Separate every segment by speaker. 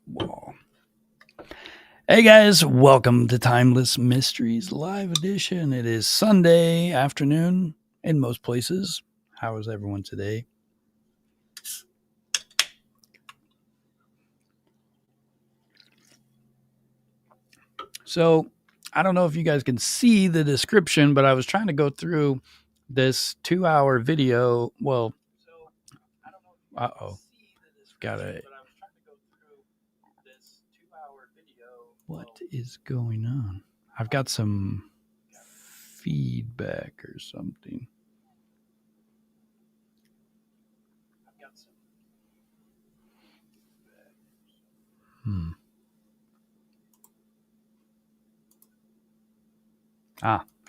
Speaker 1: wall. Hey guys, welcome to Timeless Mysteries Live Edition. It is Sunday afternoon in most places. How is everyone today? So, I don't know if you guys can see the description, but I was trying to go through this 2-hour video. Well, what is going on? I've got some feedback or something.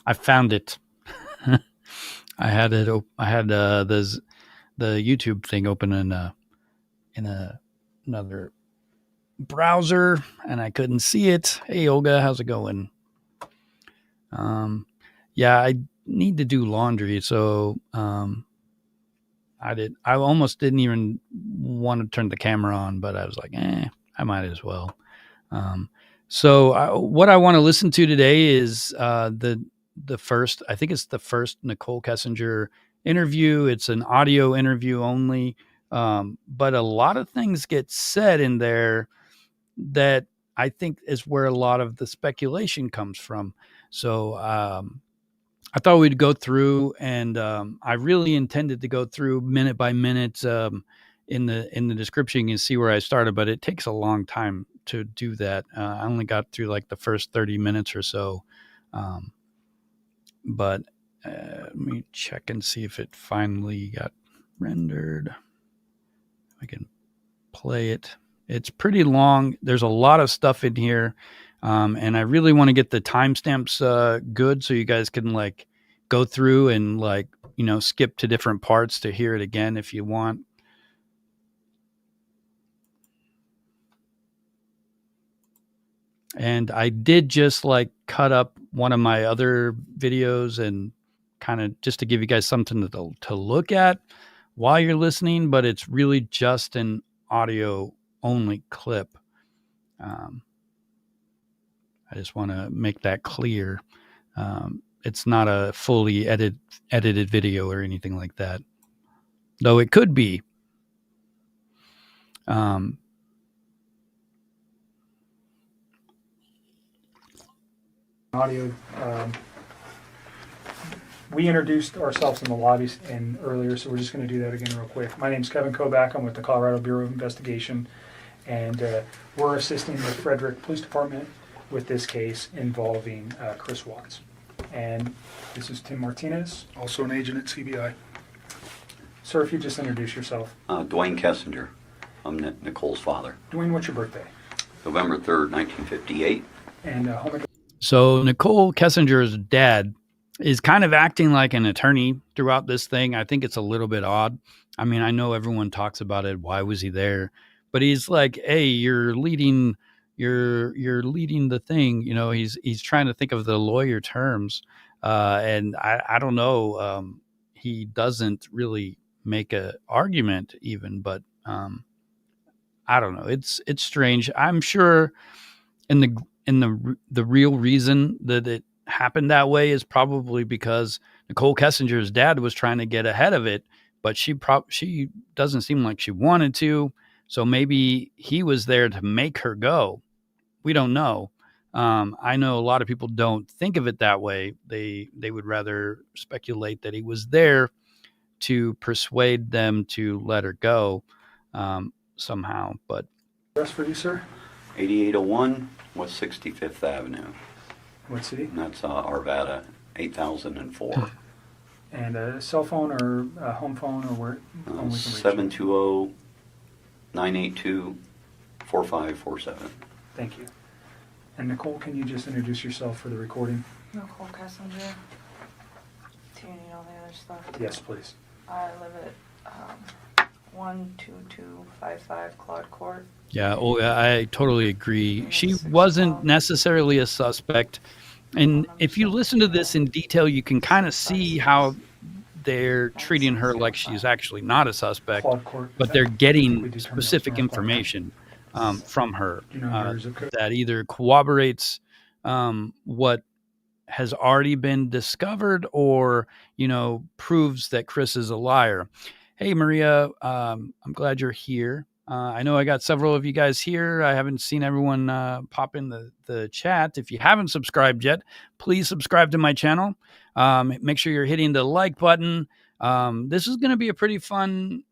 Speaker 1: I found it. I had it. I had the YouTube thing open in another browser, and I couldn't see it. Hey, Olga, how's it going? Yeah, I need to do laundry, so I almost didn't even want to turn the camera on, but I was like, I might as well. So what I want to listen to today is the first, I think it's the first Nichol Kessinger interview. It's an audio interview only, but a lot of things get said in there that I think is where a lot of the speculation comes from. So I thought we'd go through, and I really intended to go through minute by minute in the description. You can see where I started, but it takes a long time to do that. I only got through like the first 30 minutes or so. But let me check and see if it finally got rendered. I can play it. It's pretty long. There's a lot of stuff in here. And I really want to get the timestamps good so you guys can like go through and like, skip to different parts to hear it again if you want. And I did just like cut up one of my other videos and kind of just to give you guys something to look at while you're listening, but it's really just an audio only clip. I just want to make that clear. It's not a fully edited video or anything like that, though it could be.
Speaker 2: Audio. We introduced ourselves in the lobbies earlier, so we're just going to do that again real quick. My name's Kevin Koback. I'm with the Colorado Bureau of Investigation, and we're assisting the Frederick Police Department with this case involving Chris Watts. And this is Tim Martinez,
Speaker 3: also an agent at CBI.
Speaker 2: Sir, if you just introduce yourself.
Speaker 4: Duane Kessinger. I'm Nicole's father.
Speaker 2: Duane, what's your birthday?
Speaker 4: November 3rd, 1958.
Speaker 2: And home address.
Speaker 1: So Nichol Kessinger's dad is kind of acting like an attorney throughout this thing. I think it's a little bit odd. I mean, I know everyone talks about it. Why was he there? But he's like, hey, you're leading the thing. He's trying to think of the lawyer terms. And I don't know. He doesn't really make a argument even, but I don't know. It's strange. I'm sure the real reason that it happened that way is probably because Nichol Kessinger's dad was trying to get ahead of it, but she doesn't seem like she wanted to. So maybe he was there to make her go. We don't know. I know a lot of people don't think of it that way. They would rather speculate that he was there to persuade them to let her go somehow. But
Speaker 2: Address for you, sir?
Speaker 4: 8801 West 65th Avenue.
Speaker 2: What city?
Speaker 4: And that's Arvada, 8004.
Speaker 2: And a cell phone or a home phone or where?
Speaker 4: 720-982-4547.
Speaker 2: Thank you. And Nicole, can you just introduce yourself for the recording?
Speaker 5: Nichol Kessinger. Do you need all the other stuff?
Speaker 2: Yes, please.
Speaker 5: I live at 12255 Claude Court.
Speaker 1: yeah, I totally agree. She wasn't necessarily a suspect. And if you listen to this in detail, you can kind of see how they're treating her like she's actually not a suspect,
Speaker 2: Claude Court.
Speaker 1: but they're getting specific information. from her
Speaker 2: Do you know your zip code?
Speaker 1: that either corroborates what has already been discovered or, proves that Chris is a liar. Hey, Maria, I'm glad you're here. I know I got several of you guys here. I haven't seen everyone pop in the chat. If you haven't subscribed yet, please subscribe to my channel. Make sure you're hitting the like button. This is going to be a pretty fun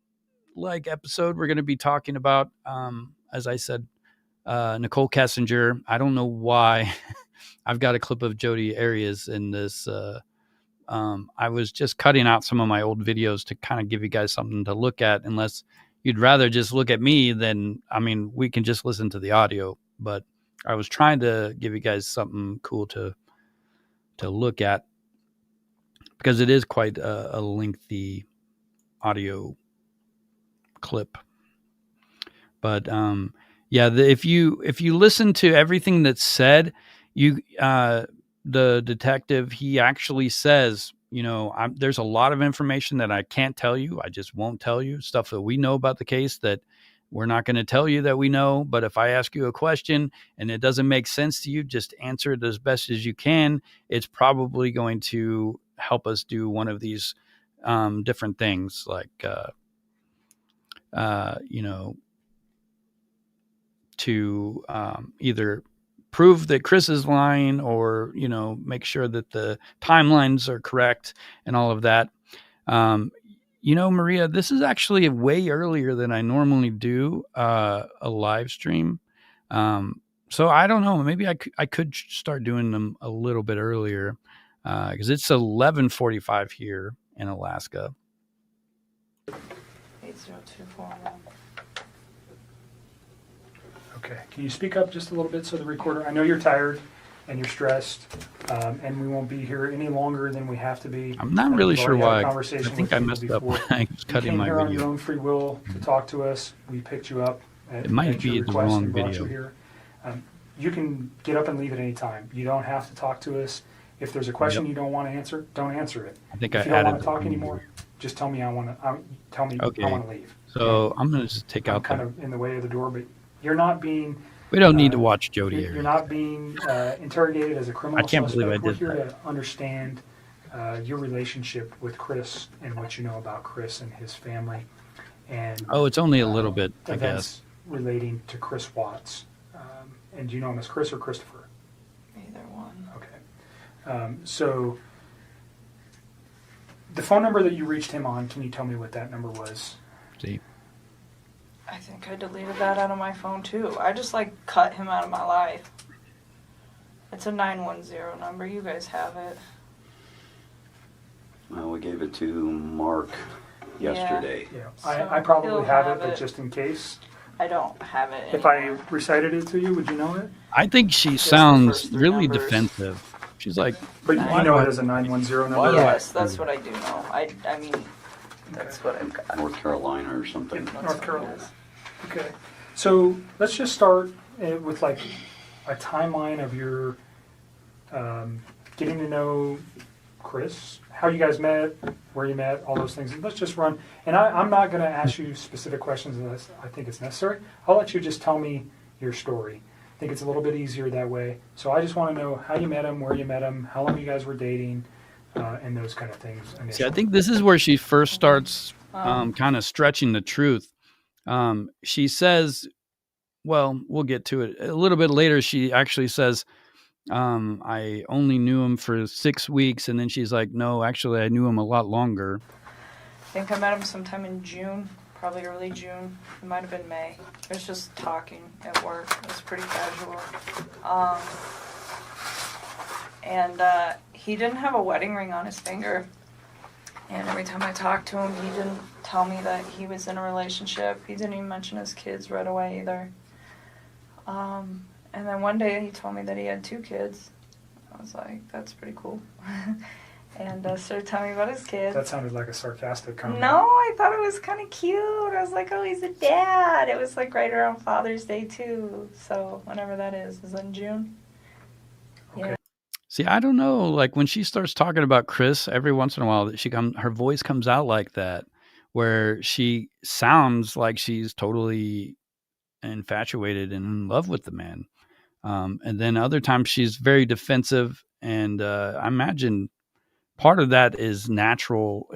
Speaker 1: episode. We're going to be talking about, as I said, Nichol Kessinger. I don't know why. I've got a clip of Jodi Arias in this. I was just cutting out some of my old videos to kind of give you guys something to look at. Unless you'd rather just look at me, then we can just listen to the audio. But I was trying to give you guys something cool to look at because it is quite a lengthy audio clip. But if you listen to everything that's said, the detective, he actually says, there's a lot of information that I can't tell you. I just won't tell you stuff that we know about the case that we're not going to tell you that we know. But if I ask you a question and it doesn't make sense to you, just answer it as best as you can. It's probably going to help us do one of these different things to either prove that Chris is lying or, make sure that the timelines are correct and all of that. Maria, this is actually way earlier than I normally do a live stream. So I don't know. Maybe I could start doing them a little bit earlier because it's 11:45 here in Alaska.
Speaker 5: 80241.
Speaker 2: Okay. Can you speak up just a little bit so the recorder? I know you're tired and you're stressed, and we won't be here any longer than we have to be.
Speaker 1: I'm not really sure why. I
Speaker 2: Conversation
Speaker 1: think I messed up when I was cutting my
Speaker 2: video. You came here on your
Speaker 1: video.
Speaker 2: own free will to talk to us. We picked you up.
Speaker 1: It might be the wrong video.
Speaker 2: Here. You can get up and leave at any time. You don't have to talk to us. If there's a question you don't want to answer, don't answer it.
Speaker 1: I think
Speaker 2: if
Speaker 1: I
Speaker 2: you don't
Speaker 1: added
Speaker 2: want to talk
Speaker 1: the
Speaker 2: anymore, just tell me I want to. Tell me
Speaker 1: Okay.
Speaker 2: I want to leave.
Speaker 1: So I'm going to just take
Speaker 2: I'm
Speaker 1: out
Speaker 2: kind of in the way of the door, but you're not being.
Speaker 1: We don't need to watch Jodi
Speaker 2: You're
Speaker 1: Arias.
Speaker 2: not being interrogated as a criminal
Speaker 1: I can't believe I
Speaker 2: suspect.
Speaker 1: did
Speaker 2: We're here
Speaker 1: that.
Speaker 2: to understand your relationship with Chris and what you know about Chris and his family. And
Speaker 1: Oh, it's only a little bit, I guess.
Speaker 2: events relating to Chris Watts. And do you know him as Chris or Christopher?
Speaker 5: Either one.
Speaker 2: Okay. So the phone number that you reached him on, can you tell me what that number was?
Speaker 1: See,
Speaker 5: I think I deleted that out of my phone too. I just cut him out of my life. It's a 910 number. You guys have it.
Speaker 4: Well, we gave it to Mark yesterday.
Speaker 2: Yeah,
Speaker 5: So
Speaker 2: I probably
Speaker 5: he'll
Speaker 2: have
Speaker 5: have
Speaker 2: it, but
Speaker 5: it.
Speaker 2: just in case.
Speaker 5: I don't have it
Speaker 2: If I
Speaker 5: anymore.
Speaker 2: recited it to you, would you know it?
Speaker 1: I think she
Speaker 5: the
Speaker 1: sounds
Speaker 5: first three
Speaker 1: really
Speaker 5: numbers.
Speaker 1: defensive. She's like,
Speaker 2: But
Speaker 5: Why
Speaker 2: you know
Speaker 1: do
Speaker 2: it
Speaker 1: I-
Speaker 2: as a 910
Speaker 1: Why
Speaker 2: number?
Speaker 1: do I-
Speaker 5: Yes, that's what I do know. I mean, that's what I've got.
Speaker 4: North Carolina or something.
Speaker 5: That's
Speaker 2: North
Speaker 5: what it
Speaker 2: Carolina.
Speaker 5: is.
Speaker 2: Okay. So let's just start with a timeline of your getting to know Chris, how you guys met, where you met, all those things. And let's just run. And I'm not going to ask you specific questions unless I think it's necessary. I'll let you just tell me your story. I think it's a little bit easier that way. So I just want to know how you met him, where you met him, how long you guys were dating, and those kind of things.
Speaker 1: see, I think this is where she first starts kind of stretching the truth. She says, well, we'll get to it a little bit later. She actually says, I only knew him for 6 weeks. And then she's like, no, actually, I knew him a lot longer.
Speaker 5: I think I met him sometime in June, probably early June. It might have been May. It was just talking at work. It was pretty casual. And he didn't have a wedding ring on his finger. And every time I talked to him, he didn't tell me that he was in a relationship. He didn't even mention his kids right away either. And then one day he told me that he had 2 kids. I was like, that's pretty cool. And started telling me about his kids.
Speaker 2: That sounded like a sarcastic comment.
Speaker 5: No, I thought it was kind of cute. I was like, oh, he's a dad. It was right around Father's Day too. So whenever that is in June.
Speaker 2: Okay.
Speaker 5: Yeah.
Speaker 1: See, I don't know. Like when she starts talking about Chris, every once in a while, her voice comes out like that, where she sounds like she's totally infatuated and in love with the man. And then other times she's very defensive. And I imagine part of that is natural.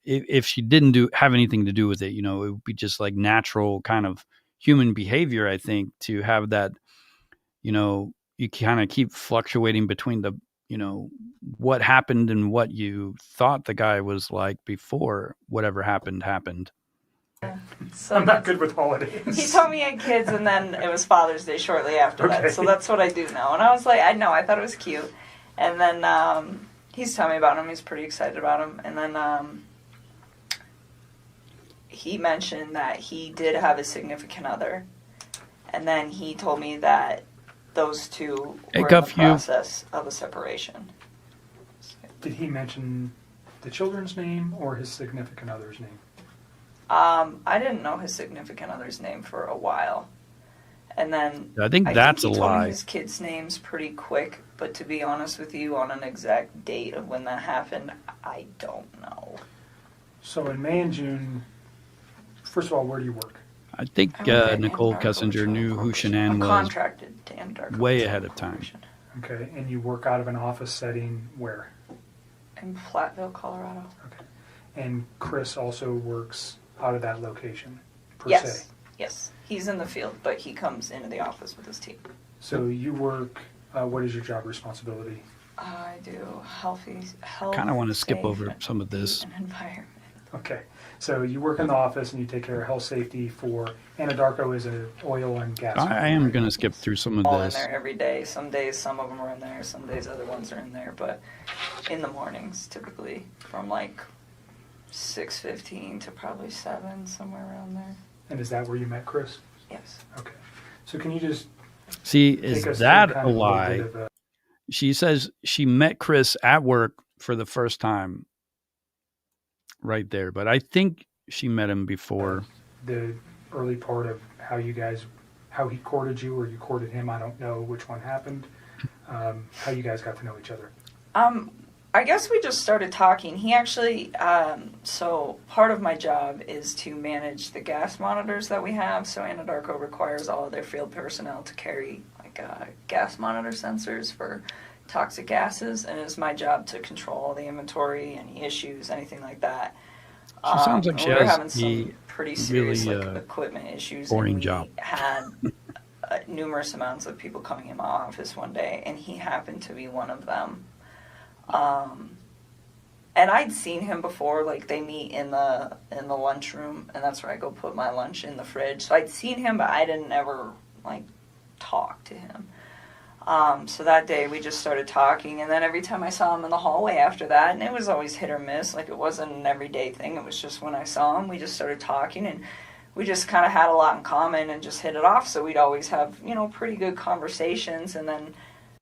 Speaker 1: If she didn't have anything to do with it, it would be just like natural kind of human behavior, I think, to have that, you kind of keep fluctuating between the, what happened and what you thought the guy was like before whatever happened.
Speaker 5: So
Speaker 2: I'm not good with holidays.
Speaker 5: he told me he had kids, and then it was Father's Day shortly after
Speaker 2: Okay.
Speaker 5: that. So that's what I do now. And I was like, I thought it was cute. And then he's telling me about him. He's pretty excited about him. And then he mentioned that he did have a significant other. And then he told me that those two were in the process of a separation.
Speaker 2: Did he mention the children's name or his significant other's name?
Speaker 5: I didn't know his significant other's name for a while. And then
Speaker 1: I think that's
Speaker 5: he
Speaker 1: a
Speaker 5: told
Speaker 1: lie.
Speaker 5: me his kids' names pretty quick, but to be honest with you, on an exact date of when that happened, I don't know.
Speaker 2: So in May and June, first of all, where do you work?
Speaker 1: I think
Speaker 5: I work at
Speaker 1: Nichol
Speaker 5: Anadarko
Speaker 1: Kessinger
Speaker 5: Regional
Speaker 1: knew who
Speaker 5: Corporation.
Speaker 1: Shanann
Speaker 5: I'm
Speaker 1: was
Speaker 5: contracted to Anadarko
Speaker 1: way
Speaker 5: Regional
Speaker 1: ahead of time.
Speaker 5: Corporation
Speaker 2: Okay, and you work out of an office setting where?
Speaker 5: in Platteville, Colorado.
Speaker 2: Okay. And Chris also works out of that location, per
Speaker 5: Yes,
Speaker 2: se.
Speaker 5: yes. He's in the field, but he comes into the office with his team.
Speaker 2: So you work, what is your job responsibility?
Speaker 5: I do health.
Speaker 1: Kind of want to skip
Speaker 5: safe,
Speaker 1: over some of this.
Speaker 5: and environment.
Speaker 2: Okay, so you work in the office and you take care of health safety for, Anadarko is an oil and gas.
Speaker 1: I am going to skip through some of
Speaker 5: All
Speaker 1: this.
Speaker 5: in there every day. Some days, some of them are in there. Some days, other ones are in there. But in the mornings, typically from like 6:15 to probably 7, somewhere around there.
Speaker 2: And is that where you met Chris?
Speaker 5: Yes.
Speaker 2: Okay. So can you just
Speaker 1: See,
Speaker 2: take
Speaker 1: is
Speaker 2: us
Speaker 1: that
Speaker 2: through kind
Speaker 1: a
Speaker 2: of little
Speaker 1: lie?
Speaker 2: bit of a-
Speaker 1: She says she met Chris at work for the first time right there, but I think she met him before.
Speaker 2: the early part of how he courted you or you courted him? I don't know which one happened. How you guys got to know each other?
Speaker 5: I guess we just started talking. He actually, so part of my job is to manage the gas monitors that we have. So Anadarko requires all of their field personnel to carry like gas monitor sensors for toxic gases, and it's my job to control the inventory, any issues, anything like that.
Speaker 1: She sounds like she
Speaker 5: we were
Speaker 1: has
Speaker 5: having some
Speaker 1: the
Speaker 5: pretty serious
Speaker 1: really,
Speaker 5: equipment issues.
Speaker 1: boring
Speaker 5: and we
Speaker 1: job.
Speaker 5: had numerous amounts of people coming in my office one day, and he happened to be one of them. And I'd seen him before, like they meet in the lunchroom, and that's where I go put my lunch in the fridge. So I'd seen him, but I didn't ever like talk to him. So that day we just started talking, and then every time I saw him in the hallway after that, and it was always hit or miss, like it wasn't an everyday thing, it was just when I saw him, we just started talking, and we just kind of had a lot in common and just hit it off, so we'd always have, pretty good conversations, and then...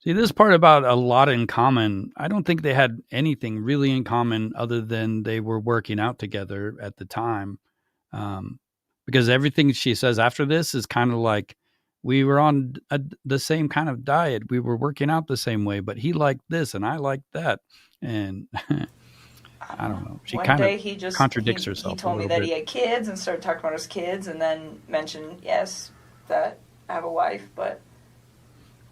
Speaker 1: See, this part about a lot in common, I don't think they had anything really in common other than they were working out together at the time. Because everything she says after this is kind of like, we were on the same kind of diet. We were working out the same way, but he liked this and I liked that. And I don't know. She kind of contradicts herself.
Speaker 5: He told me that he had kids and started talking about his kids and then mentioned, yes, that I have a wife, but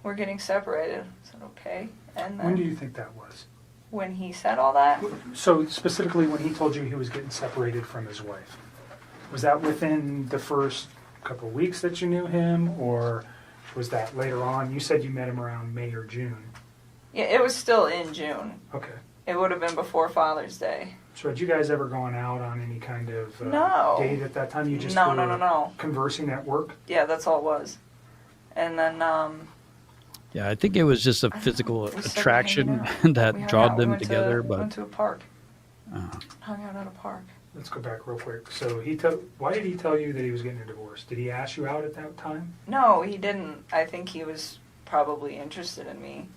Speaker 5: we're getting separated. I said, okay. And then
Speaker 2: When do you think that was?
Speaker 5: when he said all that,
Speaker 2: So specifically when he told you he was getting separated from his wife, was that within the first couple of weeks that you knew him, or was that later on? You said you met him around May or June.
Speaker 5: yeah, it was still in June.
Speaker 2: Okay.
Speaker 5: It would have been before Father's Day.
Speaker 2: So had you guys ever gone out on any kind of
Speaker 5: No.
Speaker 2: date at that time? You just
Speaker 5: No,
Speaker 2: were
Speaker 5: no.
Speaker 2: conversing at work?
Speaker 5: Yeah, that's all it was. And then,
Speaker 1: Yeah, I think it was just a physical
Speaker 5: we started
Speaker 1: attraction
Speaker 5: hanging out.
Speaker 1: that
Speaker 5: We hung
Speaker 1: drawed
Speaker 5: out. We
Speaker 1: them
Speaker 5: went
Speaker 1: together.
Speaker 5: We
Speaker 1: But
Speaker 5: went to a park.
Speaker 1: uh,
Speaker 5: Hung out at a park.
Speaker 2: Let's go back real quick. So why did he tell you that he was getting a divorce? Did he ask you out at that time?
Speaker 5: No, he didn't. I think he was probably interested in me.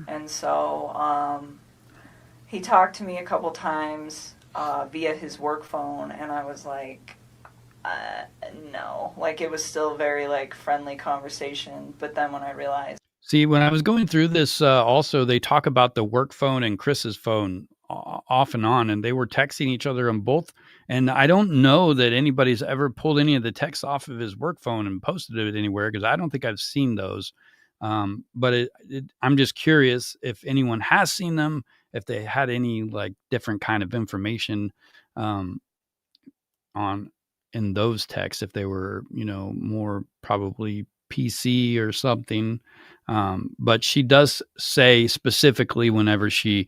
Speaker 5: And so he talked to me a couple times via his work phone, and I was like, no. Like, it was still very, like, friendly conversation. But then when I realized...
Speaker 1: see, when I was going through this, also, they talk about the work phone and Chris's phone off and on, and they were texting each other on both. And I don't know that anybody's ever pulled any of the texts off of his work phone and posted it anywhere, because I don't think I've seen those. But I'm just curious if anyone has seen them, if they had any like different kind of information in those texts, if they were, more probably PC or something. But she does say specifically whenever she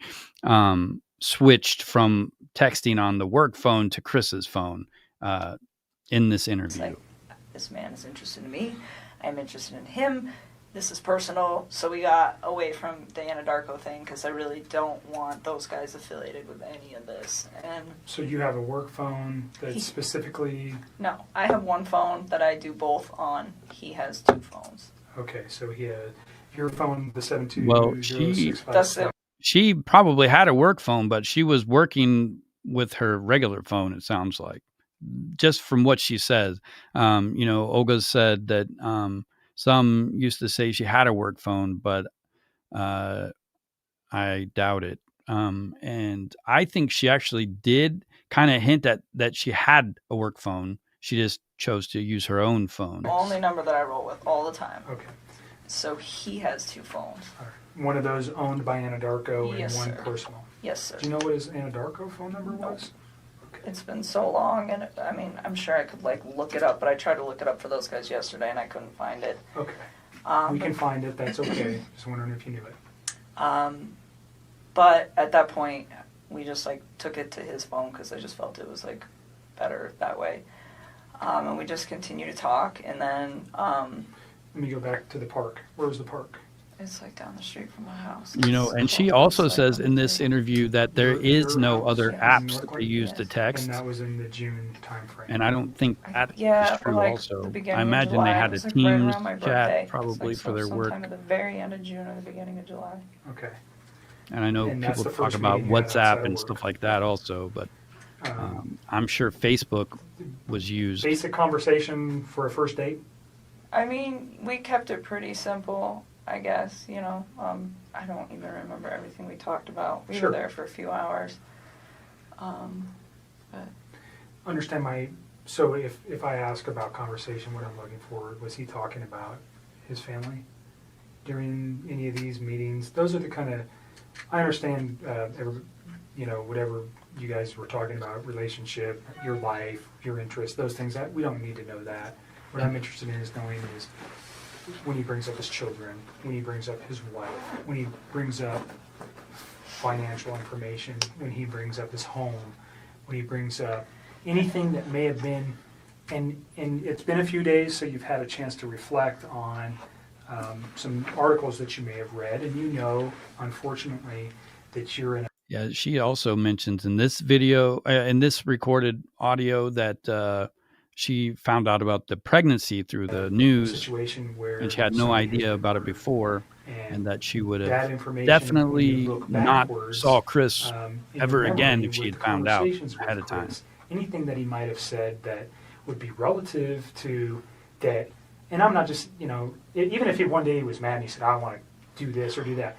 Speaker 1: switched from texting on the work phone to Chris's phone in this interview.
Speaker 5: It's like, this man is interested in me. I'm interested in him. This is personal. So we got away from the Anadarko thing because I really don't want those guys affiliated with any of this. And
Speaker 2: So you have a work phone that's specifically...
Speaker 5: No, I have one phone that I do both on. He has two phones.
Speaker 2: Okay, so he had your phone, the 72065.
Speaker 1: Well,
Speaker 5: That's it.
Speaker 1: she probably had a work phone, but she was working with her regular phone, it sounds like, just from what she says. Olga said that some used to say she had a work phone, but I doubt it. And I think she actually did kind of hint at that she had a work phone. She just chose to use her own phone.
Speaker 5: The only number that I roll with all the time.
Speaker 2: Okay.
Speaker 5: So he has two phones.
Speaker 2: All right. One of those owned by Anadarko
Speaker 5: Yes,
Speaker 2: and one
Speaker 5: sir.
Speaker 2: personal.
Speaker 5: Yes, sir.
Speaker 2: Do you know what his Anadarko phone number was?
Speaker 5: It's been so long, and I'm sure I could look it up, but I tried to look it up for those guys yesterday, and I couldn't find it.
Speaker 2: Okay. We can find it. That's okay. Just wondering if you knew it.
Speaker 5: But at that point, we just took it to his phone because I just felt it was better that way. And we just continued to talk, and then
Speaker 2: Let me go back to the park. Where was the park?
Speaker 5: it's down the street from my house.
Speaker 1: And she also says in this interview that there is no other apps that they use to text.
Speaker 2: And that was in the June timeframe.
Speaker 1: And I don't think that
Speaker 5: Yeah,
Speaker 1: is true
Speaker 5: the
Speaker 1: also.
Speaker 5: beginning
Speaker 1: I
Speaker 5: of
Speaker 1: imagine
Speaker 5: July.
Speaker 1: they had
Speaker 5: It
Speaker 1: a
Speaker 5: was,
Speaker 1: Teams
Speaker 5: right around my birthday.
Speaker 1: chat probably for their work.
Speaker 5: Sometime at the very end of June or the beginning of July.
Speaker 2: Okay.
Speaker 1: And I know
Speaker 2: And that's
Speaker 1: people
Speaker 2: the
Speaker 1: talk
Speaker 2: first
Speaker 1: about
Speaker 2: meeting you had outside
Speaker 1: WhatsApp
Speaker 2: of
Speaker 1: and
Speaker 2: work.
Speaker 1: stuff like that also, but I'm sure Facebook was used.
Speaker 2: Basic conversation for a first date?
Speaker 5: I mean, we kept it pretty simple, I guess, I don't even remember everything we talked about. We
Speaker 2: Sure.
Speaker 5: were there for a few hours. But
Speaker 2: Understand so if I ask about conversation, what I'm looking for, was he talking about his family during any of these meetings? Those are the kind of, I understand, whatever you guys were talking about, relationship, your life, your interests, those things, we don't need to know that. What I'm interested in is knowing is when he brings up his children, when he brings up his wife, when he brings up financial information, when he brings up his home, when he brings up anything that may have been, and it's been a few days, so you've had a chance to reflect on some articles that you may have read, and unfortunately, that you're in a...
Speaker 1: Yeah, she also mentions in this video, in this recorded audio, that she found out about the pregnancy through the news,
Speaker 2: situation where
Speaker 1: and she had no
Speaker 2: somebody
Speaker 1: idea
Speaker 2: had
Speaker 1: about it
Speaker 2: murdered.
Speaker 1: before, and that she would
Speaker 2: that
Speaker 1: have
Speaker 2: information,
Speaker 1: definitely
Speaker 2: when you look
Speaker 1: not
Speaker 2: backwards,
Speaker 1: saw Chris
Speaker 2: in
Speaker 1: ever
Speaker 2: your
Speaker 1: again
Speaker 2: memory
Speaker 1: if she
Speaker 2: with
Speaker 1: had found out
Speaker 2: conversations
Speaker 1: ahead
Speaker 2: with
Speaker 1: of time.
Speaker 2: Chris, anything that he might have said that would be relative to that, and I'm not just, even if one day he was mad and he said, I want to do this or do that,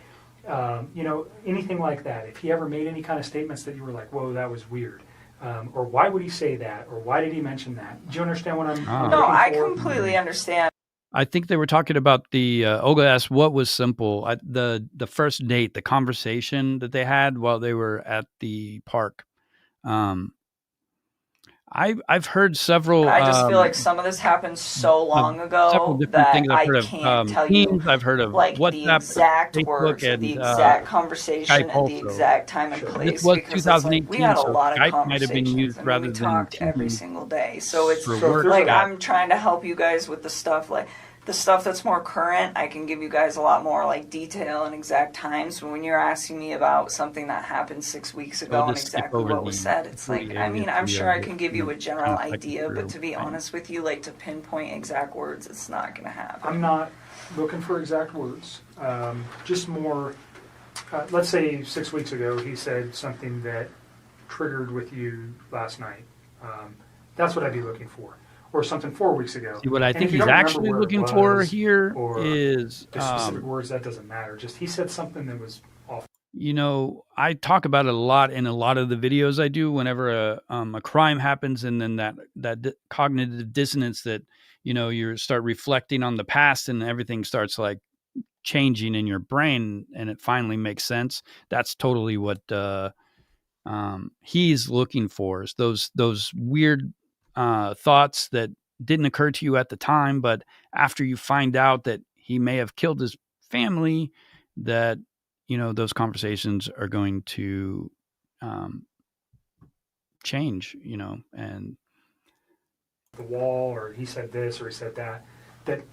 Speaker 2: anything like that, if he ever made any kind of statements that you were like, whoa, that was weird, or why would he say that, or why did he mention that? Do you understand what I'm
Speaker 1: Ah.
Speaker 5: no,
Speaker 2: looking
Speaker 5: I
Speaker 2: for?
Speaker 5: completely understand.
Speaker 1: I think they were talking about the Olga asked what was simple. The first date, the conversation that they had while they were at the park. I've heard several.
Speaker 5: I just feel like some of this happened so long
Speaker 1: several
Speaker 5: ago
Speaker 1: different
Speaker 5: that
Speaker 1: things I've
Speaker 5: I
Speaker 1: heard of.
Speaker 5: can't tell you
Speaker 1: Teams, I've heard of
Speaker 5: the
Speaker 1: WhatsApp,
Speaker 5: exact
Speaker 1: Facebook,
Speaker 5: words,
Speaker 1: and
Speaker 5: the exact conversation,
Speaker 1: Skype
Speaker 5: and the
Speaker 1: also.
Speaker 5: exact time and
Speaker 2: Sure.
Speaker 5: place.
Speaker 1: This was
Speaker 5: because
Speaker 1: 2018,
Speaker 5: we had a
Speaker 1: so
Speaker 5: lot of
Speaker 1: Skype might have been
Speaker 5: conversations.
Speaker 1: used rather
Speaker 5: we
Speaker 1: than
Speaker 5: talked every
Speaker 1: Teams
Speaker 5: single day. So it's
Speaker 1: for
Speaker 2: So
Speaker 1: work.
Speaker 2: there's that.
Speaker 5: I'm trying to help you guys with the stuff the stuff that's more current. I can give you guys a lot more detail and exact times. But when you're asking me about something that happened 6 weeks ago
Speaker 1: We'll
Speaker 5: and
Speaker 1: just skip
Speaker 5: exactly
Speaker 1: over
Speaker 5: what was
Speaker 1: the
Speaker 5: said, it's
Speaker 1: three
Speaker 5: I'm
Speaker 1: areas
Speaker 5: sure I can give you a general
Speaker 1: conflict
Speaker 5: idea,
Speaker 1: through.
Speaker 5: but to be honest with you, to pinpoint exact words, it's not going to happen.
Speaker 2: I'm not looking for exact words, just more, let's say 6 weeks ago he said something that triggered with you last night. That's what I'd be looking for. Or something 4 weeks ago.
Speaker 1: See, what I
Speaker 2: And
Speaker 1: think
Speaker 2: if you
Speaker 1: he's
Speaker 2: don't remember
Speaker 1: actually
Speaker 2: where it
Speaker 1: looking for
Speaker 2: was
Speaker 1: here
Speaker 2: or
Speaker 1: is
Speaker 2: the specific words, that doesn't matter. Just he said something that was off.
Speaker 1: I talk about it a lot in a lot of the videos I do whenever a crime happens, and then that cognitive dissonance that, you start reflecting on the past and everything starts like changing in your brain and it finally makes sense. That's totally what he's looking for, is those weird thoughts that didn't occur to you at the time, but after you find out that he may have killed his family, that those conversations are going to change, and
Speaker 2: The wall, or he said this or he said that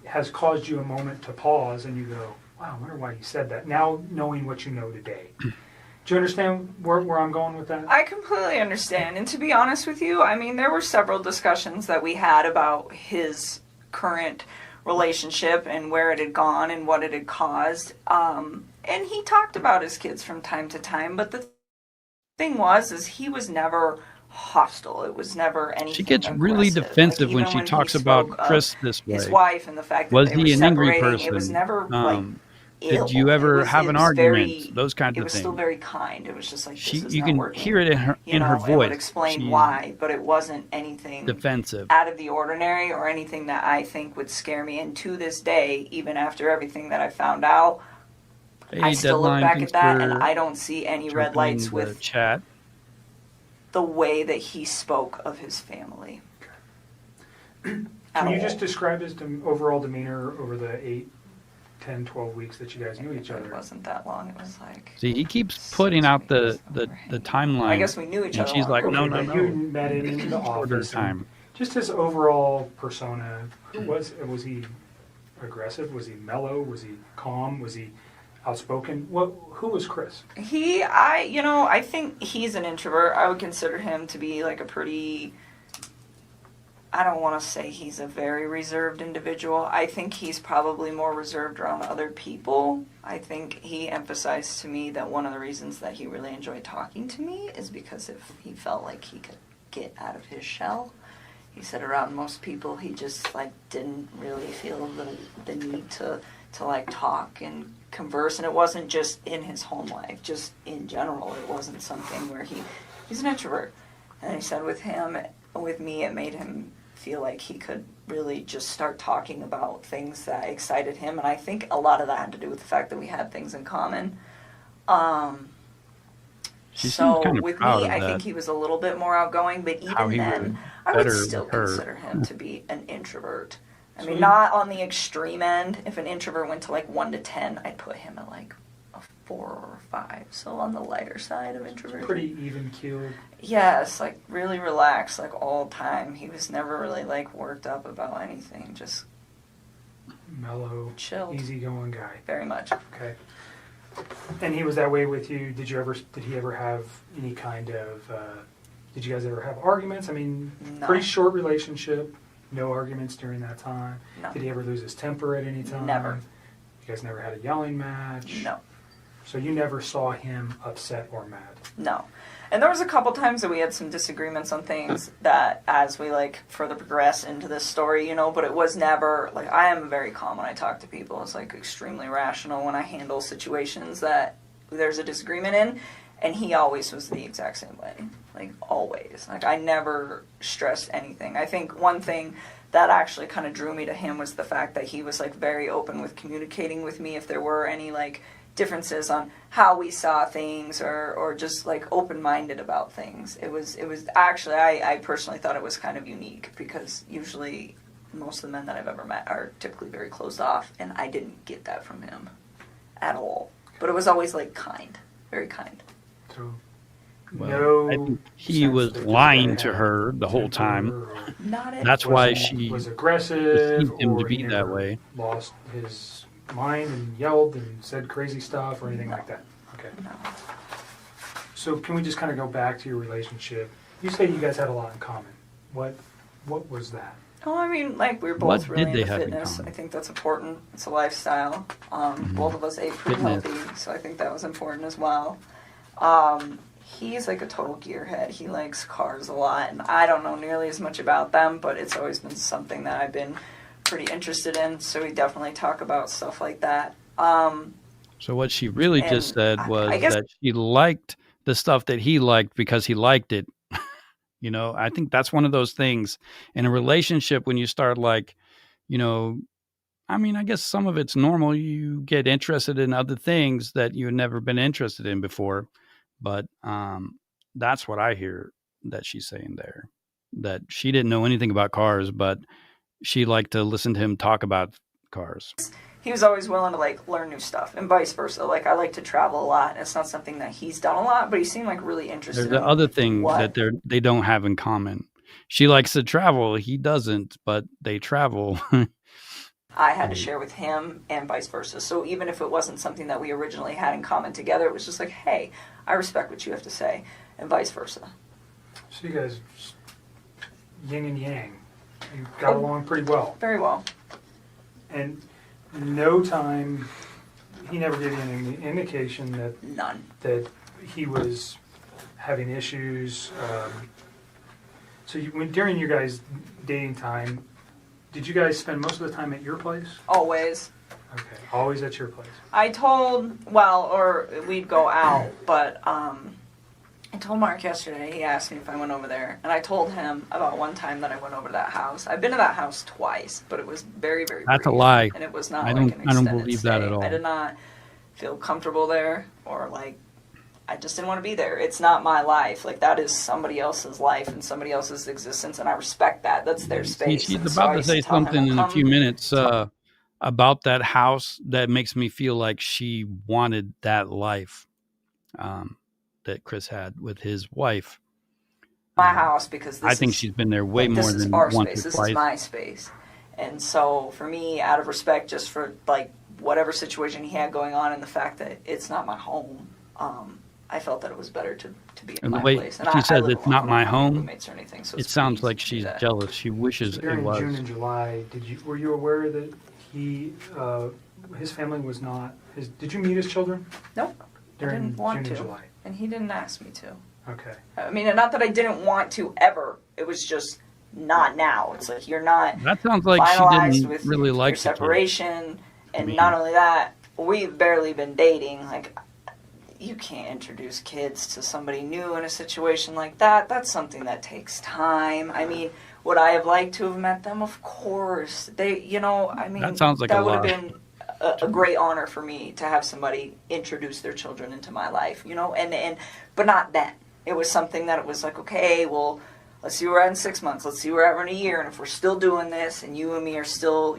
Speaker 2: has caused you a moment to pause and you go, wow, I wonder why he said that, now knowing what you know today. Do you understand where I'm going with that?
Speaker 5: I completely understand. And to be honest with you, I mean, there were several discussions that we had about his current relationship and where it had gone and what it had caused. And he talked about his kids from time to time, but the thing is he was never hostile. It was never anything.
Speaker 1: She gets really defensive when she talks about Chris this way.
Speaker 5: His wife and the fact that
Speaker 1: was
Speaker 5: they were
Speaker 1: he an angry
Speaker 5: separating,
Speaker 1: person?
Speaker 5: it was never
Speaker 1: did you ever have an argument? Those kinds of things.
Speaker 5: It was still very kind. It was just like, this is
Speaker 1: you
Speaker 5: not
Speaker 1: can
Speaker 5: working.
Speaker 1: hear it in her voice.
Speaker 5: It would explain why, but it wasn't anything
Speaker 1: defensive,
Speaker 5: out of the ordinary, or anything that I think would scare me. And to this day, even after everything that I found out, I still look back at that and I don't see any red lights with
Speaker 1: chat.
Speaker 5: The way that he spoke of his family.
Speaker 2: Can you just describe his overall demeanor over the 8, 10, 12 weeks that you guys knew each other?
Speaker 5: It wasn't that long. It was like...
Speaker 1: See, he keeps putting out the timeline.
Speaker 5: I guess we knew each other.
Speaker 1: And she's like, no.
Speaker 2: You met him in the office.
Speaker 1: Time.
Speaker 2: Just his overall persona. Was he aggressive? Was he mellow? Was he calm? Was he outspoken? Who was Chris?
Speaker 5: I think he's an introvert. I would consider him to be like a pretty... I don't want to say he's a very reserved individual. I think he's probably more reserved around other people. I think he emphasized to me that one of the reasons that he really enjoyed talking to me is because if he felt like he could get out of his shell. He said around most people he just like didn't really feel the need to like talk and converse, and it wasn't just in his home life, just in general. It wasn't something where he's an introvert. And he said with me, it made him feel like he could really just start talking about things that excited him, and I think a lot of that had to do with the fact that we had things in common. So with me, I think he was a little bit more outgoing, but even then, I would still consider him to be an introvert. I mean, not on the extreme end. If an introvert went to like 1 to 10, I'd put him at like a 4 or 5. So on the lighter side of introversion.
Speaker 2: Pretty even-keeled.
Speaker 5: Yes, like really relaxed, like all the time. He was never really like worked up about anything. Just
Speaker 2: mellow,
Speaker 5: chilled,
Speaker 2: easygoing guy.
Speaker 5: Very much.
Speaker 2: Okay. And he was that way with you. Did he ever have any kind of? Did you guys ever have arguments? I mean,
Speaker 5: no.
Speaker 2: Pretty short relationship. No arguments during that time.
Speaker 5: No.
Speaker 2: Did he ever lose his temper at any time?
Speaker 5: Never.
Speaker 2: You guys never had a yelling match?
Speaker 5: No.
Speaker 2: So you never saw him upset or mad?
Speaker 5: No. And there was a couple times that we had some disagreements on things that as we like further progress into this story, but it was never, like, I am very calm when I talk to people. It's like extremely rational when I handle situations that there's a disagreement in, and he always was the exact same way. Like, always. Like, I never stressed anything. I think one thing that actually kind of drew me to him was the fact that he was, like, very open with communicating with me if there were any, like, differences on how we saw things or just, like, open-minded about things. It was actually, I personally thought it was kind of unique because usually most of the men that I've ever met are typically very closed off, and I didn't get that from him at all. But it was always, like, kind. Very kind.
Speaker 2: So...
Speaker 1: Well, I think he was lying to her the whole time. That's why she
Speaker 2: was aggressive,
Speaker 1: perceived him to
Speaker 2: or
Speaker 1: be that way.
Speaker 2: Lost his mind and yelled and said crazy stuff or anything like that. Okay.
Speaker 5: No.
Speaker 2: So can we just kind of go back to your relationship? You say you guys had a lot in common. What was that?
Speaker 5: Oh, I mean, like, we were both really into fitness. I think that's important. It's a lifestyle. Both of us ate pretty healthy, so I think that was important as well. He's like a total gearhead. He likes cars a lot, and I don't know nearly as much about them, but it's always been something that I've been pretty interested in, so we definitely talk about stuff like that.
Speaker 1: So what she really just
Speaker 5: And
Speaker 1: said was
Speaker 5: I guess
Speaker 1: that she liked the stuff that he liked because he liked it. You know, I think that's one of those things in a relationship when you start like, you know, I mean, I guess some of it's normal. You get interested in other things that you've never been interested in before. But that's what I hear that she's saying there, that she didn't know anything about cars, but she liked to listen to him talk about cars.
Speaker 5: he was always willing to like learn new stuff, and vice versa. Like I like to travel a lot, and it's not something that he's done a lot, but he seemed like really interested
Speaker 1: There's the
Speaker 5: in
Speaker 1: other thing that
Speaker 5: what
Speaker 1: they don't have in common. She likes to travel. He doesn't, but they travel.
Speaker 5: I had to share with him and vice versa. So even if it wasn't something that we originally had in common together, it was just like, hey, I respect what you have to say, and vice versa.
Speaker 2: So you guys, yin and yang, you got along pretty well.
Speaker 5: Very well.
Speaker 2: And no time, he never gave you any indication
Speaker 5: None.
Speaker 2: that he was having issues. So during your guys' dating time, did you guys spend most of the time at your place?
Speaker 5: Always.
Speaker 2: Okay, always at your place.
Speaker 5: I told, or we'd go out, but I told Mark yesterday, he asked me if I went over there, and I told him about one time that I went over to that house. I've been to that house twice, but it was very, very
Speaker 1: That's a
Speaker 5: brief,
Speaker 1: lie.
Speaker 5: and it was not
Speaker 1: I
Speaker 5: like
Speaker 1: don't-
Speaker 5: an
Speaker 1: I don't
Speaker 5: extended
Speaker 1: believe
Speaker 5: stay.
Speaker 1: that at all.
Speaker 5: I did not feel comfortable there, or like, I just didn't want to be there. It's not my life. Like, that is somebody else's life and somebody else's existence, and I respect that. That's their space.
Speaker 1: She's
Speaker 5: And so I
Speaker 1: about to
Speaker 5: used
Speaker 1: say
Speaker 5: tell him,
Speaker 1: something in a
Speaker 5: "Come
Speaker 1: few minutes about that house that makes me feel like she wanted that life that Chris had with his wife.
Speaker 5: my house because this
Speaker 1: I think
Speaker 5: is,
Speaker 1: she's been there way
Speaker 5: like,
Speaker 1: more
Speaker 5: this is
Speaker 1: than
Speaker 5: our
Speaker 1: once
Speaker 5: space.
Speaker 1: or
Speaker 5: This
Speaker 1: twice.
Speaker 5: is my space. And so for me, out of respect just for like whatever situation he had going on and the fact that it's not my home, I felt that it was better to be in
Speaker 1: And the
Speaker 5: my
Speaker 1: way
Speaker 5: place.
Speaker 1: she
Speaker 5: I
Speaker 1: says
Speaker 5: live
Speaker 1: it's
Speaker 5: alone.
Speaker 1: not
Speaker 5: I
Speaker 1: my
Speaker 5: don't have any
Speaker 1: home,
Speaker 5: roommates or anything, so
Speaker 1: it
Speaker 5: it's
Speaker 1: sounds
Speaker 5: pretty
Speaker 1: like
Speaker 5: easy to do
Speaker 1: she's
Speaker 5: that.
Speaker 1: jealous. She wishes
Speaker 2: So
Speaker 1: it
Speaker 2: during
Speaker 1: was.
Speaker 2: June and July, were you aware that his family was not, did you meet his children
Speaker 5: Nope.
Speaker 2: during
Speaker 5: I didn't want
Speaker 2: June
Speaker 5: to.
Speaker 2: and July?
Speaker 5: And he didn't ask me to.
Speaker 2: Okay.
Speaker 5: I mean, and not that I didn't want to ever. It was just not now. It's like you're not
Speaker 1: That sounds like she
Speaker 5: finalized
Speaker 1: didn't
Speaker 5: with
Speaker 1: really
Speaker 5: your
Speaker 1: like the kid.
Speaker 5: separation, and
Speaker 1: me.
Speaker 5: not only that, we've barely been dating. Like, you can't introduce kids to somebody new in a situation like that. That's something that takes time. I mean, would I have liked to have met them? Of course.
Speaker 1: That sounds like a
Speaker 5: that would have
Speaker 1: lot.
Speaker 5: been a great honor for me to have somebody introduce their children into my life, but not then. It was something that it was like, okay, well, let's see where we're at in 6 months. Let's see where we're at in a year. And if we're still doing this and you and me are still,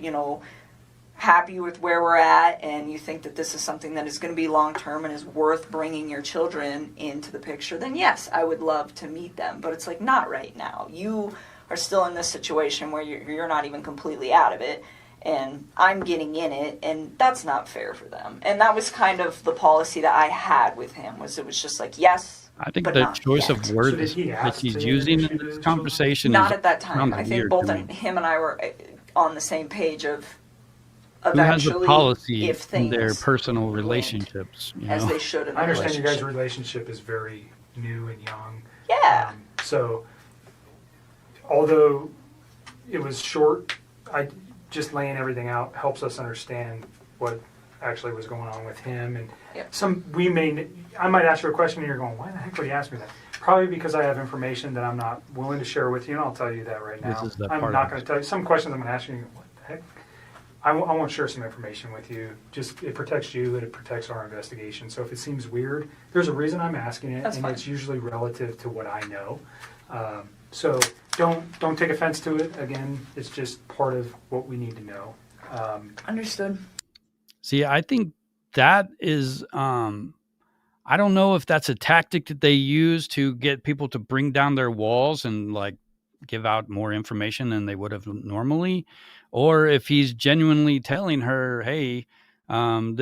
Speaker 5: happy with where we're at and you think that this is something that is going to be long-term and is worth bringing your children into the picture, then yes, I would love to meet them. But it's like, not right now. You are still in this situation where you're not even completely out of it. And I'm getting in it, and that's not fair for them. And that was kind of the policy that I had with him, it was just like, yes,
Speaker 1: I think
Speaker 5: but
Speaker 1: the
Speaker 5: not
Speaker 1: choice
Speaker 5: yet.
Speaker 1: of
Speaker 2: So
Speaker 1: words
Speaker 2: did he
Speaker 1: that
Speaker 2: ask
Speaker 1: she's
Speaker 2: to
Speaker 1: using in
Speaker 2: introduce
Speaker 1: this
Speaker 2: children?
Speaker 1: conversation
Speaker 5: Not
Speaker 1: is
Speaker 5: at that time.
Speaker 1: sounds
Speaker 5: I think
Speaker 1: weird
Speaker 5: both
Speaker 1: to me.
Speaker 5: him and I were on the same page of
Speaker 1: Who has a
Speaker 5: eventually,
Speaker 1: policy
Speaker 5: if
Speaker 1: in their
Speaker 5: things
Speaker 1: personal
Speaker 5: went
Speaker 1: relationships? You
Speaker 5: as
Speaker 1: know?
Speaker 5: they should in a
Speaker 2: I understand your guys'
Speaker 5: relationship.
Speaker 2: relationship is very new and young.
Speaker 5: Yeah.
Speaker 2: So, although it was short, just laying everything out helps us understand what actually was going on with him. And
Speaker 5: Yep.
Speaker 2: I might ask you a question and you're going, why the heck would he ask me that? Probably because I have information that I'm not willing to share with you, and I'll tell you that right now.
Speaker 1: This is the
Speaker 2: I'm
Speaker 1: part
Speaker 2: not
Speaker 1: of
Speaker 2: going
Speaker 1: it.
Speaker 2: to tell you. Some questions I'm going to ask you, what the heck? I won't share some information with you. Just, it protects you and it protects our investigation. So if it seems weird, there's a reason I'm asking it,
Speaker 5: That's
Speaker 2: and
Speaker 5: fine.
Speaker 2: it's usually relative to what I know. So don't take offense to it. Again, it's just part of what we need to know.
Speaker 5: Understood.
Speaker 1: See, I think that is, I don't know if that's a tactic that they use to get people to bring down their walls and like give out more information than they would have normally, or if he's genuinely telling her, hey, all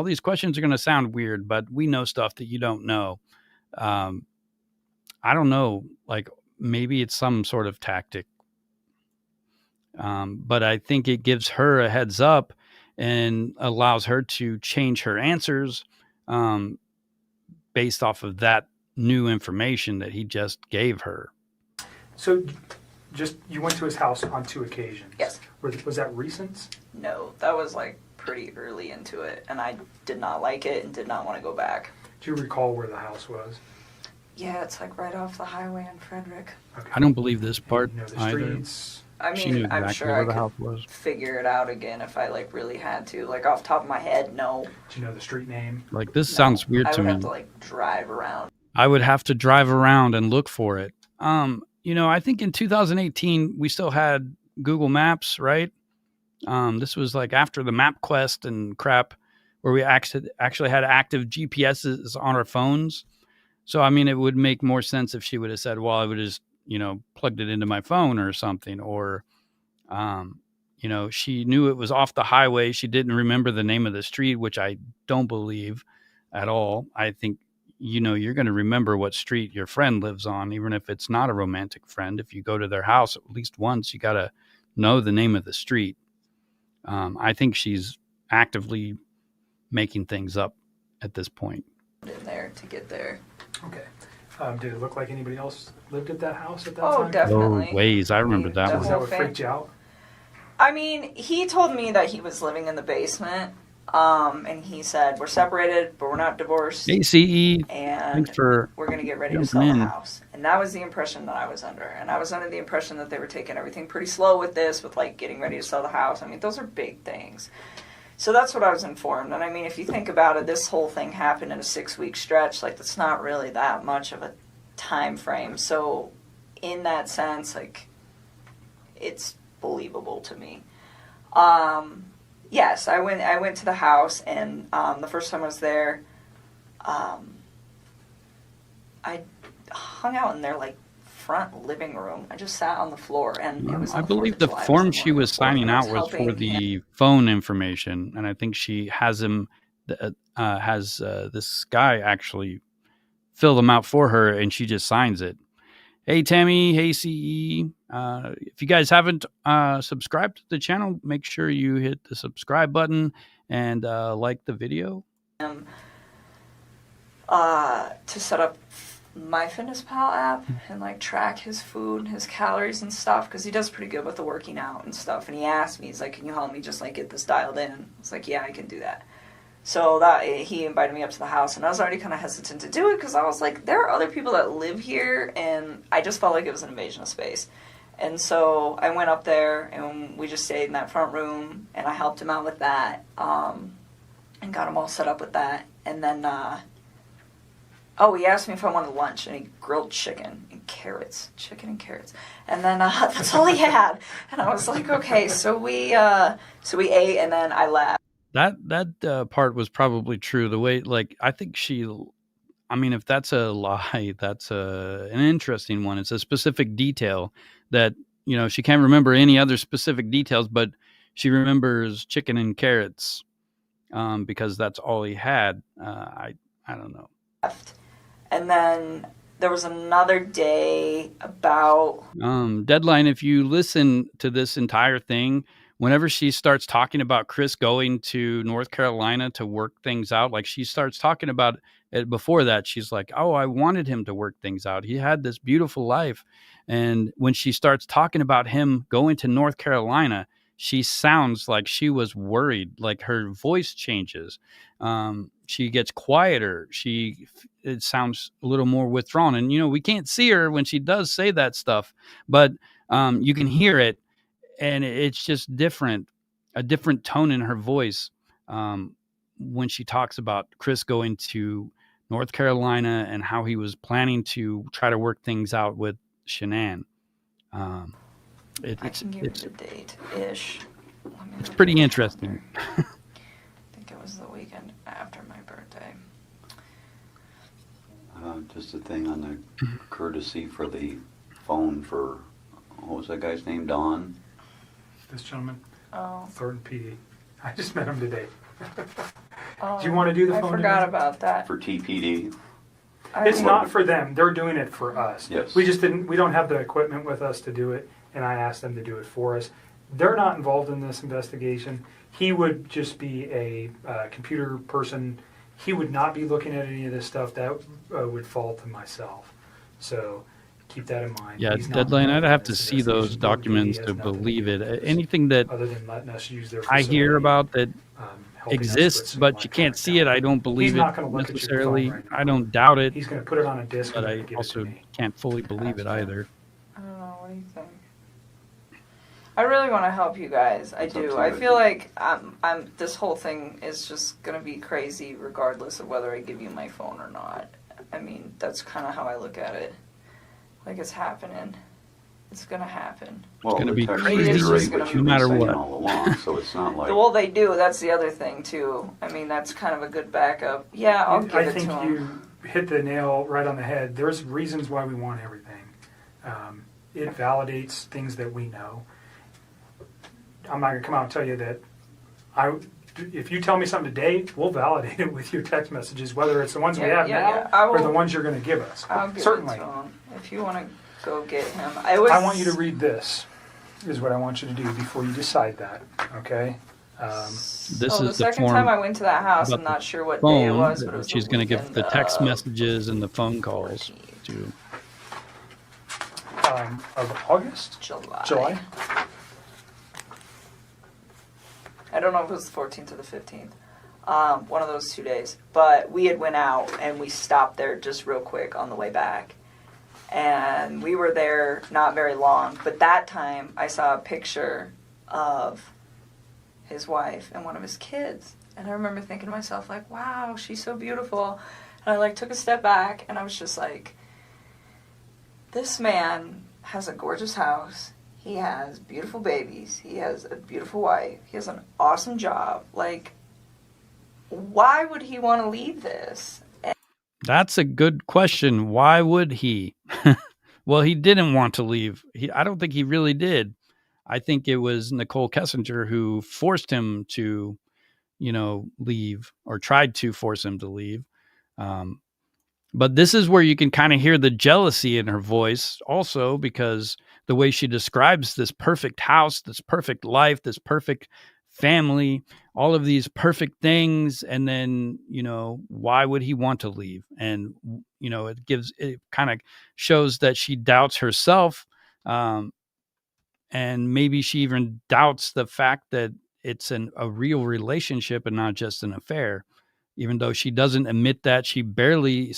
Speaker 1: these questions are gonna sound weird, but we know stuff that you don't know. I don't know, like maybe it's some sort of tactic. But I think it gives her a heads up and allows her to change her answers based off of that new information that he just gave her.
Speaker 2: So you went to his house on 2 occasions.
Speaker 5: Yes.
Speaker 2: Was that recent?
Speaker 5: note. That was like pretty early into it, and I did not like it and did not want to go back.
Speaker 2: Do you recall where the house was?
Speaker 5: Yeah, it's like right off the highway in Frederick.
Speaker 2: Okay.
Speaker 1: I don't believe this part
Speaker 2: You know the
Speaker 1: either.
Speaker 2: streets.
Speaker 5: I
Speaker 1: She knew
Speaker 5: mean, I'm
Speaker 1: exactly
Speaker 5: sure
Speaker 1: where
Speaker 5: I
Speaker 1: the
Speaker 5: could
Speaker 1: house was.
Speaker 5: figure it out again if I like really had to. Like off the top of my head, no.
Speaker 2: Do you know the street name?
Speaker 1: Like, this
Speaker 5: No.
Speaker 1: sounds weird
Speaker 5: I
Speaker 1: to
Speaker 5: would
Speaker 1: me.
Speaker 5: have to like drive around.
Speaker 1: I would have to drive around and look for it. You know, I think in 2018 we still had Google Maps, right? This was like after the MapQuest and crap, where we actually had active GPSs on our phones. So, I mean, it would make more sense if she would have said, well, I would have just, you know, plugged it into my phone or something. Or, you know, she knew it was off the highway. She didn't remember the name of the street, which I don't believe at all. I think, you know, you're going to remember what street your friend lives on, even if it's not a romantic friend. If you go to their house at least once, you got to know the name of the street. I think she's actively making things up at this point.
Speaker 5: In there to get there.
Speaker 2: Okay. Did it look like anybody else lived at that house at that
Speaker 5: Oh,
Speaker 2: time?
Speaker 5: definitely.
Speaker 1: Oh, ways. I remember that
Speaker 5: The
Speaker 2: Is
Speaker 1: one.
Speaker 2: that what
Speaker 5: whole
Speaker 2: freaked you out?
Speaker 5: I mean, he told me that he was living in the basement, and he said, we're separated, but we're not divorced,
Speaker 1: ACE,
Speaker 5: and
Speaker 1: thanks for
Speaker 5: we're going to get ready to
Speaker 1: jumping
Speaker 5: sell the
Speaker 1: in.
Speaker 5: house. And that was the impression that I was under. And I was under the impression that they were taking everything pretty slow with this, with, like, getting ready to sell the house. I mean, those are big things. So that's what I was informed. And, I mean, if you think about it, this whole thing happened in a 6-week stretch. Like, that's not really that much of a time frame. So in that sense, like, it's believable to me. Yes, I went to the house, and the first time I was there, I hung out in their like front living room. I just sat on the floor, and it was.
Speaker 1: I
Speaker 5: On
Speaker 1: believe
Speaker 5: the
Speaker 1: the
Speaker 5: 4th of July.
Speaker 1: form she was
Speaker 5: Before, and
Speaker 1: signing
Speaker 5: I
Speaker 1: out was for
Speaker 5: helping
Speaker 1: the
Speaker 5: him.
Speaker 1: phone information, and I think she has him has this guy actually fill them out for her, and she just signs it. Hey Tammy, hey CE. If you guys haven't subscribed to the channel, make sure you hit the subscribe button and like the video.
Speaker 5: To set up MyFitnessPal app and like track his food, his calories and stuff, because he does pretty good with the working out and stuff. And he asked me, he's like, "Can you help me just like get this dialed in?" I was like, "Yeah, I can do that." So that he invited me up to the house, and I was already kind of hesitant to do it because I was like, there are other people that live here, and I just felt like it was an invasion of space. And so I went up there, and we just stayed in that front room, and I helped him out with that, and got him all set up with that. And then, he asked me if I wanted lunch, and he grilled chicken and carrots. And then that's all he had. And I was like, okay, so we ate, and then I left.
Speaker 1: That part was probably true. The way, like, I think I mean, if that's a lie, that's an interesting one. It's a specific detail that, you know, she can't remember any other specific details, but she remembers chicken and carrots because that's all he had. I don't know.
Speaker 5: And then there was another day about
Speaker 1: Deadline. If you listen to this entire thing, whenever she starts talking about Chris going to North Carolina to work things out, like she starts talking about it before that, she's like, "Oh, I wanted him to work things out. He had this beautiful life." And when she starts talking about him going to North Carolina, she sounds like she was worried, like her voice changes. She gets quieter. It sounds a little more withdrawn. And, you know, we can't see her when she does say that stuff, but you can hear it. And it's just different, a different tone in her voice when she talks about Chris going to North Carolina and how he was planning to try to work things out with Shanann.
Speaker 5: I can give you the date-ish.
Speaker 1: It's pretty interesting.
Speaker 5: I think it was the weekend after my birthday.
Speaker 4: Just a thing on the courtesy for the phone for, what was that guy's name, Don?
Speaker 2: This gentleman,
Speaker 5: Oh.
Speaker 2: Thornton PD. I just met him today.
Speaker 5: Oh,
Speaker 2: Do you want to do the phone?
Speaker 5: I forgot
Speaker 2: today?
Speaker 5: about that.
Speaker 4: For TPD?
Speaker 2: It's not for them. They're doing it for us.
Speaker 4: Yes.
Speaker 2: We don't have the equipment with us to do it, and I asked them to do it for us. They're not involved in this investigation. He would just be a computer person. He would not be looking at any of this stuff. That would fall to myself. So Keep that in mind.
Speaker 1: Yeah,
Speaker 2: He's not
Speaker 1: deadline. I'd
Speaker 2: involved in
Speaker 1: have
Speaker 2: this
Speaker 1: to see those
Speaker 2: investigation. Publicly, he
Speaker 1: documents
Speaker 2: has
Speaker 1: to
Speaker 2: nothing to
Speaker 1: believe
Speaker 2: do
Speaker 1: it.
Speaker 2: with this,
Speaker 1: Anything that
Speaker 2: other than letting us use their
Speaker 1: I
Speaker 2: facility,
Speaker 1: hear about that
Speaker 2: helping us
Speaker 1: exists,
Speaker 2: put some
Speaker 1: but you can't
Speaker 2: electronic
Speaker 1: see it,
Speaker 2: down.
Speaker 1: I don't
Speaker 2: He's
Speaker 1: believe it
Speaker 2: not going to look at your phone
Speaker 1: necessarily.
Speaker 2: right
Speaker 1: I
Speaker 2: now.
Speaker 1: don't doubt it,
Speaker 2: He's going to put it on a disc
Speaker 1: but
Speaker 2: and
Speaker 1: I
Speaker 2: then give it
Speaker 1: also
Speaker 2: to me.
Speaker 1: can't fully believe it either.
Speaker 5: I don't know. What do you think? I really want to help you guys. I
Speaker 4: It's up
Speaker 5: do.
Speaker 4: to
Speaker 5: I
Speaker 4: you.
Speaker 5: feel like I'm. This whole thing is just gonna be crazy, regardless of whether I give you my phone or not. I mean, that's kind of how I look at it. Like, it's happening. It's gonna happen.
Speaker 4: Well,
Speaker 1: gonna
Speaker 4: the
Speaker 1: be
Speaker 4: text
Speaker 1: crazy
Speaker 4: reiterate
Speaker 5: no
Speaker 4: what you've
Speaker 1: matter
Speaker 4: been saying
Speaker 1: what.
Speaker 4: all along, so it's not like.
Speaker 5: Well, they do. That's the other thing too. I mean, that's kind of a good backup. Yeah, I'll give
Speaker 2: I
Speaker 5: it
Speaker 2: think
Speaker 5: to him.
Speaker 2: you hit the nail right on the head. There's reasons why we want everything. It validates things that we know. I'm not going to come out and tell you that if you tell me something today, we'll validate it with your text messages, whether it's the ones we have now
Speaker 5: I
Speaker 2: or the
Speaker 5: will-
Speaker 2: ones you're going to give us.
Speaker 5: I'll give
Speaker 2: Certainly.
Speaker 5: it to him. If you want to go get him,
Speaker 2: I want you to read this, is what I want you to do before you decide that, okay?
Speaker 1: This
Speaker 5: the
Speaker 1: is the
Speaker 5: second
Speaker 1: form
Speaker 5: time I went to that house,
Speaker 1: about
Speaker 5: I'm
Speaker 1: the
Speaker 5: not sure what day it
Speaker 1: phone
Speaker 5: was, but it
Speaker 1: that
Speaker 5: was
Speaker 1: she's
Speaker 5: the
Speaker 1: going to give
Speaker 5: weekend
Speaker 1: the text
Speaker 5: of
Speaker 1: messages and the phone calls
Speaker 5: 14th.
Speaker 1: to.
Speaker 2: Of August? July?
Speaker 5: I don't know if it was the 14th or the 15th. One of those 2 days. But we had went out and we stopped there just real quick on the way back. And we were there not very long. But that time I saw a picture of his wife and one of his kids. And I remember thinking to myself, like, wow, she's so beautiful. And I, like, took a step back and I was just like, this man has a gorgeous house. He has beautiful babies. He has a beautiful wife. He has an awesome job. Like, why would he want to leave this?
Speaker 1: That's a good question. Why would he? Well, he didn't want to leave. I don't think he really did. I think it was Nichol Kessinger who forced him to, leave, or tried to force him to leave. But this is where you can kind of hear the jealousy in her voice also, because the way she describes this perfect house, this perfect life, this perfect family, all of these perfect things. And then, why would he want to leave? And, it kind of shows that she doubts herself. And maybe she even doubts the fact that it's a real relationship and not just an affair. Even though she doesn't admit that, she barely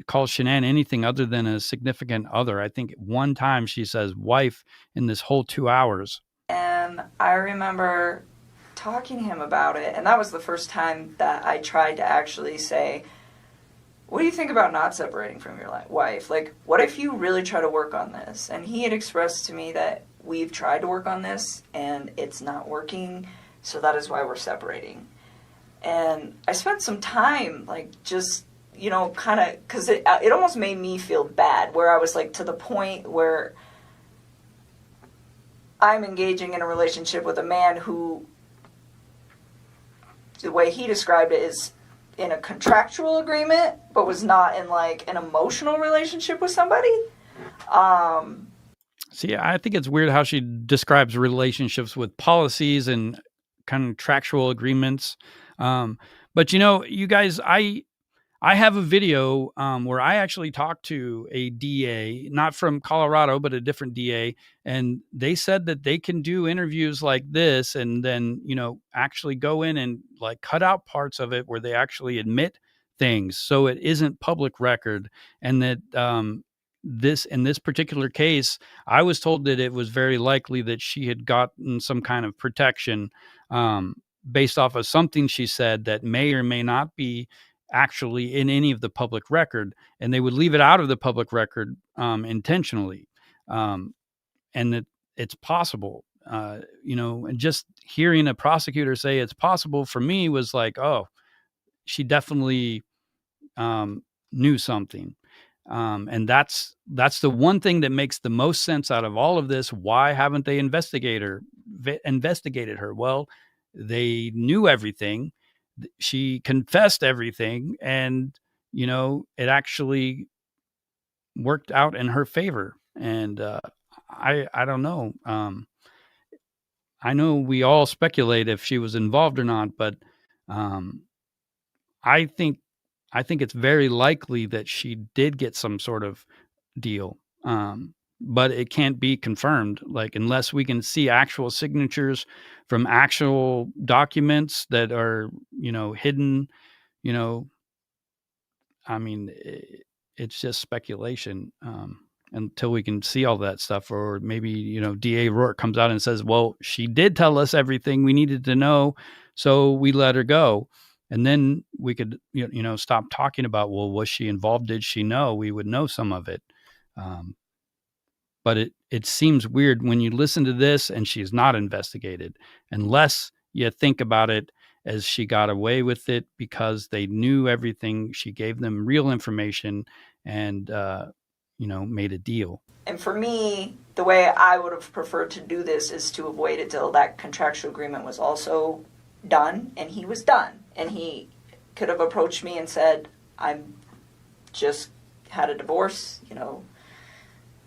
Speaker 1: calls Shanann anything other than a significant other. I think one time she says wife in this whole 2 hours.
Speaker 5: And I remember talking to him about it, and that was the first time that I tried to actually say, what do you think about not separating from your wife? Like, what if you really try to work on this? And he had expressed to me that we've tried to work on this and it's not working, so that is why we're separating. And I spent some time, like, just, kind of, because it almost made me feel bad, where I was, like, to the point where I'm engaging in a relationship with a man who, the way he described it, is in a contractual agreement, but was not in, like, an emotional relationship with somebody.
Speaker 1: See, I think it's weird how she describes relationships with policies and contractual agreements. But you guys, I have a video where I actually talked to a DA, not from Colorado, but a different DA, and they said that they can do interviews like this, and then actually go in and, like, cut out parts of it where they actually admit things, so it isn't public record, and that in this particular case, I was told that it was very likely that she had gotten some kind of protection. Based off of something she said that may or may not be actually in any of the public record, and they would leave it out of the public record intentionally. And that it's possible, and just hearing a prosecutor say it's possible for me was like, oh, she definitely knew something. And that's the one thing that makes the most sense out of all of this. Why haven't they investigated her? Well, they knew everything. She confessed everything, and it actually worked out in her favor. And I don't know. I know we all speculate if she was involved or not, but I think it's very likely that she did get some sort of deal. but it can't be confirmed, like, unless we can see actual signatures from actual documents that are, hidden, you know, I mean, it's just speculation, until we can see all that stuff. Or maybe, DA Rourke comes out and says, well, she did tell us everything we needed to know, so we let her go. And then we could, stop talking about, well, was she involved? Did she know? We would know some of it. But it seems weird when you listen to this and she's not investigated, unless you think about it as she got away with it because they knew everything. She gave them real information and, made a deal.
Speaker 5: And for me, the way I would have preferred to do this is to have waited till that contractual agreement was also done, and he was done. And he could have approached me and said, I'm just had a divorce,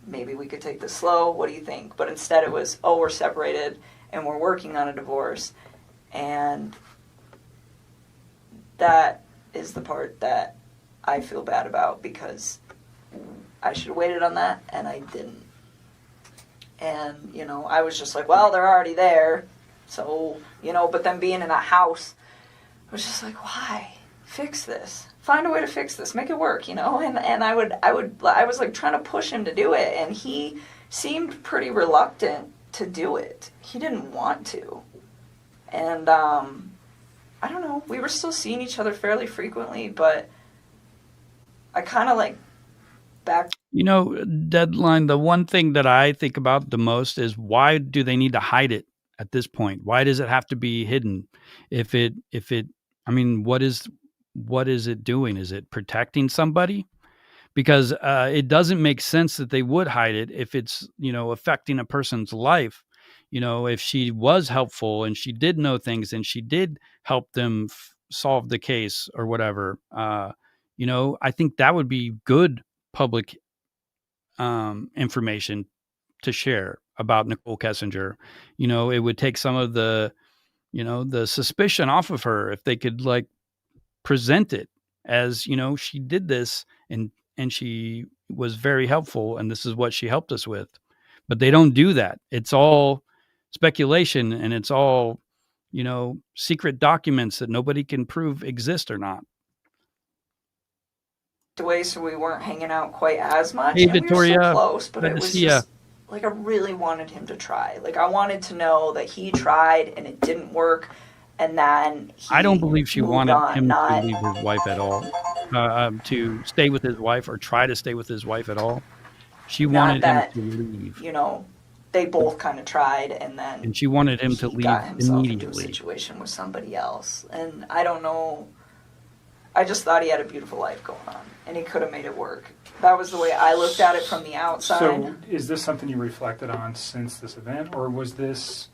Speaker 5: maybe we could take this slow. What do you think? But instead it was, oh, we're separated and we're working on a divorce. And that is the part that I feel bad about, because I should have waited on that and I didn't. And, I was just like, well, they're already there. So, but then being in a house, I was just like, why? Fix this. Find a way to fix this. Make it work, and I was like trying to push him to do it, and he seemed pretty reluctant to do it. He didn't want to. And I don't know, we were still seeing each other fairly frequently, but I kind of like back.
Speaker 1: Deadline, the one thing that I think about the most is, why do they need to hide it at this point? Why does it have to be hidden? What is it doing? Is it protecting somebody? Because it doesn't make sense that they would hide it if it's, affecting a person's life. If she was helpful and she did know things and she did help them solve the case or whatever, I think that would be good public information to share about Nichol Kessinger. It would take some of the, the suspicion off of her if they could present it as, she did this and she was very helpful and this is what she helped us with. But they don't do that. It's all speculation, and it's all, secret documents that nobody can prove exist or not.
Speaker 5: Away, so we weren't hanging out quite as much.
Speaker 1: Hey,
Speaker 5: and
Speaker 1: Victoria,
Speaker 5: we were so close, but it was just
Speaker 1: I
Speaker 5: really wanted him to try. I wanted to know that he tried and it didn't work. And then
Speaker 1: I don't believe she wanted him to leave his wife at all, to stay with his wife or try to stay with his wife at all. She wanted him to leave.
Speaker 5: They both kind of tried, and
Speaker 1: she wanted him to leave
Speaker 5: got himself
Speaker 1: immediately.
Speaker 5: Into a situation with somebody else, and I don't know. I just thought he had a beautiful life going on, and he could have made it work. That was the way I looked at it from the outside.
Speaker 2: So, is this something you reflected on since this event, or was this?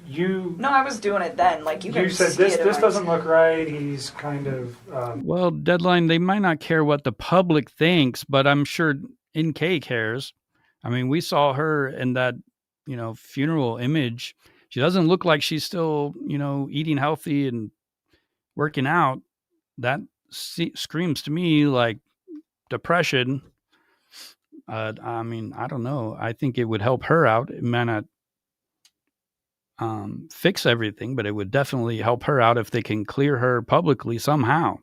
Speaker 5: No, I was doing it then. You
Speaker 2: said this doesn't look right. He's kind of.
Speaker 1: Well, Deadline, they might not care what the public thinks, but I'm sure NK cares. I mean, we saw her in that, funeral image. She doesn't look like she's still, eating healthy and working out. That screams to me like depression. I don't know. I think it would help her out. It might not fix everything, but it would definitely help her out if they can clear her publicly somehow.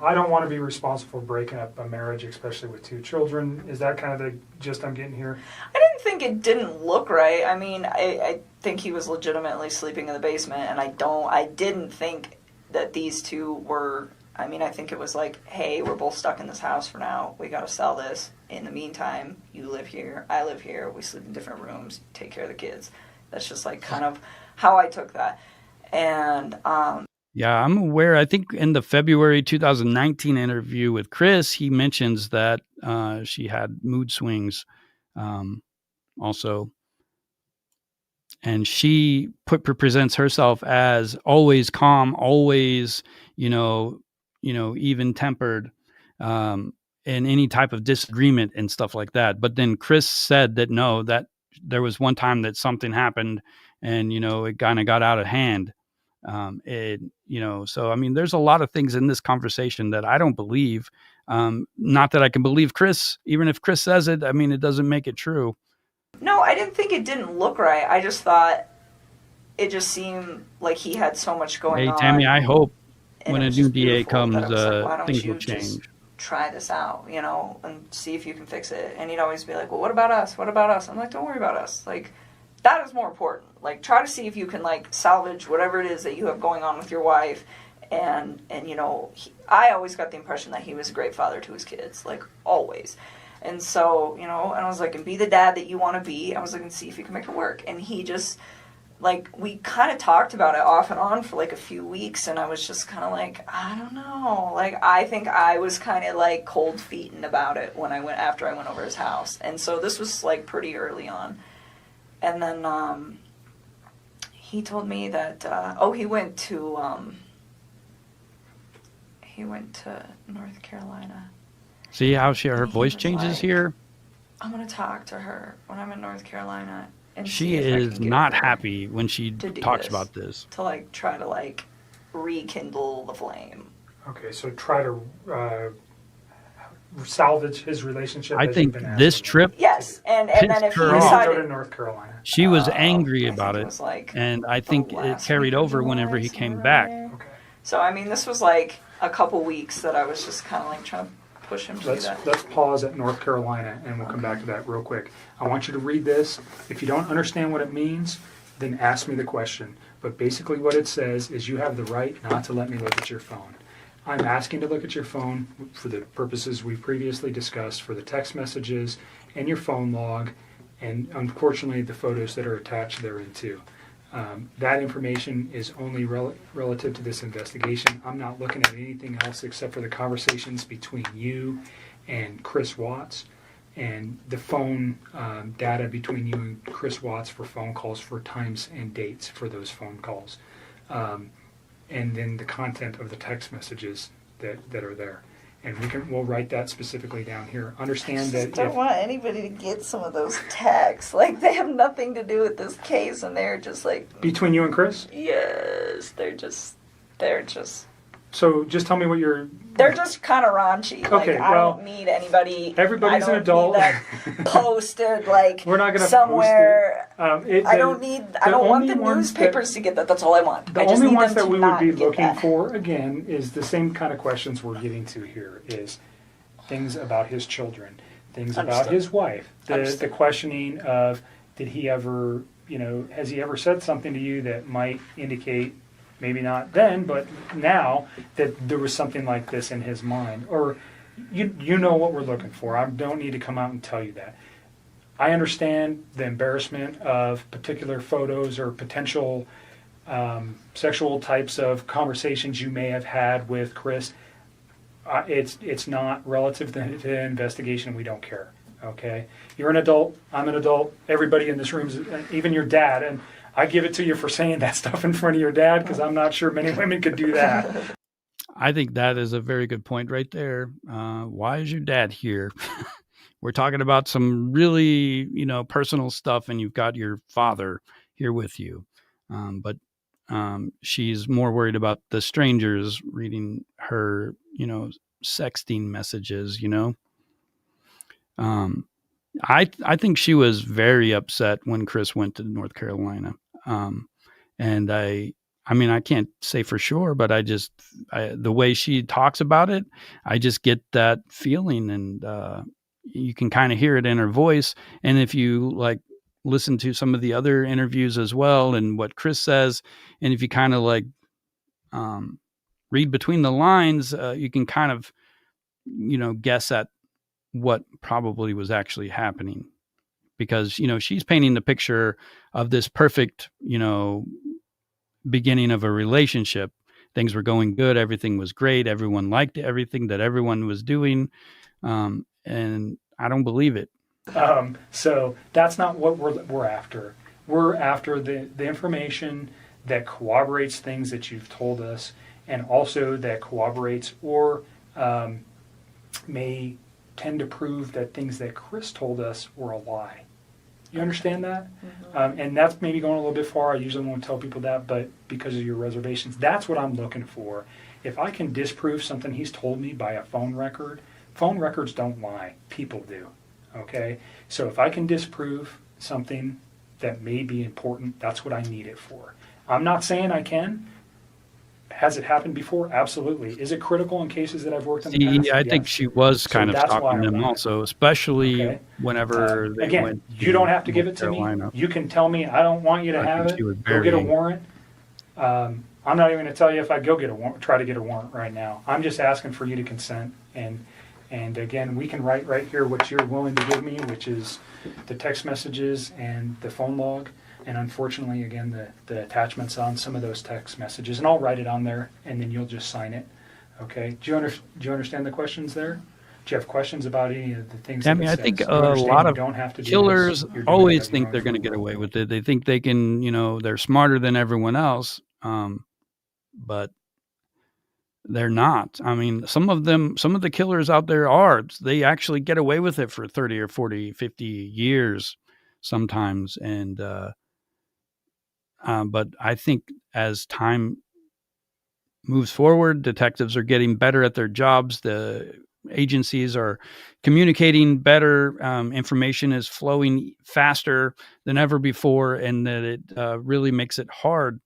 Speaker 2: I don't want to be responsible for breaking up a marriage, especially with 2 children. Is that kind of the gist I'm getting here?
Speaker 5: I didn't think it didn't look right. I mean, I think he was legitimately sleeping in the basement, and I didn't think that these two were. I mean, I think it was like, hey, we're both stuck in this house for now. We got to sell this. In the meantime, you live here, I live here. We sleep in different rooms, take care of the kids. That's just kind of how I took that. And
Speaker 1: yeah, I'm aware. I think in the February 2019 interview with Chris, he mentions that she had mood swings also. And she presents herself as always calm, always, even tempered in any type of disagreement and stuff like that. But then Chris said that no, that there was one time that something happened and, it kind of got out of hand. So, I mean, there's a lot of things in this conversation that I don't believe. Not that I can believe Chris, even if Chris says it. I mean, it doesn't make it true.
Speaker 5: No, I didn't think it didn't look right. I just thought it just seemed like he had so much going
Speaker 1: Hey,
Speaker 5: on.
Speaker 1: Tammy, I hope
Speaker 5: and
Speaker 1: when
Speaker 5: it
Speaker 1: a
Speaker 5: was
Speaker 1: new
Speaker 5: just
Speaker 1: DA
Speaker 5: beautiful
Speaker 1: comes,
Speaker 5: that I was like, why don't
Speaker 1: things
Speaker 5: you
Speaker 1: will
Speaker 5: just
Speaker 1: change.
Speaker 5: try this out, you know, and see if you can fix it. And he'd always be like, well, what about us? What about us? I'm like, don't worry about us. Like, that is more important. Like, try to see if you can, like, salvage whatever it is that you have going on with your wife. And you know, I always got the impression that he was a great father to his kids, like, always. And so, you know, and I was like, and be the dad that you want to be. I was like, and see if you can make it work. And he just, like, we kind of talked about it off and on for, like, a few weeks. And I was just kind of like, I don't know. Like, I think I was kind of, like, cold feeting about it after I went over his house. And so this was, like, pretty early on. And then he told me that, he went to North Carolina.
Speaker 1: See how her voice changes
Speaker 5: like,
Speaker 1: here?
Speaker 5: I'm going to talk to her when I'm in North Carolina. And
Speaker 1: She is not happy when she talks about this.
Speaker 5: To, like, try to, like, rekindle the flame.
Speaker 2: Okay, so try to salvage his relationship.
Speaker 1: I think this trip
Speaker 5: Yes, and then if he decided
Speaker 2: go to North Carolina.
Speaker 1: She was angry about it,
Speaker 5: like
Speaker 1: and I think it carried over whenever he came back.
Speaker 2: Okay.
Speaker 5: So, I mean, this was like a couple weeks that I was just kind of like trying to push him to do that.
Speaker 2: Let's pause at North Carolina, and we'll come back to that real quick. I want you to read this. If you don't understand what it means, then ask me the question. But basically what it says is you have the right not to let me look at your phone. I'm asking to look at your phone for the purposes we previously discussed, for the text messages and your phone log, and unfortunately the photos that are attached therein too. That information is only relative to this investigation. I'm not looking at anything else except for the conversations between you and Chris Watts, and the phone data between you and Chris Watts for phone calls, for times and dates for those phone calls. And then the content of the text messages that are there. And we'll write that specifically down here. Understand that.
Speaker 5: I don't want anybody to get some of those texts. Like, they have nothing to do with this case, and they're just like...
Speaker 2: Between you and Chris?
Speaker 5: Yes, they're just...
Speaker 2: So just tell me what you're...
Speaker 5: They're just kind of raunchy.
Speaker 2: Okay,
Speaker 5: like, I don't need anybody...
Speaker 2: Everybody's an adult.
Speaker 5: That posted, like,
Speaker 2: we're not gonna
Speaker 5: somewhere...
Speaker 2: Post it.
Speaker 5: I don't want the newspapers to get that. That's all I want.
Speaker 2: The only ones that we would be looking for, again, is the same kind of questions we're getting to here, is things about his children, things about his wife, the questioning of, did he ever, has he ever said something to you that might indicate, maybe not then, but now, that there was something like this in his mind. Or you know what we're looking for. I don't need to come out and tell you that. I understand the embarrassment of particular photos or potential sexual types of conversations you may have had with Chris. It's not relative to the investigation. We don't care. Okay? You're an adult. I'm an adult. Everybody in this room is, even your dad. And I give it to you for saying that stuff in front of your dad, because I'm not sure many women could do that.
Speaker 1: I think that is a very good point right there. Why is your dad here? We're talking about some really, personal stuff, and you've got your father here with you. But she's more worried about the strangers reading her, sexting messages, I think she was very upset when Chris went to North Carolina. And I can't say for sure, but the way she talks about it, I just get that feeling, and you can kind of hear it in her voice. And if you listen to some of the other interviews as well, and what Chris says, and if you kind of read between the lines, you can kind of, guess at what probably was actually happening, because, she's painting the picture of this perfect, beginning of a relationship. Things were going good. Everything was great. Everyone liked everything that everyone was doing. And I don't believe it.
Speaker 2: So that's not what we're after. We're after the information that corroborates things that you've told us, and also that corroborates or may tend to prove that things that Chris told us were a lie. You understand that? Mm-hmm. And that's maybe going a little bit far. I usually won't tell people that, but because of your reservations, that's what I'm looking for. If I can disprove something he's told me by a phone record, phone records don't lie. People do. Okay? So if I can disprove something that may be important, that's what I need it for. I'm not saying I can. Has it happened before? Absolutely. Is it critical in cases that I've worked in the past?
Speaker 1: I think
Speaker 2: Yes.
Speaker 1: she was
Speaker 2: So
Speaker 1: kind of
Speaker 2: that's why
Speaker 1: stalking
Speaker 2: I
Speaker 1: them
Speaker 2: want it.
Speaker 1: also, especially
Speaker 2: Okay.
Speaker 1: whenever they
Speaker 2: Again,
Speaker 1: went
Speaker 2: you don't have to give
Speaker 1: North
Speaker 2: it to me.
Speaker 1: Carolina.
Speaker 2: You can tell me I don't want you to
Speaker 1: I
Speaker 2: have
Speaker 1: think
Speaker 2: it.
Speaker 1: she was
Speaker 2: Go get a
Speaker 1: very
Speaker 2: warrant. I'm not even going to tell you if I'd go get a warrant, try to get a warrant right now. I'm just asking for you to consent. And again, we can write right here what you're willing to give me, which is the text messages and the phone log. And unfortunately, again, the attachments on some of those text messages. And I'll write it on there, and then you'll just sign it. Okay? Do you understand the questions there? Do you have questions about any of the things
Speaker 1: I
Speaker 2: that
Speaker 1: mean,
Speaker 2: it
Speaker 1: I
Speaker 2: says?
Speaker 1: think
Speaker 2: You
Speaker 1: a
Speaker 2: understand
Speaker 1: lot
Speaker 2: you
Speaker 1: of
Speaker 2: don't have to do this,
Speaker 1: killers
Speaker 2: you're doing it
Speaker 1: always
Speaker 2: of your
Speaker 1: think
Speaker 2: own
Speaker 1: they're going to
Speaker 2: free
Speaker 1: get
Speaker 2: will.
Speaker 1: away with it. They think they can, they're smarter than everyone else, but they're not. I mean, some of the killers out there they actually get away with it for 30 or 40, 50 years sometimes. And, but I think as time moves forward, detectives are getting better at their jobs. The agencies are communicating better. Information is flowing faster than ever before, and that it really makes it hard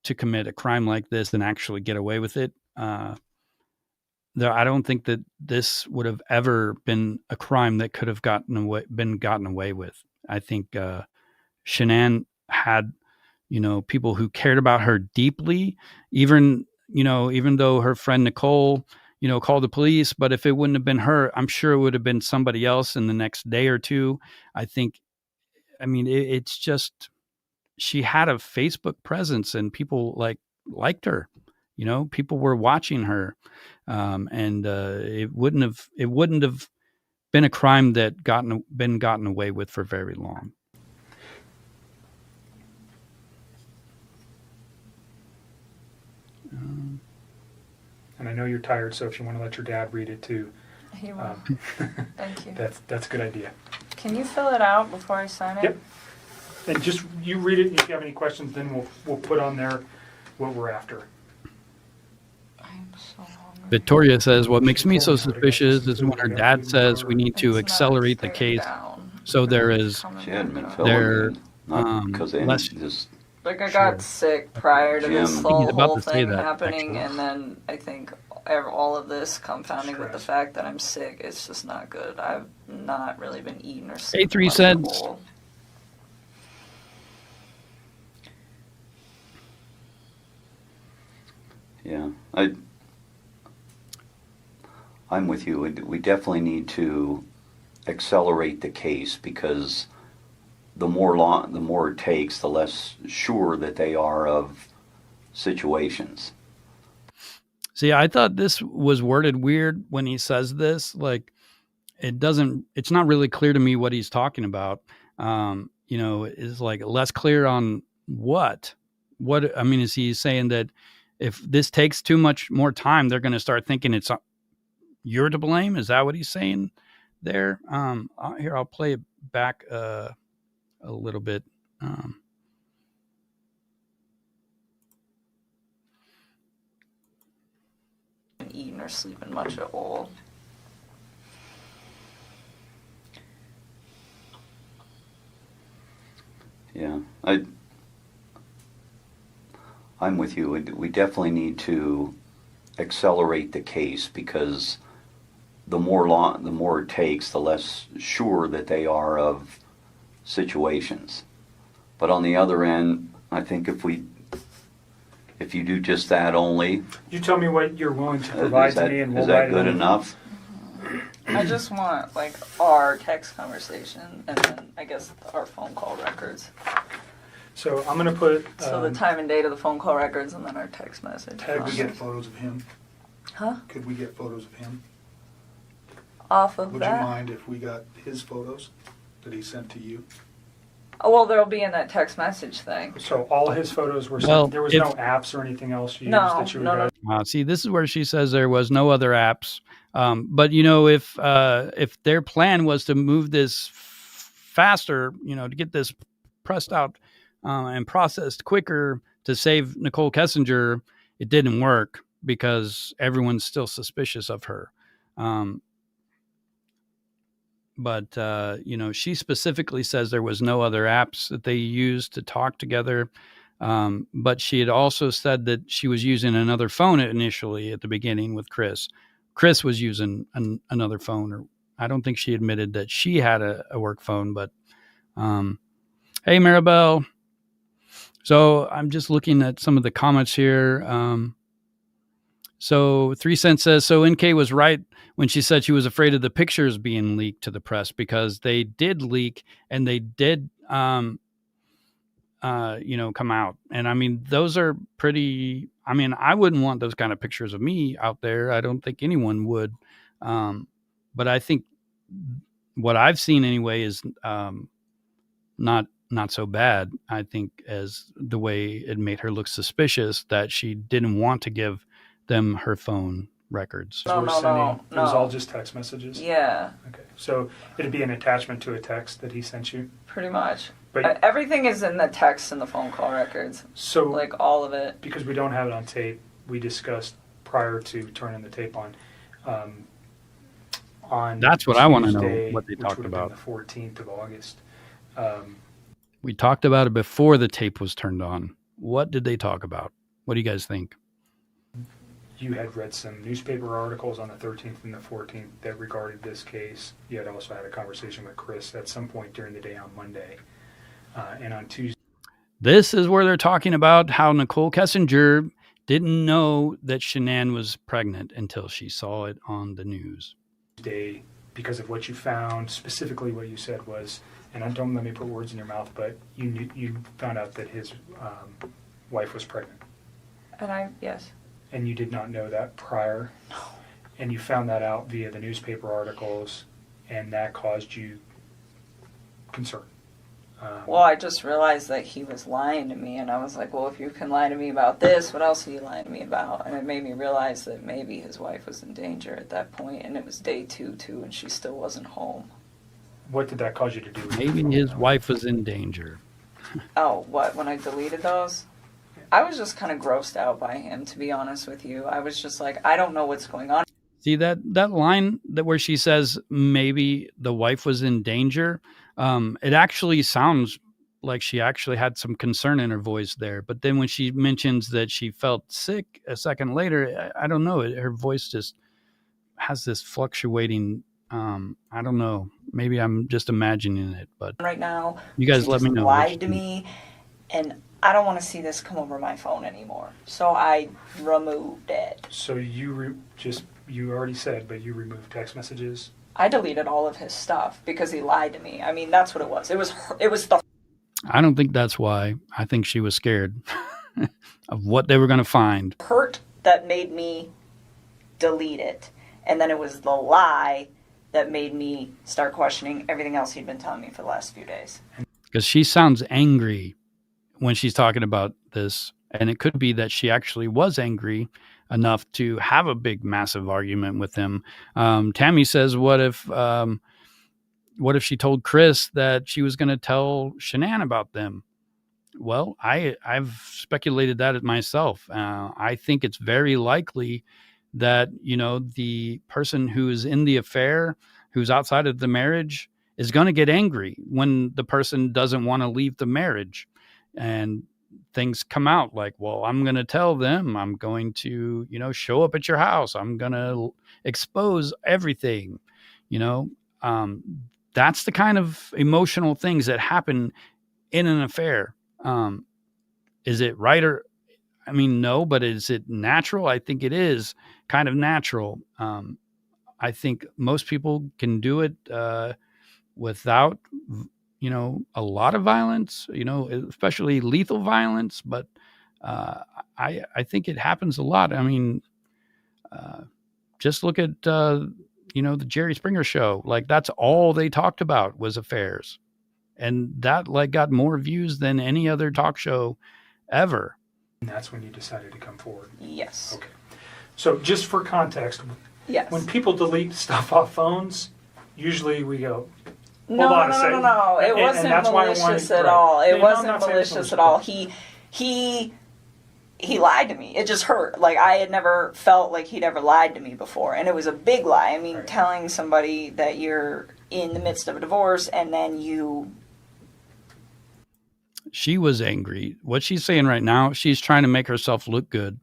Speaker 1: to commit a crime like this and actually get away with it. I don't think that this would have ever been a crime that could have been gotten away with. I think Shanann had people who cared about her deeply, even though her friend Nichol, called the police. But if it wouldn't have been her, I'm sure it would have been somebody else in the next day or two. It's just, she had a Facebook presence and people liked her, people were watching her. And it wouldn't have been a crime that been gotten away with for very long.
Speaker 2: And I know you're tired, so if you want to let your dad read it too,
Speaker 5: He will. Thank you.
Speaker 2: that's a good idea.
Speaker 5: Can you fill it out before I sign it?
Speaker 2: Yep. And just you read it. If you have any questions, then we'll put on there what we're after.
Speaker 5: I'm so hungry.
Speaker 1: Victoria says, what makes me so suspicious is when her dad says we need to accelerate the case. So there is
Speaker 4: She hadn't been filling me. Not because they
Speaker 1: less-
Speaker 4: just
Speaker 5: Like I got sick prior to this
Speaker 4: Jim.
Speaker 5: whole,
Speaker 1: He's about
Speaker 5: whole
Speaker 1: to say
Speaker 5: thing
Speaker 1: that,
Speaker 5: happening,
Speaker 1: actually.
Speaker 5: and then I think all of this compounding with the
Speaker 2: Stress.
Speaker 5: fact that I'm sick, it's just not good. I've not really been eating or sleeping.
Speaker 1: 3
Speaker 5: much at
Speaker 1: cents.
Speaker 5: all.
Speaker 4: yeah. I'm with you. We definitely need to accelerate the case because the more it takes, the less sure that they are of situations.
Speaker 1: See, I thought this was worded weird when he says this. Like, it's not really clear to me what he's talking about. Is like less clear on what, is he saying that if this takes too much more time, they're going to start thinking you're to blame? Is that what he's saying there? Here, I'll play it back a little bit.
Speaker 5: Eating or sleeping much at all.
Speaker 4: Yeah. I'm with you. We definitely need to accelerate the case because the more it takes, the less sure that they are of situations. But on the other end, I think if you do just that only,
Speaker 2: You tell me what you're willing to provide to me, and we'll
Speaker 4: is
Speaker 2: write
Speaker 4: that
Speaker 2: it
Speaker 4: good
Speaker 2: on.
Speaker 4: enough?
Speaker 5: I just want our text conversation and then I guess our phone call records.
Speaker 2: So I'm going to put.
Speaker 5: So the time and date of the phone call records and then our text message.
Speaker 2: Could we
Speaker 3: Get photos of him?
Speaker 5: Huh?
Speaker 3: Could we get photos of him?
Speaker 5: Off of
Speaker 3: Would you
Speaker 5: that?
Speaker 3: mind if we got his photos that he sent to you?
Speaker 5: Oh, well, they'll be in that text message thing.
Speaker 2: So all his photos were sent.
Speaker 1: Well,
Speaker 2: There was
Speaker 1: if-
Speaker 2: no apps or anything else used
Speaker 5: No,
Speaker 2: that you would
Speaker 5: no.
Speaker 2: have.
Speaker 1: See, this is where she says there was no other apps. But if their plan was to move this faster, to get this pressed out and processed quicker to save Nichol Kessinger, it didn't work because everyone's still suspicious of her. But she specifically says there was no other apps that they used to talk together. But she had also said that she was using another phone initially at the beginning with Chris. Chris was using another phone, or I don't think she admitted that she had a work phone. But hey, Maribel. So I'm just looking at some of the comments here. So 3 Cents says, so NK was right when she said she was afraid of the pictures being leaked to the press, because they did leak and they did, come out. And I mean, those are pretty, I mean, I wouldn't want those kind of pictures of me out there. I don't think anyone would. But I think what I've seen anyway is not so bad. I think as the way it made her look suspicious that she didn't want to give them her phone records.
Speaker 2: It was all just text messages?
Speaker 5: Yeah.
Speaker 2: Okay. So it'd be an attachment to a text that he sent you?
Speaker 5: Pretty much.
Speaker 2: But
Speaker 5: everything is in the text and the phone call records.
Speaker 2: So,
Speaker 5: like all of it.
Speaker 2: Because we don't have it on tape, we discussed prior to turning the tape on
Speaker 1: that's what
Speaker 2: Tuesday,
Speaker 1: I want to know, what they
Speaker 2: which
Speaker 1: talked
Speaker 2: would have
Speaker 1: about.
Speaker 2: been the 14th of August.
Speaker 1: We talked about it before the tape was turned on. What did they talk about? What do you guys think?
Speaker 2: You had read some newspaper articles on the 13th and the 14th that regarded this case. You had also had a conversation with Chris at some point during the day on Monday. And on Tuesday.
Speaker 1: This is where they're talking about how Nichol Kessinger didn't know that Shanann was pregnant until she saw it on the news.
Speaker 2: Because of what you found, specifically what you said was, and don't let me put words in your mouth, but you found out that his wife was pregnant.
Speaker 5: Yes.
Speaker 2: And you did not know that prior?
Speaker 5: No.
Speaker 2: And you found that out via the newspaper articles, and that caused you concern?
Speaker 5: Well, I just realized that he was lying to me, and I was like, well, if you can lie to me about this, what else are you lying to me about? And it made me realize that maybe his wife was in danger at that point, and it was day 2, too, and she still wasn't home.
Speaker 2: What did that cause you to do?
Speaker 1: Maybe his wife was in danger.
Speaker 5: Oh, what? When I deleted those? I was just kind of grossed out by him, to be honest with you. I was just like, I don't know what's going on.
Speaker 1: See that line where she says maybe the wife was in danger? It actually sounds like she actually had some concern in her voice there. But then when she mentions that she felt sick a second later, I don't know. Her voice just has this fluctuating. I don't know. Maybe I'm just imagining it. But
Speaker 5: right now,
Speaker 1: you guys let me know.
Speaker 5: Lied to me, and I don't want to see this come over my phone anymore. So I removed it.
Speaker 2: So you already said, but you removed text messages?
Speaker 5: I deleted all of his stuff because he lied to me. I mean, that's what it was. It was the...
Speaker 1: I don't think that's why. I think she was scared of what they were going to find.
Speaker 5: Hurt that made me delete it. And then it was the lie that made me start questioning everything else he'd been telling me for the last few days. Because
Speaker 1: she sounds angry when she's talking about this. And it could be that she actually was angry enough to have a big, massive argument with him. Tammy says, what if she told Chris that she was going to tell Shanann about them? Well, I've speculated that myself. I think it's very likely that, the person who is in the affair, who's outside of the marriage, is going to get angry when the person doesn't want to leave the marriage. And things come out like, well, I'm going to tell them, I'm going to, show up at your house. I'm going to expose everything, that's the kind of emotional things that happen in an affair. Is it right no, but is it natural? I think it is kind of natural. I think most people can do it without, a lot of violence, especially lethal violence. But I think it happens a lot. I mean, just look at, the Jerry Springer show. Like, that's all they talked about was affairs. And that got more views than any other talk show ever.
Speaker 2: And that's when you decided to come forward?
Speaker 5: Yes.
Speaker 2: Okay. So just for context,
Speaker 5: yes.
Speaker 2: When people delete stuff off phones, usually we go,
Speaker 5: No. It wasn't malicious at all. It wasn't malicious at all. He he lied to me. It just hurt. Like, I had never felt like he'd ever lied to me before. And it was a big lie. I mean,
Speaker 2: Right.
Speaker 5: telling somebody that you're in the midst of a divorce and then you...
Speaker 1: She was angry. What she's saying right now, she's trying to make herself look good.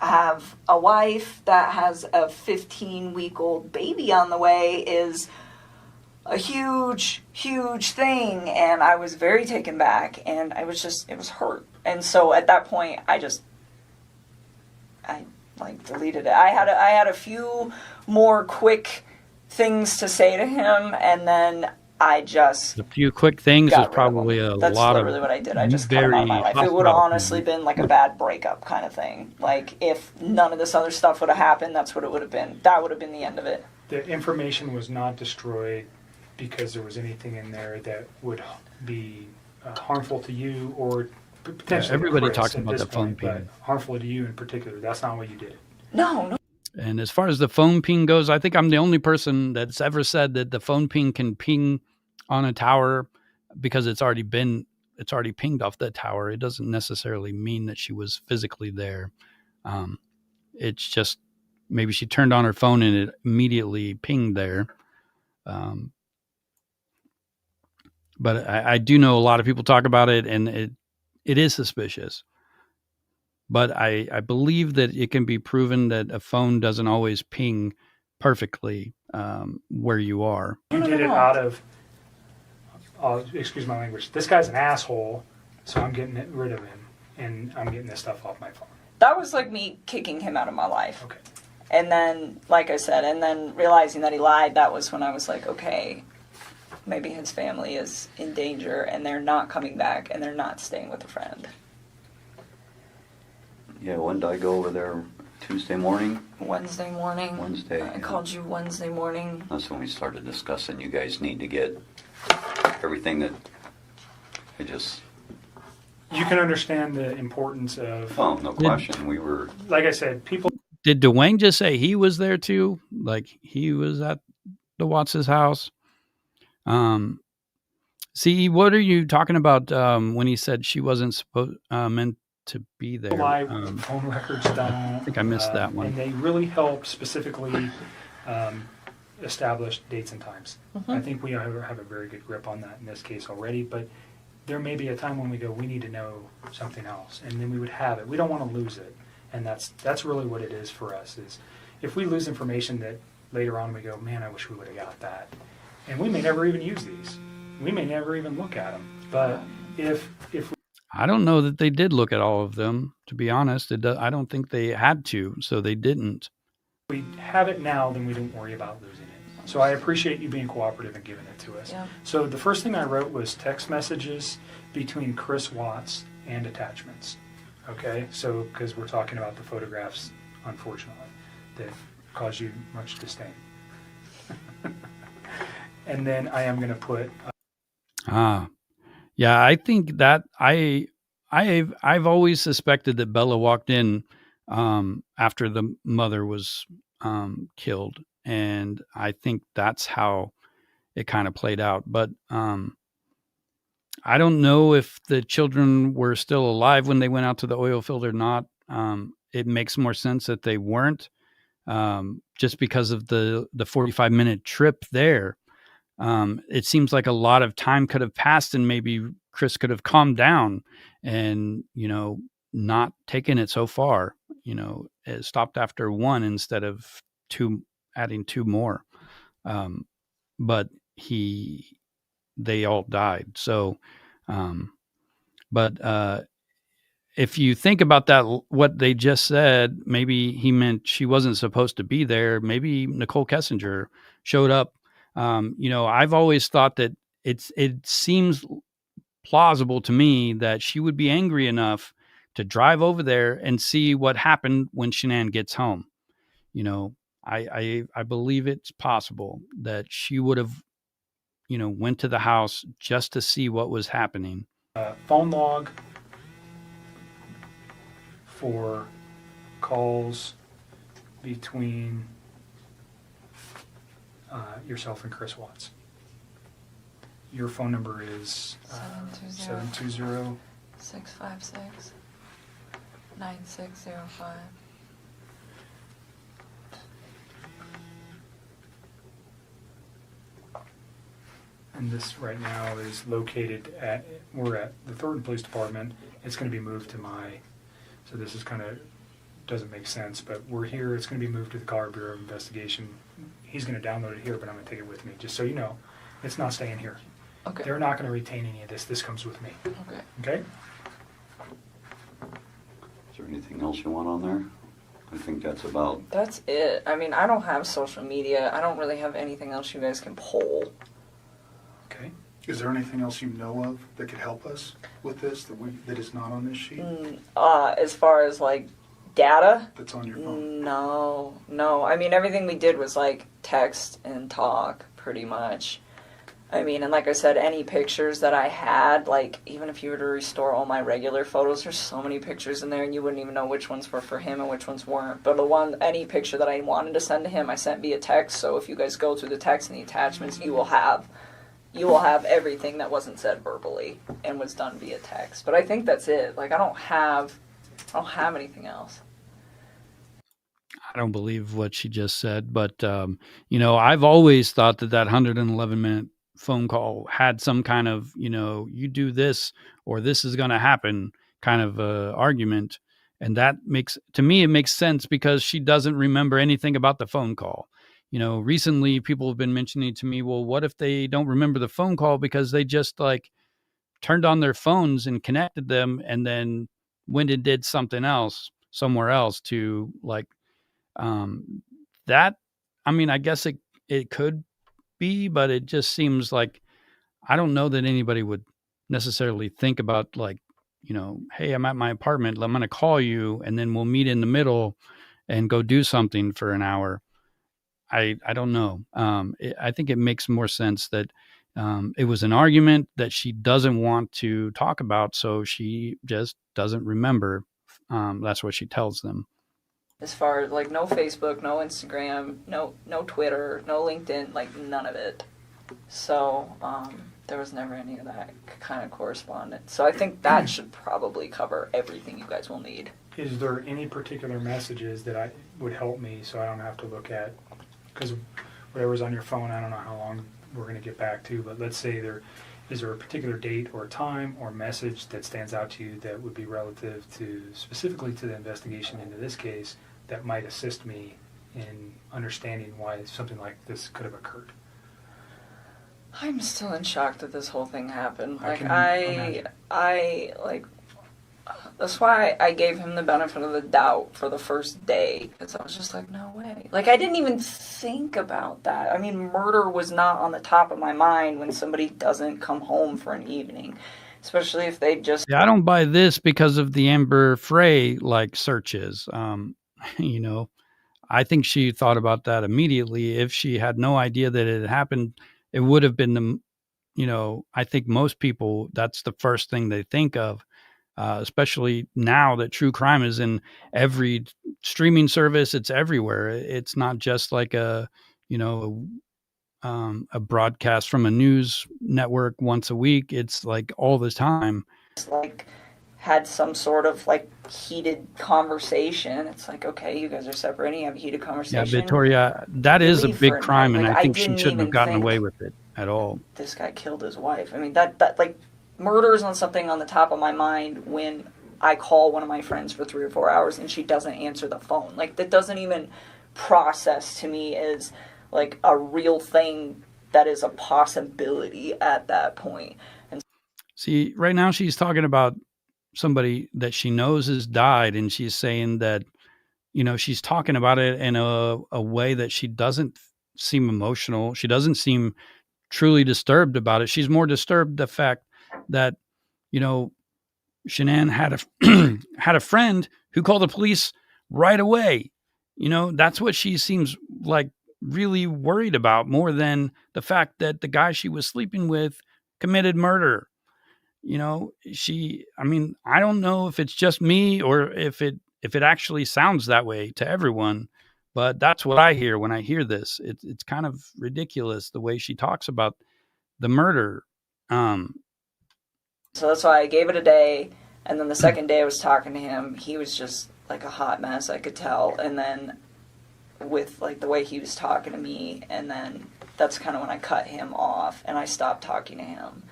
Speaker 5: have a wife that has a 15-week-old baby on the way is a huge, huge thing. And I was very taken back, and it was hurt. And so at that point, I like deleted it. I had a few more quick things to say to him, and then I just
Speaker 1: A few quick things
Speaker 5: got
Speaker 1: is
Speaker 5: rid of
Speaker 1: probably
Speaker 5: him.
Speaker 1: a
Speaker 5: That's
Speaker 1: lot of
Speaker 5: literally what I did. I just cut him out of my life. It would have honestly been like a bad breakup kind of thing. Like, if none of this other stuff would have happened, that's what it would have been. That would have been the end of it.
Speaker 2: The information was not destroyed because there was anything in there that would be harmful to you or potentially
Speaker 1: everybody
Speaker 2: Chris
Speaker 1: talks
Speaker 2: at
Speaker 1: about
Speaker 2: this
Speaker 1: the phone
Speaker 2: point,
Speaker 1: ping.
Speaker 2: but harmful to you in particular. That's not what you did.
Speaker 5: No.
Speaker 1: And as far as the phone ping goes, I think I'm the only person that's ever said that the phone ping can ping on a tower because it's already pinged off the tower. It doesn't necessarily mean that she was physically there. It's just maybe she turned on her phone and it immediately pinged there. But I do know a lot of people talk about it, and it is suspicious. But I believe that it can be proven that a phone doesn't always ping perfectly where you are.
Speaker 2: You did it out of, excuse my language, this guy's an asshole, so I'm getting rid of him, and I'm getting this stuff off my phone.
Speaker 5: That was like me kicking him out of my life.
Speaker 2: Okay.
Speaker 5: And then, like I said, and then realizing that he lied, that was when I was like, okay, maybe his family is in danger and they're not coming back and they're not staying with a friend.
Speaker 4: Yeah, when did I go over there? Tuesday morning?
Speaker 5: Wednesday morning.
Speaker 4: Wednesday,
Speaker 5: I
Speaker 4: yeah.
Speaker 5: called you Wednesday morning.
Speaker 4: That's when we started discussing you guys need to get everything that I just...
Speaker 2: You can understand the importance of,
Speaker 4: Oh, no question. We were...
Speaker 2: like I said, people.
Speaker 1: Did Duane just say he was there too? Like he was at the Watts' house? See, what are you talking about when he said she wasn't supposed meant to be there?
Speaker 2: Live phone records don't.
Speaker 1: I think I missed that one.
Speaker 2: And they really help specifically establish dates and times.
Speaker 5: Mm-hmm.
Speaker 2: I think we have a very good grip on that in this case already, but there may be a time when we go, we need to know something else, and then we would have it. We don't want to lose it, and that's really what it is for us, is if we lose information that later on we go, man, I wish we would have got that. And we may never even use these. We may never even look at them. But if
Speaker 1: I don't know that they did look at all of them, to be honest. I don't think they had to, so they didn't.
Speaker 2: we have it now, then we don't worry about losing it. So I appreciate you being cooperative and giving it to us.
Speaker 5: Yeah.
Speaker 2: So the first thing I wrote was text messages between Chris Watts and attachments. Okay, so because we're talking about the photographs, unfortunately, that cause you much disdain. And then I am going to put.
Speaker 1: Yeah, I think that I've always suspected that Bella walked in after the mother was killed, and I think that's how it kind of played out. But I don't know if the children were still alive when they went out to the oil field or not. It makes more sense that they weren't, just because of the 45-minute trip there. It seems like a lot of time could have passed, and maybe Chris could have calmed down and, not taken it so far, it stopped after one instead of adding two more. But they all died. So, but if you think about that, what they just said, maybe he meant she wasn't supposed to be there. Maybe Nichol Kessinger showed up. I've always thought that it seems plausible to me that she would be angry enough to drive over there and see what happened when Shanann gets home. I believe it's possible that she would have, went to the house just to see what was happening.
Speaker 2: Phone log for calls between yourself and Chris Watts. Your phone number is 720
Speaker 5: 656 9605.
Speaker 2: And this right now is located we're at the Thornton Police Department. It's going to be moved to so this is kind of, doesn't make sense, but we're here. It's going to be moved to the Colorado Bureau of Investigation. He's going to download it here, but I'm going to take it with me, just so you know. It's not staying here.
Speaker 5: Okay.
Speaker 2: They're not going to retain any of this. This comes with me.
Speaker 5: Okay.
Speaker 2: Okay?
Speaker 4: Is there anything else you want on there? I think that's about.
Speaker 5: That's it. I mean, I don't have social media. I don't really have anything else you guys can poll.
Speaker 2: Okay.
Speaker 3: Is there anything else you know of that could help us with this that is not on this sheet?
Speaker 5: As far as like data,
Speaker 3: That's on your phone?
Speaker 5: no. I mean, everything we did was like text and talk, pretty much. I mean, and like I said, any pictures that I had, like, even if you were to restore all my regular photos, there's so many pictures in there, and you wouldn't even know which ones were for him and which ones weren't. But any picture that I wanted to send to him, I sent via text, so if you guys go through the text and the attachments, you will have everything that wasn't said verbally and was done via text. But I think that's it. Like, I don't have anything else.
Speaker 1: I don't believe what she just said, but I've always thought that 111-minute phone call had some kind of, you do this or this is going to happen kind of argument. And that to me, it makes sense because she doesn't remember anything about the phone call. Recently people have been mentioning to me, well, what if they don't remember the phone call because they just like turned on their phones and connected them and then went and did something else somewhere else to like, that, I mean, I guess it could be, but it just seems like, I don't know that anybody would necessarily think about like, hey, I'm at my apartment. I'm going to call you and then we'll meet in the middle and go do something for an hour. I don't know. I think it makes more sense that it was an argument that she doesn't want to talk about. So she just doesn't remember. That's what she tells them.
Speaker 5: As far as like no Facebook, no Instagram, no Twitter, no LinkedIn, like none of it. So there was never any of that kind of correspondence. So I think that should probably cover everything you guys will need.
Speaker 2: Is there any particular messages that would help me so I don't have to look at, because whatever's on your phone, I don't know how long we're going to get back to, but let's say is there a particular date or time or message that stands out to you that would be relative to specifically to the investigation into this case that might assist me in understanding why something like this could have occurred?
Speaker 5: I'm still in shock that this whole thing happened. Like
Speaker 2: I
Speaker 5: like that's why I gave him the benefit of the doubt for the first day, because I was just like, no way. Like, I didn't even think about that. I mean, murder was not on the top of my mind when somebody doesn't come home for an evening, especially if they just...
Speaker 1: Yeah, I don't buy this because of the Amber Frey, like, searches. I think she thought about that immediately. If she had no idea that it had happened, it would have been I think most people, that's the first thing they think of. Especially now that true crime is in every streaming service, it's everywhere. It's not just like a broadcast from a news network once a week. It's like all the time.
Speaker 5: Like had some sort of like heated conversation. It's like, okay, you guys are separating, you have a heated conversation.
Speaker 1: Yeah, Victoria, that is a big crime, and I think she shouldn't have gotten away with it at all.
Speaker 5: This guy killed his wife. I mean, that like, murder is on something on the top of my mind when I call one of my friends for 3 or 4 hours and she doesn't answer the phone. Like, that doesn't even process to me as like a real thing that is a possibility at that point. And
Speaker 1: see, right now she's talking about somebody that she knows has died, and she's saying that, she's talking about it in a way that she doesn't seem emotional. She doesn't seem truly disturbed about it. She's more disturbed the fact that, Shanann had a friend who called the police right away. That's what she seems like really worried about, more than the fact that the guy she was sleeping with committed murder. I don't know if it's just me or if it actually sounds that way to everyone, but that's what I hear when I hear this. It's kind of ridiculous the way she talks about the murder.
Speaker 5: So that's why I gave it a day. And then the second day I was talking to him, he was just like a hot mess, I could tell. And then with like the way he was talking to me, and then that's kind of when I cut him off and I stopped talking to him.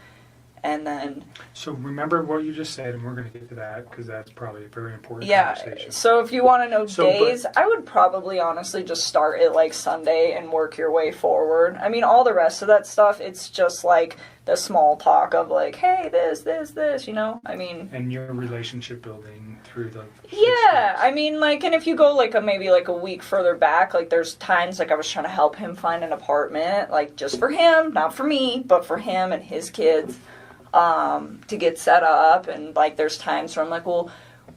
Speaker 5: And then...
Speaker 2: So remember what you just said, and we're going to get to that because that's probably a very important
Speaker 5: Yeah,
Speaker 2: conversation.
Speaker 5: so if you want to know days, I would probably honestly just start at like Sunday and work your way forward. I mean, all the rest of that stuff, it's just like the small talk of like, hey, this, you know? I mean...
Speaker 2: And your relationship building through the...
Speaker 5: Yeah, I mean, like, and if you go like maybe like a week further back, like there's times like I was trying to help him find an apartment, like just for him, not for me, but for him and his kids. To get set up, and like there's times where I'm like, well,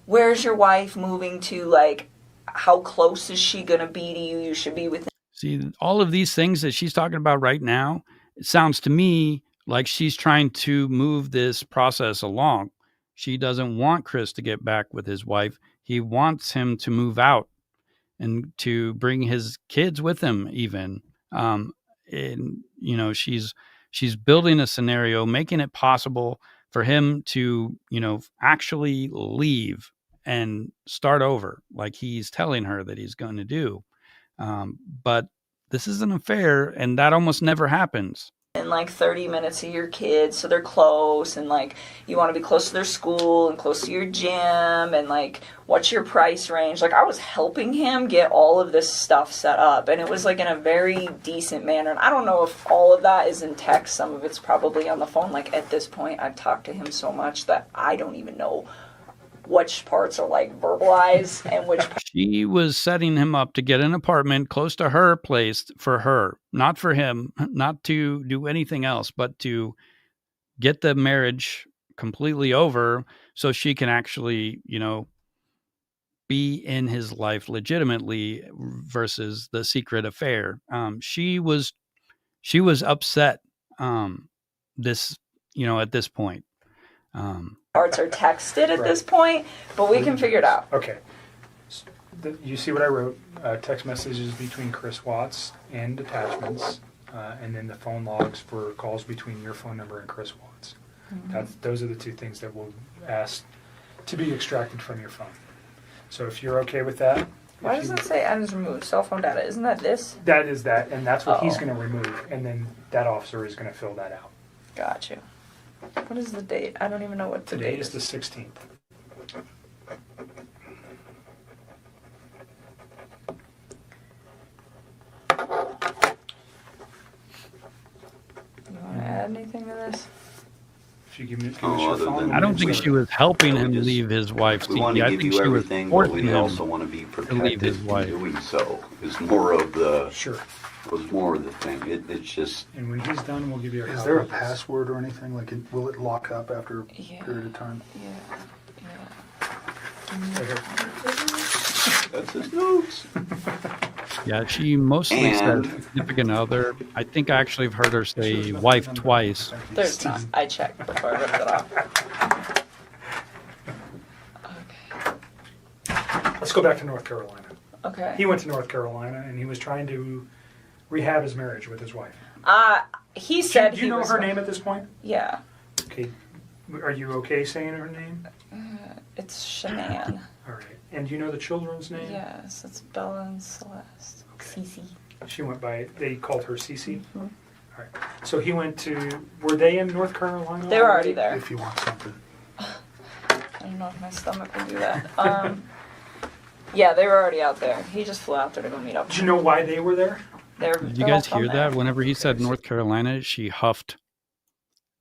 Speaker 5: where's your wife moving to? Like, how close is she gonna be to you? You should be within.
Speaker 1: See, all of these things that she's talking about right now, it sounds to me like she's trying to move this process along. She doesn't want Chris to get back with his wife. He wants him to move out and to bring his kids with him even. And, you know, she's building a scenario, making it possible for him to, you know, actually leave and start over like he's telling her that he's going to do. But this is an affair, and that almost never happens.
Speaker 5: In like 30 minutes of your kids, so they're close, and like you want to be close to their school and close to your gym, and like what's your price range. Like I was helping him get all of this stuff set up, and it was like in a very decent manner. And I don't know if all of that is in text, some of it's probably on the phone. Like at this point I've talked to him so much that I don't even know which parts are like verbalized and which
Speaker 1: She was setting him up to get an apartment close to her place for her, not for him, not to do anything else, but to get the marriage completely over so she can actually, you know, be in his life legitimately versus the secret affair. She was upset. This, you know, at this point.
Speaker 5: parts are texted at this point, but we can figure it out.
Speaker 2: Okay. You see what I wrote? Text messages between Chris Watts and attachments, and then the phone logs for calls between your phone number and Chris Watts. Mm-hmm. Those are the two things that we'll ask to be extracted from your phone. So if you're okay with that.
Speaker 5: Why does it say items removed? Cell phone data. Isn't that this?
Speaker 2: That is that, and that's what he's going to remove, and then that officer is going to fill that out.
Speaker 5: Gotcha. What is the date? I don't even know what the date is.
Speaker 2: Today is the 16th.
Speaker 5: You want to add anything to this?
Speaker 2: If you give us your phone.
Speaker 1: I don't think she was helping him leave his wife.
Speaker 4: We want to
Speaker 1: I
Speaker 4: give
Speaker 1: think
Speaker 4: you
Speaker 1: she was
Speaker 4: everything, but
Speaker 1: forcing
Speaker 4: we
Speaker 1: him
Speaker 4: also want to be protected
Speaker 1: his
Speaker 4: in
Speaker 1: wife.
Speaker 4: doing so. Is more of the
Speaker 2: Sure.
Speaker 4: was more of the thing. It's just.
Speaker 2: And when he's done, we'll give you a
Speaker 3: Is
Speaker 2: copy
Speaker 3: there a
Speaker 2: of this.
Speaker 3: password or anything? Like, will it lock up after a period of time?
Speaker 4: That's his notes.
Speaker 1: Yeah, she mostly
Speaker 4: And-
Speaker 1: said significant other. I think I actually have heard her say wife twice.
Speaker 5: There's not. I checked before I ripped it off. Okay.
Speaker 2: Let's go back to North Carolina.
Speaker 5: Okay.
Speaker 2: He went to North Carolina, and he was trying to rehab his marriage with his wife.
Speaker 5: He said
Speaker 2: Do you
Speaker 5: he
Speaker 2: know
Speaker 5: was
Speaker 2: her name at this point?
Speaker 5: Yeah.
Speaker 2: Okay. Are you okay saying her name?
Speaker 5: It's Shanann.
Speaker 2: All right. And do you know the children's name?
Speaker 5: Yes, it's Bella and Celeste.
Speaker 2: Okay.
Speaker 5: Cece.
Speaker 2: She went by, they called her Cece?
Speaker 5: Mm-hmm.
Speaker 2: All right. So he went to, were they in North Carolina?
Speaker 5: They were already there.
Speaker 3: If you want something.
Speaker 5: I don't know if my stomach will do that. Yeah, they were already out there. He just flew out there to go meet up.
Speaker 2: Do you know why they were there?
Speaker 1: Did you guys hear that? Whenever he said North Carolina, she huffed.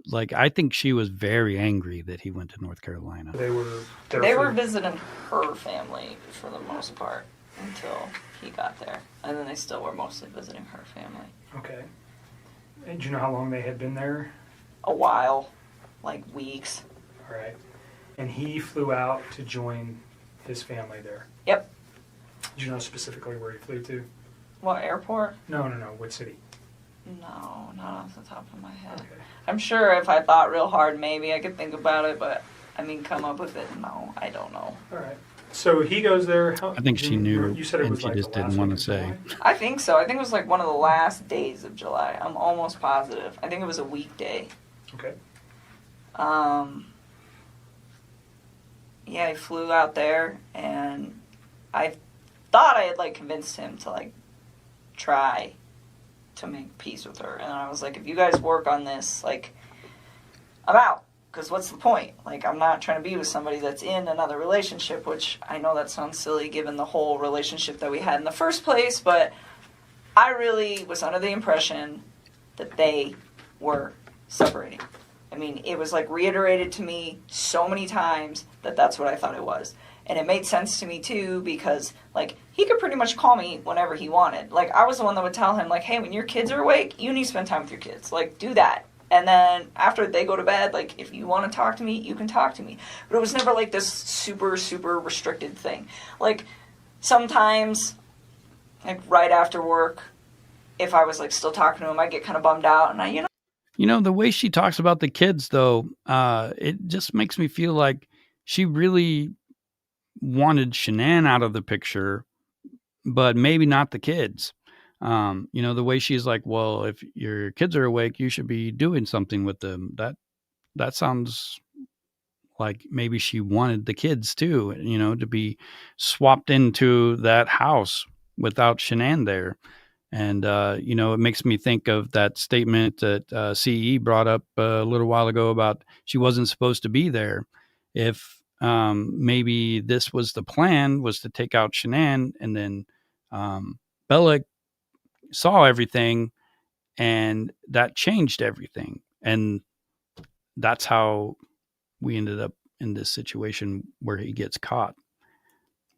Speaker 1: Like, I think she was very angry that he went to North Carolina.
Speaker 2: They were there
Speaker 5: They
Speaker 2: for-
Speaker 5: were visiting her family for the most part until he got there. And then they still were mostly visiting her family.
Speaker 2: Okay. And do you know how long they had been there?
Speaker 5: A while, like weeks.
Speaker 2: All right. And he flew out to join his family there.
Speaker 5: Yep.
Speaker 2: Do you know specifically where he flew to?
Speaker 5: What, airport?
Speaker 2: No. What city?
Speaker 5: No, not off the top of my head.
Speaker 2: Okay.
Speaker 5: I'm sure if I thought real hard, maybe I could think about it, but I mean, come up with it. No, I don't know.
Speaker 2: All right. So he goes there.
Speaker 1: I think she knew,
Speaker 2: You said it
Speaker 1: and
Speaker 2: was
Speaker 1: she
Speaker 2: like
Speaker 1: just
Speaker 2: the last
Speaker 1: didn't want
Speaker 2: week
Speaker 1: to
Speaker 2: of
Speaker 1: say.
Speaker 2: July?
Speaker 5: I think so. I think it was like one of the last days of July. I'm almost positive. I think it was a weekday.
Speaker 2: Okay.
Speaker 5: he flew out there, and I thought I had, like, convinced him to, like, try to make peace with her. And I was like, if you guys work on this, like, I'm out. Because what's the point? Like, I'm not trying to be with somebody that's in another relationship, which I know that sounds silly given the whole relationship that we had in the first place, but I really was under the impression that they were separating. I mean, it was, like, reiterated to me so many times that that's what I thought it was. And it made sense to me, too, because, like, he could pretty much call me whenever he wanted. Like, I was the one that would tell him, like, hey, when your kids are awake, you need to spend time with your kids. Like, do that. And then after they go to bed, like, if you want to talk to me, you can talk to me. But it was never, like, this super, super restricted thing. Like, sometimes, like, right after work, if I was, like, still talking to him, I'd get kind of bummed out. And
Speaker 1: the way she talks about the kids, though, it just makes me feel like she really wanted Shanann out of the picture, but maybe not the kids. The way she's like, well, if your kids are awake, you should be doing something with them. That sounds like maybe she wanted the kids too, to be swapped into that house without Shanann there. And, it makes me think of that statement that CE brought up a little while ago about she wasn't supposed to be there. If maybe this was the plan, was to take out Shanann, and then Bella saw everything, and that changed everything. And that's how we ended up in this situation where he gets caught,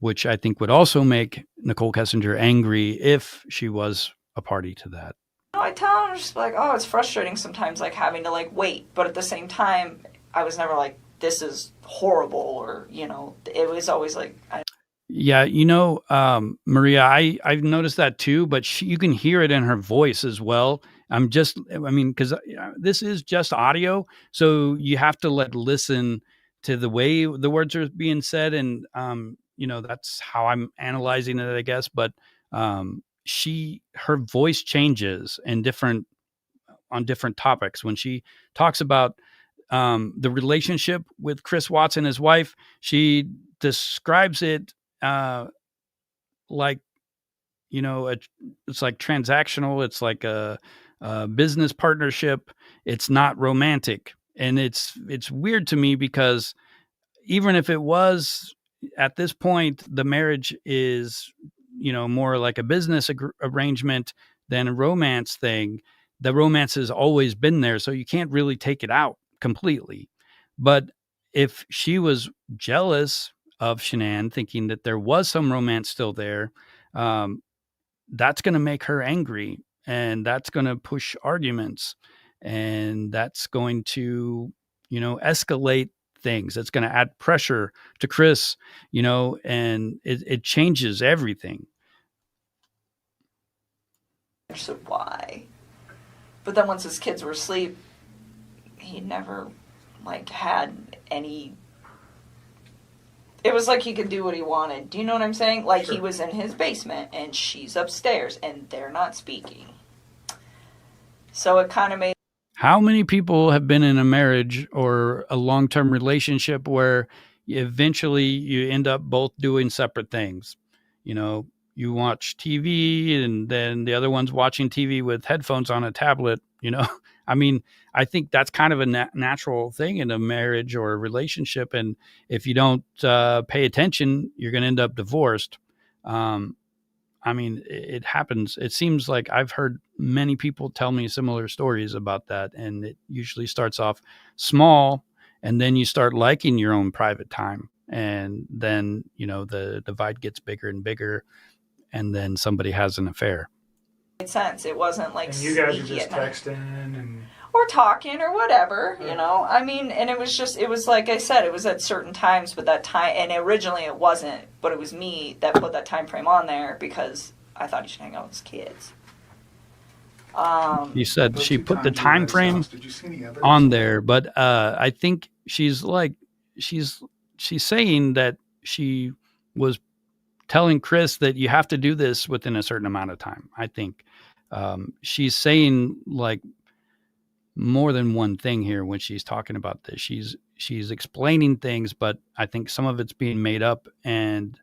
Speaker 1: which I think would also make Nichol Kessinger angry if she was a party to that.
Speaker 5: I tell him, just like, oh, it's frustrating sometimes, like, having to, like, wait. But at the same time, I was never like, this is horrible, or, it was always like...
Speaker 1: Yeah, Maria, I've noticed that too, but you can hear it in her voice as well. Because this is just audio, so you have to listen to the way the words are being said, and that's how I'm analyzing it, I guess. But her voice changes on different topics. When she talks about the relationship with Chris Watts and his wife, she describes it like, it's like transactional. It's like a business partnership. It's not romantic. And it's weird to me because even if it was, at this point, the marriage is, more like a business arrangement than a romance thing. The romance has always been there, so you can't really take it out completely. But if she was jealous of Shanann, thinking that there was some romance still there, that's going to make her angry, and that's going to push arguments, and that's going to, escalate things. It's going to add pressure to Chris, and it changes everything.
Speaker 5: So why? But then once his kids were asleep, he never, like, had any... It was like he could do what he wanted. Do you know what I'm saying? Like, sure. He was in his basement, and she's upstairs, and they're not speaking. So it kind of made...
Speaker 1: How many people have been in a marriage or a long-term relationship where eventually you end up both doing separate things? You watch TV, and then the other one's watching TV with headphones on a tablet, I think that's kind of a natural thing in a marriage or a relationship. And if you don't pay attention, you're going to end up divorced. It happens. It seems like I've heard many people tell me similar stories about that. And it usually starts off small, and then you start liking your own private time. And then, the divide gets bigger and bigger. And then somebody has an affair.
Speaker 5: It made sense. It wasn't like...
Speaker 2: And you guys are just texting and...
Speaker 5: Or talking or whatever, and it was like I said, it was at certain times, but that time, and originally it wasn't, but it was me that put that time frame on there because I thought he should hang out with his kids.
Speaker 1: You said she put the time frame on there, but I think she's saying that she was telling Chris that you have to do this within a certain amount of time. I think she's saying, like, more than one thing here when she's talking about this. she's explaining things, but I think some of it's being made up, and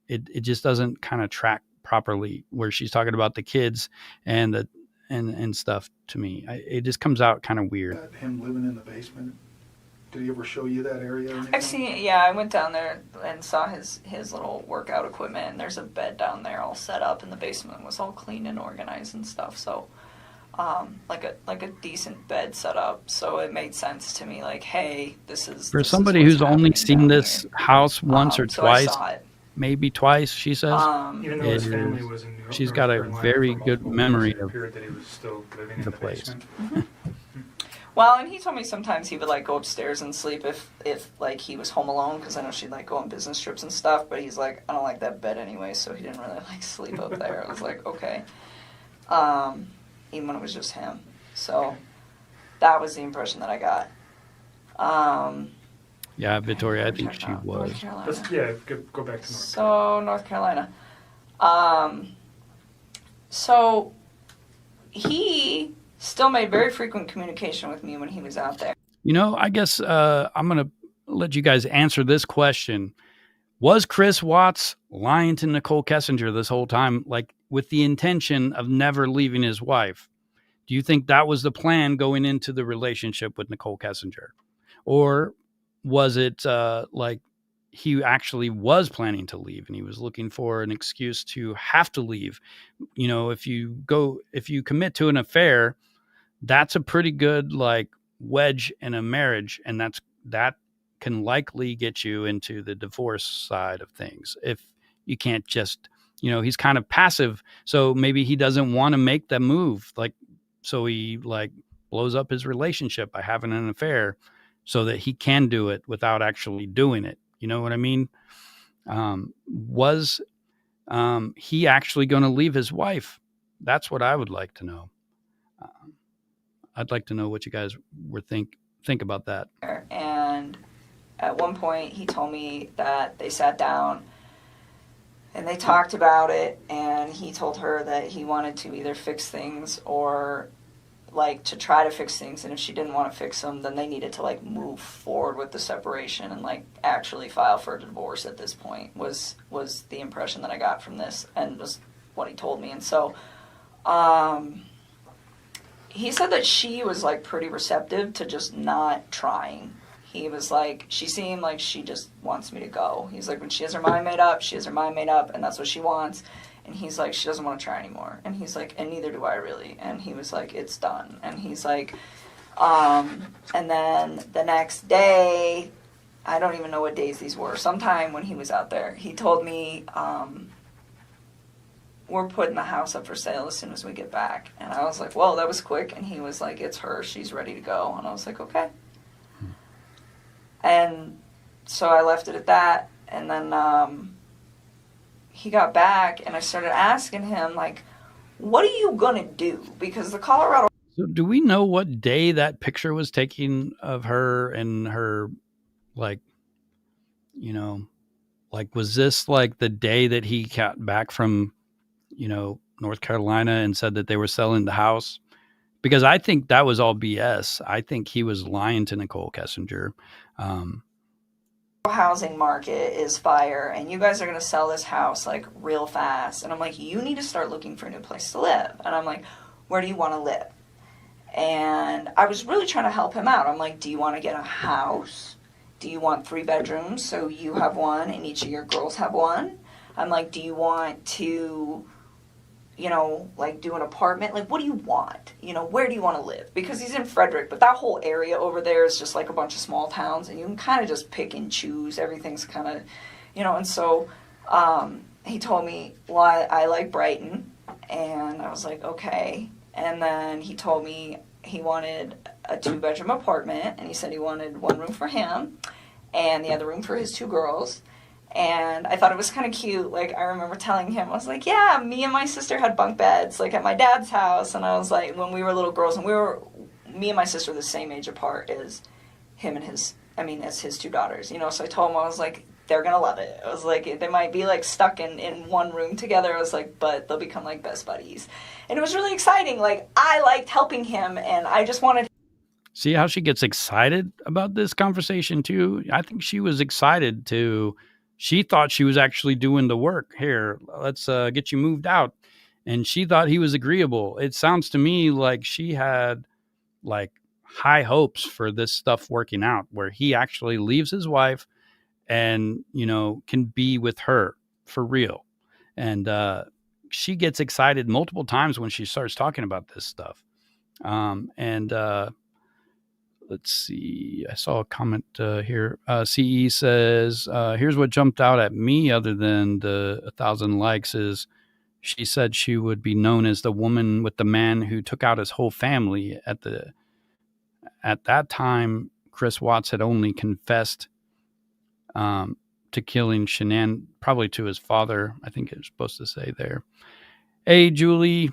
Speaker 1: it just doesn't kind of track properly where she's talking about the kids and and stuff to me. It just comes out kind of weird.
Speaker 3: Him living in the basement. Did he ever show you that area or anything?
Speaker 5: I've seen, yeah, I went down there and saw his little workout equipment, and there's a bed down there all set up, and the basement was all clean and organized and stuff, so, like a decent bed set up, so it made sense to me, like, hey, this is...
Speaker 1: For somebody who's only seen this house once or
Speaker 5: so I
Speaker 1: twice,
Speaker 5: saw it.
Speaker 1: maybe twice, she says,
Speaker 2: Even though his family was in New York,
Speaker 1: she's got a
Speaker 2: Carolina
Speaker 1: very
Speaker 2: for
Speaker 1: good
Speaker 2: multiple
Speaker 1: memory
Speaker 2: years, it
Speaker 1: of
Speaker 2: appeared that he was still living in
Speaker 1: the
Speaker 2: the
Speaker 1: place.
Speaker 2: basement.
Speaker 5: Well, and he told me sometimes he would, like, go upstairs and sleep if like, he was home alone, because I know she'd, like, go on business trips and stuff, but he's like, I don't like that bed anyway, so he didn't really, like, sleep up there. I was like, okay. Even when it was just him. So that was the impression that I got.
Speaker 1: Yeah, Victoria, I think
Speaker 5: Check
Speaker 1: she
Speaker 5: out
Speaker 1: was.
Speaker 5: North Carolina.
Speaker 2: Let's, yeah, go back to North
Speaker 5: So, North Carolina. So, he still made very frequent communication with me when he was out there.
Speaker 1: You know, I guess I'm going to let you guys answer this question. Was Chris Watts lying to Nichol Kessinger this whole time, like with the intention of never leaving his wife? Do you think that was the plan going into the relationship with Nichol Kessinger? Or was it like he actually was planning to leave and he was looking for an excuse to have to leave? You know, if you commit to an affair, that's a pretty good like wedge in a marriage, and that can likely get you into the divorce side of things. If you can't just, you know, he's kind of passive, so maybe he doesn't want to make the move, like, so he like blows up his relationship by having an affair so that he can do it without actually doing it. You know what I mean? Was he actually going to leave his wife? That's what I would like to know. I'd like to know what you guys were think about that.
Speaker 5: And at one point, he told me that they sat down and they talked about it, and he told her that he wanted to either fix things or like to try to fix things, and if she didn't want to fix them, then they needed to like move forward with the separation and like actually file for a divorce at this point was the impression that I got from this, and was what he told me. And so he said that she was like pretty receptive to just not trying. He was like, she seemed like she just wants me to go. He's like, when she has her mind made up, she has her mind made up, and that's what she wants. And he's like, she doesn't want to try anymore. And he's like, and neither do I really. And he was like, it's done. And he's like, and then the next day, I don't even know what days these were. Sometime when he was out there, he told me, we're putting the house up for sale as soon as we get back. And I was like, whoa, that was quick. And he was like, it's her. She's ready to go. And I was like, okay. And so I left it at that. And then he got back, and I started asking him, like, what are you going to do? Because the Colorado...
Speaker 1: So do we know what day that picture was taken of her and her, like, you know, like, was this like the day that he got back from, you know, North Carolina and said that they were selling the house? Because I think that was all BS. I think he was lying to Nichol Kessinger.
Speaker 5: Housing market is fire, and you guys are going to sell this house like real fast. And I'm like, you need to start looking for a new place to live. And I'm like, where do you want to live? And I was really trying to help him out. I'm like, do you want to get a house? Do you want 3 bedrooms so you have one and each of your girls have one? I'm like, do you want to, you know, like do an apartment? Like, what do you want? You know, where do you want to live? Because he's in Frederick, but that whole area over there is just like a bunch of small towns, and you can kind of just pick and choose. Everything's kind of, you know, and so he told me, well, I like Brighton, and I was like, okay. And then he told me he wanted a 2-bedroom apartment, and he said he wanted 1 room for him and the other room for his 2 girls. And I thought it was kind of cute. Like, I remember telling him, I was like, yeah, me and my sister had bunk beds, like, at my dad's house. And I was like, when we were little girls, and me and my sister were the same age apart as him and as his 2 daughters, you know. So I told him, I was like, they're going to love it. I was like, they might be, like, stuck in 1 room together. I was like, but they'll become, like, best buddies. And it was really exciting. Like, I liked helping him, and I just wanted...
Speaker 1: See how she gets excited about this conversation too? I think she was excited she thought she was actually doing the work. Here, let's get you moved out. And she thought he was agreeable. It sounds to me like she had like high hopes for this stuff working out, where he actually leaves his wife and, can be with her for real. And she gets excited multiple times when she starts talking about this stuff. And let's see. I saw a comment here. CE says, here's what jumped out at me other than the 1,000 likes is she said she would be known as the woman with the man who took out his whole family. At that time, Chris Watts had only confessed to killing Shanann, probably to his father. I think it was supposed to say there. Hey, Julie.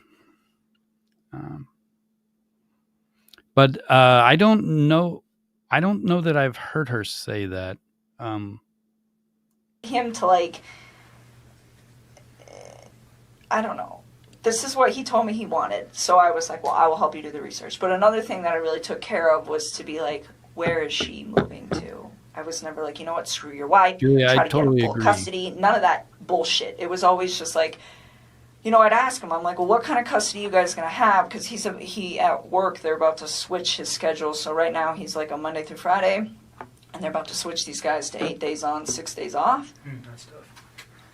Speaker 1: But I don't know that I've heard her say that.
Speaker 5: Him to like, I don't know. This is what he told me he wanted. So I was like, well, I will help you do the research. But another thing that I really took care of was to be like, where is she moving to? I was never like, you know what, screw your wife.
Speaker 1: Julia,
Speaker 5: try
Speaker 1: I
Speaker 5: to
Speaker 1: totally
Speaker 5: get full
Speaker 1: agree.
Speaker 5: custody. None of that bullshit. It was always just like, I'd ask him, I'm like, well, what kind of custody you guys going to have? Because he at work, they're about to switch his schedule. So right now he's like on Monday through Friday, and they're about to switch these guys to 8 days on, 6 days off.
Speaker 2: That's tough.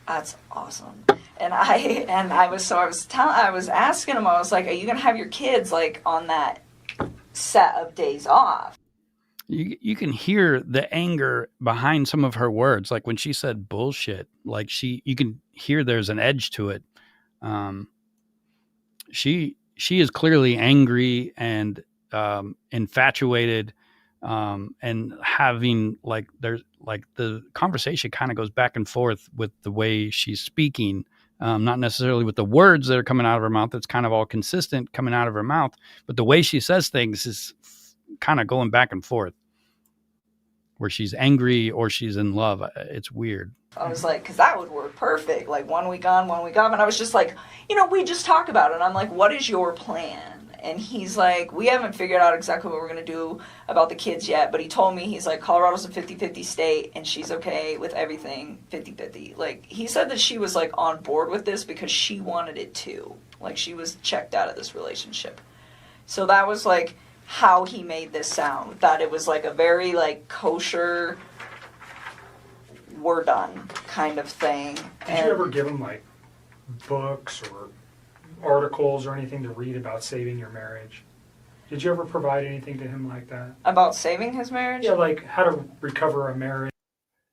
Speaker 5: That's awesome. And I was asking him, I was like, are you going to have your kids like on that set of days off?
Speaker 1: You can hear the anger behind some of her words. Like when she said bullshit, like you can hear there's an edge to it. She is clearly angry and infatuated, and having there's the conversation kind of goes back and forth with the way she's speaking, not necessarily with the words that are coming out of her mouth. It's kind of all consistent coming out of her mouth, but the way she says things is kind of going back and forth, where she's angry or she's in love. It's weird.
Speaker 5: I was like, because that would work perfect. Like 1 week on, 1 week off. And I was just like, we just talk about it. And I'm like, what is your plan? And he's like, we haven't figured out exactly what we're going to do about the kids yet. But he told me, he's like, Colorado's a 50-50 state and she's okay with everything 50-50. Like, he said that she was like on board with this because she wanted it too. Like, she was checked out of this relationship. So that was like how he made this sound. That it was like a very like kosher, we're done kind of thing.
Speaker 2: Did you ever give him like books or articles or anything to read about saving your marriage? Did you ever provide anything to him like that?
Speaker 5: About saving his marriage?
Speaker 2: Yeah, like how to recover a marriage.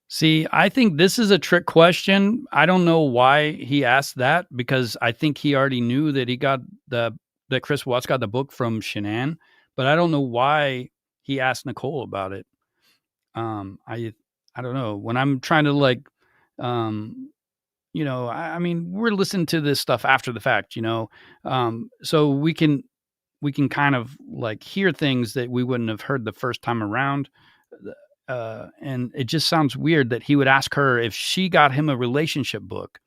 Speaker 1: See, I think this is a trick question. I don't know why he asked that, because I think he already knew that that Chris Watts got the book from Shanann, but I don't know why he asked Nichol about it. I don't know. When I'm trying to I mean, we're listening to this stuff after the fact, so we can kind of like hear things that we wouldn't have heard the first time around. And it just sounds weird that he would ask her if she got him a relationship book.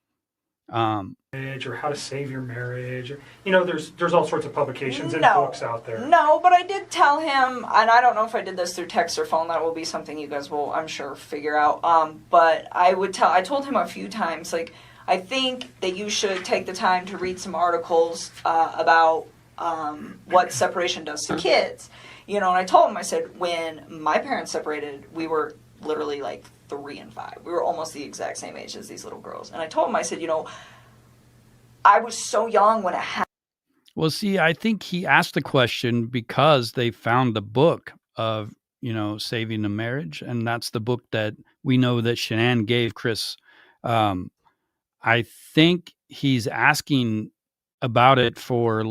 Speaker 2: Or how to save your marriage. There's all sorts of publications and books out there.
Speaker 5: No, but I did tell him, and I don't know if I did this through text or phone. That will be something you guys will, I'm sure, figure out. But I told him a few times, like, I think that you should take the time to read some articles about what separation does to kids. And I told him, I said, when my parents separated, we were literally like 3 and 5. We were almost the exact same age as these little girls. And I told him, I said, I was so young when it happened.
Speaker 1: Well, see, I think he asked the question because they found the book of, saving the marriage. And that's the book that we know that Shanann gave Chris. I think he's asking about it for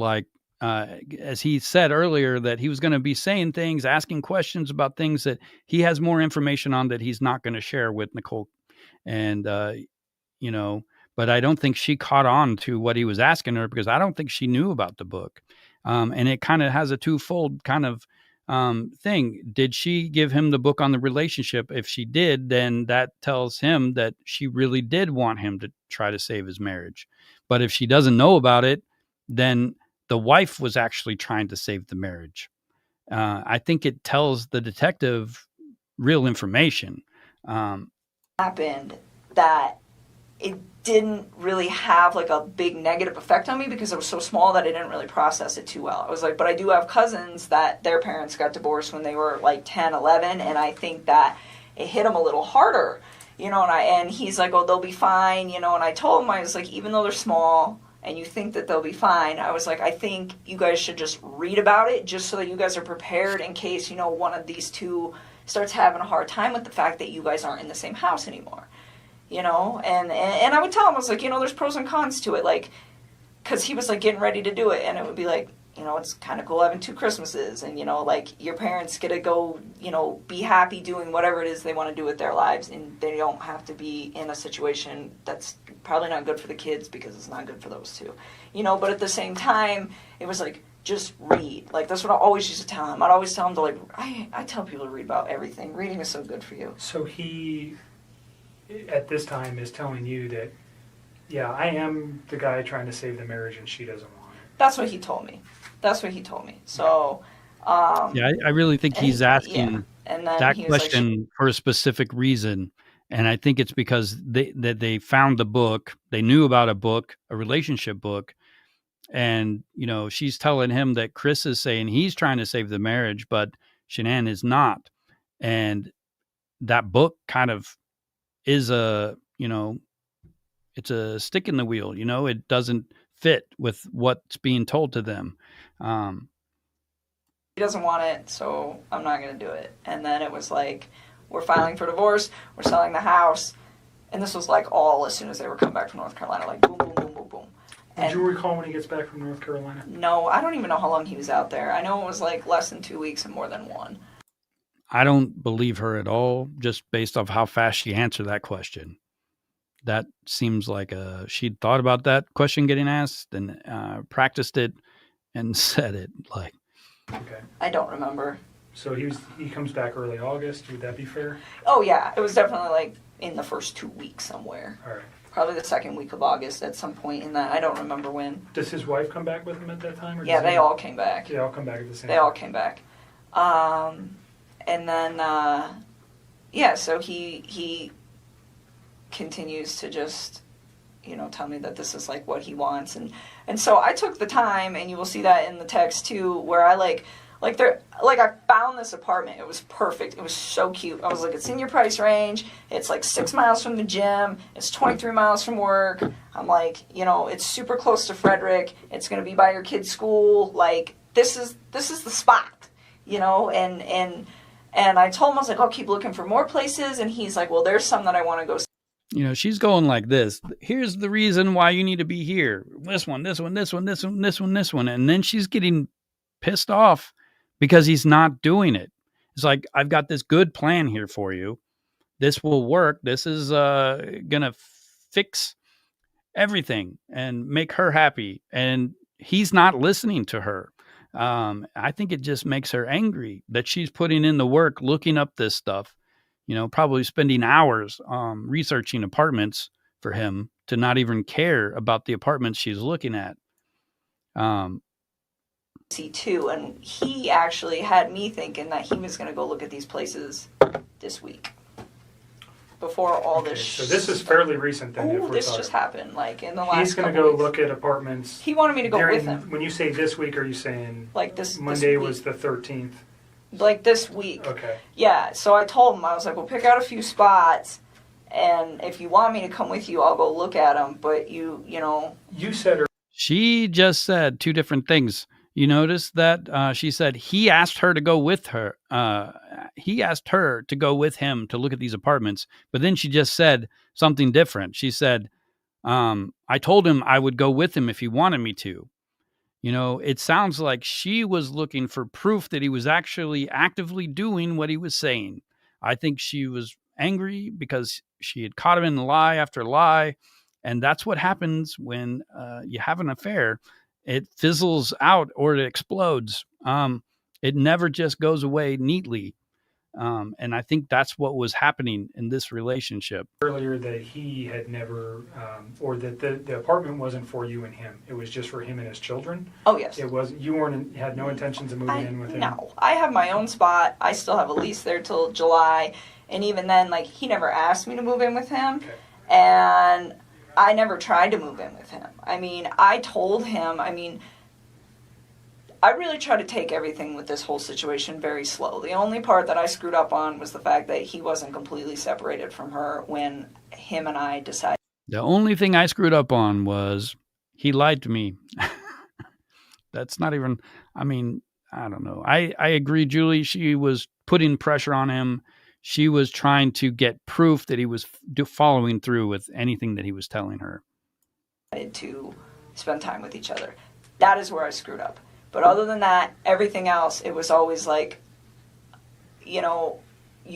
Speaker 1: as he said earlier, that he was going to be saying things, asking questions about things that he has more information on that he's not going to share with Nichol. And, but I don't think she caught on to what he was asking her, because I don't think she knew about the book. And it kind of has a twofold kind of thing. Did she give him the book on the relationship? If she did, then that tells him that she really did want him to try to save his marriage. But if she doesn't know about it, then the wife was actually trying to save the marriage. I think it tells the detective real information.
Speaker 5: Happened that it didn't really have like a big negative effect on me because it was so small that I didn't really process it too well. I was like, but I do have cousins that their parents got divorced when they were like 10, 11, and I think that it hit them a little harder, and he's like, oh, they'll be fine, and I told him, I was like, even though they're small and you think that they'll be fine, I was like, I think you guys should just read about it just so that you guys are prepared in case, one of these two starts having a hard time with the fact that you guys aren't in the same house anymore. And I would tell him, I was like, there's pros and cons to it, like, because he was like getting ready to do it, and it would be like, it's kind of cool having 2 Christmases, and like your parents get to go, be happy doing whatever it is they want to do with their lives, and they don't have to be in a situation that's probably not good for the kids because it's not good for those two, but at the same time, it was like, just read. Like, that's what I always used to tell him. I'd always tell him to, like, I tell people to read about everything. Reading is so good for you.
Speaker 2: So he, at this time, is telling you that, yeah, I am the guy trying to save the marriage and she doesn't want it.
Speaker 5: That's what he told me. So,
Speaker 1: yeah, I really think he's asking that question
Speaker 5: like,
Speaker 1: for a specific reason. And I think it's because they found the book. They knew about a book, a relationship book. And, she's telling him that Chris is saying he's trying to save the marriage, but Shanann is not. And that book kind of is it's a stick in the wheel, it doesn't fit with what's being told to them.
Speaker 5: He doesn't want it, so I'm not going to do it. And then it was like, we're filing for divorce, we're selling the house. And this was like all as soon as they were coming back from North Carolina, like boom, boom, boom, boom, boom.
Speaker 2: Did you recall when he gets back from North Carolina?
Speaker 5: No, I don't even know how long he was out there. I know it was like less than 2 weeks and more than 1.
Speaker 1: I don't believe her at all, just based off how fast she answered that question. That seems like she'd thought about that question getting asked and practiced it and said it. Like,
Speaker 2: okay,
Speaker 5: I don't remember.
Speaker 2: So he comes back early August. Would that be fair?
Speaker 5: Oh yeah, it was definitely like in the first 2 weeks somewhere.
Speaker 2: All right.
Speaker 5: Probably the second week of August at some point in that. I don't remember when.
Speaker 2: Does his wife come back with him at that time? Or
Speaker 5: yeah, they all came back.
Speaker 2: They all come back at the same time?
Speaker 5: They all came back. And then, so he continues to just, tell me that this is like what he wants. And so I took the time, and you will see that in the text too, where I I found this apartment. It was perfect. It was so cute. I was like, it's in your price range. It's like 6 miles from the gym. It's 23 miles from work. I'm like, it's super close to Frederick. It's going to be by your kid's school. Like, this is the spot, and I told him, I was like, I'll keep looking for more places. And he's like, well, there's some that I want to go see.
Speaker 1: She's going like this. Here's the reason why you need to be here. This one, this one, this one, this one, this one, this one. And then she's getting pissed off because he's not doing it. It's like, I've got this good plan here for you. This will work. This is going to fix everything and make her happy. And he's not listening to her. I think it just makes her angry that she's putting in the work, looking up this stuff, probably spending hours researching apartments for him to not even care about the apartments she's looking at.
Speaker 5: C2, and he actually had me thinking that he was going to go look at these places this week before all this.
Speaker 2: So this is fairly recent then.
Speaker 5: Oh, this just happened, like in the last.
Speaker 2: He's going to go look at apartments.
Speaker 5: He wanted me to go with him.
Speaker 2: When you say this week, are you saying
Speaker 5: like this?
Speaker 2: Monday
Speaker 5: this
Speaker 2: was the 13th.
Speaker 5: Like this week.
Speaker 2: Okay.
Speaker 5: Yeah. So I told him, I was like, "We'll pick out a few spots, and if you want me to come with you, I'll go look at them." But you
Speaker 2: said
Speaker 1: she just said 2 different things. You notice that she said he asked her to go with her. He asked her to go with him to look at these apartments. But then she just said something different. She said, I told him I would go with him if he wanted me to. It sounds like she was looking for proof that he was actually actively doing what he was saying. I think she was angry because she had caught him in lie after lie. And that's what happens when you have an affair. It fizzles out or it explodes. It never just goes away neatly. And I think that's what was happening in this relationship.
Speaker 2: Earlier that he had never, or that the apartment wasn't for you and him. It was just for him and his children.
Speaker 5: Oh, yes.
Speaker 2: It was, you had no intentions of moving in with him.
Speaker 5: No, I have my own spot. I still have a lease there till July. And even then, like, he never asked me to move in with him.
Speaker 2: Okay.
Speaker 5: And I never tried to move in with him. I mean, I told him, I really try to take everything with this whole situation very slow. The only part that I screwed up on was the fact that he wasn't completely separated from her when him and I decided.
Speaker 1: The only thing I screwed up on was he lied to me. That's not even, I don't know. I agree, Julie. She was putting pressure on him. She was trying to get proof that he was following through with anything that he was telling her.
Speaker 5: To spend time with each other. That is where I screwed up. But other than that, everything else, it was always like, you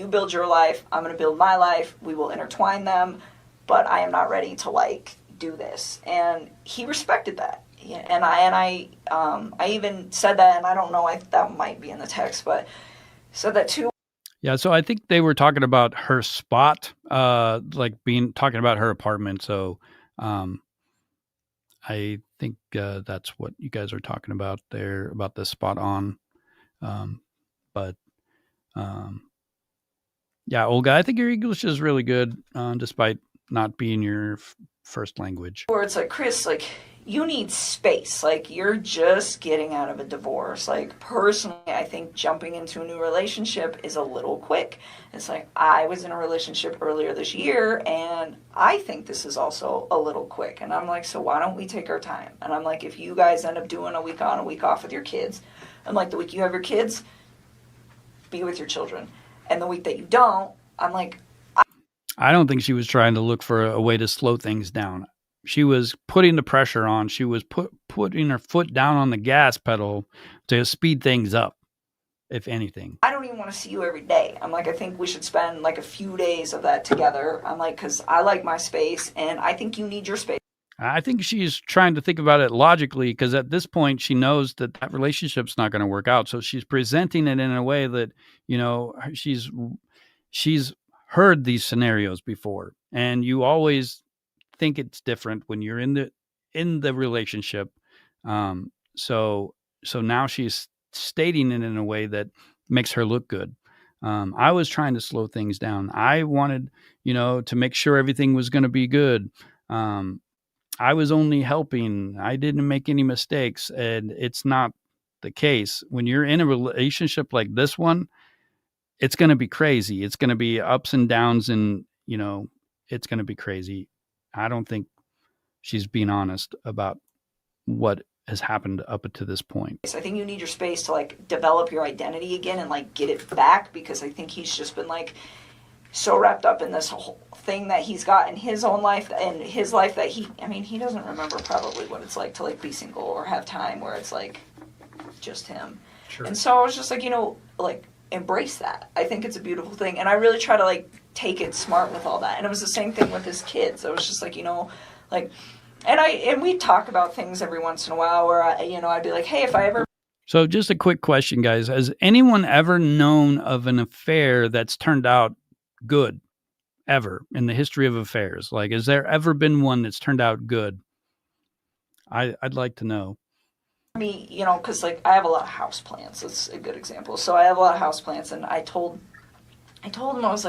Speaker 5: build your life, I'm going to build my life, we will intertwine them, but I am not ready to do this. And he respected that. And I even said that, and I don't know, that might be in the text, but said that too.
Speaker 1: Yeah, so I think they were talking about her spot, talking about her apartment. So I think that's what you guys are talking about there, about the spot on. Yeah, Olga, I think your English is really good, despite not being your first language.
Speaker 5: Where it's like, Chris, you need space. You're just getting out of a divorce. Personally, I think jumping into a new relationship is a little quick. It's I was in a relationship earlier this year, and I think this is also a little quick. And I'm so why don't we take our time? And I'm if you guys end up doing a week on, a week off with your kids, I'm the week you have your kids, be with your children. And the week that you don't, I'm
Speaker 1: I don't think she was trying to look for a way to slow things down. She was putting the pressure on. She was putting her foot down on the gas pedal to speed things up, if anything.
Speaker 5: I don't even want to see you every day. I think we should spend a few days of that together. Because I like my space, and I think you need your space.
Speaker 1: I think she's trying to think about it logically, because at this point she knows that relationship's not going to work out. So she's presenting it in a way that, she's heard these scenarios before, and you always think it's different when you're in the relationship. So now she's stating it in a way that makes her look good. I was trying to slow things down. I wanted, to make sure everything was going to be good. I was only helping. I didn't make any mistakes, and it's not the case. When you're in a relationship like this one, it's going to be crazy. It's going to be ups and downs, and, it's going to be crazy. I don't think she's being honest about what has happened up to this point.
Speaker 5: I think you need your space to develop your identity again and get it back, because I think he's just been so wrapped up in this whole thing that he's got in his own life and his life that he doesn't remember probably what it's like to be single or have time where it's just him.
Speaker 2: Sure.
Speaker 5: And so I was just embrace that. I think it's a beautiful thing, and I really try to take it smart with all that. And it was the same thing with his kids. I was just and we talk about things every once in a while where I'd be hey, if I ever.
Speaker 1: So just a quick question, guys. Has anyone ever known of an affair that's turned out good ever in the history of affairs? Has there ever been one that's turned out good? I'd like to know.
Speaker 5: Me, because I have a lot of house plants. It's a good example. So I have a lot of house plants, and I told him, I was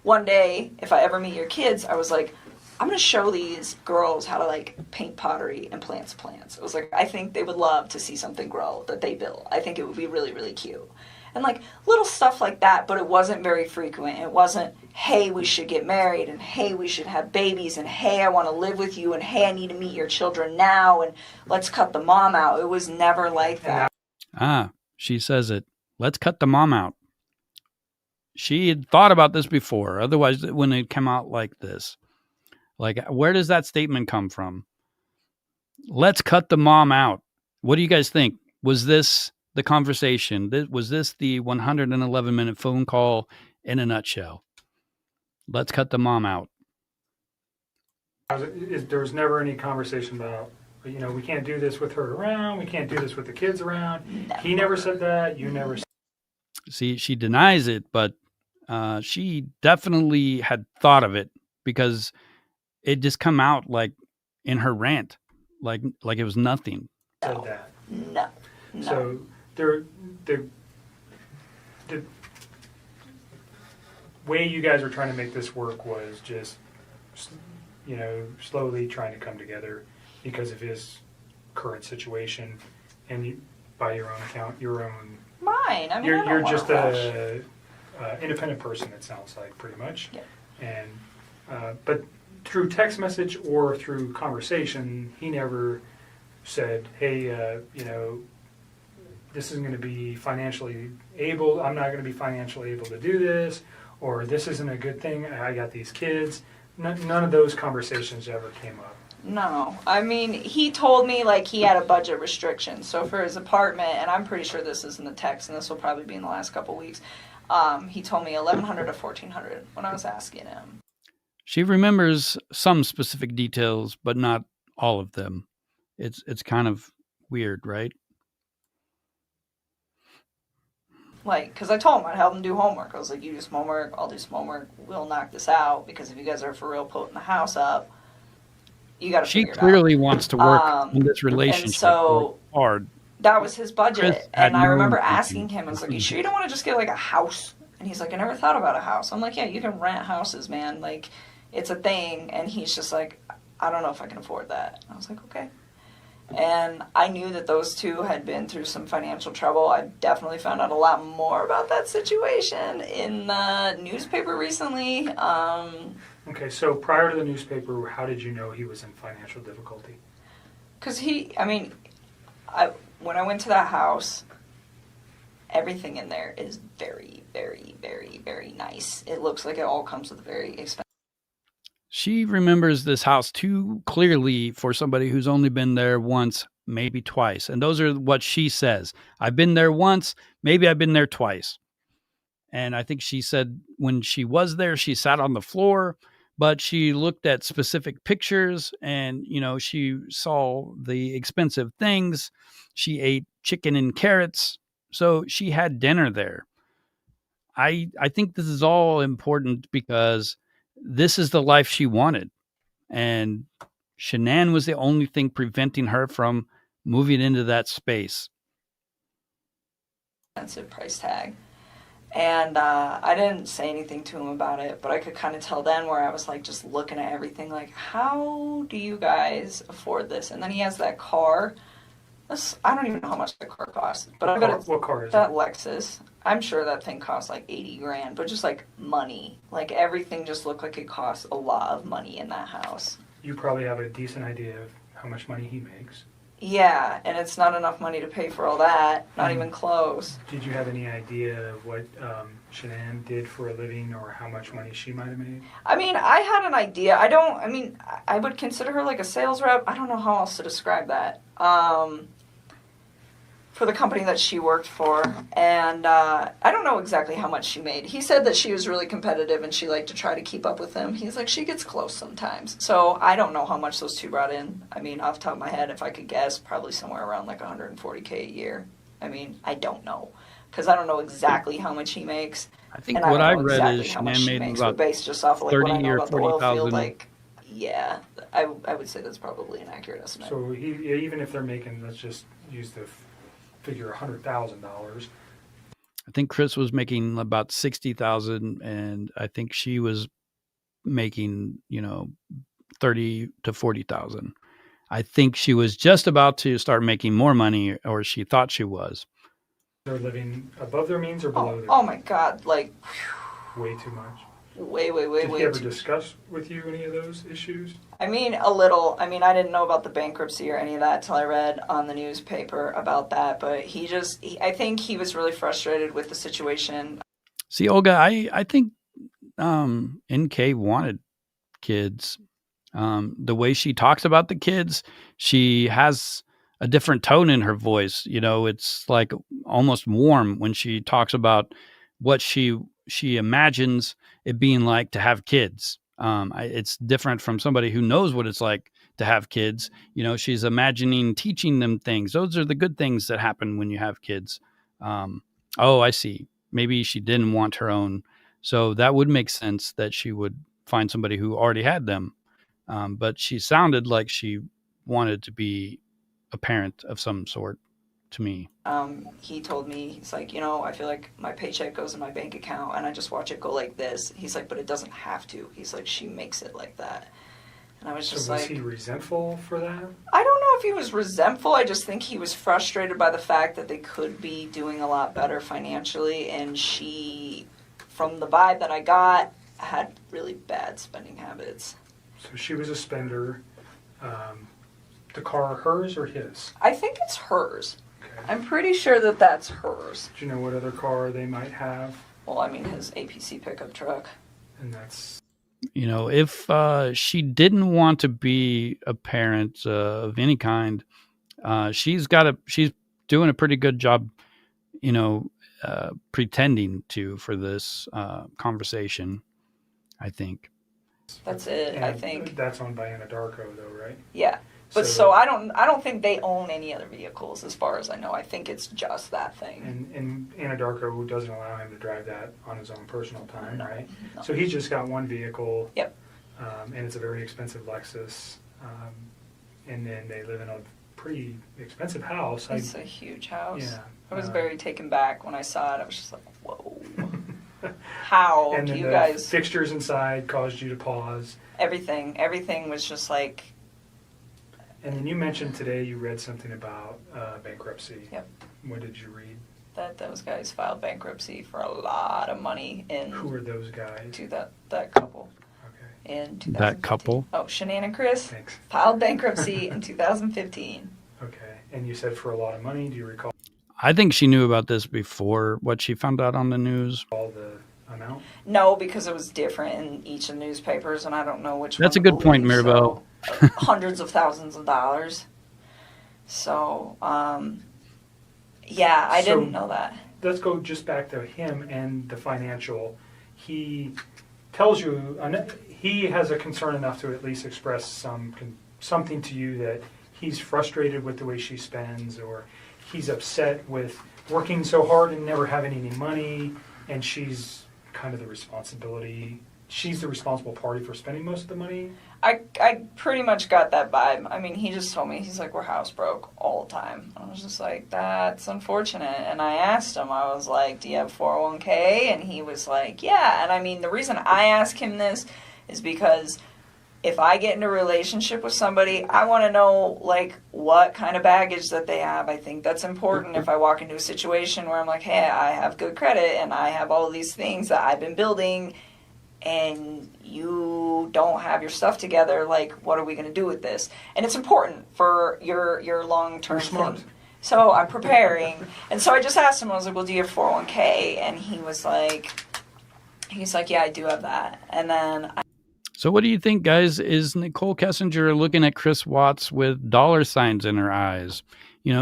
Speaker 5: one day, if I ever meet your kids, I was I'm going to show these girls how to paint pottery and plants. I was I think they would love to see something grow that they built. I think it would be really, really cute. And little stuff like that, but it wasn't very frequent. It wasn't, hey, we should get married, and hey, we should have babies, and hey, I want to live with you, and hey, I need to meet your children now, and let's cut the mom out. It was never like that.
Speaker 1: She says it. Let's cut the mom out. She had thought about this before. Otherwise, when it came out like this, where does that statement come from? Let's cut the mom out. What do you guys think? Was this the conversation? Was this the 111-minute phone call in a nutshell? Let's cut the mom out.
Speaker 2: There was never any conversation about, we can't do this with her around. We can't do this with the kids around. He never said that. You never said.
Speaker 1: See, she denies it, but she definitely had thought of it because it just come out like in her rant, like it was nothing.
Speaker 2: Said that.
Speaker 5: No.
Speaker 2: So the way you guys were trying to make this work was just, slowly trying to come together because of his current situation, and you, by your own account,
Speaker 5: Mine. I mean,
Speaker 2: you're just a independent person. It sounds like pretty much.
Speaker 5: Yeah.
Speaker 2: And but through text message or through conversation, he never said, "Hey, this isn't going to be financially able. I'm not going to be financially able to do this," or "This isn't a good thing. I got these kids." None of those conversations ever came up.
Speaker 5: No. I mean, he told me like he had a budget restriction. So for his apartment, and I'm pretty sure this is in the text, and this will probably be in the last couple weeks, he told me $1,100 to $1,400 when I was asking him.
Speaker 1: She remembers some specific details, but not all of them. It's kind of weird, right?
Speaker 5: Like, because I told him I'd help him do homework. I was like, you do some homework, I'll do some homework, we'll knock this out, because if you guys are for real putting the house up, you got to
Speaker 1: She
Speaker 5: figure it out.
Speaker 1: clearly wants to work in this relationship
Speaker 5: and so
Speaker 1: hard.
Speaker 5: that was his budget.
Speaker 1: Chris had
Speaker 5: And I
Speaker 1: no
Speaker 5: remember
Speaker 1: intention
Speaker 5: asking him, I was like, you sure you don't want to just get like a house? And he's like, I never thought about a house. I'm like, yeah, you can rent houses, man. Like, it's a thing. And he's just like, I don't know if I can afford that. I was like, okay. And I knew that those two had been through some financial trouble. I definitely found out a lot more about that situation in the newspaper recently.
Speaker 2: Okay, so prior to the newspaper, how did you know he was in financial difficulty?
Speaker 5: Because when I went to that house, everything in there is very, very, very, very nice. It looks like it all comes with a very expensive.
Speaker 1: She remembers this house too clearly for somebody who's only been there once, maybe twice. And those are what she says. I've been there once, maybe I've been there twice. And I think she said when she was there, she sat on the floor, but she looked at specific pictures and, she saw the expensive things. She ate chicken and carrots. So she had dinner there. I think this is all important because this is the life she wanted. And Shanann was the only thing preventing her from moving into that space.
Speaker 5: Expensive price tag. And I didn't say anything to him about it, but I could kind of tell then where I was like just looking at everything like, how do you guys afford this? And then he has that car. I don't even know how much the car costs, but I bet it's
Speaker 2: what car is
Speaker 5: that
Speaker 2: it?
Speaker 5: Lexus. I'm sure that thing costs like $80,000, but just like money, like everything just looked like it costs a lot of money in that house.
Speaker 2: You probably have a decent idea of how much money he makes.
Speaker 5: Yeah, and it's not enough money to pay for all that, not even close.
Speaker 2: Did you have any idea of what Shanann did for a living or how much money she might have made?
Speaker 5: I mean, I had an idea. I would consider her like a sales rep. I don't know how else to describe that. For the company that she worked for. And I don't know exactly how much she made. He said that she was really competitive and she liked to try to keep up with him. He's like, she gets close sometimes. So I don't know how much those two brought in. I mean, off the top of my head, if I could guess, probably somewhere around like $140K a year. I mean, I don't know. Because I don't know exactly how much he makes.
Speaker 1: I think
Speaker 5: and
Speaker 1: what I
Speaker 5: don't know
Speaker 1: read
Speaker 5: exactly
Speaker 1: is
Speaker 5: how much
Speaker 1: Shanann
Speaker 5: she
Speaker 1: made
Speaker 5: makes,
Speaker 1: about
Speaker 5: but based just off of like what I
Speaker 1: 30
Speaker 5: know
Speaker 1: or
Speaker 5: about the oil
Speaker 1: 40,000.
Speaker 5: field, like, yeah, I would say that's probably an accurate estimate.
Speaker 2: So even if they're making, let's just use the figure $100,000.
Speaker 1: I think Chris was making about $60,000, and I think she was making, $30,000 to $40,000. I think she was just about to start making more money, or she thought she was.
Speaker 2: They're living above their means or below their
Speaker 5: Oh my God, like,
Speaker 2: way too much.
Speaker 5: way
Speaker 2: Did he ever
Speaker 5: too.
Speaker 2: discuss with you any of those issues?
Speaker 5: I mean, a little. I mean, I didn't know about the bankruptcy or any of that till I read on the newspaper about that. But I think he was really frustrated with the situation.
Speaker 1: See, Olga, I think NK wanted kids. The way she talks about the kids, she has a different tone in her voice. It's like almost warm when she talks about what she imagines it being like to have kids. It's different from somebody who knows what it's like to have kids. She's imagining teaching them things. Those are the good things that happen when you have kids. Oh, I see. Maybe she didn't want her own So that would make sense that she would find somebody who already had them. But she sounded like she wanted to be a parent of some sort to me.
Speaker 5: He told me, he's like, I feel like my paycheck goes in my bank account and I just watch it go like this. He's like, but it doesn't have to. He's like, she makes it like that. And I was just
Speaker 2: So was
Speaker 5: like,
Speaker 2: he resentful for that?
Speaker 5: I don't know if he was resentful. I just think he was frustrated by the fact that they could be doing a lot better financially. And she, from the vibe that I got, had really bad spending habits.
Speaker 2: So she was a spender. The car, hers or his?
Speaker 5: I think it's hers.
Speaker 2: Okay.
Speaker 5: I'm pretty sure that that's hers.
Speaker 2: Do you know what other car they might have?
Speaker 5: Well, I mean, his APC pickup truck.
Speaker 2: And that's...
Speaker 1: If she didn't want to be a parent of any kind, she's doing a pretty good job, pretending to for this conversation, I think.
Speaker 5: That's it,
Speaker 2: And
Speaker 5: I think.
Speaker 2: that's owned by Anadarko, though, right?
Speaker 5: Yeah. But so I don't think they own any other vehicles as far as I know. I think it's just that thing.
Speaker 2: And Anadarko doesn't allow him to drive that on his own personal time,
Speaker 5: No,
Speaker 2: right?
Speaker 5: no.
Speaker 2: So he's just got one vehicle.
Speaker 5: Yep.
Speaker 2: And it's a very expensive Lexus. And then they live in a pretty expensive house.
Speaker 5: It's a huge house.
Speaker 2: Yeah.
Speaker 5: I was very taken back when I saw it. I was just like, whoa. How
Speaker 2: And
Speaker 5: do
Speaker 2: then
Speaker 5: you
Speaker 2: the
Speaker 5: guys...
Speaker 2: fixtures inside caused you to pause.
Speaker 5: Everything was just like...
Speaker 2: And then you mentioned today you read something about bankruptcy.
Speaker 5: Yep.
Speaker 2: What did you read?
Speaker 5: That those guys filed bankruptcy for a lot of money in...
Speaker 2: Who are those guys?
Speaker 5: To that couple.
Speaker 2: Okay.
Speaker 5: In 2015.
Speaker 1: That couple?
Speaker 5: Oh, Shanann and Chris
Speaker 2: Thanks.
Speaker 5: filed bankruptcy in 2015.
Speaker 2: Okay. And you said for a lot of money. Do you recall
Speaker 1: I think she knew about this before what she found out on the news.
Speaker 2: all the amount?
Speaker 5: No, because it was different in each of the newspapers, and I don't know which
Speaker 1: That's
Speaker 5: one
Speaker 1: a
Speaker 5: to
Speaker 1: good point,
Speaker 5: believe,
Speaker 1: Mirabelle.
Speaker 5: so, hundreds of thousands of dollars. So, yeah, I didn't know that.
Speaker 2: Let's go just back to him and the financial. He tells you, he has a concern enough to at least express something to you that he's frustrated with the way she spends, or he's upset with working so hard and never having any money, and she's kind of the responsible party for spending most of the money.
Speaker 5: I pretty much got that vibe. I mean, he just told me, he's like, we're house broke all the time. I was just like, that's unfortunate. And I asked him, I was like, do you have 401k? And he was like, yeah. And I mean, the reason I ask him this is because if I get into a relationship with somebody, I want to know, like, what kind of baggage that they have. I think that's important if I walk into a situation where I'm like, hey, I have good credit and I have all of these things that I've been building, and you don't have your stuff together, like, what are we going to do with this? And it's important for your long-term thing. So I'm preparing. And so I just asked him, I was like, well, do you have 401k? And he's like, yeah, I do have that. And then
Speaker 1: So what do you think, guys? Is Nichol Kessinger looking at Chris Watts with dollar signs in her eyes?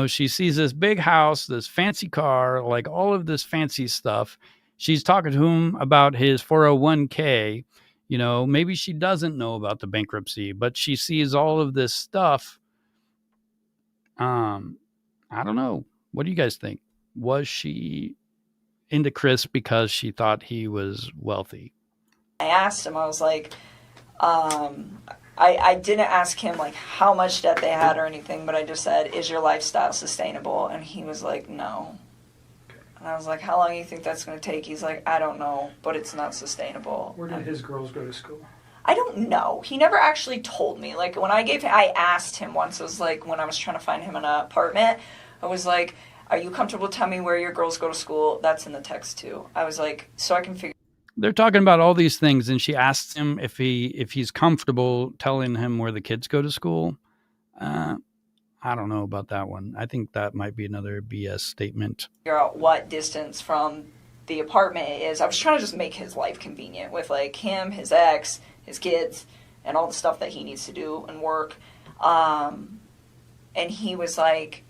Speaker 1: She sees this big house, this fancy car, like all of this fancy stuff. She's talking to him about his 401k. Maybe she doesn't know about the bankruptcy, but she sees all of this stuff. I don't know. What do you guys think? Was she into Chris because she thought he was wealthy?
Speaker 5: I asked him, I was like, I didn't ask him, like, how much debt they had or anything, but I just said, is your lifestyle sustainable? And he was like, no. And I was like, how long do you think that's going to take? He's like, I don't know, but it's not sustainable.
Speaker 2: Where did his girls go to school?
Speaker 5: I don't know. He never actually told me. Like, when I asked him once, it was like when I was trying to find him an apartment, I was like, are you comfortable telling me where your girls go to school? That's in the text too. I was like, so I can figure.
Speaker 1: They're talking about all these things, and she asks him if he's comfortable telling him where the kids go to school. I don't know about that one. I think that might be another BS statement.
Speaker 5: Figure out what distance from the apartment it is. I was trying to just make his life convenient with, like, him, his ex, his kids, and all the stuff that he needs to do and work. And he was like,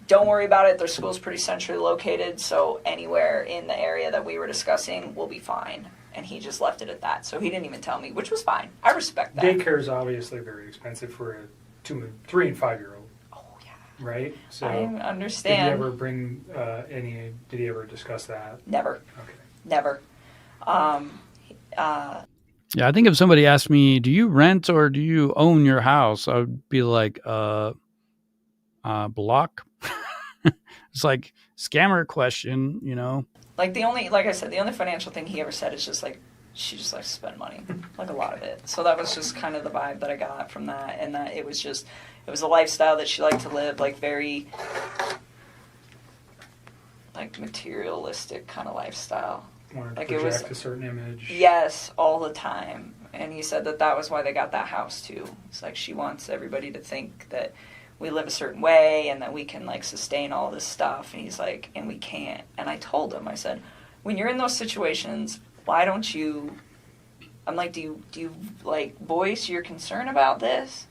Speaker 5: don't worry about it. Their school's pretty centrally located, so anywhere in the area that we were discussing will be fine. And he just left it at that. So he didn't even tell me, which was fine. I respect that.
Speaker 2: Daycare is obviously very expensive for a 3 and 5 year old.
Speaker 5: Oh, yeah.
Speaker 2: Right? So
Speaker 5: I understand.
Speaker 2: Did he ever discuss that?
Speaker 5: Never.
Speaker 2: Okay.
Speaker 5: Never.
Speaker 1: Yeah, I think if somebody asked me, "Do you rent or do you own your house?" I would be like, block." It's like scammer question, you know.
Speaker 5: Like I said, the only financial thing he ever said is just like, she just likes to spend money, like a lot of it. So that was just kind of the vibe that I got from that, and that it was a lifestyle that she liked to live, like very, like materialistic kind of lifestyle.
Speaker 2: Wanted to
Speaker 5: Like
Speaker 2: project
Speaker 5: it was
Speaker 2: a certain image.
Speaker 5: Yes, all the time. And he said that was why they got that house too. It's like she wants everybody to think that we live a certain way and that we can like sustain all this stuff. And he's like, and we can't. And I told him, I said, when you're in those situations, why don't you, I'm like, do you like voice your concern about this?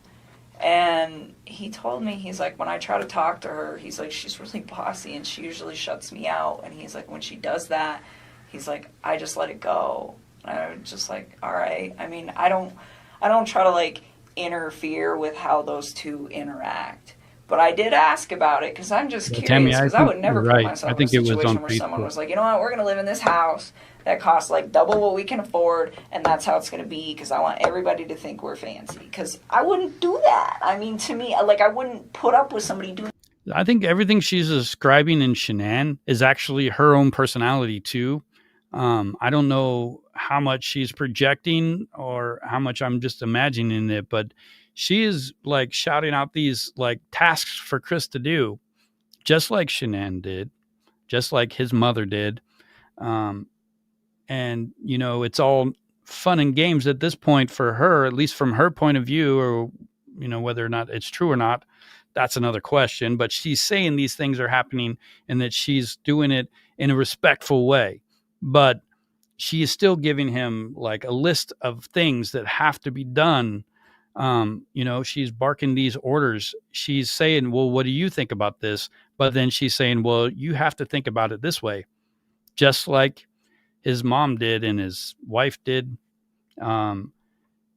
Speaker 5: And he told me, he's like, when I try to talk to her, he's like, she's really bossy and she usually shuts me out. And he's like, when she does that, he's like, I just let it go. And I was just like, all right. I mean, I don't try to like interfere with how those two interact. But I did ask about it because I'm just curious, because I would never put myself in a situation where someone was like, you know what, we're going to live in this house that costs like double what we can afford, and that's how it's going to be because I want everybody to think we're fancy. Because I wouldn't do that. I mean, to me, like, I wouldn't put up with somebody doing.
Speaker 1: I think everything she's describing in Shanann is actually her own personality too. I don't know how much she's projecting or how much I'm just imagining it, but she is like shouting out these like tasks for Chris to do, just like Shanann did, just like his mother did. And, you know, it's all fun and games at this point for her, at least from her point of view, or, you know, whether or not it's true or not, that's another question. But she's saying these things are happening and that she's doing it in a respectful way. But she is still giving him like a list of things that have to be done. You know, she's barking these orders. She's saying, well, what do you think about this? But then she's saying, well, you have to think about it this way, just like his mom did and his wife did. You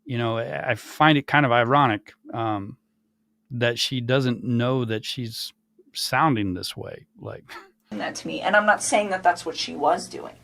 Speaker 1: know, I find it kind of ironic that she doesn't know that she's sounding this way. Like
Speaker 5: that to me. And I'm not saying that that's what she was doing.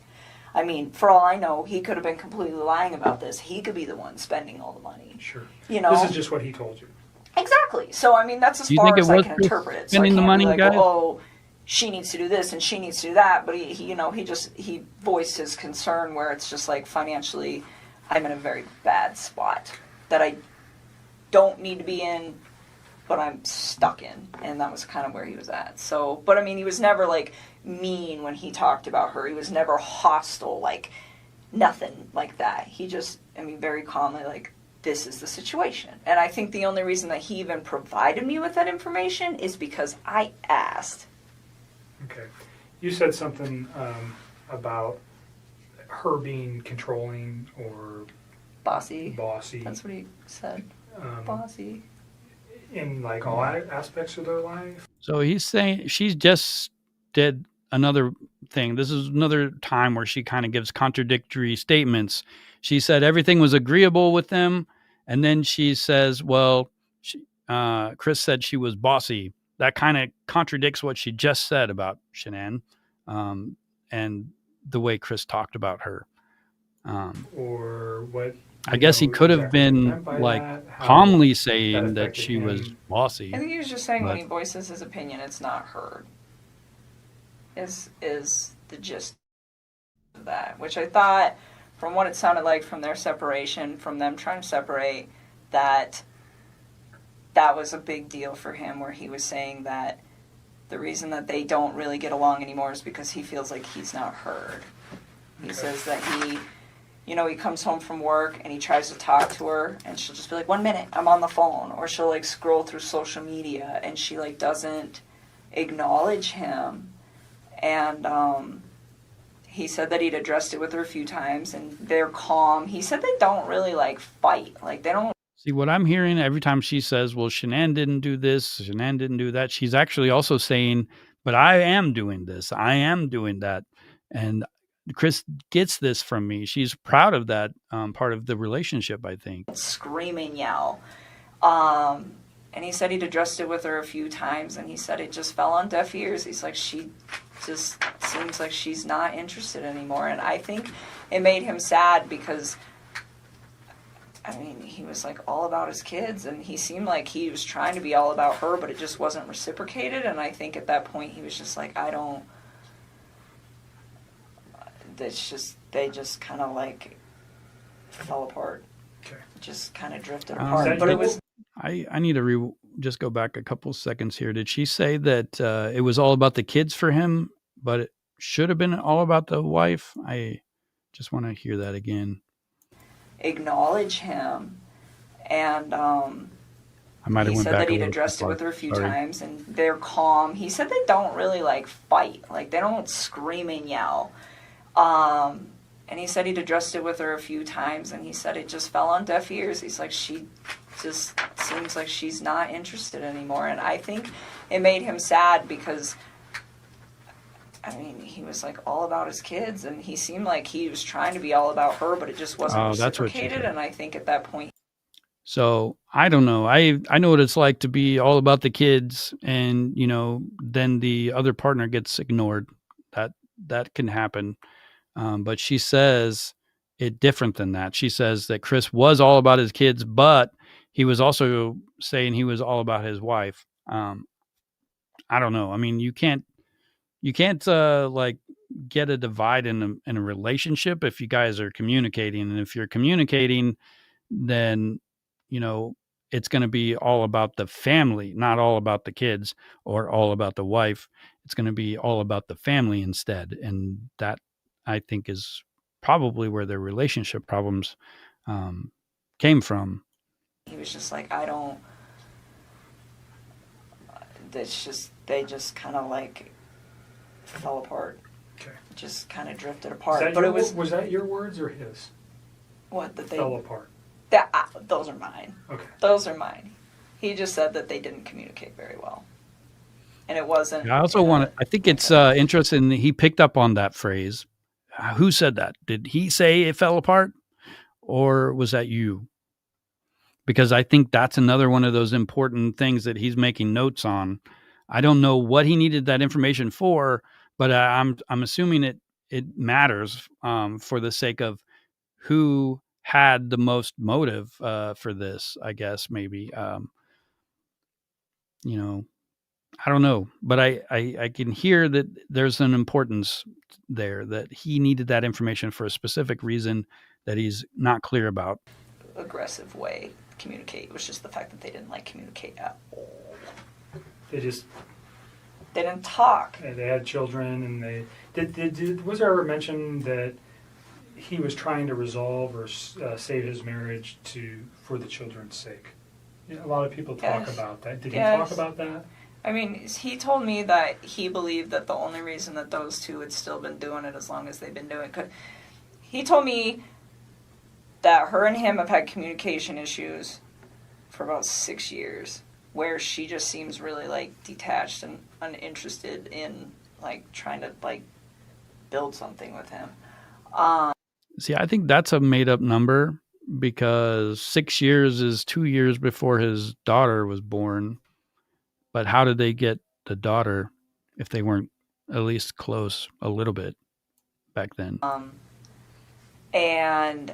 Speaker 5: I mean, for all I know, he could have been completely lying about this. He could be the one spending all the money.
Speaker 2: Sure.
Speaker 5: You know,
Speaker 2: this is just what he told you.
Speaker 5: Exactly. So I mean, that's as far as I can interpret it. So I can't
Speaker 1: the money,
Speaker 5: be like,
Speaker 1: guys?
Speaker 5: oh, she needs to do this and she needs to do that. But he voiced his concern where it's just like financially, I'm in a very bad spot that I don't need to be in, but I'm stuck in. And that was kind of where he was at. So, but I mean, he was never like mean when he talked about her. He was never hostile, like nothing like that. He just, I mean, very calmly like, this is the situation. And I think the only reason that he even provided me with that information is because I asked.
Speaker 2: Okay. You said something about her being controlling or
Speaker 5: Bossy.
Speaker 2: That's
Speaker 5: what he said. Bossy.
Speaker 2: In like all aspects of their life.
Speaker 1: So he's saying she just did another thing. This is another time where she kind of gives contradictory statements. She said everything was agreeable with them. And then she says, well, Chris said she was bossy. That kind of contradicts what she just said about Shanann and the way Chris talked about her.
Speaker 2: Or what?
Speaker 1: I guess he could have been like calmly saying that she was bossy.
Speaker 5: I think he was just saying when he voices his opinion, it's not heard. Is the gist of that, which I thought, from what it sounded like from their separation, from them trying to separate, that was a big deal for him, where he was saying that the reason that they don't really get along anymore is because he feels like he's not heard. He says that he comes home from work and he tries to talk to her and she'll just be like, 1 minute, I'm on the phone. Or she'll like scroll through social media and she like doesn't acknowledge him. And he said that he'd addressed it with her a few times and they're calm. He said they don't really like fight. Like they don't.
Speaker 1: See, what I'm hearing every time she says, well, Shanann didn't do this, Shanann didn't do that, she's actually also saying, but I am doing this, I am doing that. And Chris gets this from me. She's proud of that part of the relationship, I think.
Speaker 5: Scream and yell. And he said he'd addressed it with her a few times, and he said it just fell on deaf ears. He's like, she just seems like she's not interested anymore. And I think it made him sad because, I mean, he was like all about his kids, and he seemed like he was trying to be all about her, but it just wasn't reciprocated. And I think at that point he was just like, they just kind of like fell apart.
Speaker 2: Okay.
Speaker 5: Just kind of drifted apart.
Speaker 2: But it was.
Speaker 1: I need to just go back a couple seconds here. Did she say that it was all about the kids for him, but it should have been all about the wife? I just want to hear that again.
Speaker 5: Acknowledge him, and
Speaker 1: I might have
Speaker 5: he
Speaker 1: went
Speaker 5: said
Speaker 1: back
Speaker 5: that
Speaker 1: a
Speaker 5: he'd
Speaker 1: little
Speaker 5: addressed
Speaker 1: too
Speaker 5: it
Speaker 1: far.
Speaker 5: with her a few
Speaker 1: Sorry.
Speaker 5: times, and they're calm. He said they don't really like fight, like they don't scream and yell. And he said he'd addressed it with her a few times, and he said it just fell on deaf ears. He's like, she just seems like she's not interested anymore. And I think it made him sad because, I mean, he was like all about his kids, and he seemed like he was trying to be all about her, but it just wasn't
Speaker 1: That's what she
Speaker 5: reciprocated.
Speaker 1: said.
Speaker 5: And I think at that point,
Speaker 1: So I don't know. I know what it's like to be all about the kids, and then the other partner gets ignored. That can happen. But she says it different than that. She says that Chris was all about his kids, but he was also saying he was all about his wife. I don't know. I mean, you can't like get a divide in a relationship if you guys are communicating, and if you're communicating, then it's going to be all about the family, not all about the kids or all about the wife. It's going to be all about the family instead, and that, I think, is probably where their relationship problems came from.
Speaker 5: he was just like, they just kind of like fell apart.
Speaker 2: Okay.
Speaker 5: Just kind of drifted apart. But
Speaker 2: Was that your words or his?
Speaker 5: What, that they
Speaker 2: Fell apart.
Speaker 5: those are mine.
Speaker 2: Okay.
Speaker 5: Those are mine. He just said that they didn't communicate very well, and it wasn't.
Speaker 1: I also I think it's interesting that he picked up on that phrase. Who said that? Did he say it fell apart, or was that you? Because I think that's another one of those important things that he's making notes on. I don't know what he needed that information for, but I'm assuming it matters for the sake of who had the most motive for this, I guess, maybe. I don't know, but I can hear that there's an importance there, that he needed that information for a specific reason that he's not clear about.
Speaker 5: Aggressive way to communicate. It was just the fact that they didn't like communicate at all.
Speaker 2: They
Speaker 5: didn't talk.
Speaker 2: they had children, and was there ever mention that he was trying to resolve or save his marriage for the children's sake? A lot of people talk
Speaker 5: Yes.
Speaker 2: about that. Did he
Speaker 5: Yes.
Speaker 2: talk about that?
Speaker 5: I mean, he told me that he believed that the only reason that those two had still been doing it as long as they've been doing it, he told me that her and him have had communication issues for about 6 years, where she just seems really like detached and uninterested in like trying to like build something with him.
Speaker 1: See, I think that's a made up number, because 6 years is 2 years before his daughter was born. But how did they get the daughter if they weren't at least close a little bit back then?
Speaker 5: And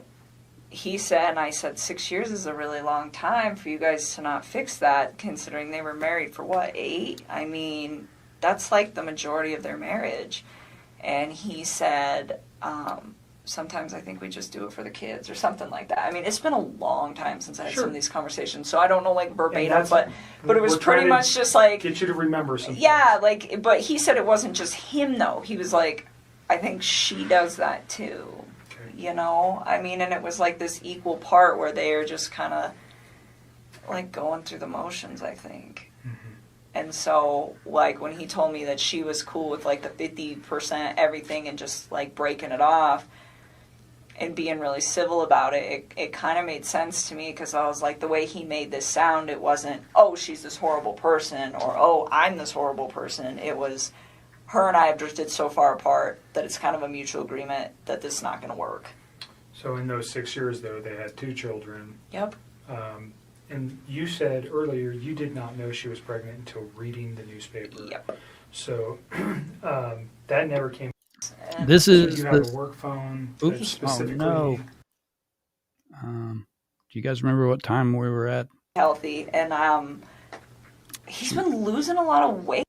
Speaker 5: he said, and I said, 6 years is a really long time for you guys to not fix that, considering they were married for what, 8? I mean, that's like the majority of their marriage. And he said, sometimes I think we just do it for the kids or something like that. I mean, it's been a long time since I had some of these conversations, so I don't know like verbatim, but it was pretty much just like,
Speaker 2: get you to remember something.
Speaker 5: yeah, like, but he said it wasn't just him though. He was like, I think she does that too. Okay. I mean, and it was like this equal part where they are just kind of like going through the motions, I think. And so, like, when he told me that she was cool with, like, the 50% everything and just, like, breaking it off and being really civil about it, it kind of made sense to me, because I was like, the way he made this sound, it wasn't, oh, she's this horrible person, or, oh, I'm this horrible person. It was, her and I have drifted so far apart that it's kind of a mutual agreement that this is not going to work.
Speaker 2: So in those 6 years, though, they had 2 children.
Speaker 5: Yep.
Speaker 2: And you said earlier you did not know she was pregnant until reading the newspaper.
Speaker 5: Yep.
Speaker 2: So that never came.
Speaker 5: And
Speaker 1: This
Speaker 2: So
Speaker 1: is
Speaker 2: you have
Speaker 1: the.
Speaker 2: a work phone
Speaker 1: Oops.
Speaker 2: that's
Speaker 1: Oh
Speaker 2: specifically.
Speaker 1: no. Do you guys remember what time we were at?
Speaker 5: healthy, and he's been losing a lot of weight.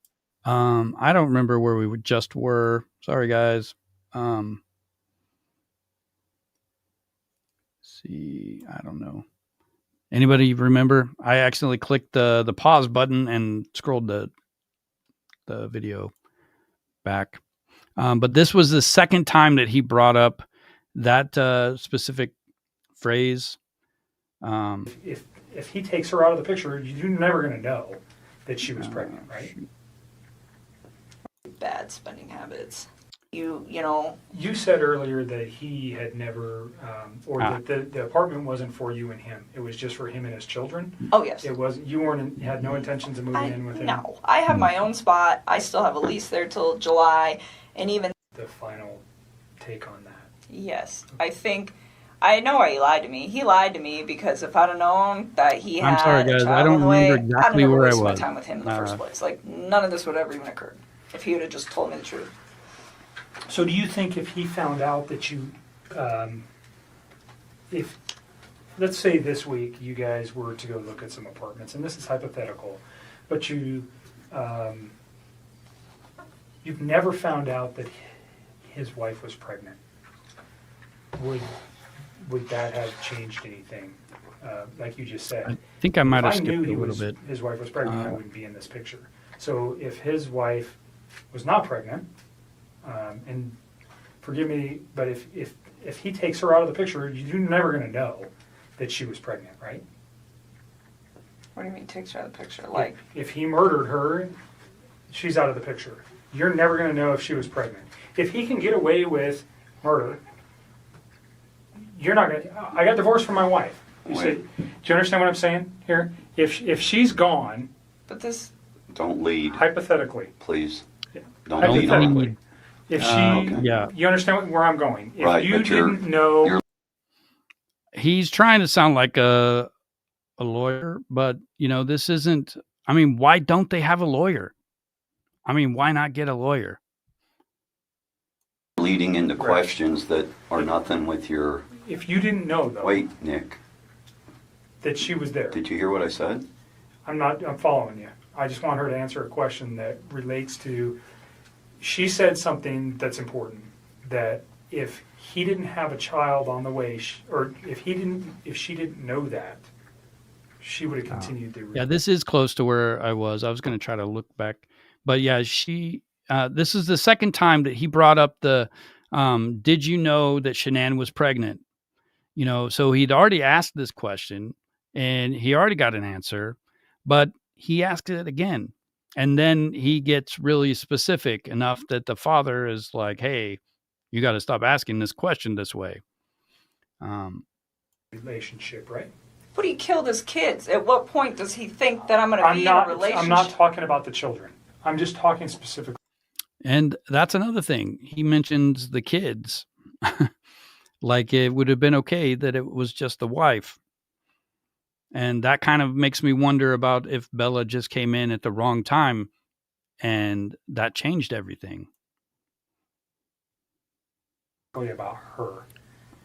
Speaker 1: I don't remember where we just were. Sorry, guys. See, I don't know. Anybody remember? I accidentally clicked the pause button and scrolled the video back. But this was the second time that he brought up that specific phrase.
Speaker 2: If he takes her out of the picture, you're never going to know that she was pregnant, right?
Speaker 5: Bad spending habits. You know.
Speaker 2: You said earlier that he had never, or that the apartment wasn't for you and him. It was just for him and his children.
Speaker 5: Oh yes.
Speaker 2: It was. You had no intentions of moving in with him.
Speaker 5: No, I have my own spot. I still have a lease there till July, and even
Speaker 2: The final take on that.
Speaker 5: yes, I know why he lied to me. He lied to me because if I'd have known that he had
Speaker 1: I'm sorry,
Speaker 5: a
Speaker 1: guys.
Speaker 5: child
Speaker 1: I don't
Speaker 5: on the way,
Speaker 1: remember exactly
Speaker 5: I'd never
Speaker 1: where I
Speaker 5: wasted my
Speaker 1: was.
Speaker 5: time with him in the first place. Like none of this would ever even occurred if he would have just told me the truth.
Speaker 2: So do you think if he found out that you, if, let's say this week you guys were to go look at some apartments, and this is hypothetical, but you've never found out that his wife was pregnant, would that have changed anything? Like you just said.
Speaker 1: I think I might have
Speaker 2: If I knew
Speaker 1: skipped a
Speaker 2: he
Speaker 1: little
Speaker 2: was,
Speaker 1: bit.
Speaker 2: his wife was pregnant, I wouldn't be in this picture. So if his wife was not pregnant, and forgive me, but if he takes her out of the picture, you're never going to know that she was pregnant, right?
Speaker 5: What do you mean takes her out of the picture? Like
Speaker 2: If he murdered her, she's out of the picture. You're never going to know if she was pregnant. If he can get away with murder, you're not going to. I got divorced from my wife. You say, do you understand what I'm saying here? If she's gone,
Speaker 5: but this
Speaker 4: Don't lead,
Speaker 2: hypothetically,
Speaker 4: please.
Speaker 2: Yeah.
Speaker 4: Don't lead on.
Speaker 2: hypothetically, if she,
Speaker 4: okay.
Speaker 1: Yeah.
Speaker 2: you understand where I'm going. If
Speaker 4: Right,
Speaker 2: you
Speaker 4: but you're-
Speaker 2: didn't know.
Speaker 4: you're-
Speaker 1: He's trying to sound like a lawyer, but this isn't. I mean, why don't they have a lawyer? I mean, why not get a lawyer?
Speaker 4: Leading into
Speaker 2: Right.
Speaker 4: questions that are nothing with your.
Speaker 2: If you didn't know, though,
Speaker 4: Wait, Nick,
Speaker 2: that she was there,
Speaker 4: did you hear what I said?
Speaker 2: I'm following you. I just want her to answer a question that relates to, she said something that's important, that if he didn't have a child on the way, or if she didn't know that, she would have continued to.
Speaker 1: Yeah, this is close to where I was. I was going to try to look back, but yeah, this is the second time that he brought up the, did you know that Shanann was pregnant? So he'd already asked this question and he already got an answer, but he asked it again. And then he gets really specific enough that the father is like, hey, you got to stop asking this question this way.
Speaker 2: Relationship, right?
Speaker 5: but he killed his kids. At what point does he think that I'm going to be in a relationship?
Speaker 2: I'm not talking about the children. I'm just talking specifically.
Speaker 1: And that's another thing. He mentions the kids. Like it would have been okay that it was just the wife. And that kind of makes me wonder about if Bella just came in at the wrong time and that changed everything.
Speaker 2: About her.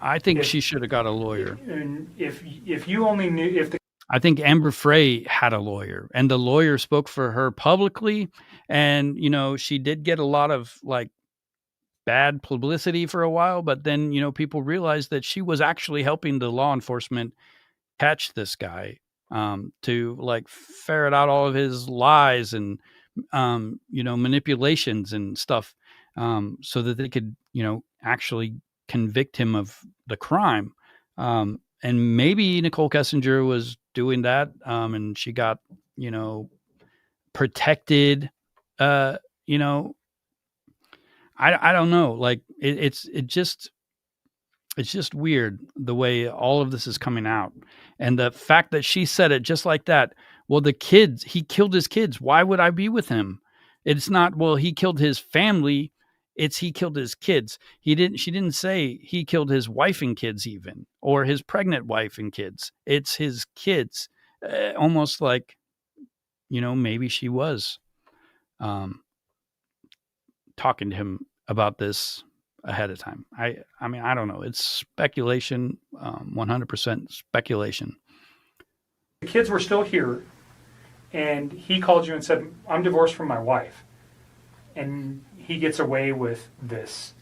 Speaker 1: I think she should have got a lawyer.
Speaker 2: And if you only knew,
Speaker 1: I think Amber Frey had a lawyer, and the lawyer spoke for her publicly. And, she did get a lot of like bad publicity for a while, but then, people realized that she was actually helping the law enforcement catch this guy, to like ferret out all of his lies and, manipulations and stuff, so that they could, actually convict him of the crime. And maybe Nichol Kessinger was doing that, and she got, protected, I don't know. Like it's just weird the way all of this is coming out. And the fact that she said it just like that. Well, he killed his kids. Why would I be with him? It's not, well, he killed his family. It's he killed his kids. She didn't say he killed his wife and kids even, or his pregnant wife and kids. It's his kids. almost like, maybe she was talking to him about this ahead of time. I mean, I don't know. It's speculation, 100% speculation.
Speaker 2: The kids were still here, and he called you and said, I'm divorced from my wife. And he gets away with this.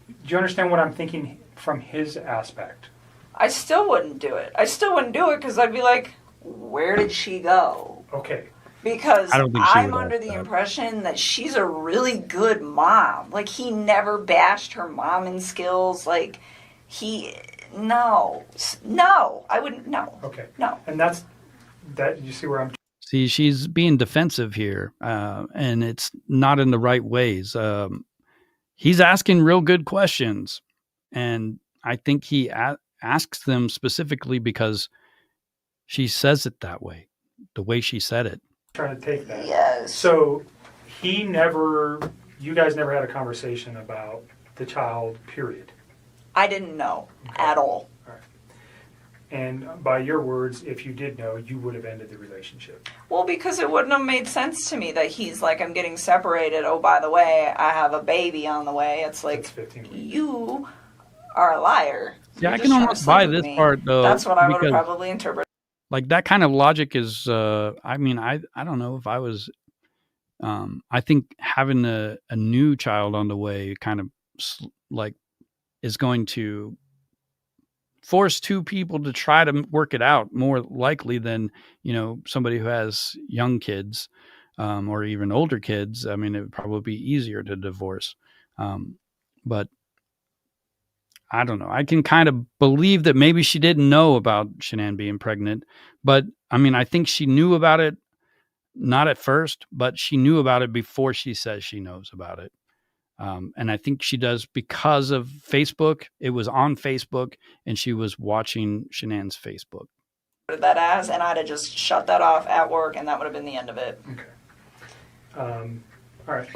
Speaker 2: Do you understand what I'm thinking from his aspect?
Speaker 5: I still wouldn't do it. I still wouldn't do it because I'd be like, where did she go?
Speaker 2: Okay.
Speaker 5: Because
Speaker 1: I don't think she
Speaker 5: I'm
Speaker 1: would
Speaker 5: under
Speaker 1: ask
Speaker 5: the
Speaker 1: that.
Speaker 5: impression that she's a really good mom. Like, he never bashed her momming skills. Like, no, I wouldn't, no.
Speaker 2: Okay.
Speaker 5: No.
Speaker 2: And that, you see where I'm...
Speaker 1: See, she's being defensive here, and it's not in the right ways. He's asking real good questions, and I think he asks them specifically because she says it that way, the way she said it.
Speaker 2: trying to take that.
Speaker 5: Yes.
Speaker 2: So you guys never had a conversation about the child, period.
Speaker 5: I didn't know at all.
Speaker 2: All right. And by your words, if you did know, you would have ended the relationship.
Speaker 5: Well, because it wouldn't have made sense to me that he's like, I'm getting separated. Oh, by the way, I have a baby on the way. It's like,
Speaker 2: That's 15 weeks.
Speaker 5: you are a liar.
Speaker 1: Yeah,
Speaker 5: You're
Speaker 1: I
Speaker 5: just
Speaker 1: can
Speaker 5: trying
Speaker 1: almost
Speaker 5: to
Speaker 1: buy
Speaker 5: sleep with
Speaker 1: this
Speaker 5: me.
Speaker 1: part, though.
Speaker 5: That's what I would have
Speaker 1: because,
Speaker 5: probably interpreted.
Speaker 1: like, that kind of logic is, I mean, I don't know if I was, I think having a new child on the way kind of like is going to force two people to try to work it out more likely than, somebody who has young kids, or even older kids. I mean, it would probably be easier to divorce. But I don't know. I can kind of believe that maybe she didn't know about Shanann being pregnant, but I mean, I think she knew about it, not at first, but she knew about it before she says she knows about it. And I think she does because of Facebook. It was on Facebook, and she was watching Shanann's Facebook.
Speaker 5: That as, and I'd have just shut that off at work, and that would have been the end of it.
Speaker 2: Okay. All right.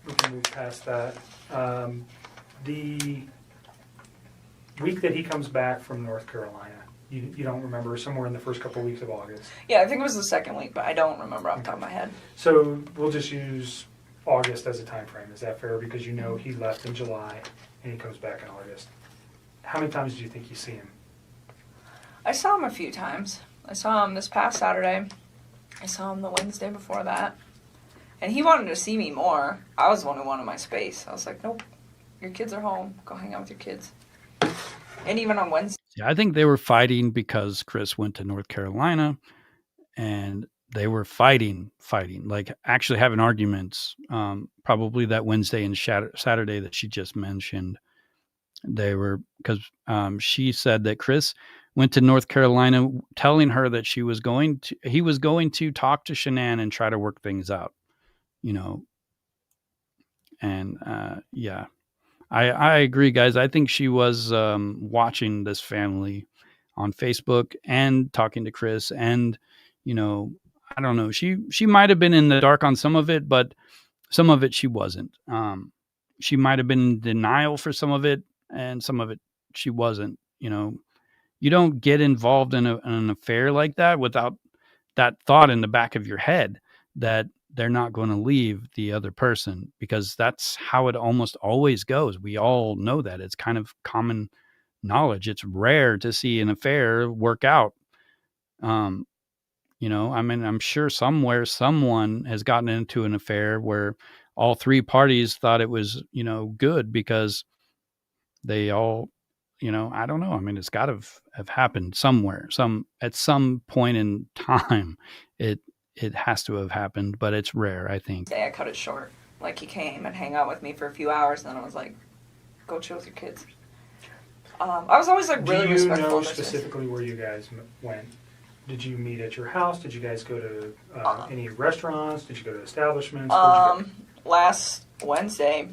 Speaker 2: We can move past that. The week that he comes back from North Carolina, you don't remember, somewhere in the first couple of weeks of August.
Speaker 5: Yeah, I think it was the second week, but I don't remember off the top of my head.
Speaker 2: So we'll just use August as a time frame. Is that fair? Because he left in July and he comes back in August. How many times do you think you see him?
Speaker 5: I saw him a few times. I saw him this past Saturday. I saw him the Wednesday before that. And he wanted to see me more. I was the one who wanted my space. I was like, nope, your kids are home. Go hang out with your kids. And even on Wednesday.
Speaker 1: Yeah, I think they were fighting because Chris went to North Carolina, and they were fighting, like actually having arguments, probably that Wednesday and Saturday that she just mentioned. They were, because she said that Chris went to North Carolina telling her that he was going to talk to Shanann and try to work things out, and yeah, I agree, guys. I think she was watching this family on Facebook and talking to Chris, and I don't know. She might have been in the dark on some of it, but some of it she wasn't. She might have been in denial for some of it, and some of it she wasn't. You don't get involved in an affair like that without that thought in the back of your head that they're not going to leave the other person, because that's how it almost always goes. We all know that. It's kind of common knowledge. It's rare to see an affair work out. I mean, I'm sure somewhere someone has gotten into an affair where all three parties thought it was, good because they all, I don't know. I mean, it's got to have happened somewhere, at some point in time. It has to have happened, but it's rare, I think.
Speaker 5: I cut it short. Like, he came and hang out with me for a few hours, and then I was like, go chill with your kids. I was always like really respectful.
Speaker 2: Do you know
Speaker 5: of
Speaker 2: specifically where you guys went? Did you meet at your house? Did you guys go to any restaurants? Did you go to establishments?
Speaker 5: Last Wednesday,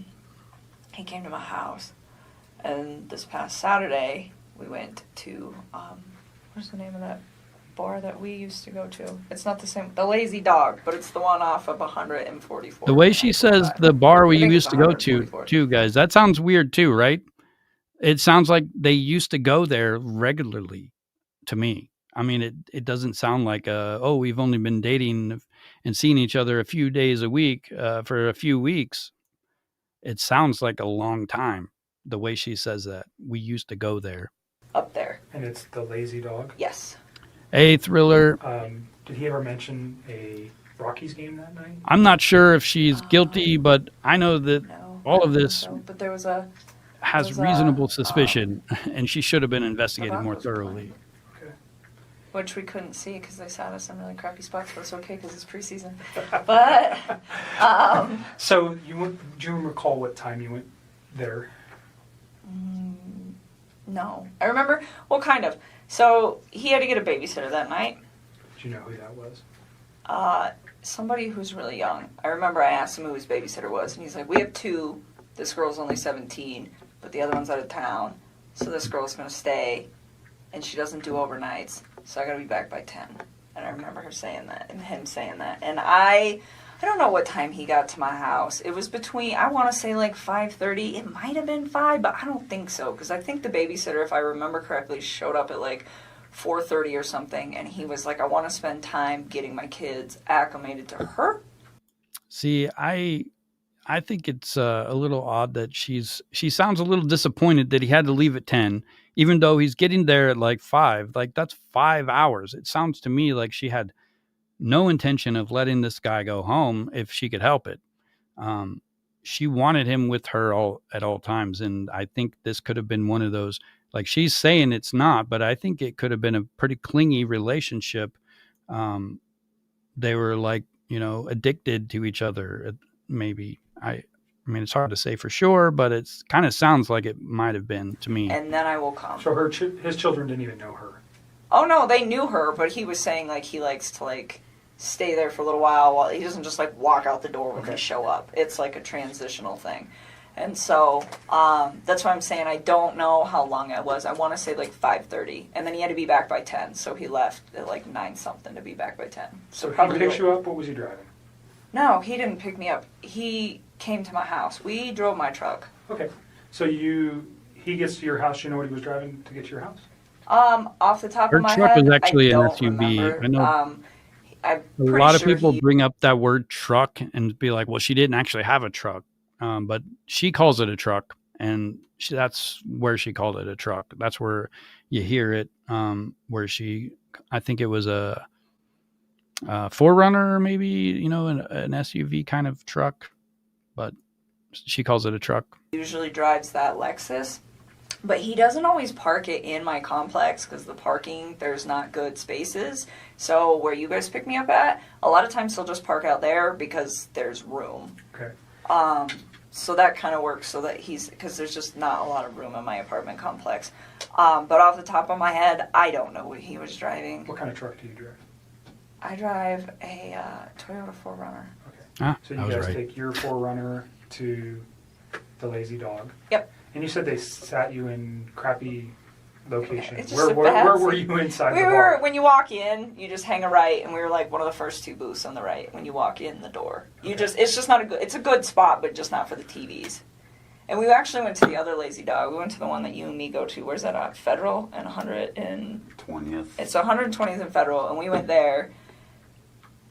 Speaker 5: he came to my house, and this past Saturday, we went to, what's the name of that bar that we used to go to? It's not the same, the Lazy Dog, but it's the one off of 144.
Speaker 1: The way she says the bar we used to go to, too, guys, that sounds weird too, right? It sounds like they used to go there regularly to me. I mean, it doesn't sound like, oh, we've only been dating and seeing each other a few days a week for a few weeks. It sounds like a long time, the way she says that. We used to go there.
Speaker 5: Up there.
Speaker 2: And it's the lazy dog.
Speaker 5: Yes.
Speaker 1: A thriller.
Speaker 2: Did he ever mention a Rockies game that night?
Speaker 1: I'm not sure if she's guilty, but I know that
Speaker 5: No,
Speaker 1: all of
Speaker 5: I don't
Speaker 1: this
Speaker 5: think so. But there was a
Speaker 1: has
Speaker 5: There's a,
Speaker 1: reasonable suspicion, and she should have been investigated more
Speaker 5: Koback was
Speaker 1: thoroughly.
Speaker 2: Okay.
Speaker 5: which we couldn't see because they sat us in really crappy spots, but it's okay because it's preseason. But
Speaker 2: So you went, do you recall what time you went there?
Speaker 5: no, I remember. Well, kind of. So he had to get a babysitter that night.
Speaker 2: Do you know who that was?
Speaker 5: Somebody who's really young. I remember I asked him who his babysitter was, and he's like, "We have two. This girl's only 17, but the other one's out of town, so this girl's gonna stay, and she doesn't do overnights, so I gotta be back by 10." And I remember her saying that, and him saying that, and I don't know what time he got to my house. It was between, I want to say like 5:30. It might have been 5, but I don't think so, because I think the babysitter, if I remember correctly, showed up at like 4:30 or something, and he was like, "I want to spend time getting my kids acclimated to her."
Speaker 1: See, I think it's a little odd that she sounds a little disappointed that he had to leave at 10, even though he's getting there at like 5. Like, that's 5 hours. It sounds to me like she had no intention of letting this guy go home if she could help it. She wanted him with her at all times, and I think this could have been one of those. Like, she's saying it's not, but I think it could have been a pretty clingy relationship. They were like, addicted to each other, maybe. I mean, it's hard to say for sure, but it kind of sounds like it might have been to me.
Speaker 5: And then I will come.
Speaker 2: So his children didn't even know her.
Speaker 5: Oh no, they knew her, but he was saying like he likes to like stay there for a little while he doesn't just like walk out the door when they show up. It's like a transitional thing. And so that's why I'm saying I don't know how long it was. I want to say like 5:30, and then he had to be back by 10, so he left at like 9 something to be back by 10.
Speaker 2: So he
Speaker 5: probably
Speaker 2: picked you up. What was he driving?
Speaker 5: No, he didn't pick me up. He came to my house. We drove my truck.
Speaker 2: Okay. So he gets to your house. You know what he was driving to get to your house?
Speaker 5: Off the top
Speaker 1: Her
Speaker 5: of my
Speaker 1: truck
Speaker 5: head,
Speaker 1: was actually
Speaker 5: I
Speaker 1: an
Speaker 5: don't
Speaker 1: SUV.
Speaker 5: remember.
Speaker 1: I know
Speaker 5: I'm
Speaker 1: a
Speaker 5: pretty
Speaker 1: lot of
Speaker 5: sure
Speaker 1: people
Speaker 5: he-
Speaker 1: bring up that word truck and be like, well, she didn't actually have a truck. But she calls it a truck, and that's where she called it a truck. That's where you hear it, where I think it was a 4Runner, maybe, an SUV kind of truck, but she calls it a truck.
Speaker 5: usually drives that Lexus, but he doesn't always park it in my complex because the parking, there's not good spaces. So where you guys pick me up at, a lot of times he'll just park out there because there's room.
Speaker 2: Okay.
Speaker 5: So that kind of works so that because there's just not a lot of room in my apartment complex. But off the top of my head, I don't know what he was driving.
Speaker 2: What kind of truck do you drive?
Speaker 5: I drive a Toyota 4Runner.
Speaker 2: Okay. So
Speaker 1: I
Speaker 2: you
Speaker 1: was
Speaker 2: guys
Speaker 1: right.
Speaker 2: take your 4Runner to the Lazy Dog.
Speaker 5: Yep.
Speaker 2: And you said they sat you in crappy locations.
Speaker 5: It's just
Speaker 2: Where were you inside
Speaker 5: We
Speaker 2: the
Speaker 5: were,
Speaker 2: bar?
Speaker 5: when you walk in, you just hang a right, and we were like one of the first 2 booths on the right when you walk in the door. It's just not it's a good spot, but just not for the TVs. And we actually went to the other Lazy Dog. We went to the one that you and me go to. Where's that at? Federal and 100 and
Speaker 4: 20th.
Speaker 5: it's 120th and Federal, and we went there,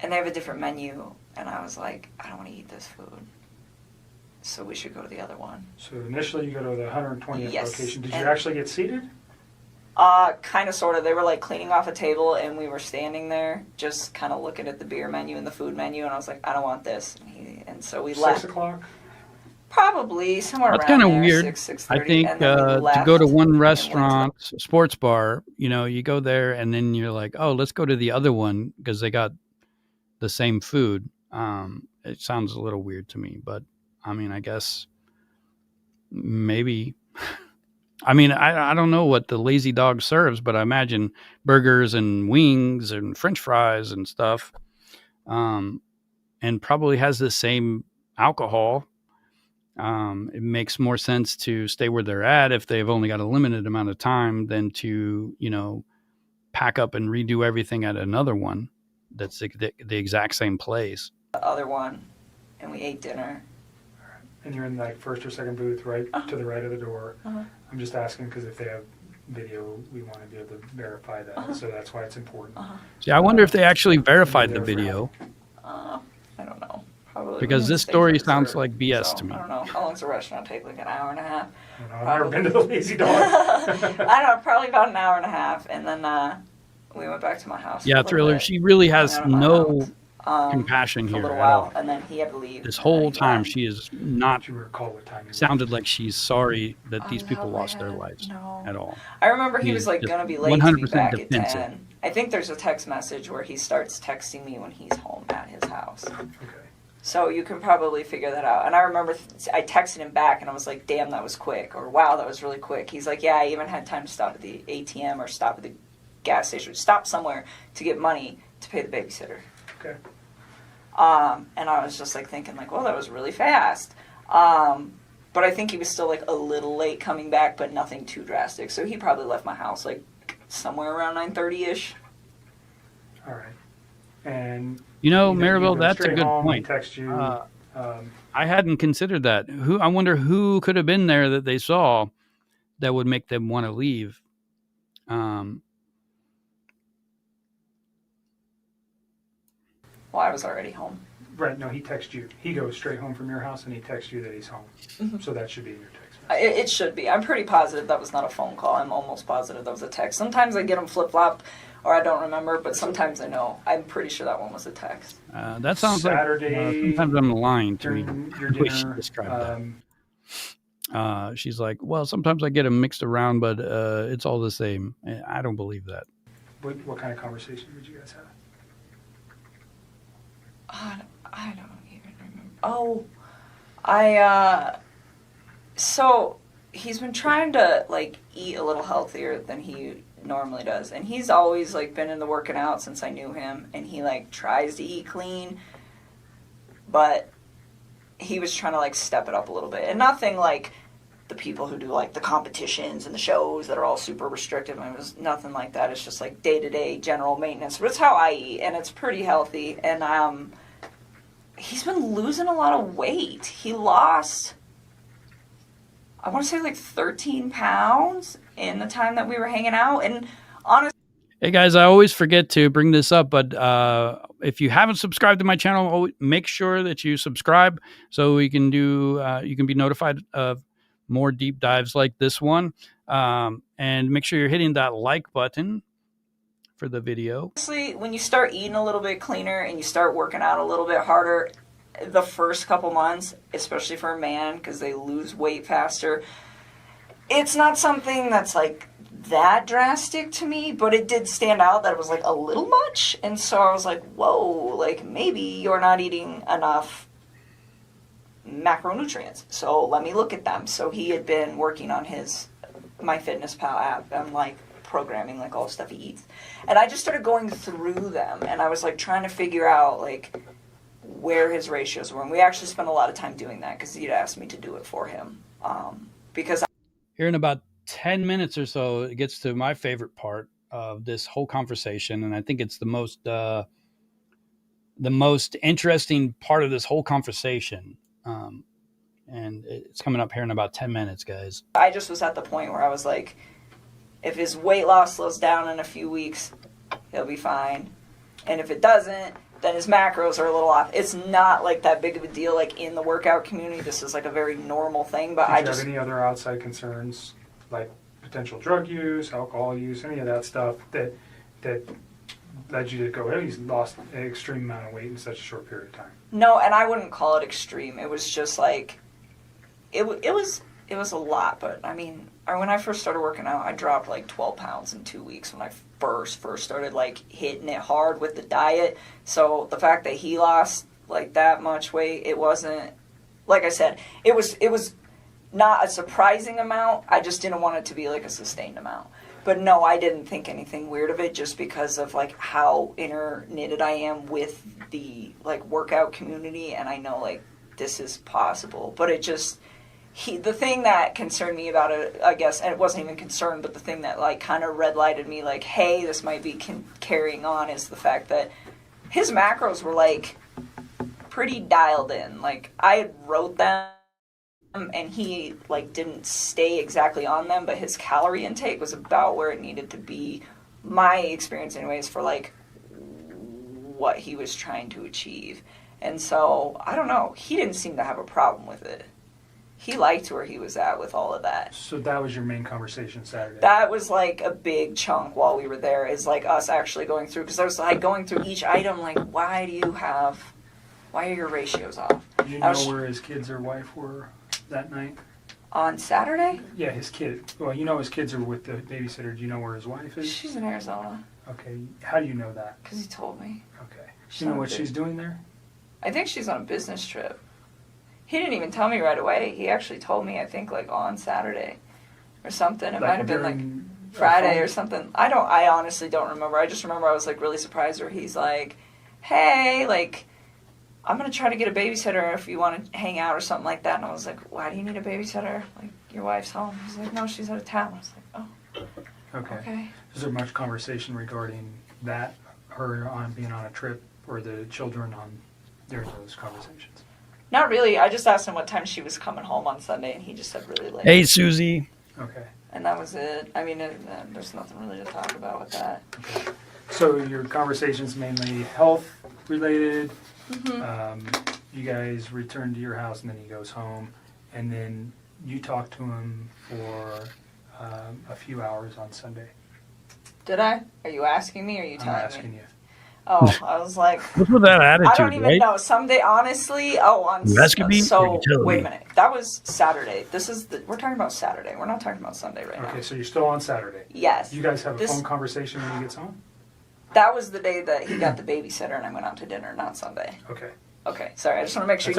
Speaker 5: and they have a different menu, and I was like, I don't want to eat this food, so we should go to the other one.
Speaker 2: So initially you go to the 120th
Speaker 5: Yes.
Speaker 2: location. Did you
Speaker 5: And-
Speaker 2: actually get seated?
Speaker 5: Kind of, sort of. They were like cleaning off a table, and we were standing there, just kind of looking at the beer menu and the food menu, and I was like, I don't want this, and so we
Speaker 2: 6
Speaker 5: left.
Speaker 2: o'clock?
Speaker 5: Probably somewhere
Speaker 1: That's
Speaker 5: around
Speaker 1: kind of
Speaker 5: there,
Speaker 1: weird.
Speaker 5: 6:30.
Speaker 1: I think
Speaker 5: and then we
Speaker 1: to
Speaker 5: left
Speaker 1: go to
Speaker 5: and
Speaker 1: one
Speaker 5: went to
Speaker 1: restaurant, sports bar, you go there and then you're like, oh, let's go to the other one because they got the same food. It sounds a little weird to me, but I mean, I guess maybe. I mean, I don't know what the Lazy Dog serves, but I imagine burgers and wings and French fries and stuff, and probably has the same alcohol. It makes more sense to stay where they're at if they've only got a limited amount of time than to, pack up and redo everything at another one that's the exact same place.
Speaker 5: the other one, and we ate dinner.
Speaker 2: And you're in like first or second booth, right to the right of the door.
Speaker 5: Uh-huh.
Speaker 2: I'm just asking because if they have video, we want to be able to verify that. So that's why it's important.
Speaker 1: See, I wonder if they actually verified the video,
Speaker 5: I don't know. Probably
Speaker 1: because this
Speaker 5: stay
Speaker 1: story
Speaker 5: for
Speaker 1: sounds
Speaker 5: dessert.
Speaker 1: like BS
Speaker 5: So,
Speaker 1: to me.
Speaker 5: I don't know. How long's the restaurant take? Like an hour and a half?
Speaker 2: I don't know, I've never been to the Lazy Dog.
Speaker 5: I don't know. Probably about an hour and a half. And then we went back to my house.
Speaker 1: Yeah, Thriller, she really has
Speaker 5: Hung out at my
Speaker 1: no
Speaker 5: house,
Speaker 1: compassion
Speaker 5: for a
Speaker 1: here
Speaker 5: little
Speaker 1: at
Speaker 5: while,
Speaker 1: all.
Speaker 5: and then he had to leave.
Speaker 1: This
Speaker 5: and
Speaker 1: whole
Speaker 5: then he
Speaker 1: time,
Speaker 5: left.
Speaker 1: she is not
Speaker 2: Do you recall what time it
Speaker 1: sounded like she's sorry that these
Speaker 5: On the
Speaker 1: people
Speaker 5: top of my
Speaker 1: lost their
Speaker 5: head,
Speaker 1: lives
Speaker 5: no.
Speaker 1: at all.
Speaker 5: I remember he
Speaker 1: He's
Speaker 5: was like
Speaker 1: just
Speaker 5: gonna be late to be
Speaker 1: 100%
Speaker 5: back
Speaker 1: defensive.
Speaker 5: at 10. I think there's a text message where he starts texting me when he's home at his house.
Speaker 2: Okay.
Speaker 5: So you can probably figure that out. And I remember I texted him back and I was like, damn, that was quick. Or wow, that was really quick. He's like, yeah, I even had time to stop at the ATM or stop at the gas station, stop somewhere to get money to pay the babysitter.
Speaker 2: Okay.
Speaker 5: And I was just like thinking like, well, that was really fast. But I think he was still like a little late coming back, but nothing too drastic. So he probably left my house like somewhere around 9:30ish.
Speaker 2: All right. And
Speaker 1: You know,
Speaker 2: you
Speaker 1: Maribel,
Speaker 2: go
Speaker 1: that's a
Speaker 2: straight
Speaker 1: good
Speaker 2: home, he
Speaker 1: point.
Speaker 2: texts you.
Speaker 1: I hadn't considered that. I wonder who could have been there that they saw that would make them want to leave.
Speaker 5: Well, I was already home.
Speaker 2: Right, no, he texts you. He goes straight home from your house and he texts you that he's home.
Speaker 5: Mm-hmm.
Speaker 2: So that should be in your text message.
Speaker 5: It should be. I'm pretty positive that was not a phone call. I'm almost positive that was a text. Sometimes I get them flip-flop or I don't remember, but sometimes I know. I'm pretty sure that one was a text.
Speaker 1: That sounds
Speaker 2: Saturday,
Speaker 1: like sometimes I'm lying to me.
Speaker 2: During your
Speaker 1: The way she
Speaker 2: dinner,
Speaker 1: described that. She's like, well, sometimes I get them mixed around, but it's all the same. I don't believe that.
Speaker 2: what kind of conversation did you guys have?
Speaker 5: I don't even remember. Oh, so he's been trying to like eat a little healthier than he normally does, and he's always like been into working out since I knew him, and he like tries to eat clean, but he was trying to like step it up a little bit, and nothing like the people who do like the competitions and the shows that are all super restrictive. It was nothing like that. It's just like day-to-day general maintenance, but it's how I eat, and it's pretty healthy. And he's been losing a lot of weight. He lost, I want to say like 13 pounds in the time that we were hanging out. And honestly,
Speaker 1: Hey guys, I always forget to bring this up, but if you haven't subscribed to my channel, make sure that you subscribe so we can you can be notified of more deep dives like this one. And make sure you're hitting that like button for the video.
Speaker 5: when you start eating a little bit cleaner and you start working out a little bit harder, the first couple months, especially for a man, because they lose weight faster, it's not something that's like that drastic to me, but it did stand out that it was like a little much. And so I was like, whoa, like maybe you're not eating enough macronutrients, so let me look at them. So he had been working on his MyFitnessPal app and like programming like all the stuff he eats, and I just started going through them, and I was like trying to figure out like where his ratios were, and we actually spent a lot of time doing that because he'd asked me to do it for him, because
Speaker 1: Here in about 10 minutes or so, it gets to my favorite part of this whole conversation, and I think it's the most interesting part of this whole conversation. And it's coming up here in about 10 minutes, guys.
Speaker 5: I just was at the point where I was like, if his weight loss slows down in a few weeks, he'll be fine. And if it doesn't, then his macros are a little off. It's not like that big of a deal like in the workout community. This is like a very normal thing, but
Speaker 2: Did you have any other outside concerns, like potential drug use, alcohol use, any of that stuff that led you to go, hey, he's lost an extreme amount of weight in such a short period of time?
Speaker 5: No, and I wouldn't call it extreme. It was just like, it was a lot. But I mean, when I first started working out, I dropped like 12 pounds in 2 weeks when I first started like hitting it hard with the diet. So the fact that he lost like that much weight, it wasn't, like I said, it was not a surprising amount. I just didn't want it to be like a sustained amount. But no, I didn't think anything weird of it just because of like how interknitted I am with the like workout community, and I know like this is possible. But it just, the thing that concerned me about it, I guess, and it wasn't even concern, but the thing that like kind of red lighted me like, hey, this might be carrying on, is the fact that his macros were like pretty dialed in. Like I had wrote them and he like didn't stay exactly on them, but his calorie intake was about where it needed to be. My experience, anyways, for like what he was trying to achieve. And so I don't know. He didn't seem to have a problem with it. He liked where he was at with all of that.
Speaker 2: So that was your main conversation Saturday?
Speaker 5: That was like a big chunk while we were there, is like us actually going through, because I was like going through each item, like why are your ratios off?
Speaker 2: Do you know where his kids or wife were that night?
Speaker 5: On Saturday?
Speaker 2: Yeah, his kid. Well, you know his kids are with the babysitter. Do you know where his wife is?
Speaker 5: She's in Arizona.
Speaker 2: Okay. How do you know that?
Speaker 5: Because he told me.
Speaker 2: Okay. Do you know what she's doing there?
Speaker 5: I think she's on a business trip. He didn't even tell me right away. He actually told me, I think, like on Saturday or something. It might have been like Friday or something. I honestly don't remember. I just remember I was like really surprised where he's like, hey, like, I'm going to try to get a babysitter if you want to hang out or something like that. And I was like, why do you need a babysitter? Like, your wife's home. He's like, no, she's out of town. I was like, oh, okay.
Speaker 2: Is there much conversation regarding that, her being on a trip, or the children during those conversations?
Speaker 5: Not really. I just asked him what time she was coming home on Sunday, and he just said really late.
Speaker 1: Hey, Susie.
Speaker 5: Okay. And that was it. I mean, there's nothing really to talk about with that.
Speaker 2: Okay. So your conversation's mainly health related. You guys return to your house, and then he goes home, and then you talk to him for a few hours on Sunday.
Speaker 5: Did I? Are you asking me, or are you telling me?
Speaker 2: I'm asking you.
Speaker 5: Oh, I was like,
Speaker 1: what's with that attitude?
Speaker 5: I don't even know. Someday, honestly, on so wait a minute. That was Saturday. We're talking about Saturday. We're not talking about Sunday right now.
Speaker 2: Okay, so you're still on Saturday.
Speaker 5: Yes.
Speaker 2: You guys have a phone conversation when he gets home?
Speaker 5: That was the day that he got the babysitter and I went out to dinner, not Sunday. Okay, sorry. I just want to make sure.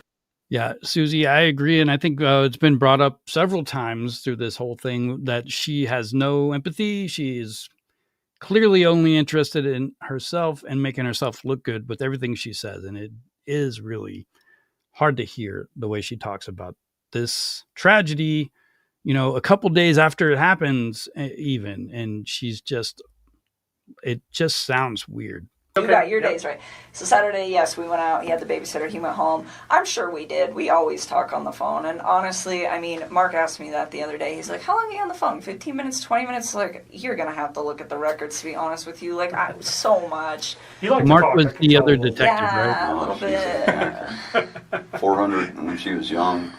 Speaker 1: Yeah, Susie, I agree. And I think it's been brought up several times through this whole thing that she has no empathy. She is clearly only interested in herself and making herself look good with everything she says. And it is really hard to hear the way she talks about this tragedy, a couple days after it happens even. And it just sounds weird.
Speaker 5: You got your days right. So Saturday, yes, we went out. He had the babysitter. He went home. I'm sure we did. We always talk on the phone. And honestly, I mean, Mark asked me that the other day. He's like, how long are you on the phone? 15 minutes, 20 minutes? Like, you're going to have to look at the records, to be honest with you. Like, so much.
Speaker 1: Mark was the other detective, right?
Speaker 5: Yeah, a little bit.
Speaker 4: 400, when she was young,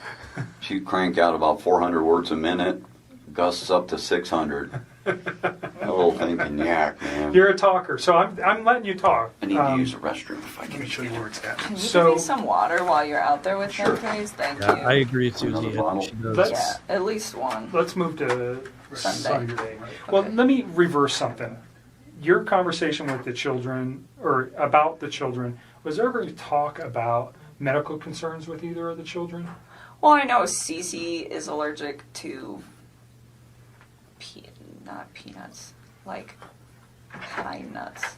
Speaker 4: she'd crank out about 400 words a minute, gusts up to 600. A little thing can yak, man.
Speaker 2: You're a talker, so I'm letting you talk.
Speaker 4: I need to use the restroom if I can.
Speaker 2: Let me show you where it's at.
Speaker 5: Can you give me some water while you're out there with him, please? Thank you.
Speaker 1: I agree, Susie.
Speaker 5: Yeah, at least one.
Speaker 2: Let's move to Sunday. Well,
Speaker 5: Okay.
Speaker 2: let me reverse something. Your conversation with the children, or about the children, was there ever talk about medical concerns with either of the children?
Speaker 5: Well, I know Cece is allergic to not peanuts, like pine nuts.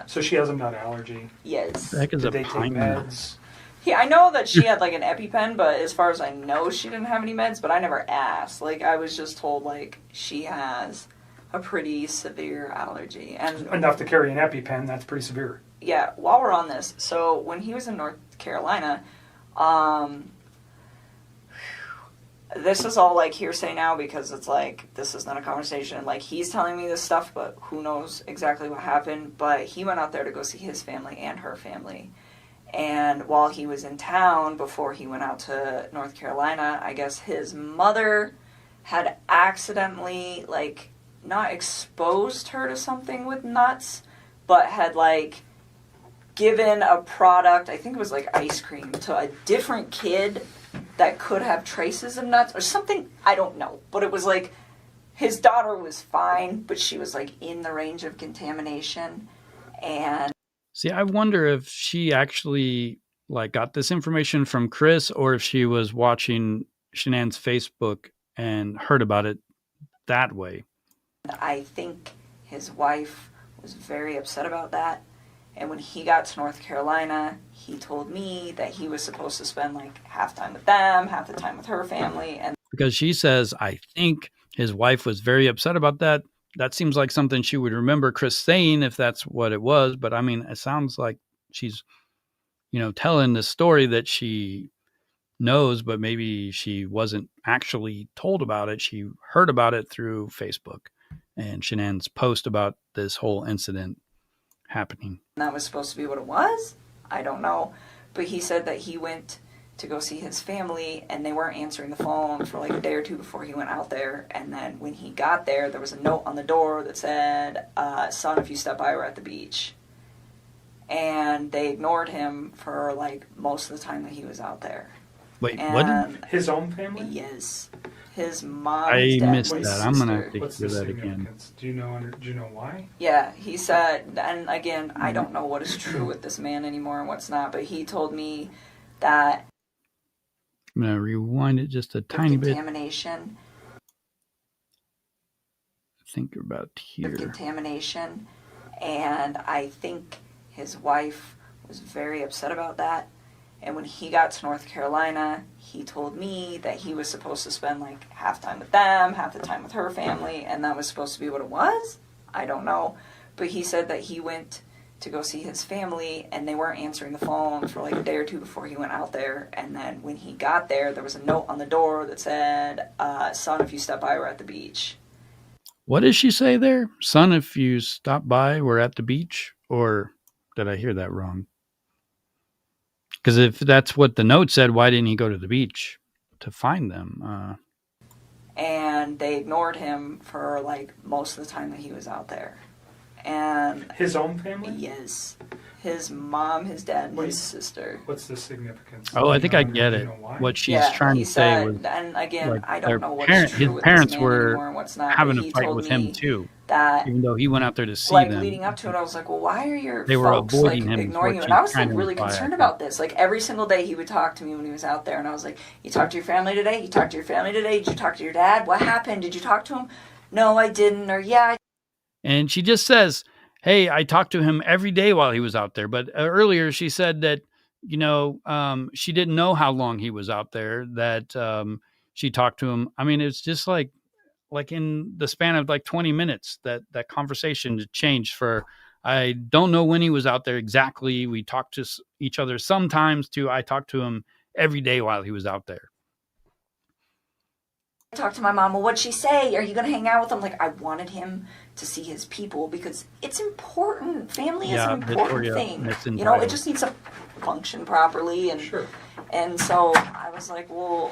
Speaker 2: So she has a nut allergy.
Speaker 5: Yes.
Speaker 1: The heck is
Speaker 2: Did
Speaker 1: a
Speaker 2: they take
Speaker 1: pine
Speaker 2: meds?
Speaker 5: Yeah, I know that she had like an EpiPen, but as far as I know, she didn't have any meds. But I never asked. Like, I was just told like she has a pretty severe allergy, and
Speaker 2: Enough to carry an EpiPen. That's pretty severe.
Speaker 5: yeah. While we're on this, so when he was in North Carolina, this is all like hearsay now because it's like this is not a conversation. Like, he's telling me this stuff, but who knows exactly what happened. But he went out there to go see his family and her family. And while he was in town, before he went out to North Carolina, I guess his mother had accidentally, like, not exposed her to something with nuts, but had, like, given a product, I think it was like ice cream, to a different kid that could have traces of nuts or something. I don't know. But it was like his daughter was fine, but she was like in the range of contamination. And
Speaker 1: see, I wonder if she actually like got this information from Chris, or if she was watching Shanann's Facebook and heard about it that way.
Speaker 5: I think his wife was very upset about that. And when he got to North Carolina, he told me that he was supposed to spend like half time with them, half the time with her family. And
Speaker 1: because she says, I think his wife was very upset about that. That seems like something she would remember Chris saying if that's what it was. But I mean, it sounds like she's, telling the story that she knows, but maybe she wasn't actually told about it. She heard about it through Facebook and Shanann's post about this whole incident happening.
Speaker 5: That was supposed to be what it was. I don't know. But he said that he went to go see his family and they weren't answering the phone for like a day or two before he went out there. And then when he got there, there was a note on the door that said, son, if you step by, we're at the beach. And they ignored him for like most of the time that he was out there.
Speaker 1: Wait,
Speaker 5: and
Speaker 1: what?
Speaker 2: His own family?
Speaker 5: Yes. His mom,
Speaker 1: I
Speaker 5: his dad,
Speaker 1: missed
Speaker 5: his
Speaker 1: that.
Speaker 5: sister.
Speaker 1: I'm going to have to
Speaker 2: What's
Speaker 1: hear
Speaker 2: the
Speaker 1: that again.
Speaker 2: significance? Do you know why?
Speaker 5: Yeah, he said, and again, I don't know what is true with this man anymore and what's not, but he told me that
Speaker 1: I'm going to rewind it just a tiny bit.
Speaker 5: contamination,
Speaker 1: I think about here.
Speaker 5: contamination, and I think his wife was very upset about that. And when he got to North Carolina, he told me that he was supposed to spend like half time with them, half the time with her family, and that was supposed to be what it was. I don't know. But he said that he went to go see his family and they weren't answering the phone for like a day or two before he went out there. And then when he got there, there was a note on the door that said, son, if you step by, we're at the beach.
Speaker 1: What did she say there? Son, if you stop by, we're at the beach? Or did I hear that wrong? Because if that's what the note said, why didn't he go to the beach to find them?
Speaker 5: And they ignored him for like most of the time that he was out there. And
Speaker 2: His own family?
Speaker 5: yes, his mom, his dad, and
Speaker 2: Wait.
Speaker 5: his sister.
Speaker 2: What's the significance?
Speaker 1: Oh, I
Speaker 2: Do you
Speaker 1: think
Speaker 2: know-
Speaker 1: I get
Speaker 2: do
Speaker 1: it.
Speaker 2: you know why?
Speaker 1: What she's
Speaker 5: Yeah,
Speaker 1: trying
Speaker 5: he
Speaker 1: to say
Speaker 5: said,
Speaker 1: was,
Speaker 5: and again,
Speaker 1: like,
Speaker 5: I
Speaker 1: their
Speaker 5: don't know what's
Speaker 1: parent-
Speaker 5: true
Speaker 1: his
Speaker 5: with
Speaker 1: parents
Speaker 5: this man
Speaker 1: were
Speaker 5: anymore and what's not.
Speaker 1: having
Speaker 5: but
Speaker 1: a
Speaker 5: he
Speaker 1: fight
Speaker 5: told
Speaker 1: with
Speaker 5: me
Speaker 1: him too,
Speaker 5: that,
Speaker 1: even though he went out there to see
Speaker 5: like,
Speaker 1: them.
Speaker 5: leading up to it, I was like, well, why are your
Speaker 1: They were
Speaker 5: folks like
Speaker 1: avoiding him, is
Speaker 5: ignoring you?
Speaker 1: what
Speaker 5: And I
Speaker 1: she's
Speaker 5: was
Speaker 1: trying
Speaker 5: like
Speaker 1: to
Speaker 5: really
Speaker 1: imply, I
Speaker 5: concerned
Speaker 1: think.
Speaker 5: about this. Like every single day he would talk to me when he was out there, and I was like, you talked to your family today? You talked to your family today? Did you talk to your dad? What happened? Did you talk to him? No, I didn't. Or yeah,
Speaker 1: And she just says, hey, I talked to him every day while he was out there. But earlier she said that, she didn't know how long he was out there, that she talked to him. I mean, it's just like in the span of like 20 minutes, that conversation changed for, I don't know when he was out there exactly. We talked to each other sometimes to, I talked to him every day while he was out there.
Speaker 5: I talked to my mom. Well, what'd she say? Are you going to hang out with him? Like, I wanted him to see his people because it's important. Family is an important
Speaker 1: Victoria,
Speaker 5: thing.
Speaker 1: it's
Speaker 5: It
Speaker 1: entitled.
Speaker 5: just needs to function properly. And
Speaker 2: Sure.
Speaker 5: and so I was like, well,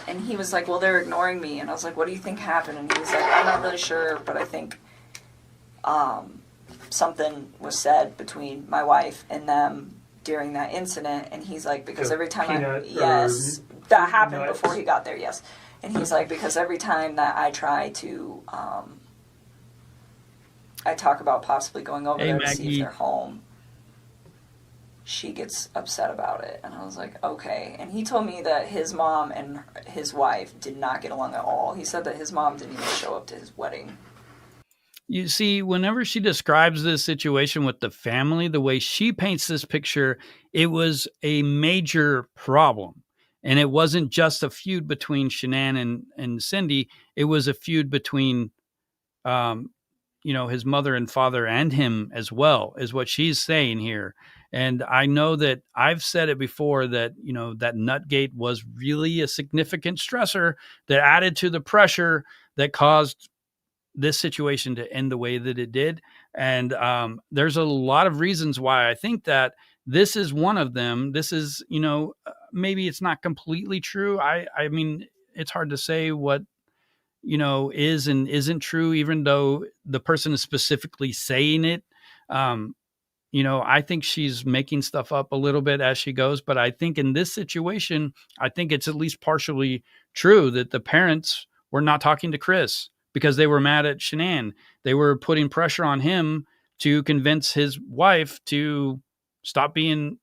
Speaker 5: and he was like, well, they're ignoring me. And I was like, what do you think happened? And he was like, I'm not really sure, but I think something was said between my wife and them during that incident. And he's like, because
Speaker 2: The
Speaker 5: every time
Speaker 2: peanut
Speaker 5: yes, that happened
Speaker 2: nuts.
Speaker 5: before he got there, yes. And he's like, because every time that I try to, I talk about possibly going over
Speaker 1: Hey,
Speaker 5: there to see if
Speaker 1: Maggie.
Speaker 5: they're home, she gets upset about it. And I was like, okay. And he told me that his mom and his wife did not get along at all. He said that his mom didn't even show up to his wedding.
Speaker 1: You see, whenever she describes this situation with the family, the way she paints this picture, it was a major problem. And it wasn't just a feud between Shanann and Cindy. It was a feud between, his mother and father and him as well, is what she's saying here. And I know that I've said it before that, that Nutgate was really a significant stressor that added to the pressure that caused this situation to end the way that it did. And there's a lot of reasons why I think that this is one of them. This is, maybe it's not completely true. I mean, it's hard to say what, is and isn't true, even though the person is specifically saying it. I think she's making stuff up a little bit as she goes, but I think in this situation, I think it's at least partially true that the parents were not talking to Chris because they were mad at Shanann. They were putting pressure on him to convince his wife to stop being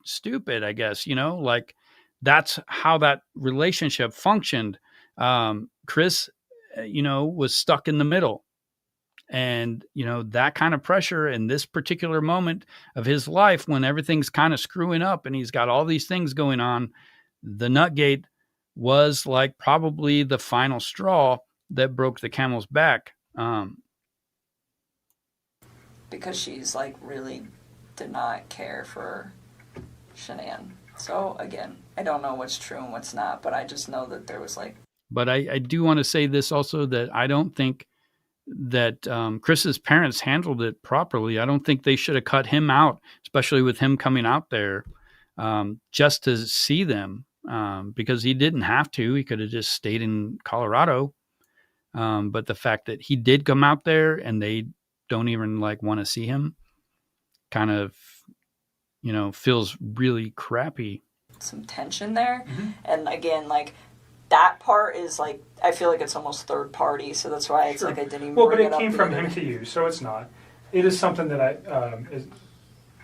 Speaker 1: stupid, I guess, like that's how that relationship functioned. Chris, was stuck in the middle. And, that kind of pressure in this particular moment of his life, when everything's kind of screwing up and he's got all these things going on, the Nutgate was like probably the final straw that broke the camel's back.
Speaker 5: Because she's like really did not care for Shanann. So again, I don't know what's true and what's not, but I just know that there was like.
Speaker 1: But I do want to say this also, that I don't think that Chris's parents handled it properly. I don't think they should have cut him out, especially with him coming out there just to see them, because he didn't have to. He could have just stayed in Colorado. But the fact that he did come out there and they don't even like want to see him kind of, feels really crappy.
Speaker 5: Some tension there. And again, like, that part is like, I feel like it's almost third party, so that's why it's
Speaker 2: Sure.
Speaker 5: like I didn't even
Speaker 2: Well, but
Speaker 5: bring
Speaker 2: it
Speaker 5: it
Speaker 2: came
Speaker 5: up
Speaker 2: from
Speaker 5: either.
Speaker 2: him to you, so it's not. It is something that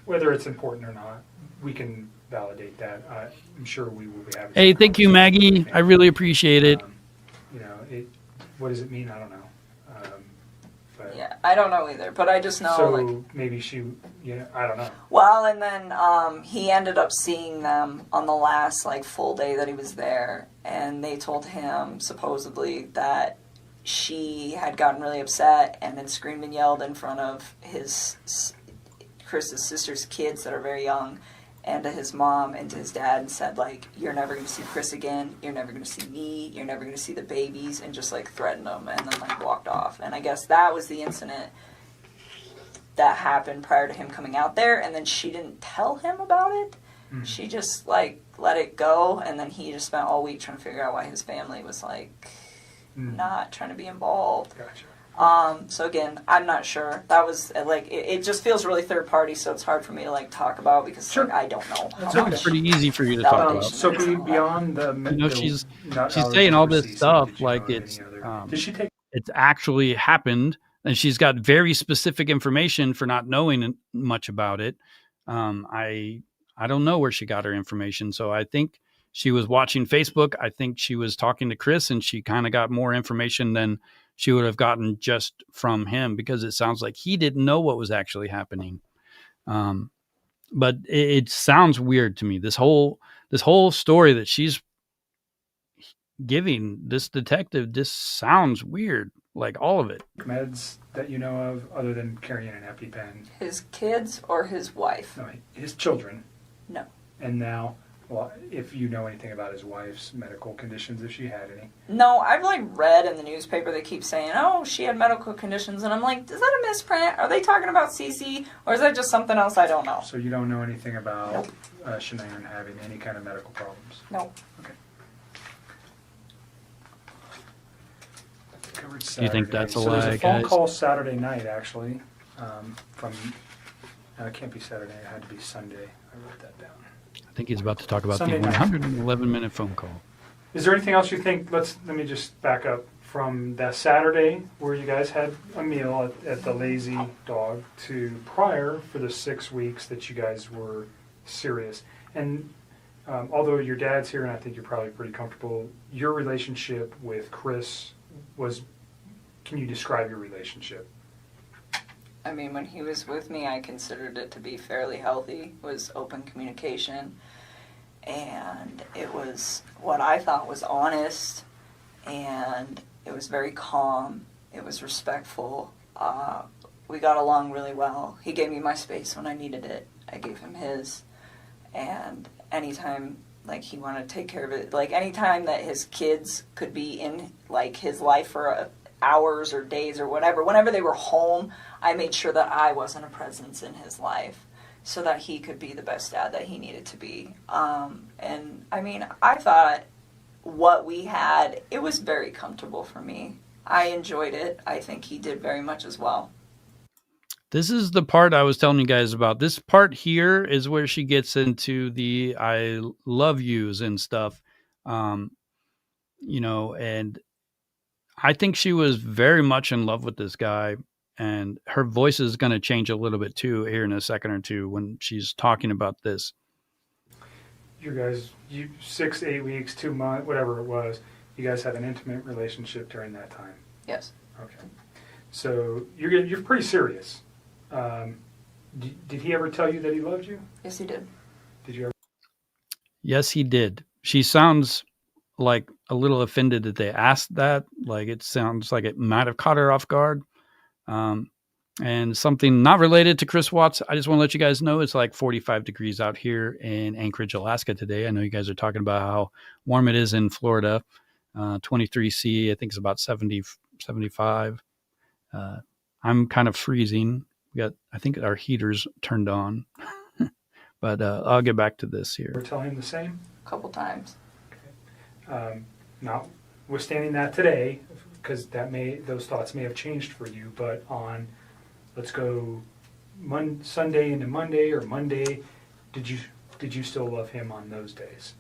Speaker 2: whether it's important or not, we can validate that. I'm sure we will be having.
Speaker 1: Hey,
Speaker 2: some
Speaker 1: thank you,
Speaker 2: conversations
Speaker 1: Maggie.
Speaker 2: with
Speaker 1: I
Speaker 2: him.
Speaker 1: really appreciate it.
Speaker 2: What does it mean? I don't know. But
Speaker 5: Yeah, I don't know either, but I just know
Speaker 2: so
Speaker 5: like.
Speaker 2: maybe I don't know.
Speaker 5: Well, and then he ended up seeing them on the last like full day that he was there, and they told him supposedly that she had gotten really upset and had screamed and yelled in front of Chris's sister's kids that are very young, and to his mom and to his dad, and said like, "You're never going to see Chris again. You're never going to see me. You're never going to see the babies," and just like threatened them, and then like walked off. And I guess that was the incident that happened prior to him coming out there, and then she didn't tell him about it. She just like let it go, and then he just spent all week trying to figure out why his family was like not trying to be involved.
Speaker 2: Gotcha.
Speaker 5: So again, I'm not sure. That was like it just feels really third party, so it's hard for me to like talk about because
Speaker 2: Sure.
Speaker 5: like, I don't know.
Speaker 2: That's
Speaker 5: how
Speaker 2: okay.
Speaker 5: much.
Speaker 1: Pretty easy for you to talk about.
Speaker 2: So beyond the,
Speaker 1: she's
Speaker 2: not
Speaker 1: saying all this
Speaker 2: overseas,
Speaker 1: stuff
Speaker 2: did you
Speaker 1: like
Speaker 2: know of
Speaker 1: it's
Speaker 2: any other- did she take?
Speaker 1: it's actually happened, and she's got very specific information for not knowing much about it. I don't know where she got her information, so I think she was watching Facebook. I think she was talking to Chris, and she kind of got more information than she would have gotten just from him, because it sounds like he didn't know what was actually happening. But it sounds weird to me. This whole story that she's giving this detective, this sounds weird, like all of it.
Speaker 2: Meds that you know of other than carrying an EpiPen?
Speaker 5: His kids or his wife?
Speaker 2: No, his children.
Speaker 5: No.
Speaker 2: And now, well, if you know anything about his wife's medical conditions, if she had any.
Speaker 5: No, I've like read in the newspaper they keep saying, "Oh, she had medical conditions," and I'm like, is that a misprint? Are they talking about Cece, or is that just something else I don't know?
Speaker 2: So you don't know anything about
Speaker 5: Nope.
Speaker 2: Shanann having any kind of medical problems?
Speaker 5: No.
Speaker 2: Okay. Covered
Speaker 1: Do you think
Speaker 2: Saturday.
Speaker 1: that's a
Speaker 2: so
Speaker 1: lie,
Speaker 2: there's a phone
Speaker 1: guys?
Speaker 2: call Saturday night, actually, from, it can't be Saturday, it had to be Sunday. I wrote that down.
Speaker 1: I think he's about to talk about
Speaker 2: Sunday
Speaker 1: the
Speaker 2: night.
Speaker 1: 111-minute phone call.
Speaker 2: Is there anything else you think, let me just back up, from that Saturday where you guys had a meal at the Lazy Dog to prior for the 6 weeks that you guys were serious? And although your dad's here and I think you're probably pretty comfortable, your relationship with Chris was, can you describe your relationship?
Speaker 5: I mean, when he was with me, I considered it to be fairly healthy. It was open communication, and it was what I thought was honest, and it was very calm. It was respectful. We got along really well. He gave me my space when I needed it. I gave him his, and anytime like he wanted to take care of it, like anytime that his kids could be in like his life for hours or days or whatever, whenever they were home, I made sure that I wasn't a presence in his life so that he could be the best dad that he needed to be. And I mean, I thought what we had, it was very comfortable for me. I enjoyed it. I think he did very much as well.
Speaker 1: This is the part I was telling you guys about. This part here is where she gets into the I love yous and stuff. And I think she was very much in love with this guy, and her voice is going to change a little bit too here in a second or two when she's talking about this.
Speaker 2: You guys, 6, 8 weeks, 2 months, whatever it was, you guys had an intimate relationship during that time.
Speaker 5: Yes.
Speaker 2: Okay. So you're pretty serious. Did he ever tell you that he loved you?
Speaker 5: Yes, he did.
Speaker 2: Did you ever?
Speaker 1: Yes, he did. She sounds like a little offended that they asked that. Like it sounds like it might have caught her off guard. And something not related to Chris Watts, I just want to let you guys know it's like 45 degrees out here in Anchorage, Alaska today. I know you guys are talking about how warm it is in Florida. 23C, I think it's about 70, 75. I'm kind of freezing. I think our heater's turned on. But I'll get back to this
Speaker 2: We're
Speaker 1: here.
Speaker 2: telling him the same.
Speaker 5: A couple times.
Speaker 2: Notwithstanding that today, because those thoughts may have changed for you, but on, let's go Sunday into Monday or Monday, did you still love him on those days?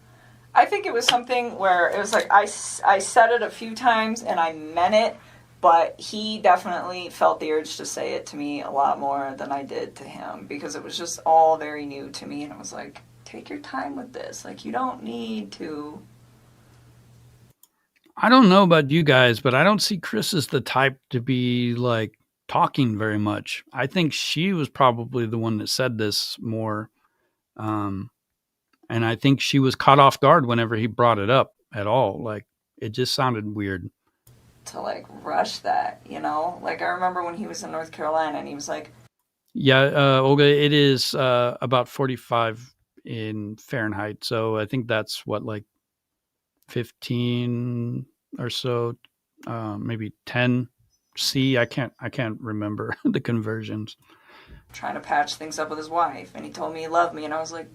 Speaker 5: I think it was something where it was like I said it a few times and I meant it, but he definitely felt the urge to say it to me a lot more than I did to him, because it was just all very new to me, and it was like, take your time with this. Like, you don't need to.
Speaker 1: I don't know about you guys, but I don't see Chris as the type to be like talking very much. I think she was probably the one that said this more. And I think she was caught off guard whenever he brought it up at all. Like, it just sounded weird.
Speaker 5: To like rush that, like I remember when he was in North Carolina and he was like,
Speaker 1: Yeah, Olga, it is about 45 in Fahrenheit. So I think that's what, like 15 or so, maybe 10 C. I can't remember the conversions.
Speaker 5: trying to patch things up with his wife, and he told me he loved me, and I was like,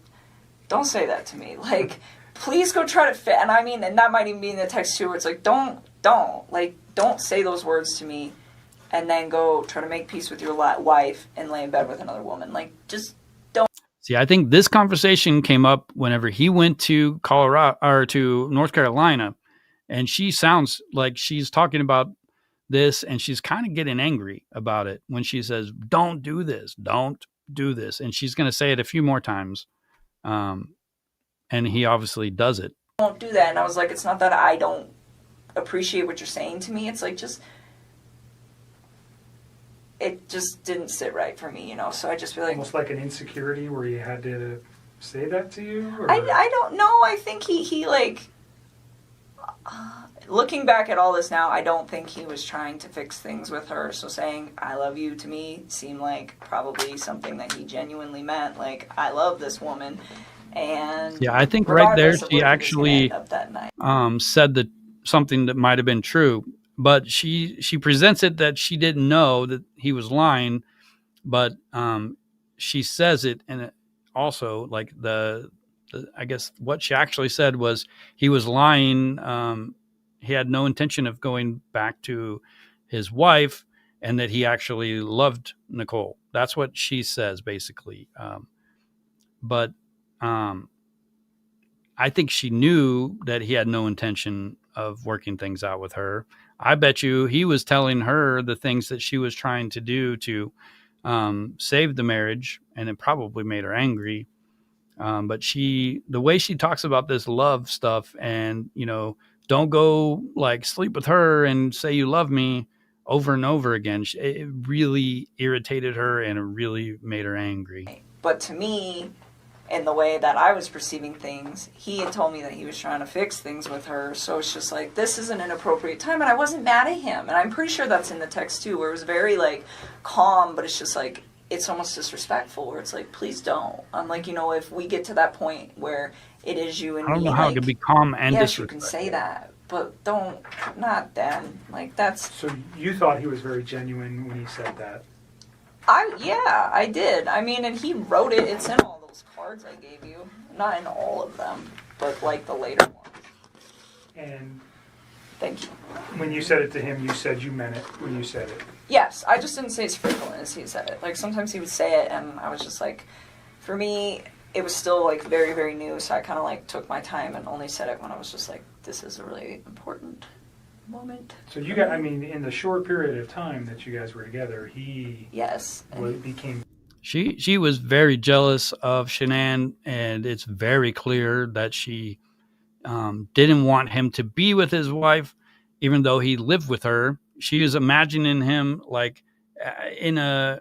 Speaker 5: don't say that to me. Like, please go try to fit. And I mean, and that might even be in the text too, where it's like, don't say those words to me and then go try to make peace with your wife and lay in bed with another woman. Like, just don't.
Speaker 1: See, I think this conversation came up whenever he went to Colorado or to North Carolina, and she sounds like she's talking about this, and she's kind of getting angry about it when she says, don't do this, don't do this. And she's going to say it a few more times. And he obviously does it.
Speaker 5: Don't do that. And I was like, it's not that I don't appreciate what you're saying to me. It's like, it just didn't sit right for me, So I just feel like
Speaker 2: Almost like an insecurity where he had to say that to you? Or?
Speaker 5: I don't know. I think he like, looking back at all this now, I don't think he was trying to fix things with her. So saying I love you to me seemed like probably something that he genuinely meant. Like, I love this woman. And
Speaker 1: yeah, I think right there she actually said that something that might have been true, but she presents it that she didn't know that he was lying, but she says it, and it also like the I guess what she actually said was he was lying. He had no intention of going back to his wife, and that he actually loved Nichol. That's what she says basically. But I think she knew that he had no intention of working things out with her. I bet you he was telling her the things that she was trying to do to save the marriage, and it probably made her angry. But the way she talks about this love stuff, and don't go like sleep with her and say you love me over and over again, it really irritated her, and it really made her angry.
Speaker 5: But to me, in the way that I was perceiving things, he had told me that he was trying to fix things with her. So it's just like, this is an inappropriate time. And I wasn't mad at him. And I'm pretty sure that's in the text too, where it was very like calm, but it's just like, it's almost disrespectful, where it's like, please don't. I'm like, if we get to that point where it is you and me.
Speaker 1: I don't know how it could be calm and
Speaker 5: yes, you
Speaker 1: disrespectful.
Speaker 5: can say that, but not then. Like, that's.
Speaker 2: So you thought he was very genuine when he said that?
Speaker 5: I did. I mean, and he wrote it. It's in all those cards I gave you. Not in all of them, but like the later ones.
Speaker 2: And
Speaker 5: thank you.
Speaker 2: When you said it to him, you said you meant it when you said it.
Speaker 5: Yes, I just didn't say as frequently as he said it. Like, sometimes he would say it, and I was just like, for me, it was still like very, very new, so I kind of like took my time and only said it when I was just like, this is a really important moment.
Speaker 2: So you got, in the short period of time that you guys were together,
Speaker 5: yes,
Speaker 2: became.
Speaker 1: She was very jealous of Shanann, and it's very clear that she didn't want him to be with his wife, even though he lived with her. She was imagining him like in a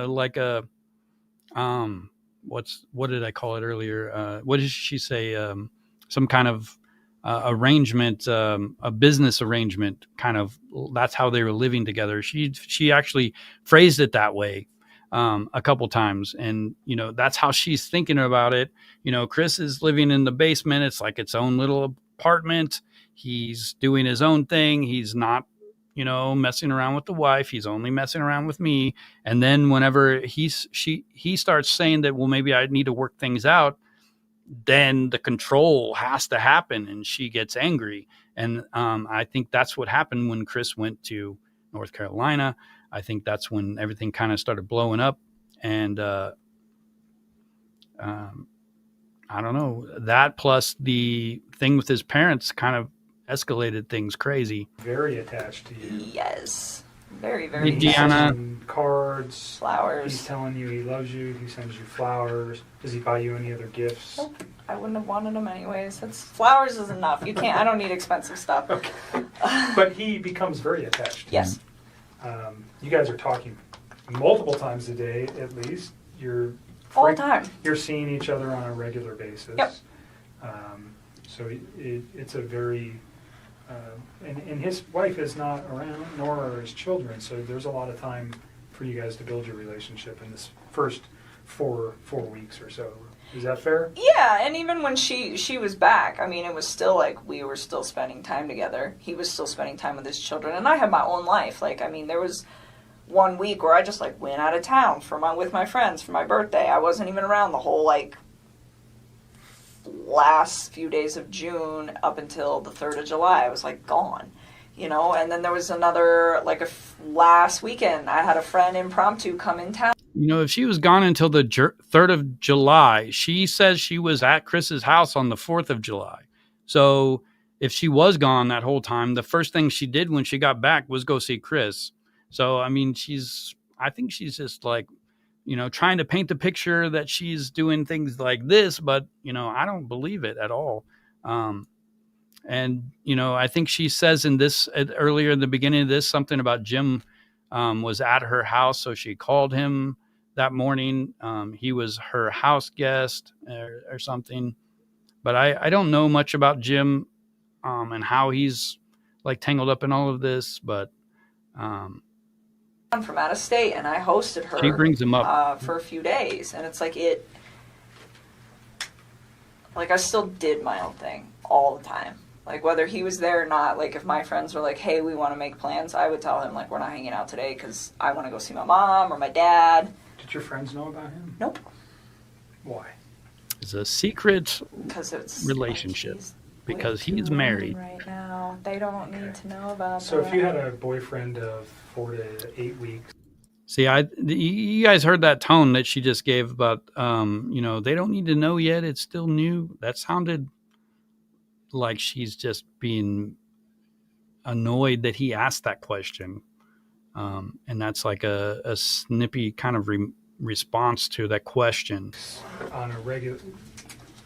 Speaker 1: like a what did I call it earlier? What did she say? Some kind of arrangement, a business arrangement, kind of. That's how they were living together. She actually phrased it that way a couple times, and that's how she's thinking about it. Chris is living in the basement. It's like its own little apartment. He's doing his own thing. He's not messing around with the wife. He's only messing around with me. And then whenever he starts saying that, well, maybe I need to work things out, then the control has to happen, and she gets angry. And I think that's what happened when Chris went to North Carolina. I think that's when everything kind of started blowing up. And I don't know, that plus the thing with his parents kind of escalated things crazy.
Speaker 2: Very attached to you.
Speaker 5: Yes. Very, very
Speaker 1: Hey,
Speaker 5: attached.
Speaker 1: Deanna.
Speaker 2: Sending cards.
Speaker 5: Flowers.
Speaker 2: He's telling you he loves you. He sends you flowers. Does he buy you any other gifts?
Speaker 5: Nope. I wouldn't have wanted them anyways. Flowers is enough. You can't. I don't need expensive stuff.
Speaker 2: Okay. But he becomes very attached to you.
Speaker 5: Yes.
Speaker 2: You guys are talking multiple times a day, at least. You're
Speaker 5: All the time.
Speaker 2: You're seeing each other on a regular basis.
Speaker 5: Yep.
Speaker 2: So it's a very and his wife is not around, nor are his children. So there's a lot of time for you guys to build your relationship in this first four weeks or so. Is that fair?
Speaker 5: Yeah, and even when she was back, I mean, it was still like we were still spending time together. He was still spending time with his children, and I had my own life. Like, I mean, there was one week where I just like went out of town with my friends for my birthday. I wasn't even around the whole like last few days of June up until the 3rd of July. I was like gone, and then there was another like last weekend I had a friend impromptu come in town.
Speaker 1: If she was gone until the 3rd of July, she says she was at Chris's house on the 4th of July. So if she was gone that whole time, the first thing she did when she got back was go see Chris. So, I mean, I think she's just like, trying to paint the picture that she's doing things like this, but, I don't believe it at all. And, I think she says earlier in the beginning of this, something about Jim was at her house. So she called him that morning. He was her house guest or something, but I don't know much about Jim and how he's like tangled up in all of this, but
Speaker 5: from out of state, and I hosted her.
Speaker 1: She brings him up
Speaker 5: for a few days, and it's like I still did my own thing all the time. Like, whether he was there or not, like, if my friends were like, hey, we want to make plans, I would tell him, like, we're not hanging out today because I want to go see my mom or my dad.
Speaker 2: Did your friends know about him?
Speaker 5: Nope.
Speaker 2: Why?
Speaker 1: It's a secret relationship
Speaker 5: like
Speaker 1: because he's married.
Speaker 5: Right now, they don't need to know about
Speaker 2: So
Speaker 5: that.
Speaker 2: if you had a boyfriend of 4 to 8 weeks.
Speaker 1: See, you guys heard that tone that she just gave about, they don't need to know yet. It's still new. That sounded like she's just being annoyed that he asked that question. And that's like a snippy kind of response to that question.
Speaker 2: On a regular,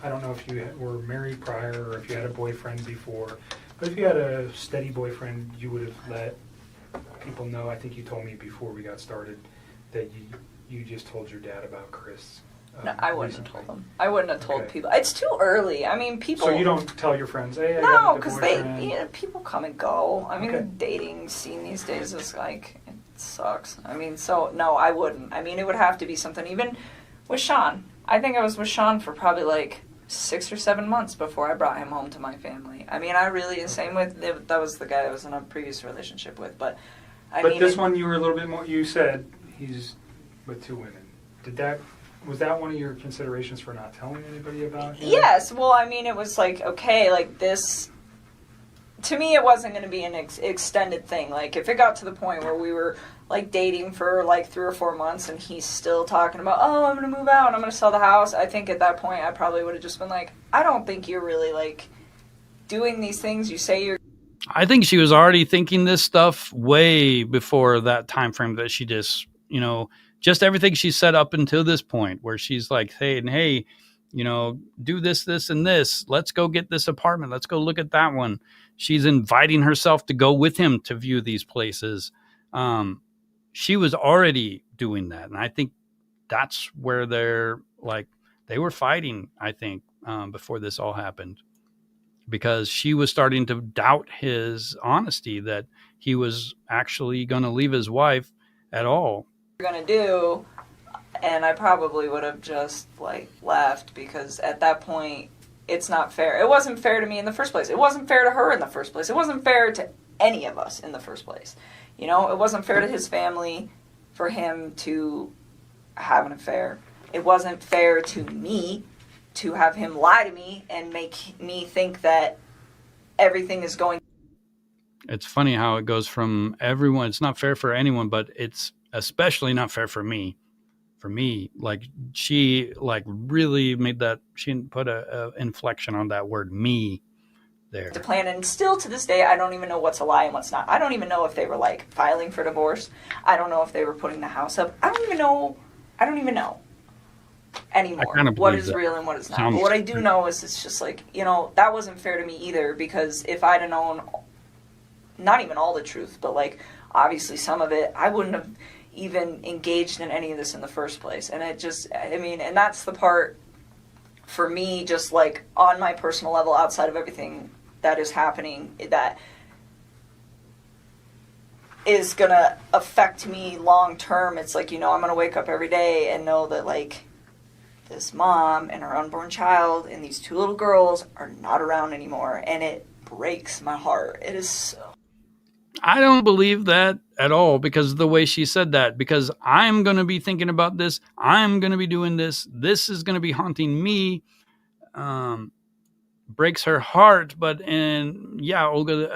Speaker 2: I don't know if you were married prior or if you had a boyfriend before, but if you had a steady boyfriend, you would have let people know. I think you told me before we got started that you just told your dad about Chris.
Speaker 5: No, I wouldn't
Speaker 2: recently.
Speaker 5: have told them. I wouldn't have told
Speaker 2: Okay.
Speaker 5: people. It's too early. I mean, people.
Speaker 2: So you don't tell your friends, hey, I
Speaker 5: No,
Speaker 2: got a
Speaker 5: because
Speaker 2: boyfriend.
Speaker 5: people come and go. I mean,
Speaker 2: Okay.
Speaker 5: the dating scene these days is like, it sucks. I mean, so no, I wouldn't. I mean, it would have to be something. Even with Sean, I think I was with Sean for probably like 6 or 7 months before I brought him home to my family. I mean, I really, same with, that was the guy I was in a previous relationship with, but I
Speaker 2: But
Speaker 5: mean.
Speaker 2: this one, you were a little bit more. You said he's with 2 women. Was that one of your considerations for not telling anybody about him?
Speaker 5: Yes, well, I mean, it was like, okay, like this, to me, it wasn't going to be an extended thing. Like, if it got to the point where we were, like, dating for, like, 3 or 4 months and he's still talking about, oh, I'm going to move out, I'm going to sell the house, I think at that point I probably would have just been like, I don't think you're really, like, doing these things you say you're.
Speaker 1: I think she was already thinking this stuff way before that time frame that she just, just everything she said up until this point where she's like, hey, do this, this, and this. Let's go get this apartment. Let's go look at that one. She's inviting herself to go with him to view these places. She was already doing that. And I think that's where they were fighting, I think, before this all happened. because she was starting to doubt his honesty, that he was actually going to leave his wife at all.
Speaker 5: Going to do, and I probably would have just like left, because at that point it's not fair. It wasn't fair to me in the first place. It wasn't fair to her in the first place. It wasn't fair to any of us in the first place. You know, it wasn't fair to his family for him to have an affair. It wasn't fair to me to have him lie to me and make me think that everything is going.
Speaker 1: It's funny how it goes from everyone. It's not fair for anyone, but it's especially not fair for me. For me, like, she like really made that, she put a inflection on that word "me" there.
Speaker 5: To plan, and still to this day I don't even know what's a lie and what's not. I don't even know if they were like filing for divorce. I don't know if they were putting the house up. I don't even know anymore what is real and what is not. But what I do know is it's just like, you know, that wasn't fair to me either, because if I'd have known not even all the truth, but like obviously some of it, I wouldn't have even engaged in any of this in the first place. And it just, I mean, and that's the part for me, just like on my personal level, outside of everything that is happening, that is gonna affect me long term. It's like, you know, I'm gonna wake up every day and know that like this mom and her unborn child and these two little girls are not around anymore, and it breaks my heart. It is so.
Speaker 1: I don't believe that at all, because the way she said that, because I'm going to be thinking about this. I'm going to be doing this. This is going to be haunting me. Breaks her heart, but in, yeah, Olga,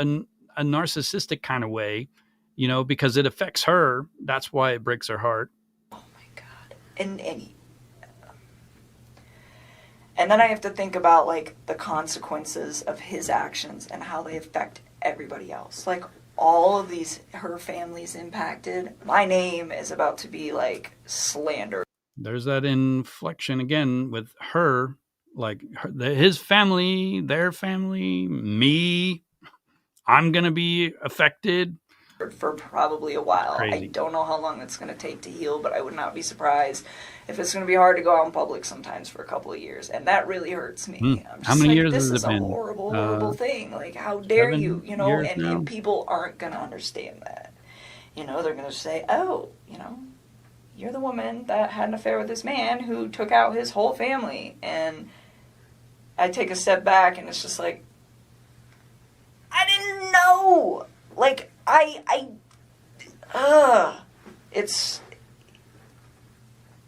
Speaker 1: a narcissistic kind of way, you know, because it affects her. That's why it breaks her heart.
Speaker 5: Oh my God. And then I have to think about like the consequences of his actions and how they affect everybody else. Like, all of these, her family's impacted. My name is about to be like slandered.
Speaker 1: There's that inflection again with her, like his family, their family, me. I'm going to be affected.
Speaker 5: For probably a while.
Speaker 1: Crazy.
Speaker 5: I don't know how long it's going to take to heal, but I would not be surprised if it's going to be hard to go out in public sometimes for a couple of years, and that really hurts me. I'm just
Speaker 1: how many
Speaker 5: like,
Speaker 1: years
Speaker 5: this
Speaker 1: has
Speaker 5: is
Speaker 1: it been?
Speaker 5: a horrible thing. Like, how dare you? You know, and people aren't going to understand that. You know, they're going to say, oh, you know, you're the woman that had an affair with this man who took out his whole family. And I take a step back, and it's just like, I didn't know. Like,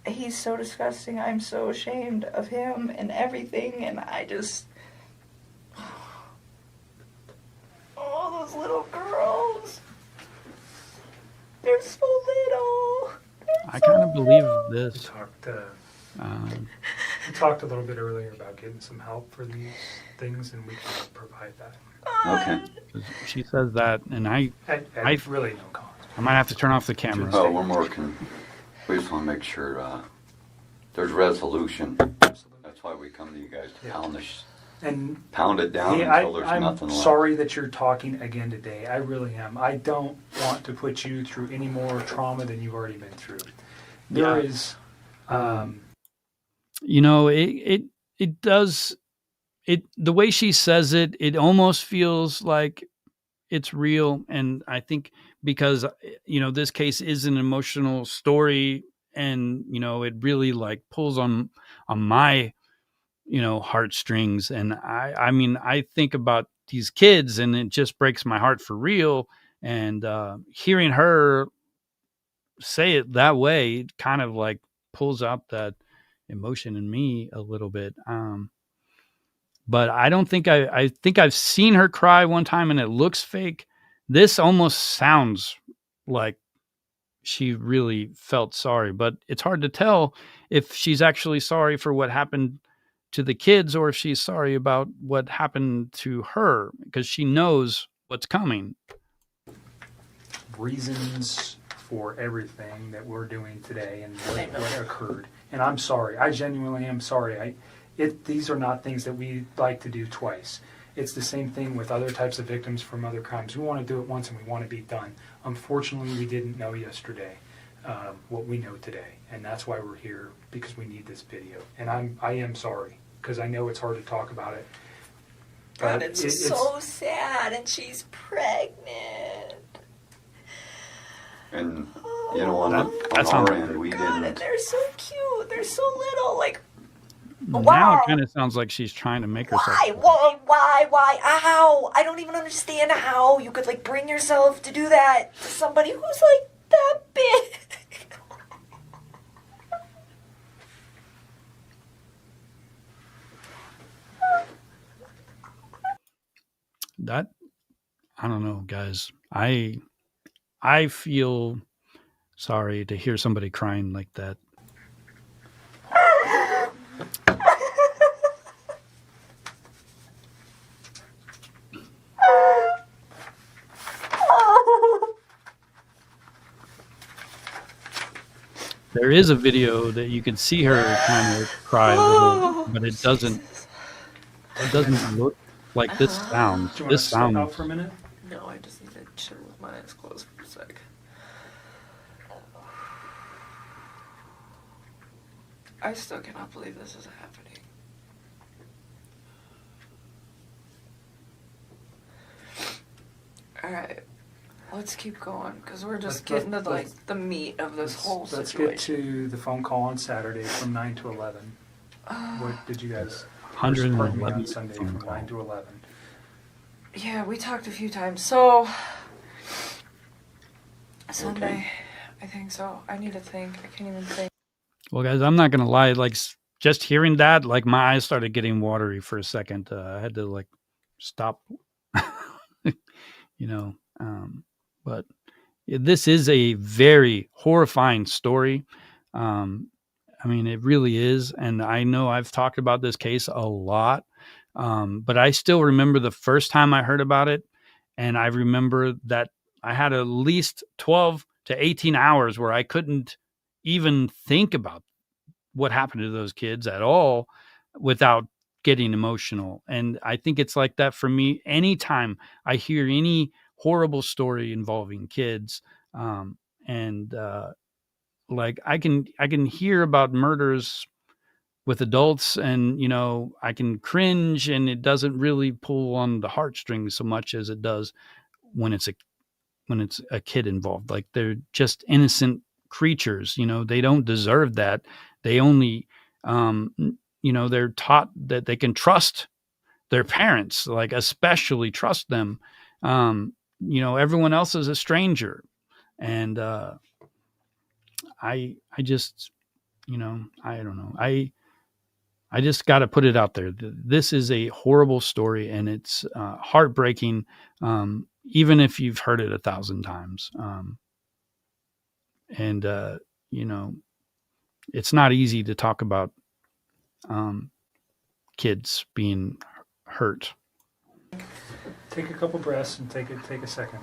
Speaker 5: he's so disgusting. I'm so ashamed of him and everything, and I just, oh, those little girls, they're so little.
Speaker 1: I kind of believe this.
Speaker 2: We talked a little bit earlier about getting some help for these things, and we can provide that.
Speaker 4: Okay.
Speaker 1: She says that, and I
Speaker 2: really no comment.
Speaker 1: I might have to turn off the camera.
Speaker 4: Oh, one more. We just want to make sure there's resolution.
Speaker 2: Absolutely.
Speaker 4: That's why we come to you guys to
Speaker 2: Yeah.
Speaker 4: pound it down
Speaker 2: Yeah,
Speaker 4: until there's nothing
Speaker 2: I'm
Speaker 4: left.
Speaker 2: sorry that you're talking again today. I really am. I don't want to put you through any more trauma than you've already been through. There is,
Speaker 1: you know, it does. The way she says it, it almost feels like it's real. And I think because, you know, this case is an emotional story, and, you know, it really like pulls on my, you know, heartstrings. And I mean, I think about these kids, and it just breaks my heart for real. And hearing her say it that way, it kind of like pulls out that emotion in me a little bit. But I don't think I think I've seen her cry one time, and it looks fake. This almost sounds like she really felt sorry, but it's hard to tell if she's actually sorry for what happened to the kids, or if she's sorry about what happened to her, because she knows what's coming.
Speaker 2: reasons for everything that we're doing today and what occurred. And I'm sorry. I genuinely am sorry. These are not things that we like to do twice. It's the same thing with other types of victims from other crimes. We want to do it once and we want to be done. Unfortunately, we didn't know yesterday what we know today. And that's why we're here, because we need this video. And I am sorry, because I know it's hard to talk about it.
Speaker 5: God, it's so sad, and she's pregnant.
Speaker 4: And you know, on
Speaker 1: That's
Speaker 4: our end, we
Speaker 5: God,
Speaker 4: didn't.
Speaker 5: and they're so cute. They're so little. Like,
Speaker 1: Now
Speaker 5: wow.
Speaker 1: it kind of sounds like she's trying to make herself.
Speaker 5: Why? Ow! I don't even understand how you could like bring yourself to do that to somebody who's like that big.
Speaker 1: That, I don't know, guys. I feel sorry to hear somebody crying like that. There is a video that you can see her kind of cry a little, but it doesn't look like this sound.
Speaker 2: Do you want
Speaker 1: This
Speaker 2: to step out
Speaker 1: sound.
Speaker 2: for a minute?
Speaker 5: No, I just need to chill with my eyes closed for a sec. I still cannot believe this is happening. Alright, let's keep going, because we're just getting to like the meat of this whole
Speaker 2: Let's
Speaker 5: situation.
Speaker 2: get to the phone call on Saturday from 9 to 11. What did you guys?
Speaker 1: 111
Speaker 2: on Sunday
Speaker 1: phone
Speaker 2: from
Speaker 1: call.
Speaker 2: 9 to 11.
Speaker 5: Yeah, we talked a few times. So, Sunday, I think so. I need to think. I can't even think.
Speaker 1: Well, guys, I'm not gonna lie. Like, just hearing that, like my eyes started getting watery for a second. I had to like stop. You know, but this is a very horrifying story. I mean, it really is. And I know I've talked about this case a lot, but I still remember the first time I heard about it. And I remember that I had at least 12 to 18 hours where I couldn't even think about what happened to those kids at all without getting emotional. And I think it's like that for me anytime I hear any horrible story involving kids. And like I can hear about murders with adults, and you know, I can cringe, and it doesn't really pull on the heartstrings so much as it does when it's a kid involved. Like, they're just innocent creatures, you know, they don't deserve that. They only you know, they're taught that they can trust their parents, like especially trust them. You know, everyone else is a stranger. And I just, you know, I don't know. I just got to put it out there. This is a horrible story, and it's heartbreaking, even if you've heard it 1,000 times. And you know, it's not easy to talk about kids being hurt.
Speaker 2: Take a couple breaths and take a second.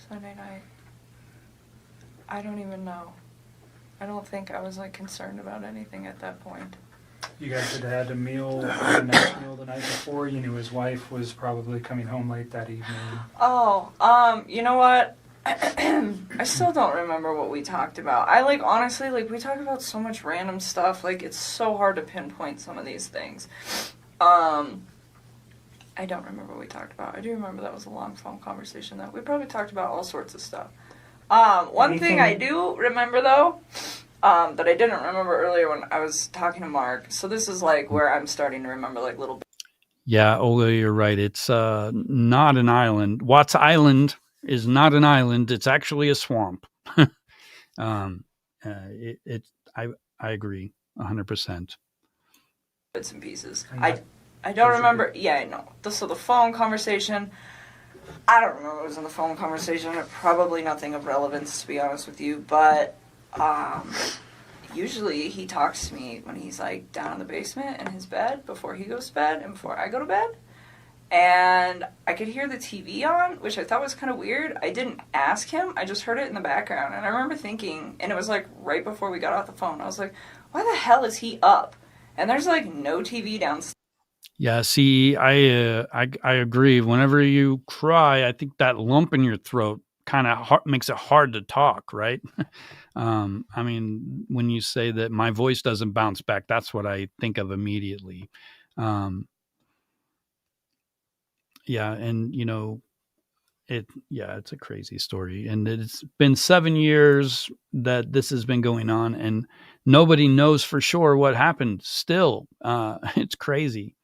Speaker 5: Sunday night. I don't even know. I don't think I was like concerned about anything at that point.
Speaker 2: You guys had a meal, a nice meal the night before. You knew his wife was probably coming home late that evening.
Speaker 5: Oh, you know what? I still don't remember what we talked about. I like, honestly, like, we talk about so much random stuff. Like, it's so hard to pinpoint some of these things. I don't remember what we talked about. I do remember that was a long phone conversation, though. We probably talked about all sorts of stuff. One thing I do remember, though, that I didn't remember earlier when I was talking to Mark. So this is, like, where I'm starting to remember, like, little...
Speaker 1: Yeah, Olga, you're right. It's not an island. Watts Island is not an island. It's actually a swamp. I agree 100%.
Speaker 5: Bits and pieces. I don't remember. Yeah, I know. So the phone conversation, I don't remember what was in the phone conversation. Probably nothing of relevance, to be honest with you. But usually he talks to me when he's like down in the basement in his bed before he goes to bed and before I go to bed. And I could hear the TV on, which I thought was kind of weird. I didn't ask him. I just heard it in the background. And I remember thinking, and it was like right before we got off the phone, I was like, why the hell is he up? And there's like no TV downstairs.
Speaker 1: Yeah, see, I agree. Whenever you cry, I think that lump in your throat kind of makes it hard to talk, right? I mean, when you say that my voice doesn't bounce back, that's what I think of immediately. Um, yeah, and it's a crazy story, and it's been 7 years that this has been going on, and nobody knows for sure what happened. Still, it's crazy.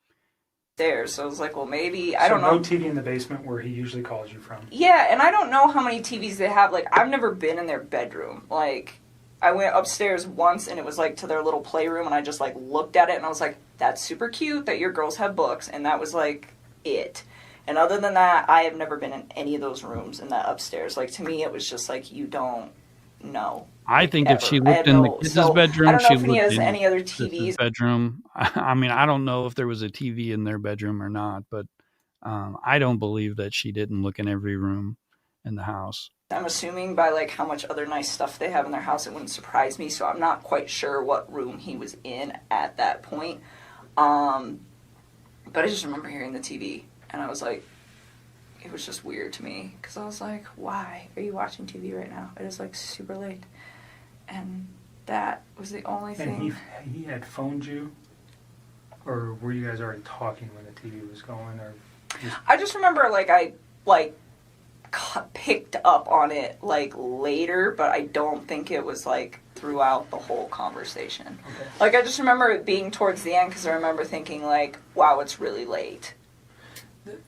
Speaker 5: There, so I was like, well, maybe
Speaker 2: So
Speaker 5: I don't know.
Speaker 2: no TV in the basement where he usually calls you from.
Speaker 5: Yeah, and I don't know how many TVs they have. Like, I've never been in their bedroom. Like, I went upstairs once, and it was like to their little playroom, and I just like looked at it, and I was like, that's super cute that your girls have books, and that was like it. And other than that, I have never been in any of those rooms in that upstairs. Like, to me, it was just like, you don't know.
Speaker 1: I think
Speaker 5: Ever.
Speaker 1: if she
Speaker 5: I
Speaker 1: looked
Speaker 5: had
Speaker 1: in the
Speaker 5: no.
Speaker 1: kids'
Speaker 5: So
Speaker 1: bedroom,
Speaker 5: I don't know
Speaker 1: she
Speaker 5: if he
Speaker 1: looked
Speaker 5: has
Speaker 1: in
Speaker 5: any other
Speaker 1: Chris's
Speaker 5: TVs.
Speaker 1: bedroom. I mean, I don't know if there was a TV in their bedroom or not, but I don't believe that she didn't look in every room in the house.
Speaker 5: I'm assuming by like how much other nice stuff they have in their house, it wouldn't surprise me. So I'm not quite sure what room he was in at that point. But I just remember hearing the TV, and I was like, it was just weird to me because I was like, why are you watching TV right now? It is like super late, and that was the only thing.
Speaker 2: And he had phoned you, or were you guys already talking when the TV was going, or?
Speaker 5: I just remember I picked up on it like later, but I don't think it was like throughout the whole conversation.
Speaker 2: Okay.
Speaker 5: Like, I just remember it being towards the end because I remember thinking like, wow, it's really late.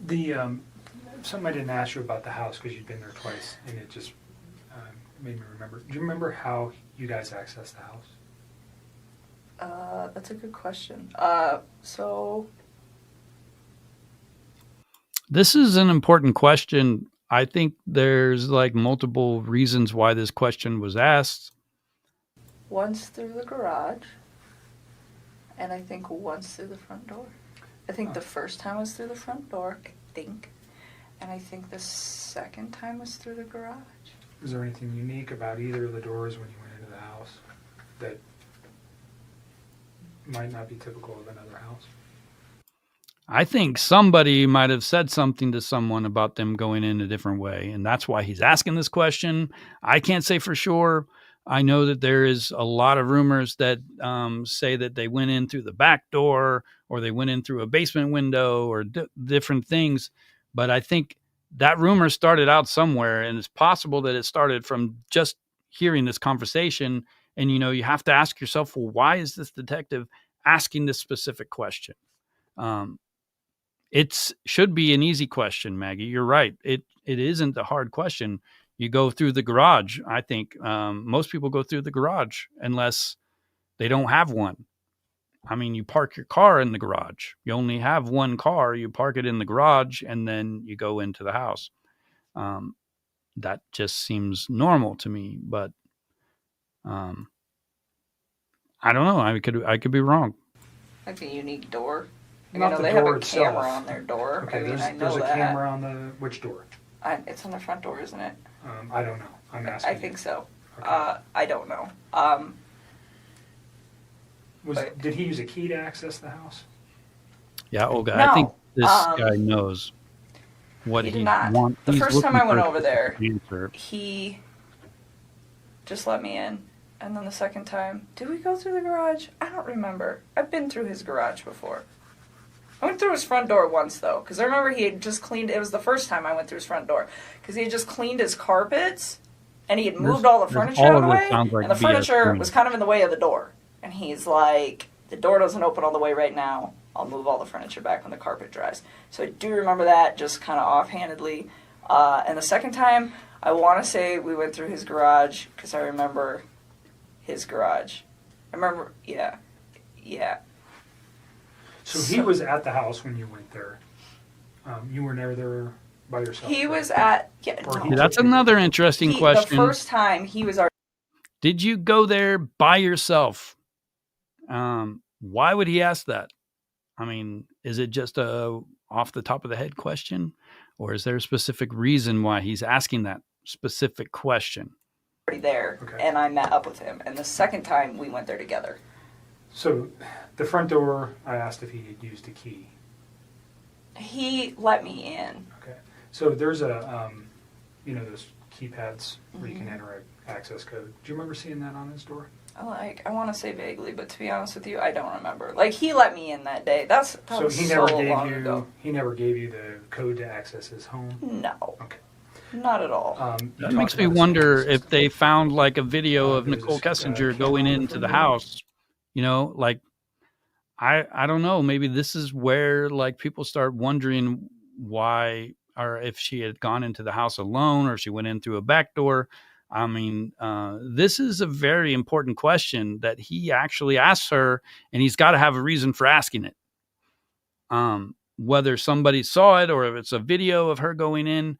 Speaker 2: The something I didn't ask you about the house because you'd been there twice, and it just made me remember. Do you remember how you guys accessed the house?
Speaker 5: That's a good question. So
Speaker 1: This is an important question. I think there's like multiple reasons why this question was asked.
Speaker 5: once through the garage, and I think once through the front door. I think the first time was through the front door, I think. And I think the second time was through the garage.
Speaker 2: Was there anything unique about either of the doors when you went into the house that might not be typical of another house?
Speaker 1: I think somebody might have said something to someone about them going in a different way, and that's why he's asking this question. I can't say for sure. I know that there is a lot of rumors that say that they went in through the back door or they went in through a basement window or different things. But I think that rumor started out somewhere, and it's possible that it started from just hearing this conversation. And, you have to ask yourself, well, why is this detective asking this specific question? It should be an easy question, Maggie. You're right. It isn't a hard question. You go through the garage. I think most people go through the garage unless they don't have one. I mean, you park your car in the garage. You only have one car. You park it in the garage, and then you go into the house. That just seems normal to me, but I don't know. I could be wrong.
Speaker 5: Like a unique door. Like,
Speaker 2: Not
Speaker 5: I know
Speaker 2: the
Speaker 5: they have
Speaker 2: door
Speaker 5: a
Speaker 2: itself.
Speaker 5: camera on their door.
Speaker 2: Okay,
Speaker 5: I mean, I know
Speaker 2: there's a
Speaker 5: that.
Speaker 2: camera on the which door?
Speaker 5: It's on the front door, isn't it?
Speaker 2: I don't know. I'm asking.
Speaker 5: I think so.
Speaker 2: Okay.
Speaker 5: I don't know.
Speaker 2: Did he use a key to access the house?
Speaker 1: Yeah, Olga.
Speaker 5: No,
Speaker 1: I think this guy knows what
Speaker 5: he
Speaker 1: he
Speaker 5: did not.
Speaker 1: wants.
Speaker 5: The first time I went over there,
Speaker 1: answer.
Speaker 5: he just let me in. And then the second time, did we go through the garage? I don't remember. I've been through his garage before. I went through his front door once, though, because I remember he had just cleaned. It was the first time I went through his front door, because he had just cleaned his carpets, and he had moved all the furniture out of the way,
Speaker 1: sounds like
Speaker 5: and the
Speaker 1: BS
Speaker 5: furniture
Speaker 1: to me.
Speaker 5: was kind of in the way of the door. And he's like, the door doesn't open all the way right now. I'll move all the furniture back when the carpet dries. So I do remember that, just kind of offhandedly. And the second time, I want to say we went through his garage, because I remember his garage. I remember, yeah.
Speaker 2: So he was at the house when you went there. You were never there by yourself.
Speaker 5: He
Speaker 2: right?
Speaker 5: was at,
Speaker 2: Or he-
Speaker 5: no.
Speaker 1: That's another interesting question.
Speaker 5: The first time he was our.
Speaker 1: Did you go there by yourself? Why would he ask that? I mean, is it just a off the top of the head question, or is there a specific reason why he's asking that specific question?
Speaker 5: Already there,
Speaker 2: Okay.
Speaker 5: and I met up with him. And the second time we went there together.
Speaker 2: So the front door, I asked if he had used a key.
Speaker 5: He let me in.
Speaker 2: Okay. So there's a, those keypads where you can enter an access code. Do you remember seeing that on his door?
Speaker 5: I want to say vaguely, but to be honest with you, I don't remember. Like, he let me in that day. That
Speaker 2: So
Speaker 5: was
Speaker 2: he
Speaker 5: so
Speaker 2: never gave
Speaker 5: long
Speaker 2: you
Speaker 5: ago.
Speaker 2: he never gave you the code to access his home.
Speaker 5: No,
Speaker 2: Okay.
Speaker 5: not at all.
Speaker 2: You
Speaker 1: That
Speaker 2: talked
Speaker 1: makes me
Speaker 2: about a
Speaker 1: wonder
Speaker 2: support
Speaker 1: if
Speaker 2: system.
Speaker 1: they found like a video of
Speaker 2: There was
Speaker 1: Nichol
Speaker 2: this,
Speaker 1: Kessinger
Speaker 2: camera
Speaker 1: going
Speaker 2: on the
Speaker 1: into
Speaker 2: front
Speaker 1: the
Speaker 2: door.
Speaker 1: house. Like I don't know. Maybe this is where like people start wondering why, or if she had gone into the house alone, or she went in through a back door. I mean, this is a very important question that he actually asks her, and he's got to have a reason for asking it. Whether somebody saw it or if it's a video of her going in,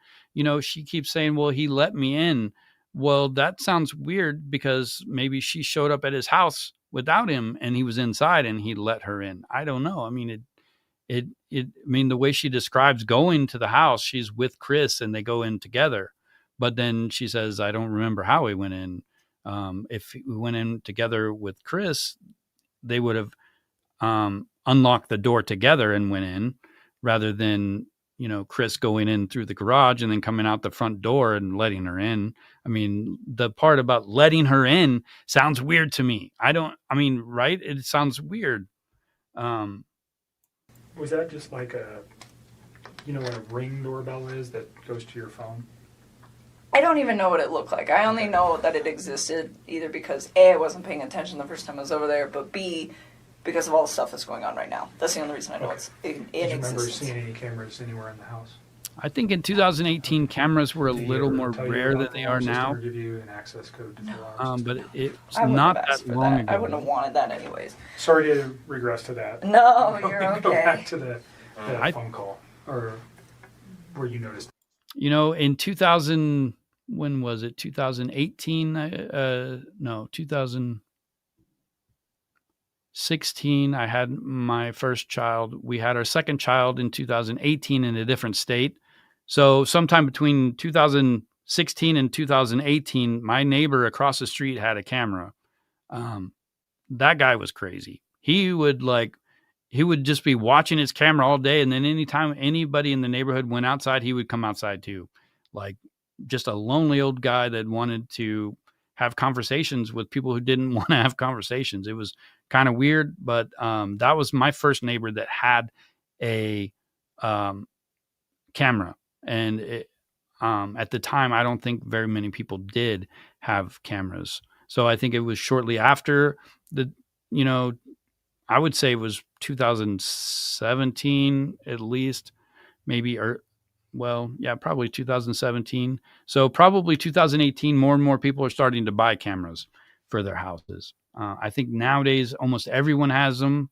Speaker 1: she keeps saying, well, he let me in. Well, that sounds weird because maybe she showed up at his house without him and he was inside and he let her in. I don't know. I mean, I mean, the way she describes going to the house, she's with Chris and they go in together. But then she says, I don't remember how we went in. If we went in together with Chris, they would have unlocked the door together and went in rather than, Chris going in through the garage and then coming out the front door and letting her in. I mean, the part about letting her in sounds weird to me. Right? It sounds weird.
Speaker 2: Was that just like what a Ring doorbell is that goes to your phone?
Speaker 5: I don't even know what it looked like. I only know that it existed either because A, I wasn't paying attention the first time I was over there, but B, because of all the stuff that's going on right now. That's the only reason I know it's in
Speaker 2: Did you remember
Speaker 5: existence.
Speaker 2: seeing any cameras anywhere in the house?
Speaker 1: I think in 2018 cameras were a
Speaker 2: Did he
Speaker 1: little
Speaker 2: ever
Speaker 1: more
Speaker 2: tell you
Speaker 1: rare
Speaker 2: about
Speaker 1: than
Speaker 2: the
Speaker 1: they
Speaker 2: alarm
Speaker 1: are
Speaker 2: system
Speaker 1: now.
Speaker 2: or give you an access code to the alarm system?
Speaker 1: But it's
Speaker 5: I wouldn't
Speaker 1: not
Speaker 5: have asked
Speaker 1: that
Speaker 5: for
Speaker 1: long
Speaker 5: that.
Speaker 1: ago.
Speaker 5: I wouldn't have wanted that anyways.
Speaker 2: Sorry to regress to that.
Speaker 5: No, you're
Speaker 2: Go back
Speaker 5: okay.
Speaker 2: to the phone call or where you noticed.
Speaker 1: In 2000, when was it? 2018? No, 2016. I had my first child. We had our second child in 2018 in a different state. So sometime between 2016 and 2018, my neighbor across the street had a camera. That guy was crazy. He would just be watching his camera all day. And then anytime anybody in the neighborhood went outside, he would come outside too. Like just a lonely old guy that wanted to have conversations with people who didn't want to have conversations. It was kind of weird, but that was my first neighbor that had a camera. And at the time, I don't think very many people did have cameras. So I think it was shortly after I would say it was 2017 at least, maybe, probably 2017. So probably 2018, more and more people are starting to buy cameras for their houses. I think nowadays almost everyone has them.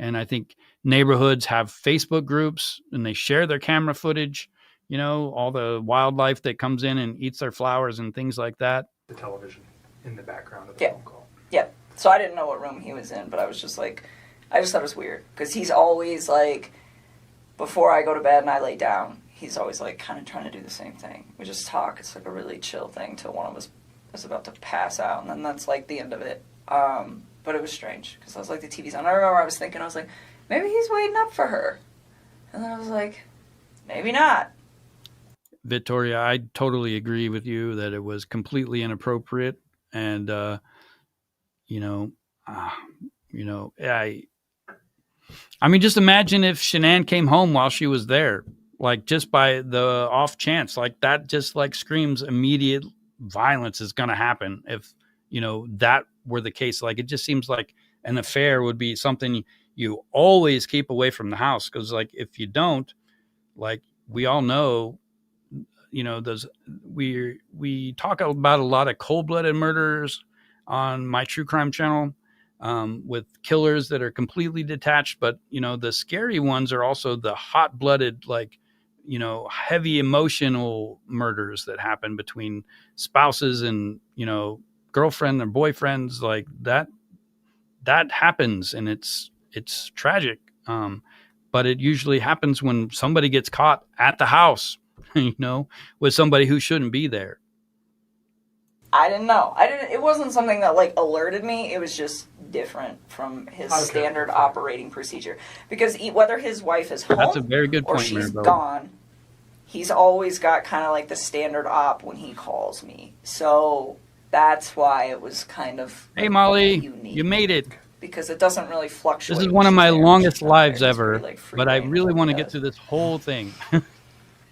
Speaker 1: And I think neighborhoods have Facebook groups and they share their camera footage, all the wildlife that comes in and eats their flowers and things like that.
Speaker 2: The television in the background of the
Speaker 5: Yeah.
Speaker 2: phone call.
Speaker 5: Yeah. So I didn't know what room he was in, but I was just like, I just thought it was weird because he's always like, before I go to bed and I lay down, he's always like kind of trying to do the same thing. We just talk. It's like a really chill thing till one of us is about to pass out, and then that's like the end of it. But it was strange because I was like, the TV's on. I remember I was thinking, I was like, maybe he's waiting up for her. And then I was like, maybe not.
Speaker 1: Victoria, I totally agree with you that it was completely inappropriate. And, I mean, just imagine if Shanann came home while she was there, like just by the off chance, like that just like screams immediate violence is going to happen if, that were the case. Like, it just seems like an affair would be something you always keep away from the house. Cause like, if you don't, like we all know, we talk about a lot of cold-blooded murders on my true crime channel, with killers that are completely detached. But, the scary ones are also the hot-blooded, like, heavy emotional murders that happen between spouses and, girlfriend or boyfriends. Like that happens, and it's tragic. But it usually happens when somebody gets caught at the house, with somebody who shouldn't be there.
Speaker 5: I didn't know. It wasn't something that like alerted me. It was just different from his standard operating procedure. Because whether his wife is home
Speaker 1: That's a very good
Speaker 5: or
Speaker 1: point,
Speaker 5: she's
Speaker 1: Maribel.
Speaker 5: gone, he's always got kind of like the standard op when he calls me. So that's why it was kind of
Speaker 1: Hey, Molly,
Speaker 5: unique.
Speaker 1: you made it.
Speaker 5: Because it doesn't really fluctuate.
Speaker 1: This is one of
Speaker 5: when
Speaker 1: my
Speaker 5: she's there.
Speaker 1: longest
Speaker 5: She's not there.
Speaker 1: lives
Speaker 5: It's
Speaker 1: ever,
Speaker 5: pretty, like, free
Speaker 1: but I
Speaker 5: reign of
Speaker 1: really
Speaker 5: what
Speaker 1: want
Speaker 5: he
Speaker 1: to get
Speaker 5: does.
Speaker 1: through this whole thing.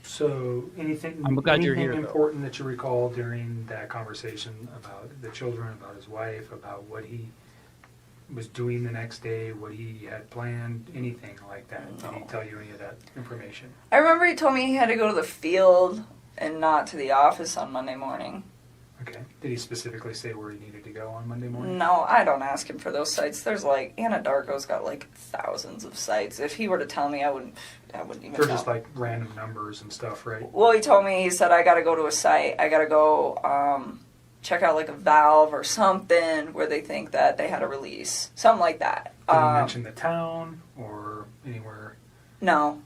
Speaker 2: So anything,
Speaker 1: I'm glad you're
Speaker 2: anything
Speaker 1: here, though.
Speaker 2: important that you recall during that conversation about the children, about his wife, about what he was doing the next day, what he had planned, anything like that? Did he tell you any of that information?
Speaker 5: I remember he told me he had to go to the field and not to the office on Monday morning.
Speaker 2: Okay. Did he specifically say where he needed to go on Monday morning?
Speaker 5: No, I don't ask him for those sites. There's like Anadarko's got like thousands of sites. If he were to tell me, I wouldn't even
Speaker 2: They're
Speaker 5: know.
Speaker 2: just like random numbers and stuff, right?
Speaker 5: Well, he told me, he said, I got to go to a site. I got to go check out like a valve or something where they think that they had a release. Something like that.
Speaker 2: Did he mention the town or anywhere?
Speaker 5: No.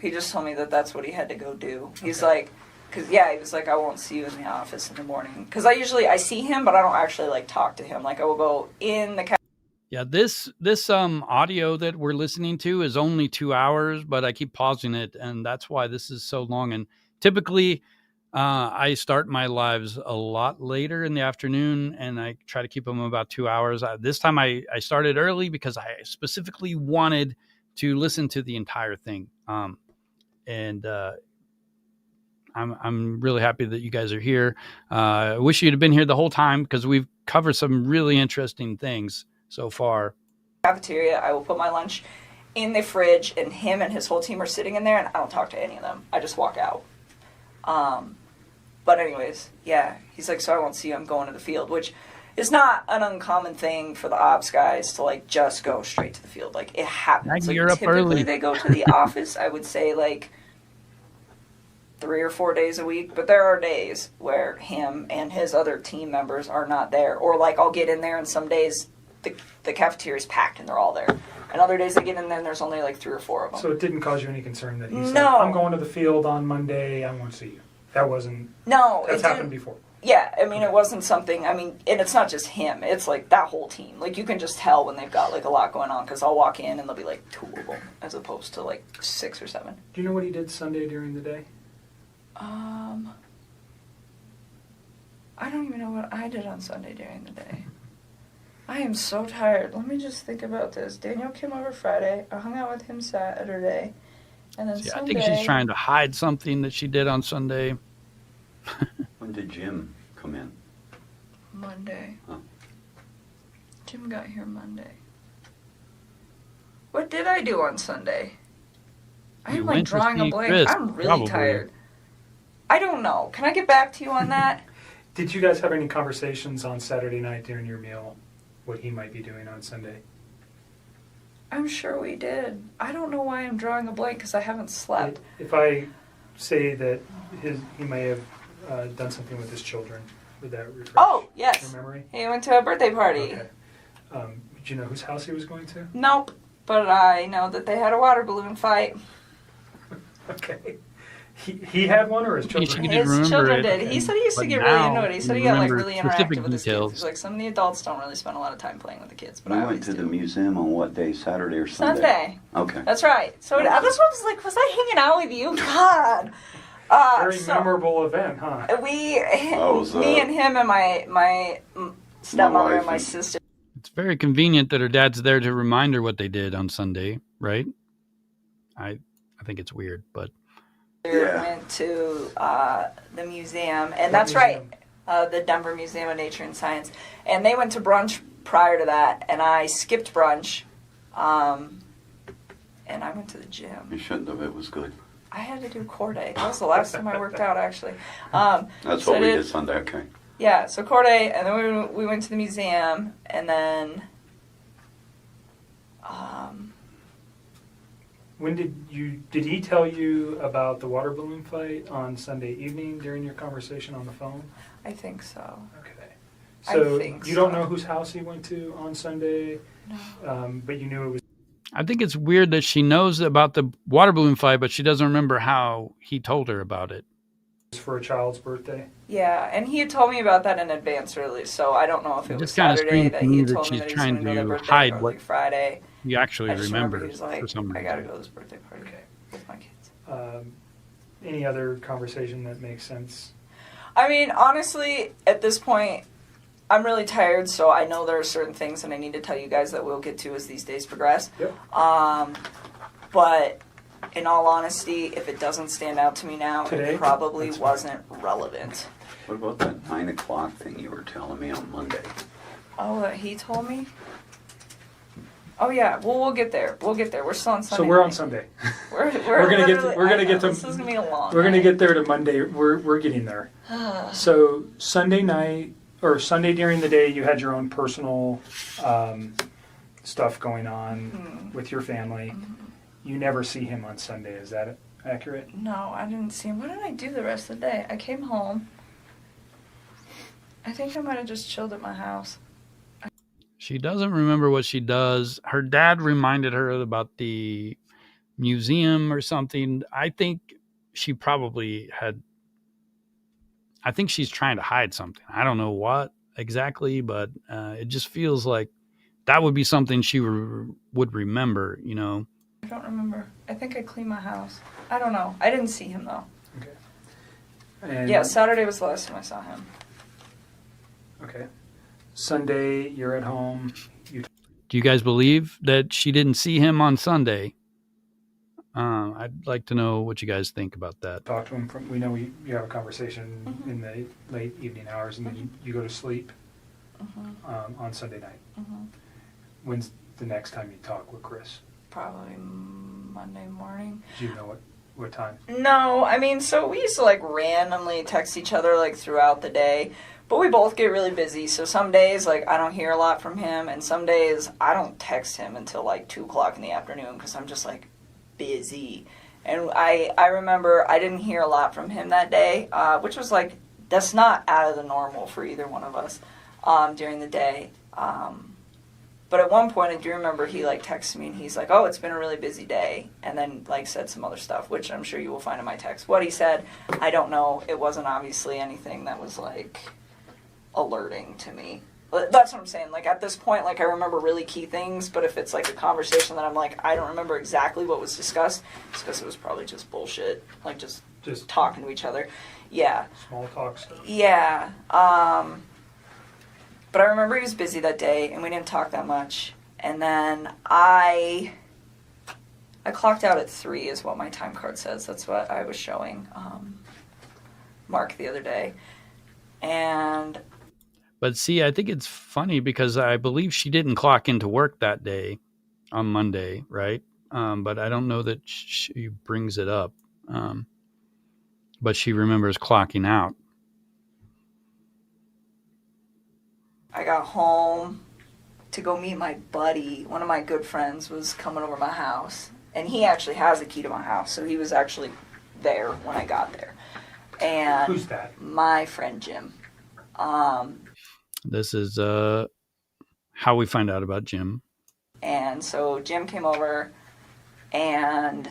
Speaker 5: He just told me that that's what he had to go do. He's
Speaker 2: Okay.
Speaker 5: like, he was like, I won't see you in the office in the morning. Because I see him, but I don't actually like talk to him. Like I will go in the
Speaker 1: Yeah, this audio that we're listening to is only 2 hours, but I keep pausing it, and that's why this is so long. And typically, I start my lives a lot later in the afternoon, and I try to keep them about 2 hours. This time, I started early because I specifically wanted to listen to the entire thing. And I'm really happy that you guys are here. I wish you'd have been here the whole time because we've covered some really interesting things so far.
Speaker 5: cafeteria. I will put my lunch in the fridge, and him and his whole team are sitting in there, and I don't talk to any of them. I just walk out. But anyways, yeah, he's like, so I won't see you. I'm going to the field, which is not an uncommon thing for the ops guys to like just go straight to the field. Like it happens. Like,
Speaker 1: You're up
Speaker 5: typically
Speaker 1: early.
Speaker 5: they go to the office. I would say like 3 or 4 days a week, but there are days where him and his other team members are not there. Or like I'll get in there and some days the cafeteria is packed and they're all there. And other days I get in there and there's only like 3 or 4 of them.
Speaker 2: So it didn't cause you any concern that he said,
Speaker 5: No.
Speaker 2: I'm going to the field on Monday, I won't see you. That wasn't,
Speaker 5: No,
Speaker 2: that's
Speaker 5: it
Speaker 2: happened
Speaker 5: didn't.
Speaker 2: before.
Speaker 5: Yeah, I mean, it wasn't something, and it's not just him, it's like that whole team. Like, you can just tell when they've got like a lot going on, because I'll walk in and there'll be like 2 of them, as opposed to like 6 or 7.
Speaker 2: Do you know what he did Sunday during the day?
Speaker 5: I don't even know what I did on Sunday during the day. I am so tired. Let me just think about this. Daniel came over Friday. I hung out with him Saturday. And then
Speaker 1: Yeah,
Speaker 5: Sunday...
Speaker 1: I think she's trying to hide something that she did on Sunday.
Speaker 4: When did Jim come in?
Speaker 5: Monday.
Speaker 4: Huh.
Speaker 5: Jim got here Monday. What did I do on Sunday?
Speaker 1: You
Speaker 5: I'm like
Speaker 1: went to
Speaker 5: drawing a
Speaker 1: see
Speaker 5: blank.
Speaker 1: Chris,
Speaker 5: I'm really
Speaker 1: probably.
Speaker 5: tired. I don't know. Can I get back to you on that?
Speaker 2: Did you guys have any conversations on Saturday night during your meal, what he might be doing on Sunday?
Speaker 5: I'm sure we did. I don't know why I'm drawing a blank because I haven't slept.
Speaker 2: If I say that he may have done something with his children, would that refresh
Speaker 5: Oh, yes.
Speaker 2: your memory?
Speaker 5: He went to a birthday party.
Speaker 2: Okay. Did you know whose house he was going to?
Speaker 5: Nope. But I know that they had a water balloon fight.
Speaker 2: Okay. He had one, or his children?
Speaker 1: You didn't
Speaker 5: His
Speaker 1: remember
Speaker 5: children
Speaker 1: it,
Speaker 5: did. He said he used to
Speaker 1: but
Speaker 5: get really
Speaker 1: now
Speaker 5: into it. He said he
Speaker 1: you
Speaker 5: got like
Speaker 1: remember
Speaker 5: really
Speaker 1: specific
Speaker 5: interactive with his kids.
Speaker 1: details.
Speaker 5: He's like, some of the adults don't really spend a lot of time playing with the kids, but
Speaker 4: We
Speaker 5: I
Speaker 4: went
Speaker 5: always
Speaker 4: to
Speaker 5: do.
Speaker 4: the museum on what day, Saturday or Sunday?
Speaker 5: Sunday.
Speaker 4: Okay.
Speaker 5: That's right. So that's what I was like, was I hanging out with you? God.
Speaker 2: Very memorable event, huh?
Speaker 5: We,
Speaker 4: was,
Speaker 5: me and him and my stepmother
Speaker 4: wife
Speaker 5: and my
Speaker 4: and-
Speaker 5: sister.
Speaker 1: It's very convenient that her dad's there to remind her what they did on Sunday, right? I think it's weird, but
Speaker 4: Yeah.
Speaker 5: Went to the museum, and
Speaker 2: What
Speaker 5: that's
Speaker 2: museum?
Speaker 5: right, the Denver Museum of Nature and Science. And they went to brunch prior to that, and I skipped brunch, and I went to the gym.
Speaker 4: You shouldn't have. It was good.
Speaker 5: I had to do core day. That was the last time I worked out, actually.
Speaker 4: That's
Speaker 5: So
Speaker 4: what we
Speaker 5: did-
Speaker 4: did Sunday. Okay.
Speaker 5: Yeah, so core day, and then we went to the museum, and then
Speaker 2: When did he tell you about the water balloon fight on Sunday evening during your conversation on the phone?
Speaker 5: I think so.
Speaker 2: Okay.
Speaker 5: I
Speaker 2: So
Speaker 5: think
Speaker 2: you don't
Speaker 5: so.
Speaker 2: know whose house he went to on Sunday,
Speaker 5: No.
Speaker 2: but you knew it was
Speaker 1: I think it's weird that she knows about the water balloon fight, but she doesn't remember how he told her about it.
Speaker 2: for a child's birthday.
Speaker 5: Yeah, and he had told me about that in advance, really. So I don't know if it
Speaker 1: It
Speaker 5: was
Speaker 1: just kinda
Speaker 5: Saturday
Speaker 1: screams
Speaker 5: that
Speaker 1: to
Speaker 5: he
Speaker 1: me
Speaker 5: had
Speaker 1: that
Speaker 5: told me
Speaker 1: she's
Speaker 5: that he was
Speaker 1: trying
Speaker 5: going to go to
Speaker 1: to
Speaker 5: their birthday,
Speaker 1: hide
Speaker 5: or
Speaker 1: what
Speaker 5: like Friday.
Speaker 1: He actually
Speaker 5: I just remember
Speaker 1: remembers
Speaker 5: he was like,
Speaker 1: for some
Speaker 5: I got to
Speaker 1: reason.
Speaker 5: go to this birthday party
Speaker 2: Okay.
Speaker 5: with my kids.
Speaker 2: Any other conversation that makes sense?
Speaker 5: I mean, honestly, at this point, I'm really tired, so I know there are certain things that I need to tell you guys that we'll get to as these days progress.
Speaker 2: Yep.
Speaker 5: But in all honesty, if it doesn't stand out to me now,
Speaker 2: Today?
Speaker 5: it probably
Speaker 2: That's
Speaker 5: wasn't relevant.
Speaker 4: What about that 9 o'clock thing you were telling me on Monday?
Speaker 5: Oh, that he told me? Oh yeah, well we'll get there. We'll get there. We're still on Sunday.
Speaker 2: So we're on
Speaker 5: night.
Speaker 2: Sunday.
Speaker 5: We're
Speaker 2: gonna get to-
Speaker 5: literally-
Speaker 2: we're gonna
Speaker 5: I know,
Speaker 2: get to-
Speaker 5: This is gonna be a long.
Speaker 2: We're gonna
Speaker 5: night.
Speaker 2: get there to Monday. We're getting there. So Sunday night or Sunday during the day, you had your own personal stuff going on with your family. You never see him on Sunday. Is that accurate?
Speaker 5: No, I didn't see him. What did I do the rest of the day? I came home. I think I might have just chilled at my house.
Speaker 1: She doesn't remember what she does. Her dad reminded her about the museum or something. I think she probably had. I think she's trying to hide something. I don't know what exactly, but it just feels like that would be something she would remember, you know.
Speaker 5: I don't remember. I think I cleaned my house. I don't know. I didn't see him though.
Speaker 2: Okay. And
Speaker 5: Yeah, Saturday was the last time I saw him.
Speaker 2: Okay. Sunday, you're at home.
Speaker 1: Do you guys believe that she didn't see him on Sunday? I'd like to know what you guys think about that.
Speaker 2: Talk to him. We know you have a conversation in the late evening hours, and then you go to sleep on Sunday night. When's the next time you talk with Chris?
Speaker 5: Probably Monday morning.
Speaker 2: Do you know what time?
Speaker 5: No, I mean, so we used to like randomly text each other like throughout the day, but we both get really busy. So some days like I don't hear a lot from him, and some days I don't text him until like 2:00 in the afternoon because I'm just like busy. And I remember I didn't hear a lot from him that day, which was like that's not out of the normal for either one of us during the day. But at one point, I do remember he like texted me and he's like, "Oh, it's been a really busy day," and then like said some other stuff, which I'm sure you will find in my text. What he said, I don't know. It wasn't obviously anything that was like alerting to me. But that's what I'm saying. Like at this point, like I remember really key things, but if it's like a conversation that I'm like, I don't remember exactly what was discussed, it's because it was probably just bullshit, like just talking to each other. Yeah.
Speaker 2: Small talk stuff.
Speaker 5: Yeah. But I remember he was busy that day, and we didn't talk that much. And then I clocked out at 3 is what my time card says. That's what I was showing Mark the other day.
Speaker 1: But see, I think it's funny because I believe she didn't clock into work that day on Monday, right? But I don't know that she brings it up. But she remembers clocking out.
Speaker 5: I got home to go meet my buddy. One of my good friends was coming over my house, and he actually has the key to my house, so he was actually there when I got there. And
Speaker 2: who's that?
Speaker 5: My friend Jim.
Speaker 1: This is how we find out about Jim.
Speaker 5: And so Jim came over, and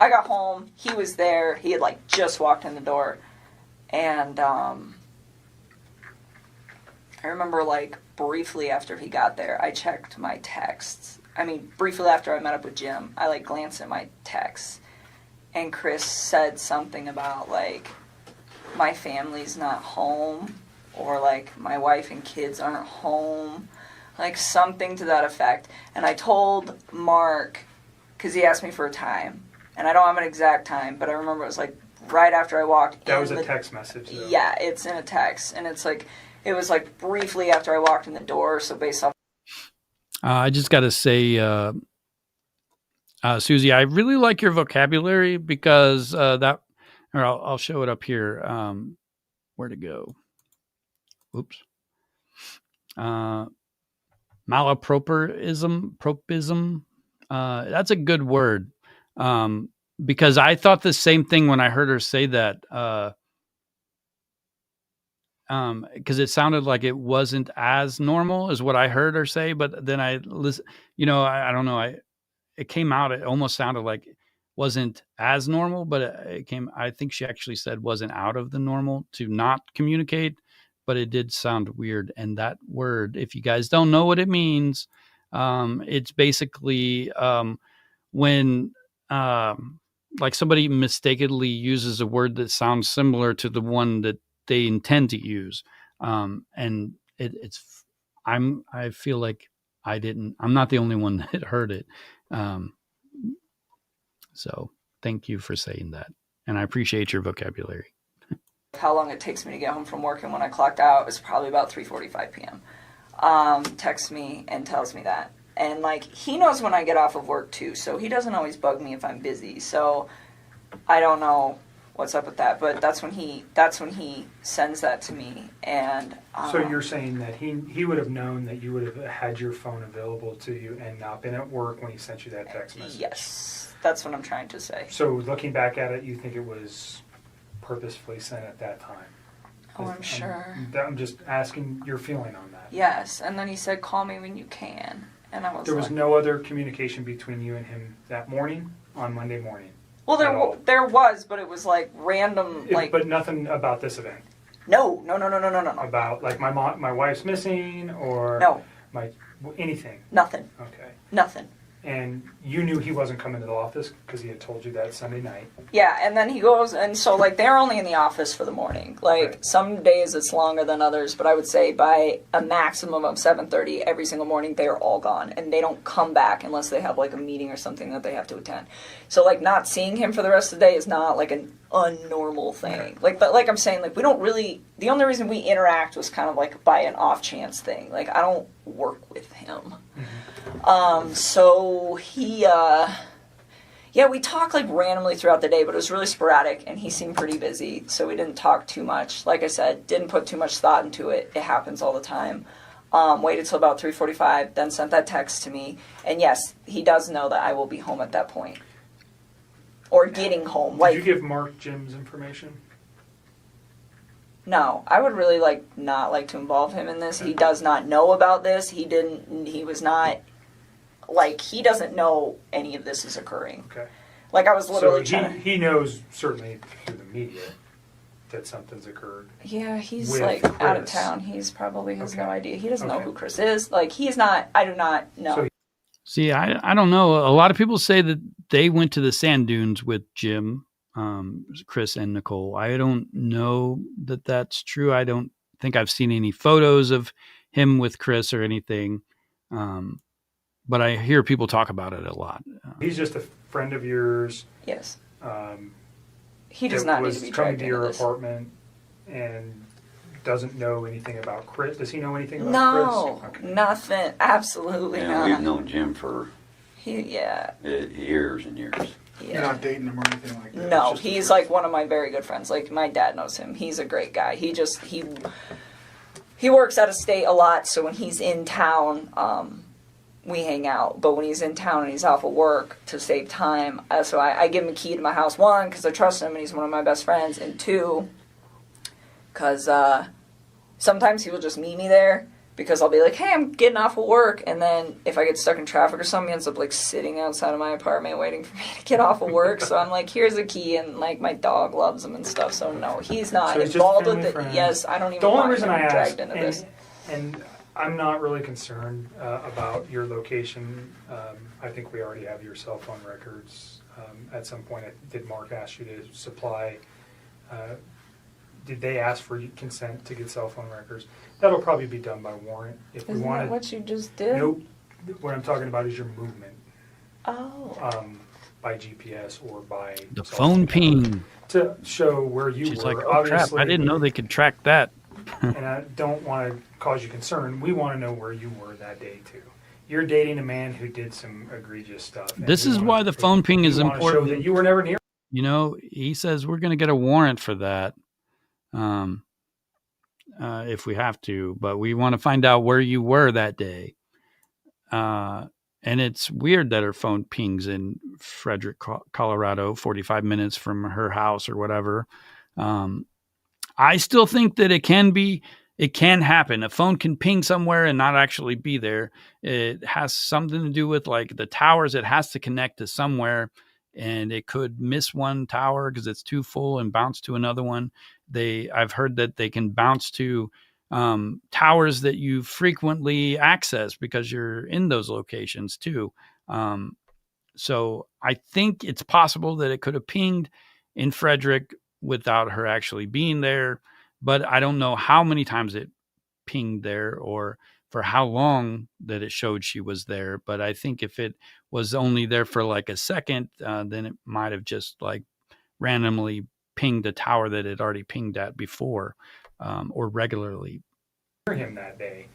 Speaker 5: I got home. He was there. He had like just walked in the door, and I remember, like, briefly after he got there, I checked my texts. I mean, briefly after I met up with Jim, I, like, glanced at my texts. And Chris said something about, like, my family's not home. Or, like, my wife and kids aren't home. Like, something to that effect. And I told Mark, because he asked me for a time. And I don't have an exact time, but I remember it was, like, right after I walked in.
Speaker 2: That was a text message, though.
Speaker 5: Yeah, it's in a text. And it's, like... It was like briefly after I walked in the door, so based off.
Speaker 1: I just got to say, Susie, I really like your vocabulary because or I'll show it up here. Where to go? Oops. Malapropism. That's a good word because I thought the same thing when I heard her say that. Because it sounded like it wasn't as normal as what I heard her say, but then I listen, I don't know. It came out, it almost sounded like it wasn't as normal, but I think she actually said wasn't out of the normal to not communicate, but it did sound weird. And that word, if you guys don't know what it means, it's basically when like somebody mistakenly uses a word that sounds similar to the one that they intend to use. And I feel like I'm not the only one that heard it. So thank you for saying that. And I appreciate your vocabulary.
Speaker 5: How long it takes me to get home from work, and when I clocked out, it was probably about 3:45 p.m. Texts me and tells me that. And, like, he knows when I get off of work, too, so he doesn't always bug me if I'm busy. So I don't know what's up with that, but that's when he sends that to me. And
Speaker 2: so you're saying that he would have known that you would have had your phone available to you and not been at work when he sent you that text message?
Speaker 5: Yes, that's what I'm trying to say.
Speaker 2: So looking back at it, you think it was purposefully sent at that time?
Speaker 5: Oh, I'm sure.
Speaker 2: I'm just asking your feeling on that.
Speaker 5: Yes, and then he said, "Call me when you can." And I was
Speaker 2: There was
Speaker 5: like,
Speaker 2: no other communication between you and him that morning, on Monday morning?
Speaker 5: well, there was, but it was like random, like.
Speaker 2: But nothing about this event?
Speaker 5: No.
Speaker 2: About, like, my wife's missing, or
Speaker 5: No.
Speaker 2: anything?
Speaker 5: Nothing.
Speaker 2: Okay.
Speaker 5: Nothing.
Speaker 2: And you knew he wasn't coming to the office because he had told you that Sunday night.
Speaker 5: Yeah, and then he goes, and so, like, they're only in the office for the morning. Like,
Speaker 2: Right.
Speaker 5: some days it's longer than others, but I would say by a maximum of 7:30 every single morning, they are all gone. And they don't come back unless they have, like, a meeting or something that they have to attend. So, like, not seeing him for the rest of the day is not, like, an unnormal thing.
Speaker 2: Right.
Speaker 5: Like, but like I'm saying, like, we don't really, the only reason we interact was kind of, like, by an off-chance thing. Like, I don't work with him. So he, we talked, like, randomly throughout the day, but it was really sporadic, and he seemed pretty busy, so we didn't talk too much. Like I said, didn't put too much thought into it. It happens all the time. Waited till about 3:45, then sent that text to me, and yes, he does know that I will be home at that point. Or getting home.
Speaker 2: Did
Speaker 5: Like,
Speaker 2: you give Mark Jim's information?
Speaker 5: no, I would really, like, not like to involve him in this. He does not know about this. He was not, like, he doesn't know any of this is occurring.
Speaker 2: Okay.
Speaker 5: Like, I was literally
Speaker 2: So
Speaker 5: trying to...
Speaker 2: he knows, certainly through the media, that something's occurred.
Speaker 5: Yeah, he's,
Speaker 2: with
Speaker 5: like, out of
Speaker 2: Chris.
Speaker 5: town. He's probably has
Speaker 2: Okay.
Speaker 5: no idea. He doesn't know
Speaker 2: Okay.
Speaker 5: who Chris is. Like, he's not, I do not know.
Speaker 2: So
Speaker 1: See, I don't know. A lot of people say that they went to the sand dunes with Jim, Chris, and Nicole. I don't know that that's true. I don't think I've seen any photos of him with Chris or anything. But I hear people talk about it a lot.
Speaker 2: he's just a friend of yours.
Speaker 5: Yes.
Speaker 2: Um,
Speaker 5: He does
Speaker 2: that
Speaker 5: not need
Speaker 2: was
Speaker 5: to be
Speaker 2: coming
Speaker 5: dragged
Speaker 2: to
Speaker 5: into
Speaker 2: your
Speaker 5: this.
Speaker 2: apartment and doesn't know anything about Chris. Does he know anything about
Speaker 5: No,
Speaker 2: Chris? Okay.
Speaker 5: nothing. Absolutely
Speaker 4: Yeah, we've
Speaker 5: not.
Speaker 4: known Jim for
Speaker 5: Yeah.
Speaker 4: years and years.
Speaker 3: You're not dating him or anything like that?
Speaker 5: No,
Speaker 3: It's just a
Speaker 5: he's
Speaker 3: friend.
Speaker 5: like one of my very good friends. Like, my dad knows him. He's a great guy. He works out of state a lot, so when he's in town, we hang out. But when he's in town and he's off of work, to save time, so I give him a key to my house, one, because I trust him and he's one of my best friends, and two, because sometimes he will just meet me there, because I'll be like, hey, I'm getting off of work, and then if I get stuck in traffic or something, he ends up, like, sitting outside of my apartment waiting for me to get off of work. So I'm like, here's a key, and, like, my dog loves him and stuff. So no, he's not
Speaker 2: So he's just
Speaker 5: involved with
Speaker 2: family
Speaker 5: it.
Speaker 2: friend.
Speaker 5: Yes, I don't even
Speaker 2: The only
Speaker 5: want
Speaker 2: reason
Speaker 5: him
Speaker 2: I asked,
Speaker 5: dragged into this.
Speaker 2: and I'm not really concerned about your location. I think we already have your cell phone records. At some point, did Mark ask you to supply? Did they ask for consent to get cell phone records? That'll probably be done by warrant. If we
Speaker 5: Isn't
Speaker 2: wanted,
Speaker 5: that what you just did?
Speaker 2: nope. What I'm talking about is your movement
Speaker 5: Oh.
Speaker 2: by GPS or by
Speaker 1: The
Speaker 2: cell
Speaker 1: phone ping.
Speaker 2: to show where you
Speaker 1: She's
Speaker 2: were.
Speaker 1: like, oh, crap. I didn't know they could track that.
Speaker 2: And I don't want to cause you concern. We want to know where you were that day too. You're dating a man who did some egregious stuff. and
Speaker 1: This
Speaker 2: we
Speaker 1: is
Speaker 2: wanna-
Speaker 1: why the phone ping is
Speaker 2: we wanna show
Speaker 1: important.
Speaker 2: that you were never near.
Speaker 1: You know, he says we're going to get a warrant for that if we have to, but we want to find out where you were that day. And it's weird that her phone pings in Frederick, Colorado, 45 minutes from her house or whatever. I still think that it can happen. A phone can ping somewhere and not actually be there. It has something to do with, like, the towers. It has to connect to somewhere, and it could miss one tower because it's too full and bounce to another one. I've heard that they can bounce to towers that you frequently access because you're in those locations too. So I think it's possible that it could have pinged in Frederick without her actually being there. but I don't know how many times it pinged there or for how long that it showed she was there. But I think if it was only there for like a second, then it might have just like randomly pinged the tower that it already pinged at before, or regularly.
Speaker 2: Him that day,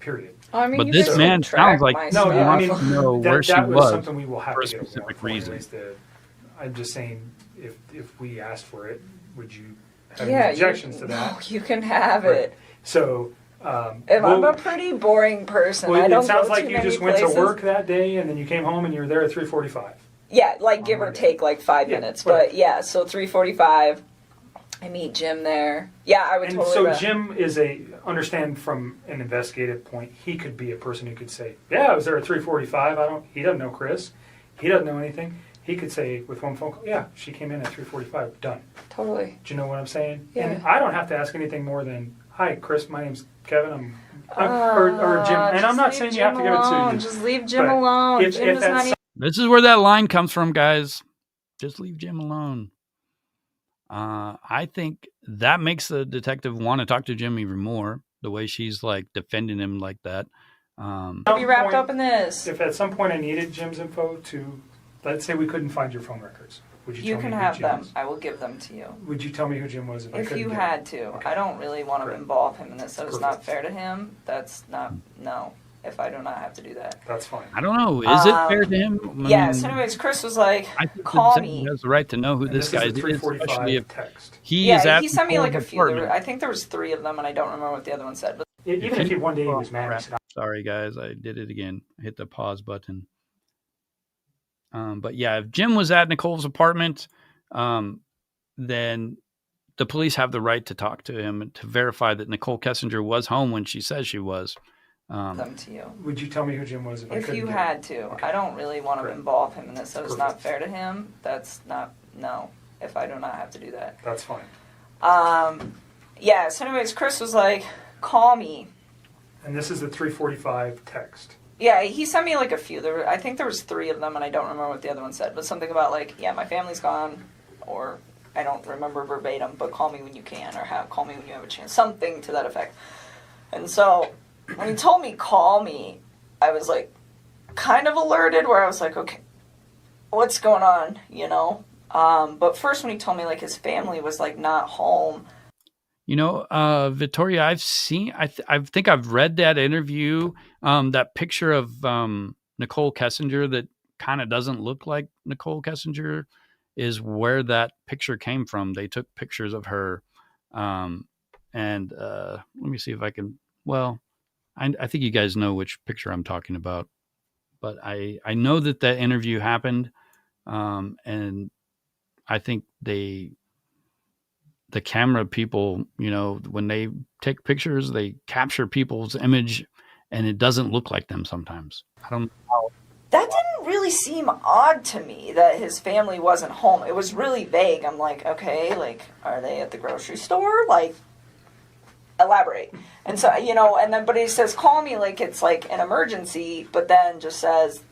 Speaker 2: period.
Speaker 5: I mean,
Speaker 1: But
Speaker 5: you
Speaker 1: this
Speaker 5: guys
Speaker 1: man
Speaker 5: can track
Speaker 1: sounds like
Speaker 5: my
Speaker 1: he
Speaker 2: No,
Speaker 5: stuff.
Speaker 2: I
Speaker 1: wants
Speaker 2: mean,
Speaker 1: to know where she
Speaker 2: that was
Speaker 1: was
Speaker 2: something we will have
Speaker 1: for a
Speaker 2: to get a warrant
Speaker 1: specific
Speaker 2: for
Speaker 1: reason.
Speaker 2: anyways. I'm just saying, if we asked for it, would you have
Speaker 5: Yeah,
Speaker 2: any objections to that?
Speaker 5: No, you can have
Speaker 2: Right.
Speaker 5: it.
Speaker 2: So,
Speaker 5: If I'm
Speaker 2: well,
Speaker 5: a pretty boring person,
Speaker 2: well,
Speaker 5: I don't
Speaker 2: it sounds
Speaker 5: go
Speaker 2: like
Speaker 5: too
Speaker 2: you
Speaker 5: many
Speaker 2: just went
Speaker 5: places.
Speaker 2: to work that day and then you came home and you were there at 3:45.
Speaker 5: Yeah, like give or
Speaker 2: Monday.
Speaker 5: take like 5
Speaker 2: Yeah,
Speaker 5: minutes.
Speaker 2: whatever.
Speaker 5: But yeah, so 3:45, I meet Jim there. Yeah, I would
Speaker 2: And
Speaker 5: totally.
Speaker 2: so Jim is understand from an investigative point, he could be a person who could say, yeah, I was there at 3:45. He doesn't know Chris. He doesn't know anything. He could say with one phone call, yeah, she came in at 3:45, done.
Speaker 5: Totally.
Speaker 2: Do you know what I'm saying?
Speaker 5: Yeah.
Speaker 2: And I don't have to ask anything more than, hi, Chris, my name's Kevin, or Jim. And I'm not saying you have to give it to you.
Speaker 5: Just leave Jim
Speaker 2: But
Speaker 5: alone.
Speaker 2: if-
Speaker 5: Jim
Speaker 2: if
Speaker 5: does
Speaker 2: that's
Speaker 5: not even.
Speaker 1: This is where that line comes from, guys. Just leave Jim alone. I think that makes the detective want to talk to Jim even more. The way she's like defending him like that.
Speaker 5: Be wrapped up in this.
Speaker 2: If at some point I needed Jim's info to, let's say we couldn't find your phone records, would you
Speaker 5: You
Speaker 2: tell
Speaker 5: can
Speaker 2: me who
Speaker 5: have
Speaker 2: Jim
Speaker 5: them.
Speaker 2: is?
Speaker 5: I will give them to you.
Speaker 2: Would you tell me who Jim was if I
Speaker 5: If
Speaker 2: couldn't
Speaker 5: you
Speaker 2: get
Speaker 5: had
Speaker 2: it?
Speaker 5: to.
Speaker 2: Okay.
Speaker 5: I don't really want to
Speaker 2: Great.
Speaker 5: involve him in this. That is not
Speaker 2: Perfect.
Speaker 5: fair to him. That's not, no, if I do not have to do that.
Speaker 2: That's fine.
Speaker 1: I don't know. Is it fair to him? I
Speaker 5: Yeah, so
Speaker 1: mean,
Speaker 5: anyways, Chris was like,
Speaker 1: I think
Speaker 5: call
Speaker 1: the
Speaker 5: me.
Speaker 1: detective has the right to know who
Speaker 2: And
Speaker 1: this
Speaker 2: this
Speaker 1: guy
Speaker 2: is
Speaker 1: is,
Speaker 2: a
Speaker 1: especially
Speaker 2: 3:45
Speaker 1: if
Speaker 2: text.
Speaker 1: he is
Speaker 5: Yeah,
Speaker 1: at
Speaker 5: he sent me like a
Speaker 1: Nicole's
Speaker 5: few.
Speaker 1: apartment.
Speaker 5: I think there was 3 of them, and I don't remember what the other one said. But
Speaker 2: Even if he one day he was mad, he said,
Speaker 1: Sorry, guys, I did it again. I hit the pause button. But yeah, if Jim was at Nicole's apartment, then the police have the right to talk to him to verify that Nicole Kessinger was home when she says she was.
Speaker 5: them to you.
Speaker 2: would you tell me who Jim was if I
Speaker 5: If
Speaker 2: couldn't
Speaker 5: you
Speaker 2: get
Speaker 5: had
Speaker 2: it?
Speaker 5: to.
Speaker 2: Okay.
Speaker 5: I don't really want to
Speaker 2: Great.
Speaker 5: involve him in this. That is not
Speaker 2: Perfect.
Speaker 5: fair to him. That's not, no, if I do not have to do that.
Speaker 2: That's fine.
Speaker 5: Yeah, so anyways, Chris was like, call me.
Speaker 2: And this is the 3:45 text.
Speaker 5: Yeah, he sent me like a few. I think there was 3 of them, and I don't remember what the other one said. But something about like, yeah, my family's gone, or I don't remember verbatim, but call me when you can, or call me when you have a chance. Something to that effect. And so when he told me call me, I was like kind of alerted, where I was like, okay, what's going on, you know? But first when he told me like his family was like not home.
Speaker 1: You know, Victoria, I think I've read that interview, that picture of Nichol Kessinger that kind of doesn't look like Nichol Kessinger is where that picture came from. They took pictures of her. And let me see if I can, well, I think you guys know which picture I'm talking about, but I know that interview happened. And I think the camera people, you know, when they take pictures, they capture people's image and it doesn't look like them sometimes. I don't know how.
Speaker 5: That didn't really seem odd to me that his family wasn't home. It was really vague. I'm like, okay, like, are they at the grocery store? Like, elaborate. And so, you know, and then, but he says, call me like it's like an emergency, but then just says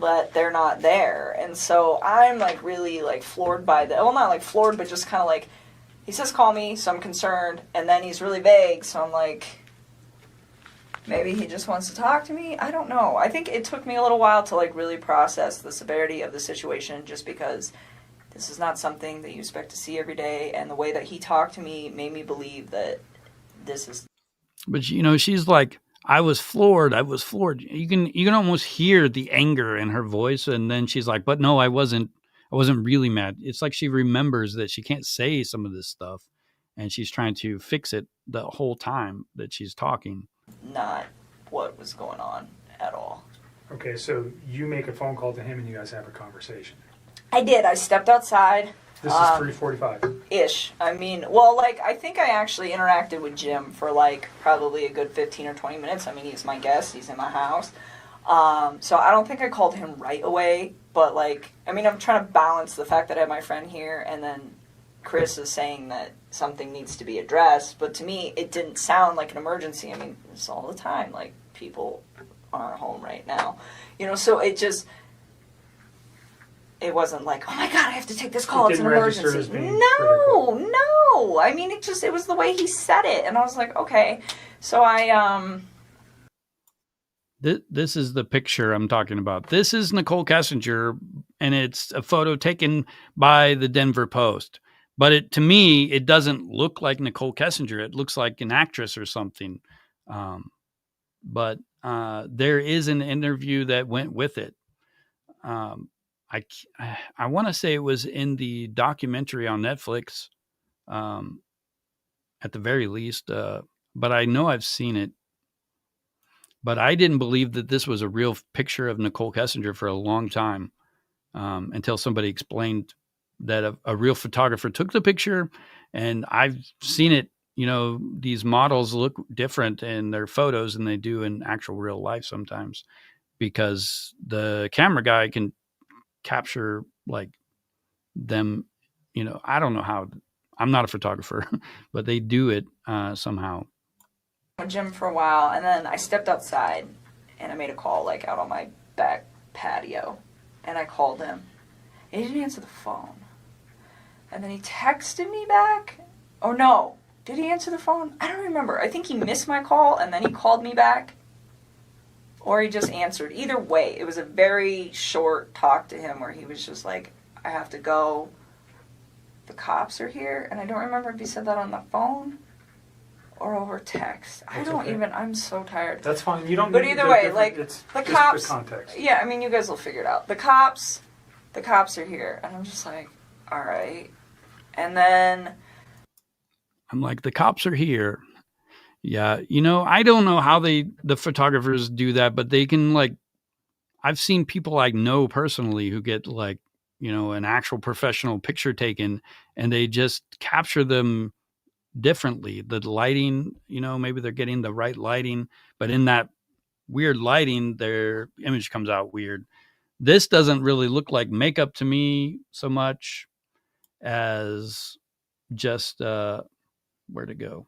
Speaker 5: that they're not there. And so I'm like really like floored by that. Well, not like floored, but just kind of like, he says, call me, so I'm concerned. And then he's really vague, so I'm like, maybe he just wants to talk to me? I don't know. I think it took me a little while to like really process the severity of the situation, just because this is not something that you expect to see every day. And the way that he talked to me made me believe that this is.
Speaker 1: But you know, she's like, I was floored. You can almost hear the anger in her voice. And then she's like, but no, I wasn't really mad. It's like she remembers that she can't say some of this stuff and she's trying to fix it the whole time that she's talking.
Speaker 5: Not what was going on at all.
Speaker 2: Okay, so you make a phone call to him and you guys have a conversation.
Speaker 5: I did. I stepped outside.
Speaker 2: This is 3:45.
Speaker 5: Ish. I mean, well, like, I think I actually interacted with Jim for, like, probably a good 15 or 20 minutes. I mean, he's my guest. He's in my house. So I don't think I called him right away. But, like, I mean, I'm trying to balance the fact that I have my friend here, and then Chris is saying that something needs to be addressed. But to me, it didn't sound like an emergency. I mean, it's all the time. Like, people aren't home right now. You know, so it just... it wasn't like, oh my God, I have to take this call. It's an
Speaker 2: didn't register
Speaker 5: emergency.
Speaker 2: as being
Speaker 5: No,
Speaker 2: critical.
Speaker 5: no. I mean, it was the way he said it. And I was like, okay. So
Speaker 1: This is the picture I'm talking about. This is Nichol Kessinger, and it's a photo taken by the Denver Post. But to me, it doesn't look like Nichol Kessinger. It looks like an actress or something. But there is an interview that went with it. I want to say it was in the documentary on Netflix, at the very least. But I know I've seen it. But I didn't believe that this was a real picture of Nichol Kessinger for a long time, until somebody explained that a real photographer took the picture. And I've seen it. These models look different in their photos than they do in actual real life sometimes, because the camera guy can capture like them. I don't know how. I'm not a photographer, but they do it somehow.
Speaker 5: gym for a while, and then I stepped outside and I made a call like out on my back patio, and I called him. And he didn't answer the phone. And then he texted me back. Oh no, did he answer the phone? I don't remember. I think he missed my call and then he called me back. Or he just answered. Either way, it was a very short talk to him where he was just like, I have to go. The cops are here. And I don't remember if he said that on the phone or over text. I'm so tired.
Speaker 2: That's fine. You don't.
Speaker 5: But
Speaker 2: need
Speaker 5: either
Speaker 2: the
Speaker 5: way,
Speaker 2: different-
Speaker 5: like,
Speaker 2: it's
Speaker 5: the
Speaker 2: just
Speaker 5: cops.
Speaker 2: The context.
Speaker 5: Yeah, I mean, you guys will figure it out. The cops are here. And I'm just like, all right. And then
Speaker 1: I'm like, the cops are here. Yeah. I don't know how the photographers do that, but they can, like, I've seen people I know personally who get like, an actual professional picture taken, and they just capture them differently. The lighting, maybe they're getting the right lighting, but in that weird lighting, their image comes out weird. This doesn't really look like makeup to me so much as just where to go.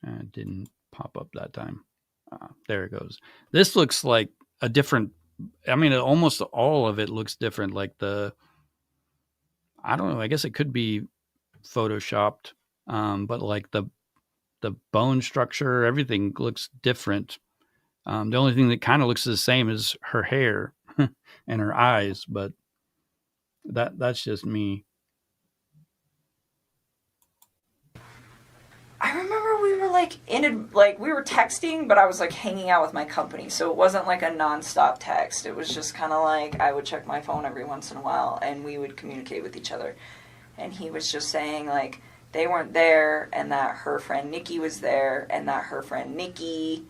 Speaker 1: It didn't pop up that time. There it goes. This looks like a different. I mean, almost all of it looks different. Like I don't know. I guess it could be photoshopped, but like the bone structure, everything looks different. The only thing that kind of looks the same is her hair and her eyes, but that's just me.
Speaker 5: I remember we were we were texting, but I was like hanging out with my company, so it wasn't like a nonstop text. It was just kind of like I would check my phone every once in a while, and we would communicate with each other. And he was just saying like they weren't there, and that her friend Nikki was there, and that her friend Nikki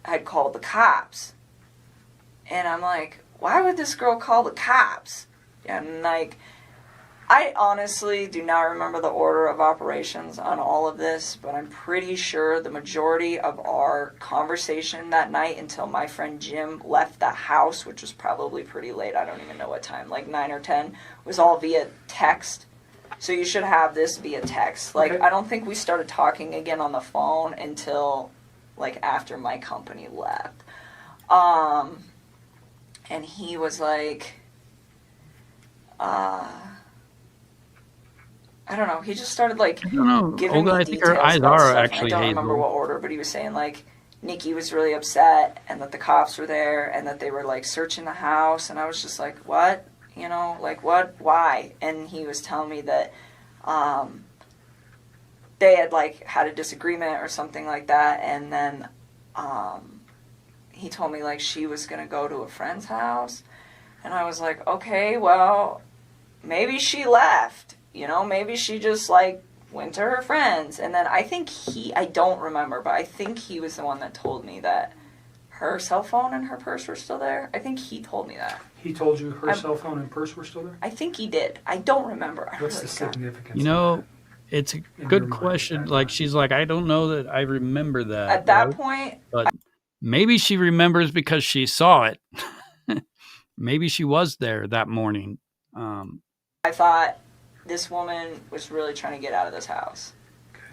Speaker 5: had called the cops. And I'm like, why would this girl call the cops? And like, I honestly do not remember the order of operations on all of this, but I'm pretty sure the majority of our conversation that night until my friend Jim left the house, which was probably pretty late, I don't even know what time, like 9 or 10, was all via text. So you should have this via text. Like,
Speaker 2: Okay.
Speaker 5: I don't think we started talking again on the phone until, like, after my company left. And he was like, I don't know. He just started like
Speaker 1: I don't know.
Speaker 5: giving
Speaker 1: Olga,
Speaker 5: me
Speaker 1: I think her
Speaker 5: details
Speaker 1: eyes
Speaker 5: about
Speaker 1: are
Speaker 5: stuff. And
Speaker 1: actually
Speaker 5: I don't remember
Speaker 1: hazel.
Speaker 5: what order, but he was saying like Nikki was really upset and that the cops were there and that they were like searching the house. And I was just like, what? Like what? Why? And he was telling me that they had like had a disagreement or something like that. And then he told me like she was gonna go to a friend's house. And I was like, okay, well, maybe she left. Maybe she just, like, went to her friends. And then I think I don't remember, but I think he was the one that told me that her cell phone and her purse were still there. I think he told me that.
Speaker 2: He told you her cell phone and purse were still there?
Speaker 5: I think he did. I don't remember.
Speaker 2: What's the significance?
Speaker 1: It's a
Speaker 2: In
Speaker 1: good
Speaker 2: your mind
Speaker 1: question.
Speaker 2: at that
Speaker 1: Like,
Speaker 2: time.
Speaker 1: she's like, I don't know that I remember that.
Speaker 5: At that
Speaker 1: right?
Speaker 5: point,
Speaker 1: But maybe she remembers because she saw it. Maybe she was there that morning.
Speaker 5: I thought this woman was really trying to get out of this house.
Speaker 2: Okay.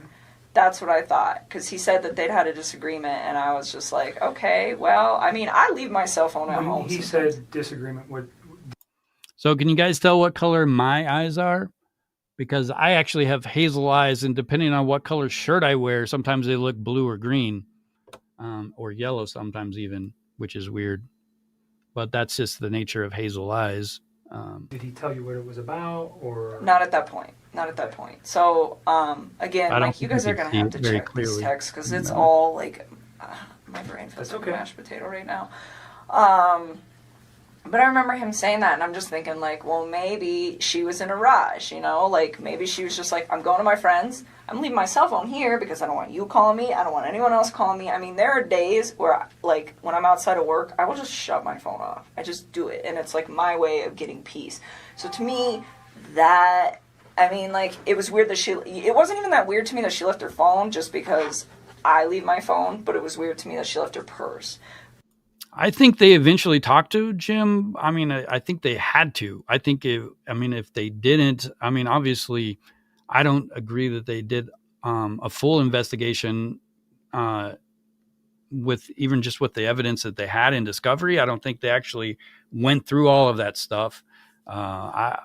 Speaker 5: That's what I thought, because he said that they'd had a disagreement, and I was just like, okay, well, I mean, I leave my cell phone at
Speaker 2: When
Speaker 5: home.
Speaker 2: he
Speaker 5: sometimes.
Speaker 2: said disagreement with,
Speaker 1: So can you guys tell what color my eyes are? Because I actually have hazel eyes, and depending on what color shirt I wear, sometimes they look blue or green, or yellow sometimes even, which is weird. But that's just the nature of hazel eyes.
Speaker 2: did he tell you what it was about, or?
Speaker 5: Not at that point. Not at that point. So, again,
Speaker 1: I don't
Speaker 5: like, you
Speaker 1: think
Speaker 5: guys
Speaker 1: you
Speaker 5: are
Speaker 1: can
Speaker 5: going to
Speaker 1: see
Speaker 5: have
Speaker 1: it
Speaker 5: to
Speaker 1: very
Speaker 5: check these
Speaker 1: clearly.
Speaker 5: texts, because it's
Speaker 1: No.
Speaker 5: all, like, my brain feels
Speaker 2: That's
Speaker 5: like
Speaker 2: okay.
Speaker 5: a mashed potato right now. But I remember him saying that, and I'm just thinking, like, well, maybe she was in a rush, you know? Like, maybe she was just like, I'm going to my friends. I'm leaving my cell phone here because I don't want you calling me. I don't want anyone else calling me. I mean, there are days where, like, when I'm outside of work, I will just shut my phone off. I just do it, and it's, like, my way of getting peace. So to me, that, I mean, like, it was weird that it wasn't even that weird to me that she left her phone just because I leave my phone, but it was weird to me that she left her purse.
Speaker 1: I think they eventually talked to Jim. I mean, I think they had to. I think if they didn't, I mean, obviously, I don't agree that they did a full investigation with even just with the evidence that they had in discovery. I don't think they actually went through all of that stuff. I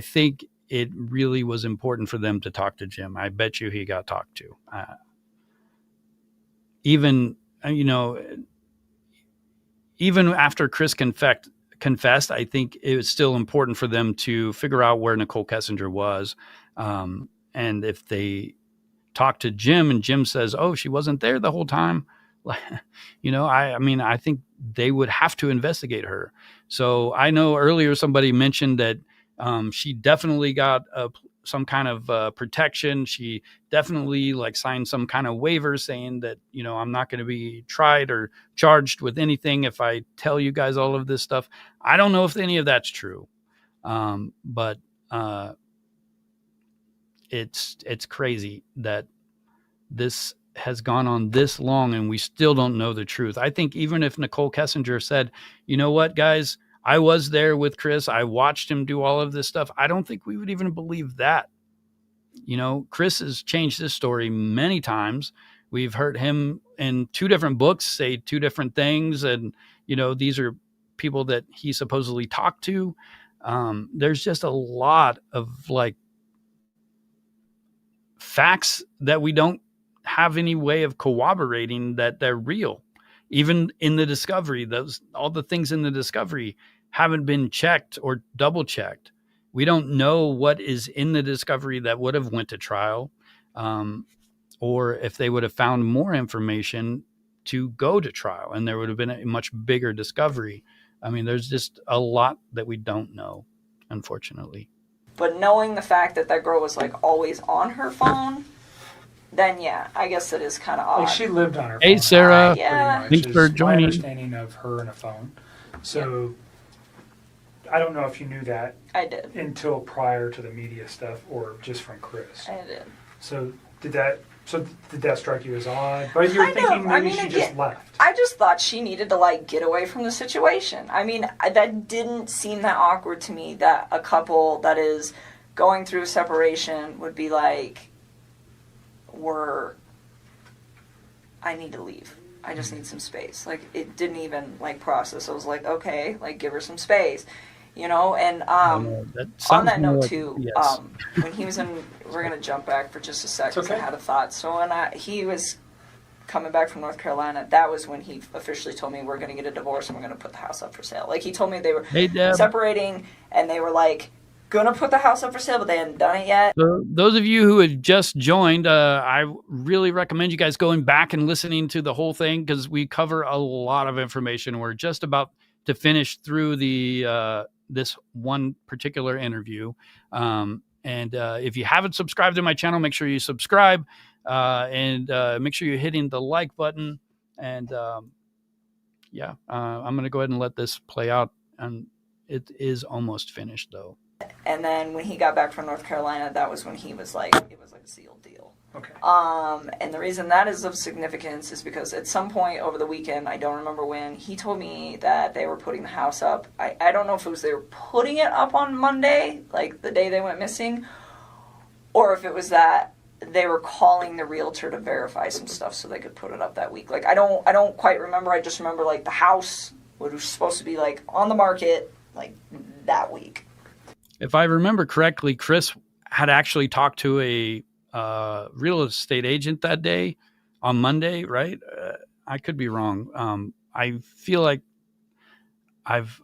Speaker 1: think it really was important for them to talk to Jim. I bet you he got talked to. Even after Chris confessed, I think it was still important for them to figure out where Nichol Kessinger was. And if they talk to Jim and Jim says, oh, she wasn't there the whole time, I think they would have to investigate her. So I know earlier somebody mentioned that she definitely got some kind of protection. She definitely signed some kind of waiver saying that, I'm not going to be tried or charged with anything if I tell you guys all of this stuff. I don't know if any of that's true. But it's crazy that this has gone on this long and we still don't know the truth. I think even if Nichol Kessinger said, you know what, guys, I was there with Chris, I watched him do all of this stuff, I don't think we would even believe that. Chris has changed his story many times. We've heard him in 2 different books say 2 different things. And, these are people that he supposedly talked to. There's just a lot of facts that we don't have any way of corroborating that they're real. Even in the discovery, all the things in the discovery haven't been checked or double checked. We don't know what is in the discovery that would have went to trial, or if they would have found more information to go to trial and there would have been a much bigger discovery. I mean, there's just a lot that we don't know, unfortunately.
Speaker 5: But knowing the fact that that girl was always on her phone, then yeah, I guess it is kind of odd.
Speaker 2: She lived on her phone.
Speaker 1: Hey, Sarah.
Speaker 5: Yeah.
Speaker 1: Thanks for joining.
Speaker 2: My understanding of her and a phone. So I don't know if you knew that.
Speaker 5: I did.
Speaker 2: Until prior to the media stuff, or just from Chris.
Speaker 5: I did.
Speaker 2: So did that strike you as odd? But you were thinking maybe she just left.
Speaker 5: I just thought she needed to get away from the situation. I mean, that didn't seem that awkward to me, that a couple that is going through a separation would be I need to leave. I just need some space. It didn't even process. I was okay, give her some space. And on that note too,
Speaker 1: yes.
Speaker 5: when he was in, we're going to jump back for just a sec because
Speaker 2: Okay.
Speaker 5: I had a thought. So when he was coming back from North Carolina, that was when he officially told me we're going to get a divorce and we're going to put the house up for sale. He told me they were separating and they were going to put the house up for sale, but they hadn't done it yet.
Speaker 1: So those of you who have just joined, I really recommend you guys going back and listening to the whole thing because we cover a lot of information. We're just about to finish through this one particular interview. And if you haven't subscribed to my channel, make sure you subscribe and make sure you're hitting the like button. And I'm going to go ahead and let this play out. And it is almost finished, though.
Speaker 5: And then when he got back from North Carolina, that was when he was it was a sealed deal.
Speaker 2: Okay.
Speaker 5: And the reason that is of significance is because at some point over the weekend, I don't remember when, he told me that they were putting the house up. I don't know if it was they were putting it up on Monday, the day they went missing, or if it was that they were calling the realtor to verify some stuff so they could put it up that week. Like, I don't quite remember. I just remember, like, the house was supposed to be, like, on the market, like, that week.
Speaker 1: If I remember correctly, Chris had actually talked to a real estate agent that day on Monday, right? I could be wrong. I feel like I've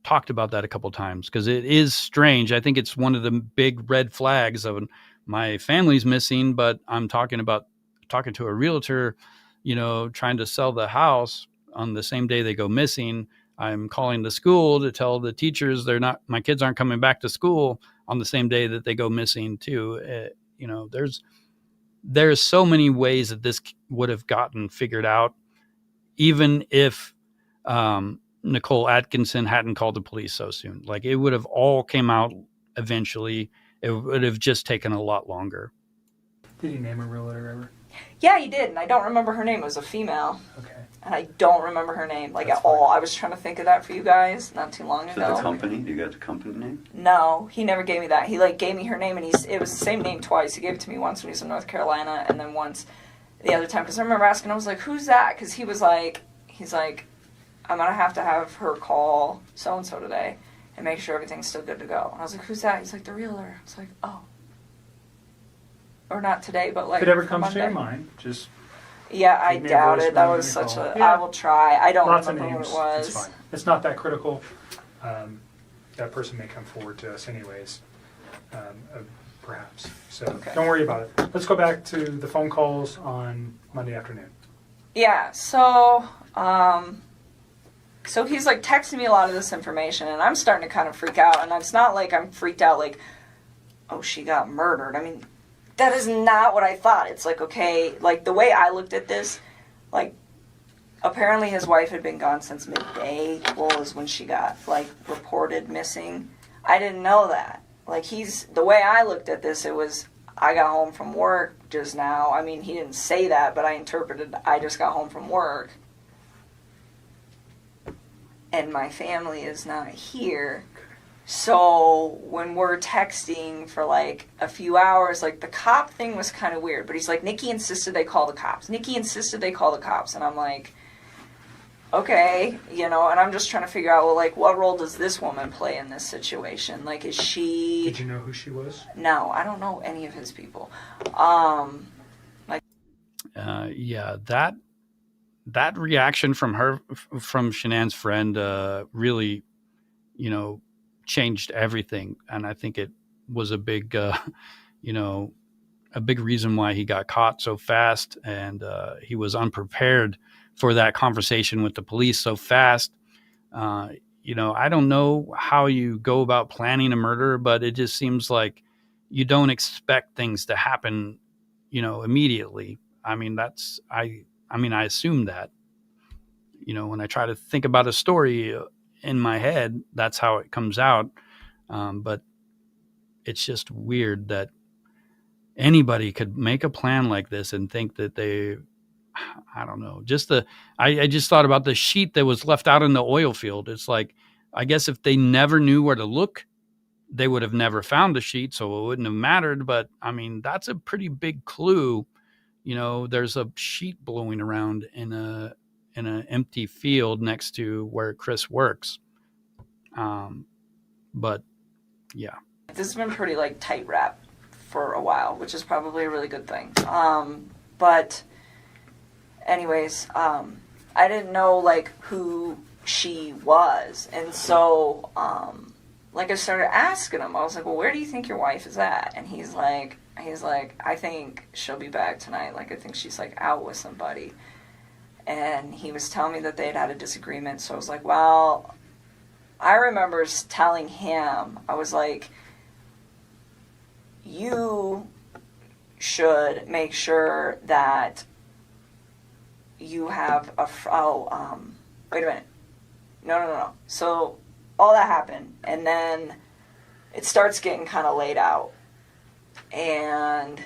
Speaker 1: talked about that a couple times because it is strange. I think it's one of the big red flags of my family's missing, but I'm talking to a realtor, trying to sell the house on the same day they go missing. I'm calling the school to tell the teachers my kids aren't coming back to school on the same day that they go missing too. There's so many ways that this would have gotten figured out, even if Nicole Atkinson hadn't called the police so soon. Like, it would have all came out eventually. It would have just taken a lot longer.
Speaker 2: Did he name a realtor ever?
Speaker 5: Yeah, he did, and I don't remember her name. It was a female.
Speaker 2: Okay.
Speaker 5: And I don't remember her name, like,
Speaker 2: That's
Speaker 5: at all.
Speaker 2: fine.
Speaker 5: I was trying to think of that for you guys not too long
Speaker 4: Is
Speaker 5: ago.
Speaker 4: it the company? Do you got the company name?
Speaker 5: No, he never gave me that. He, like, gave me her name, and it was the same name twice. He gave it to me once when he was in North Carolina, and then once the other time. Because I remember asking, I was like, who's that? Because he's like, I'm going to have her call so-and-so today and make sure everything's still good to go. And I was like, who's that? He's like, the realtor. I was like, oh. Or not today, but, like,
Speaker 2: If it ever
Speaker 5: for
Speaker 2: comes to your
Speaker 5: Monday.
Speaker 2: mind, just
Speaker 5: Yeah, I
Speaker 2: Give me a
Speaker 5: doubt
Speaker 2: voice
Speaker 5: it. That
Speaker 2: when
Speaker 5: was
Speaker 2: you
Speaker 5: such
Speaker 2: call.
Speaker 5: a...
Speaker 2: Yeah.
Speaker 5: I will try. I don't
Speaker 2: lots of
Speaker 5: remember
Speaker 2: names.
Speaker 5: what it was.
Speaker 2: It's fine. It's not that critical. That person may come forward to us anyways, perhaps. So
Speaker 5: Okay.
Speaker 2: don't worry about it. Let's go back to the phone calls on Monday afternoon.
Speaker 5: Yeah, so he's, like, texting me a lot of this information, and I'm starting to kind of freak out. And it's not like I'm freaked out like, oh, she got murdered. I mean, that is not what I thought. It's like, okay, like, the way I looked at this, like, apparently his wife had been gone since midday, was when she got, like, reported missing. I didn't know that. Like, the way I looked at this, it was, I got home from work just now. I mean, he didn't say that, but I interpreted, I just got home from work. And my family is not here. So when we're texting for, like, a few hours, like, the cop thing was kind of weird. But he's like, Nikki insisted they call the cops. Nikki insisted they call the cops. And I'm like, okay, and I'm just trying to figure out, well, like, what role does this woman play in this situation? Like, is she...
Speaker 2: Did you know who she was?
Speaker 5: No, I don't know any of his people.
Speaker 1: Yeah, that reaction from Shanann's friend really, changed everything. And I think it was a big reason why he got caught so fast. And he was unprepared for that conversation with the police so fast. I don't know how you go about planning a murder, but it just seems like you don't expect things to happen, immediately. I mean, I assume that, when I try to think about a story in my head, that's how it comes out. But it's just weird that anybody could make a plan like this and think that I don't know, I just thought about the sheet that was left out in the oil field. It's like, I guess if they never knew where to look, they would have never found the sheet, so it wouldn't have mattered. But I mean, that's a pretty big clue. There's a sheet blowing around in an empty field next to where Chris works. But yeah,
Speaker 5: This has been pretty, like, tight wrap for a while, which is probably a really good thing. But anyways, I didn't know, like, who she was. And so, like, I started asking him. I was like, well, where do you think your wife is at? And he's like, I think she'll be back tonight. Like, I think she's, like, out with somebody. And he was telling me that they had a disagreement. So I was like, well, I remember telling him, I was like, you should make sure that you have wait a minute. No. So all that happened, and then it starts getting kind of laid out. And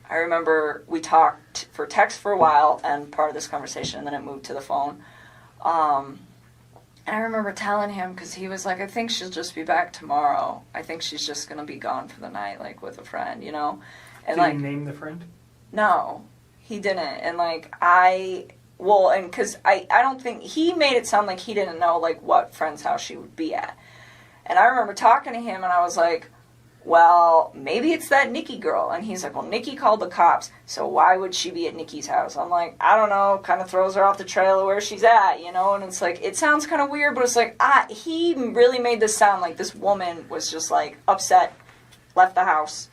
Speaker 5: I remember we talked for text for a while, and part of this conversation, and then it moved to the phone. And I remember telling him, because he was like, I think she'll just be back tomorrow. I think she's just going to be gone for the night, like, with a friend, And
Speaker 2: Did
Speaker 5: like,
Speaker 2: he name the friend?
Speaker 5: no, he didn't. And like, because I don't think, he made it sound like he didn't know like what friend's house she would be at. And I remember talking to him and I was like, well, maybe it's that Nikki girl. And he's like, well, Nikki called the cops, so why would she be at Nikki's house? I'm like, I don't know, kind of throws her off the trail of where she's at, you know? And it's like, it sounds kind of weird, but it's like, he really made this sound like this woman was just like upset, left the house,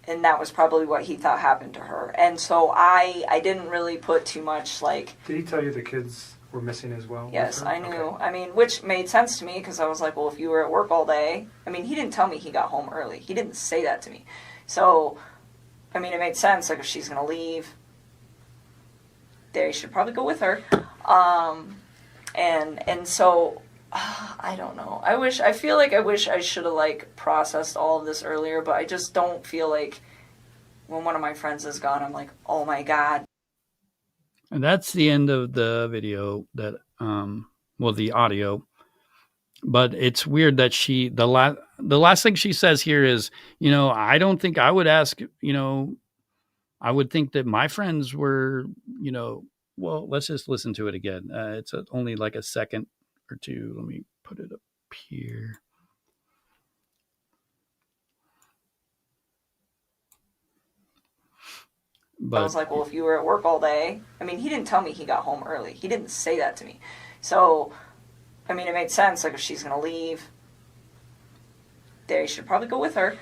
Speaker 5: and that was probably what he thought happened to her. And so I didn't really put too much like...
Speaker 2: Did he tell you the kids were missing as well?
Speaker 5: Yes, I knew.
Speaker 2: Okay.
Speaker 5: I mean, which made sense to me because I was like, well, if you were at work all day... I mean, he didn't tell me he got home early. He didn't say that to me. So, I mean, it made sense. Like, if she's going to leave, they should probably go with her. And so, I don't know. I feel like I wish I should have, like, processed all of this earlier, but I just don't feel like when one of my friends is gone, I'm like, oh my God.
Speaker 1: And that's the end of the video that, the audio. But it's weird that the last thing she says here is, I don't think I would ask, I would think that my friends were, well, let's just listen to it again. It's only like a second or two. Let me put it up here. But
Speaker 5: I was like, well, if you were at work all day... I mean, he didn't tell me he got home early. He didn't say that to me. So, I mean, it made sense. Like, if she's going to leave, they should probably go with her.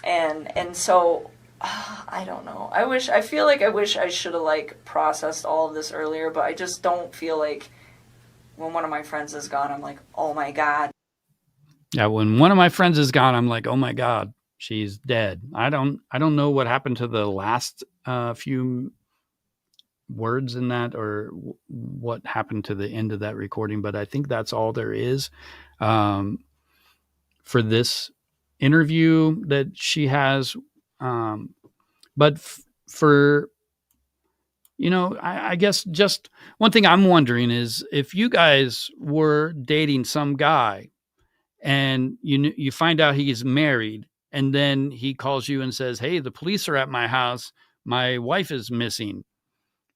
Speaker 5: And so, I don't know. I feel like I wish I should have, like, processed all of this earlier, but I just don't feel like when one of my friends is gone, I'm like, oh my God.
Speaker 1: Yeah, when one of my friends is gone, I'm like, oh my God, she's dead. I don't know what happened to the last few words in that, or what happened to the end of that recording, but I think that's all there is for this interview that she has. But for, I guess just one thing I'm wondering is if you guys were dating some guy and you find out he's married, and then he calls you and says, hey, the police are at my house, my wife is missing.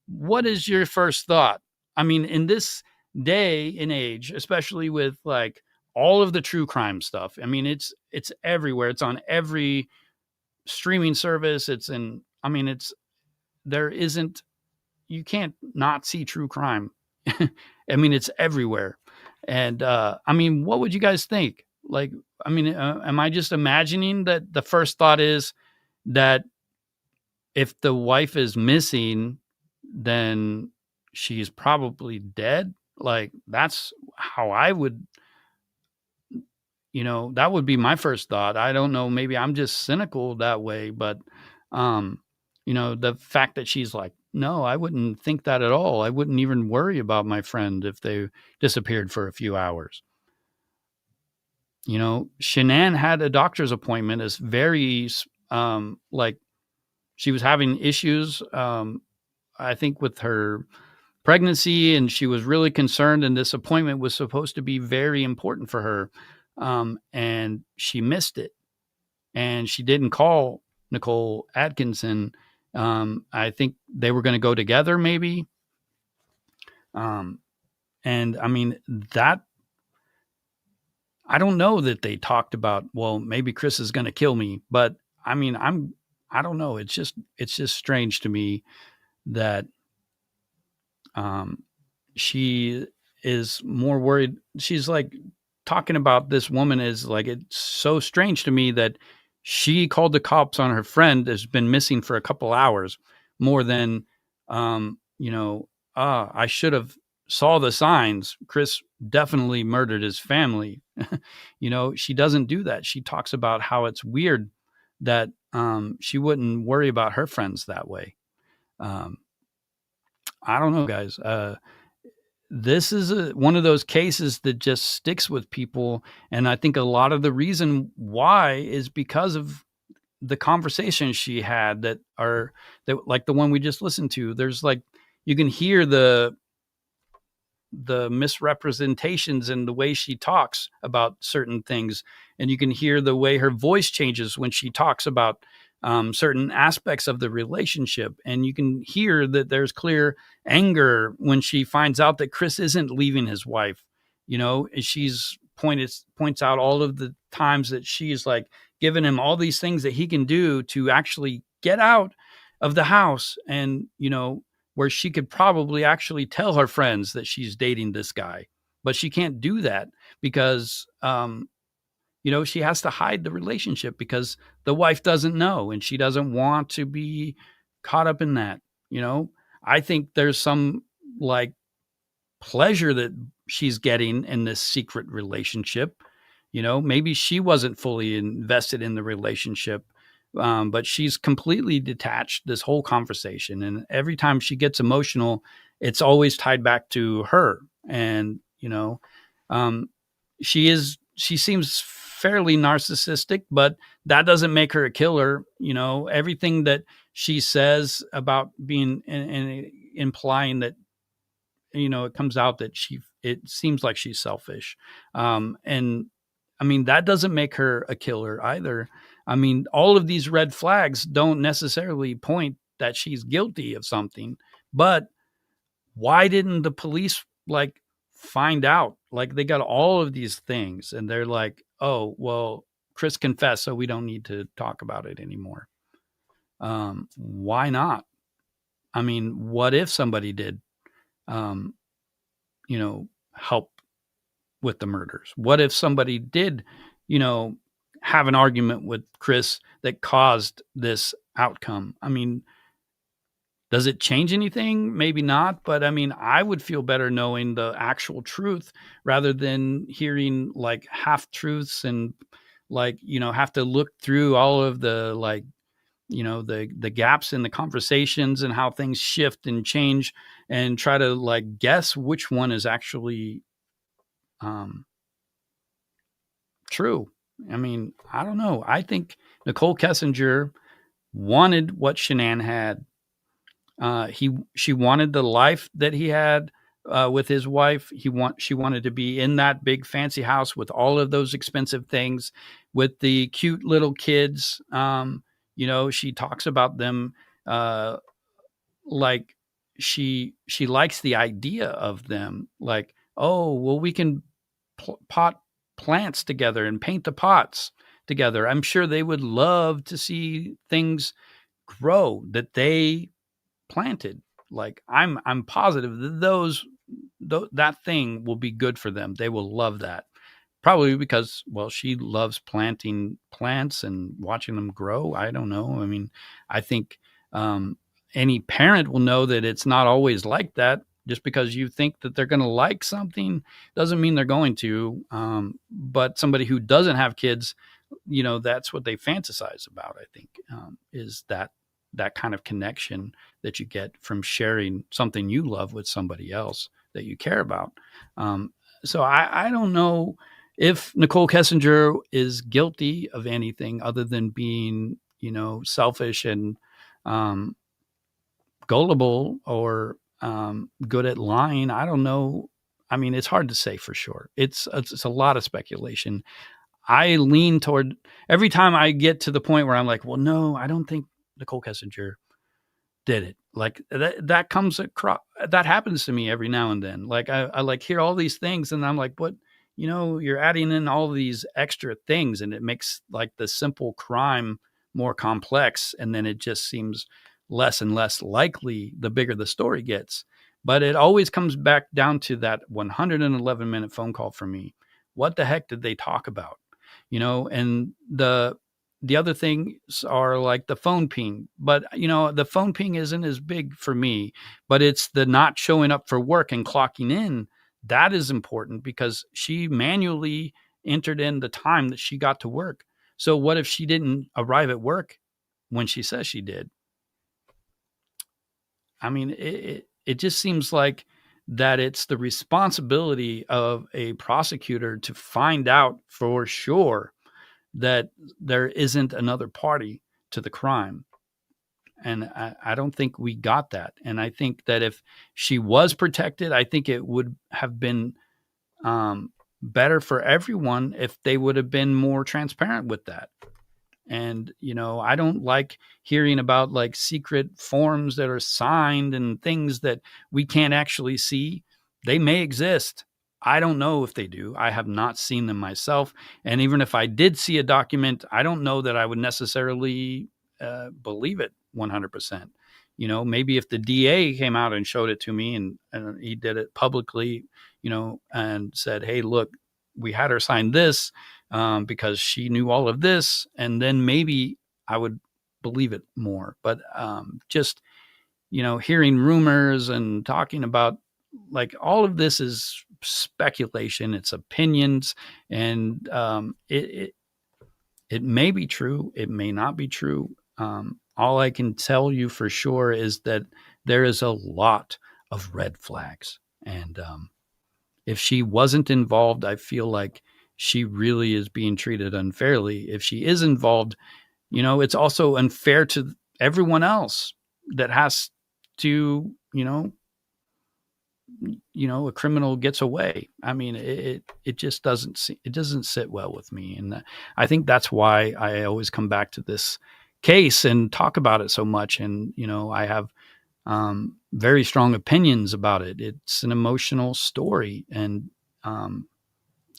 Speaker 1: What is your first thought? I mean, in this day and age, especially with like all of the true crime stuff, I mean, it's everywhere. It's on every streaming service. You can't not see true crime. I mean, it's everywhere. And I mean, what would you guys think? Like, I mean, am I just imagining that the first thought is that if the wife is missing, then she's probably dead? Like, that's how I would, that would be my first thought. I don't know. Maybe I'm just cynical that way, but, the fact that she's like, no, I wouldn't think that at all. I wouldn't even worry about my friend if they disappeared for a few hours. Shanann had a doctor's appointment. It's very, like, she was having issues, I think, with her pregnancy, and she was really concerned, and this appointment was supposed to be very important for her. And she missed it, and she didn't call Nichol Atkinson. I think they were going to go together, maybe. And I mean, that, I don't know that they talked about, well, maybe Chris is going to kill me, but I mean, I don't know. It's just strange to me that, she is more worried. She's like talking about this woman is like, it's so strange to me that she called the cops on her friend that's been missing for a couple hours more than, I should have saw the signs. Chris definitely murdered his family. She doesn't do that. She talks about how it's weird that, she wouldn't worry about her friends that way. I don't know, guys. This is one of those cases that just sticks with people. And I think a lot of the reason why is because of the conversations she had that like the one we just listened to. There's like, you can hear the the misrepresentations in the way she talks about certain things. And you can hear the way her voice changes when she talks about certain aspects of the relationship. And you can hear that there's clear anger when she finds out that Chris isn't leaving his wife. She's points out all of the times that she's like giving him all these things that he can do to actually get out of the house. And, where she could probably actually tell her friends that she's dating this guy, but she can't do that because, she has to hide the relationship because the wife doesn't know and she doesn't want to be caught up in that. I think there's some like pleasure that she's getting in this secret relationship. Maybe she wasn't fully invested in the relationship, but she's completely detached this whole conversation. And every time she gets emotional, it's always tied back to her. And, she seems fairly narcissistic, but that doesn't make her a killer. Everything that she says about being and implying that, it comes out that it seems like she's selfish. And I mean, that doesn't make her a killer either. I mean, all of these red flags don't necessarily point that she's guilty of something, but why didn't the police like find out? Like they got all of these things and they're like, oh, well, Chris confessed, so we don't need to talk about it anymore. Why not? I mean, what if somebody did, help with the murders? What if somebody did, have an argument with Chris that caused this outcome? I mean, does it change anything? Maybe not, but I mean, I would feel better knowing the actual truth rather than hearing like half truths and like, have to look through all of the like, the gaps in the conversations and how things shift and change and try to like guess which one is actually true. I mean, I don't know. I think Nichol Kessinger wanted what Shanann had. She wanted the life that he had with his wife. She wanted to be in that big fancy house with all of those expensive things, with the cute little kids. She talks about them like she likes the idea of them. Like, oh, well, we can pot plants together and paint the pots together. I'm sure they would love to see things grow that they planted. Like I'm positive that that thing will be good for them. They will love that. Probably because, well, she loves planting plants and watching them grow. I don't know. I mean, I think any parent will know that it's not always like that. Just because you think that they're going to like something doesn't mean they're going to. But somebody who doesn't have kids, that's what they fantasize about, I think, is that kind of connection that you get from sharing something you love with somebody else that you care about. So I don't know if Nichol Kessinger is guilty of anything other than being, selfish and gullible or good at lying. I don't know. I mean, it's hard to say for sure. It's a lot of speculation. I lean toward every time I get to the point where I'm like, well, no, I don't think Nichol Kessinger did it. Like that comes across, that happens to me every now and then. Like I like hear all these things and I'm like, what, you're adding in all these extra things and it makes like the simple crime more complex. And then it just seems less and less likely the bigger the story gets. But it always comes back down to that 111-minute phone call from me. What the heck did they talk about? And the other things are like the phone ping, but the phone ping isn't as big for me, but it's the not showing up for work and clocking in. That is important because she manually entered in the time that she got to work. So what if she didn't arrive at work when she says she did? I mean, it just seems like that it's the responsibility of a prosecutor to find out for sure that there isn't another party to the crime. And I don't think we got that. And I think that if she was protected, I think it would have been better for everyone if they would have been more transparent with that. And, I don't like hearing about like secret forms that are signed and things that we can't actually see. They may exist. I don't know if they do. I have not seen them myself. And even if I did see a document, I don't know that I would necessarily believe it 100%. Maybe if the DA came out and showed it to me and he did it publicly, and said, hey, look, we had her sign this because she knew all of this, and then maybe I would believe it more. But just, hearing rumors and talking about like all of this is speculation, it's opinions, and it may be true, it may not be true. All I can tell you for sure is that there is a lot of red flags. And if she wasn't involved, I feel like she really is being treated unfairly. If she is involved, it's also unfair to everyone else that has to, a criminal gets away. I mean, it just doesn't sit well with me. And I think that's why I always come back to this case and talk about it so much. And, I have very strong opinions about it. It's an emotional story. And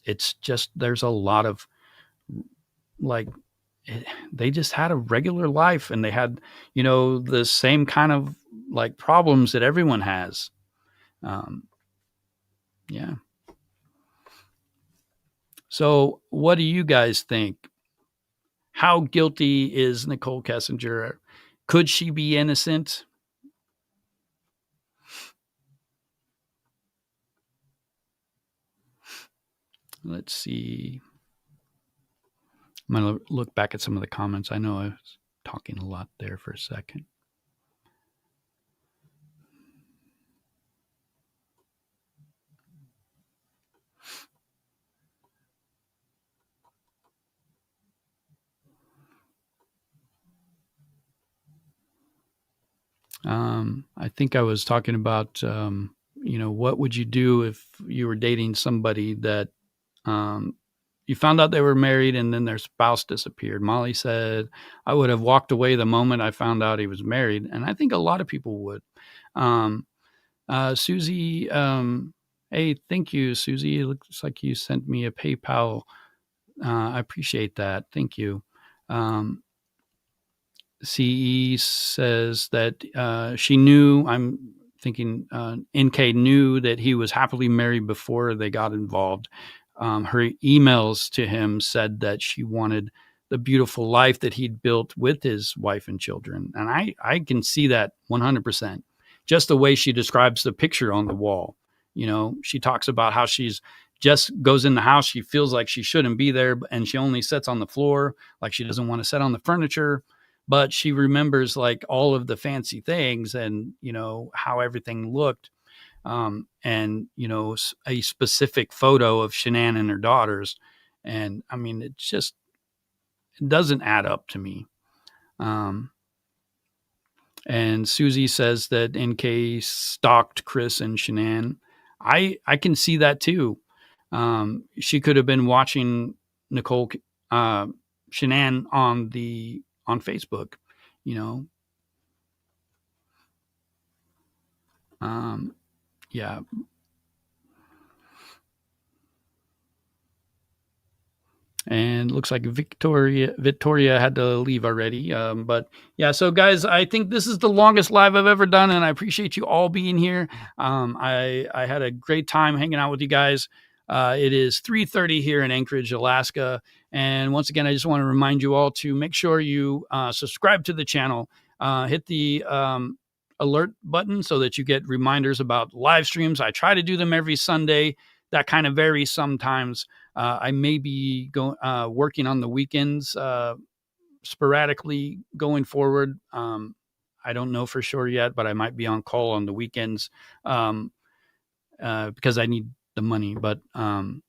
Speaker 1: it's just, there's a lot of like, they just had a regular life and they had, the same kind of like problems that everyone has. Yeah. So what do you guys think? How guilty is Nichol Kessinger? Could she be innocent? Let's see. I'm going to look back at some of the comments. I know I was talking a lot there for a second. I think I was talking about, what would you do if you were dating somebody that you found out they were married and then their spouse disappeared? Molly said, I would have walked away the moment I found out he was married. And I think a lot of people would. Susie, hey, thank you, Susie. It looks like you sent me a PayPal. I appreciate that. Thank you. CE says that she knew, I'm thinking NK knew that he was happily married before they got involved. Her emails to him said that she wanted the beautiful life that he'd built with his wife and children. And I can see that 100%. Just the way she describes the picture on the wall. She talks about how she's just goes in the house. She feels like she shouldn't be there and she only sits on the floor, like she doesn't want to sit on the furniture. But she remembers like all of the fancy things and, how everything looked. And, a specific photo of Shanann and her daughters. And I mean, it doesn't add up to me. And Susie says that NK stalked Chris and Shanann. I can see that too. She could have been watching Nichol, Shanann on Facebook, yeah. And looks like Victoria had to leave already. But yeah, so guys, I think this is the longest live I've ever done, and I appreciate you all being here. I had a great time hanging out with you guys. It is 3:30 here in Anchorage, Alaska. And once again, I just want to remind you all to make sure you subscribe to the channel, hit the alert button so that you get reminders about live streams. I try to do them every Sunday. That kind of varies sometimes. I may be working on the weekends sporadically going forward. I don't know for sure yet, but I might be on call on the weekends because I need the money. But I'm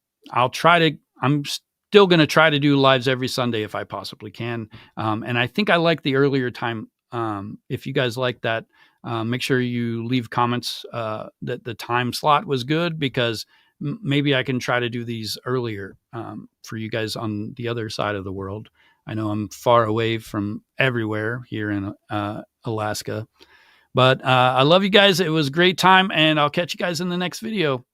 Speaker 1: still going to try to do lives every Sunday if I possibly can. And I think I like the earlier time If you guys like that, make sure you leave comments that the time slot was good, because maybe I can try to do these earlier for you guys on the other side of the world. I know I'm far away from everywhere here in Alaska. But I love you guys. It was a great time, and I'll catch you guys in the next video.